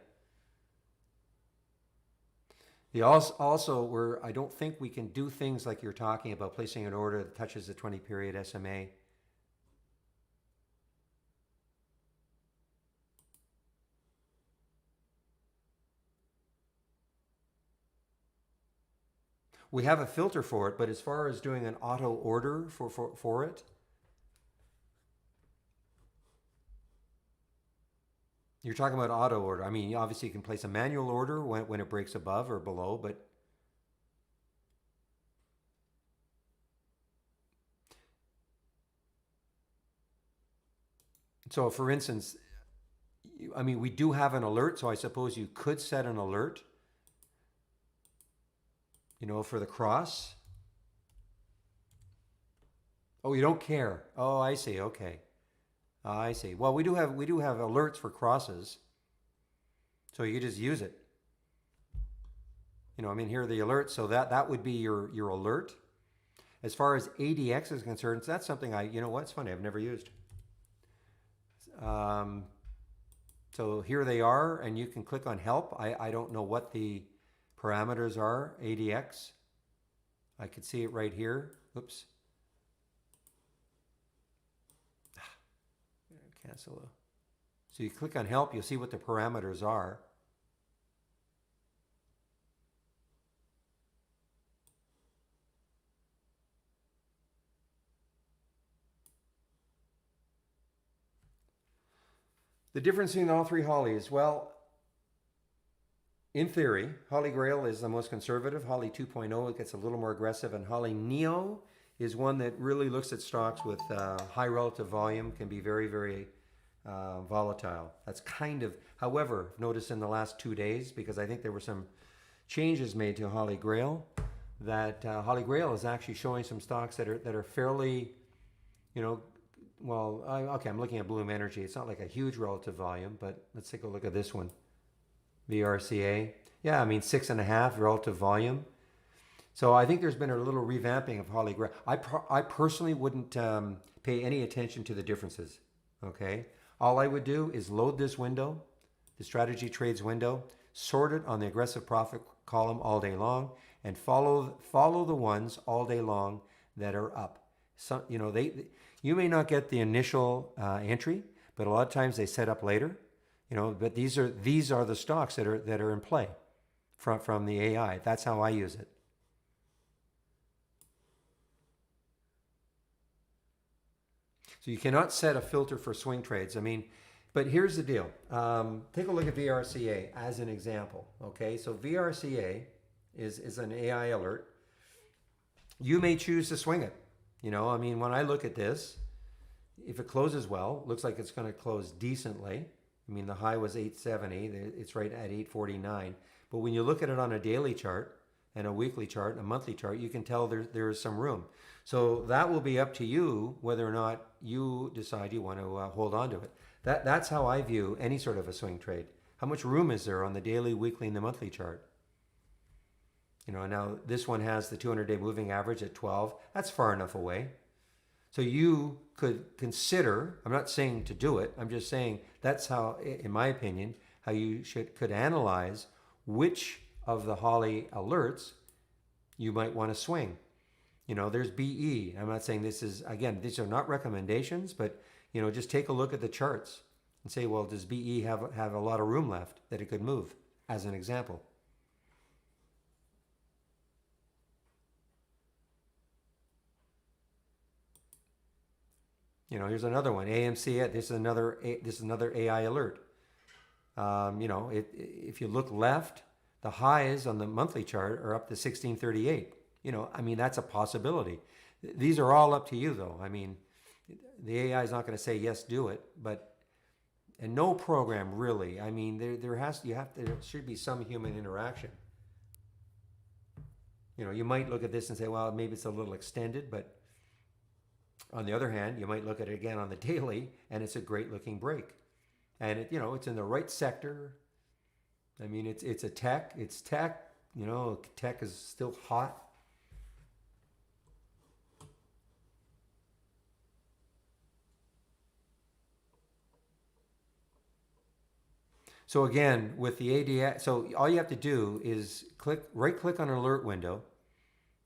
The also where I don't think we can do things like you're talking about, placing an order that touches the 20 period SMA. We have a filter for it, but as far as doing an auto order for it, you're talking about auto order. I mean, obviously you can place a manual order when it breaks above or below, but so for instance, I mean, we do have an alert, so I suppose you could set an alert, for the cross. Oh, you don't care. Oh, I see. Okay. I see. Well, we do have alerts for crosses, so you just use it. I mean, here are the alerts, so that would be your alert. As far as ADX is concerned, that's something it's funny, I've never used. Um, so here they are, and you can click on help. I don't know what the parameters are, ADX. I could see it right here. Oops. Cancel. So you click on help, you'll see what the parameters are. The difference between all three Hollies, well, in theory, Holly Grail is the most conservative. Holly 2.0, it gets a little more aggressive, and Holly Neo is one that really looks at stocks with high relative volume, can be very, very volatile. That's kind of, however, notice in the last 2 days, because I think there were some changes made to Holly Grail, that Holly Grail is actually showing some stocks that are fairly, okay, I'm looking at Bloom Energy. It's not like a huge relative volume, but let's take a look at this one. VRCA. Yeah, I mean, 6.5 relative volume. So I think there's been a little revamping of Holly Grail. I personally wouldn't pay any attention to the differences. Okay. All I would do is load this window, the strategy trades window, sort it on the aggressive profit column all day long, and follow the ones all day long that are up. So, you may not get the initial entry, but a lot of times they set up later. But these are the stocks that are in play from the AI. That's how I use it. So you cannot set a filter for swing trades. I mean, but here's the deal. Take a look at VRCA as an example. Okay, so VRCA is an AI alert. You may choose to swing it. I mean, when I look at this, if it closes well, looks like it's going to close decently. I mean, the high was 870. It's right at 849. But when you look at it on a daily chart and a weekly chart and a monthly chart, you can tell there is some room. So that will be up to you whether or not you decide you want to hold on to it. That's how I view any sort of a swing trade. How much room is there on the daily, weekly, and the monthly chart? Now this one has the 200-day moving average at 12. That's far enough away. So you could consider, I'm not saying to do it, I'm just saying that's how, in my opinion, how you could analyze which of the Holly alerts you might want to swing. There's BE. I'm not saying this is, again, these are not recommendations, but, just take a look at the charts and say, well, does BE have a lot of room left that it could move, as an example? Here's another one. AMC. This is another AI alert. If you look left, the highs on the monthly chart are up to 1638. That's a possibility. These are all up to you, though. The AI is not going to say yes, do it, and no program really. There should be some human interaction. You might look at this and say, well, maybe it's a little extended, but on the other hand, you might look at it again on the daily, and it's a great looking break. And it's in the right sector. It's a tech. It's tech. Tech is still hot. So again, with the ADX, so all you have to do is right click on an alert window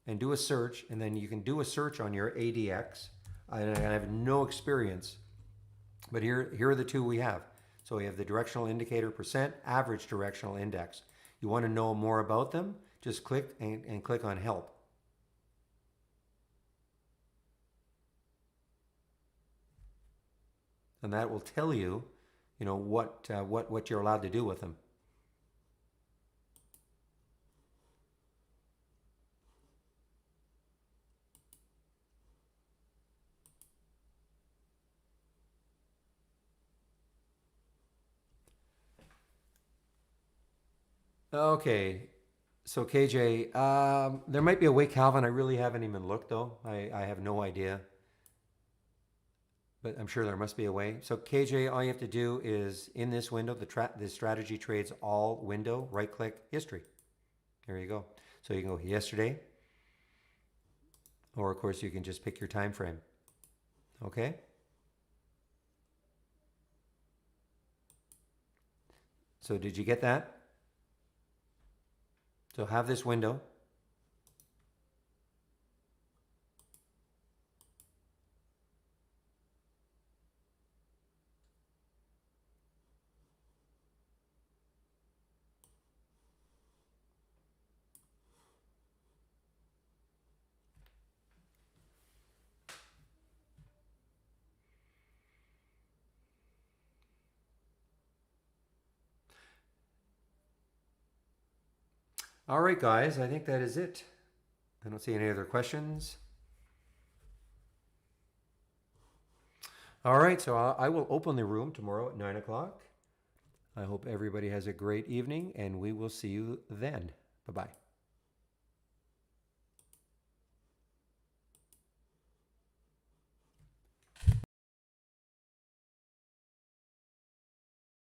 and do a search, and then you can do a search on your ADX. I have no experience, but here are the two we have. So we have the directional indicator percent, average directional index. You want to know more about them? Just click and click on help. And that will tell you, what you're allowed to do with them. Okay, so KJ, there might be a way, Calvin. I really haven't even looked though. I have no idea, but I'm sure there must be a way. So KJ, all you have to do is in this window, the strategy trades all window, right click history. There you go. So you can go yesterday, or of course you can just pick your time frame. Okay. So did you get that? So have this window. All right, guys, I think that is it. I don't see any other questions. All right, so I will open the room tomorrow at 9 o'clock. I hope everybody has a great evening, and we will see you then. Bye-bye.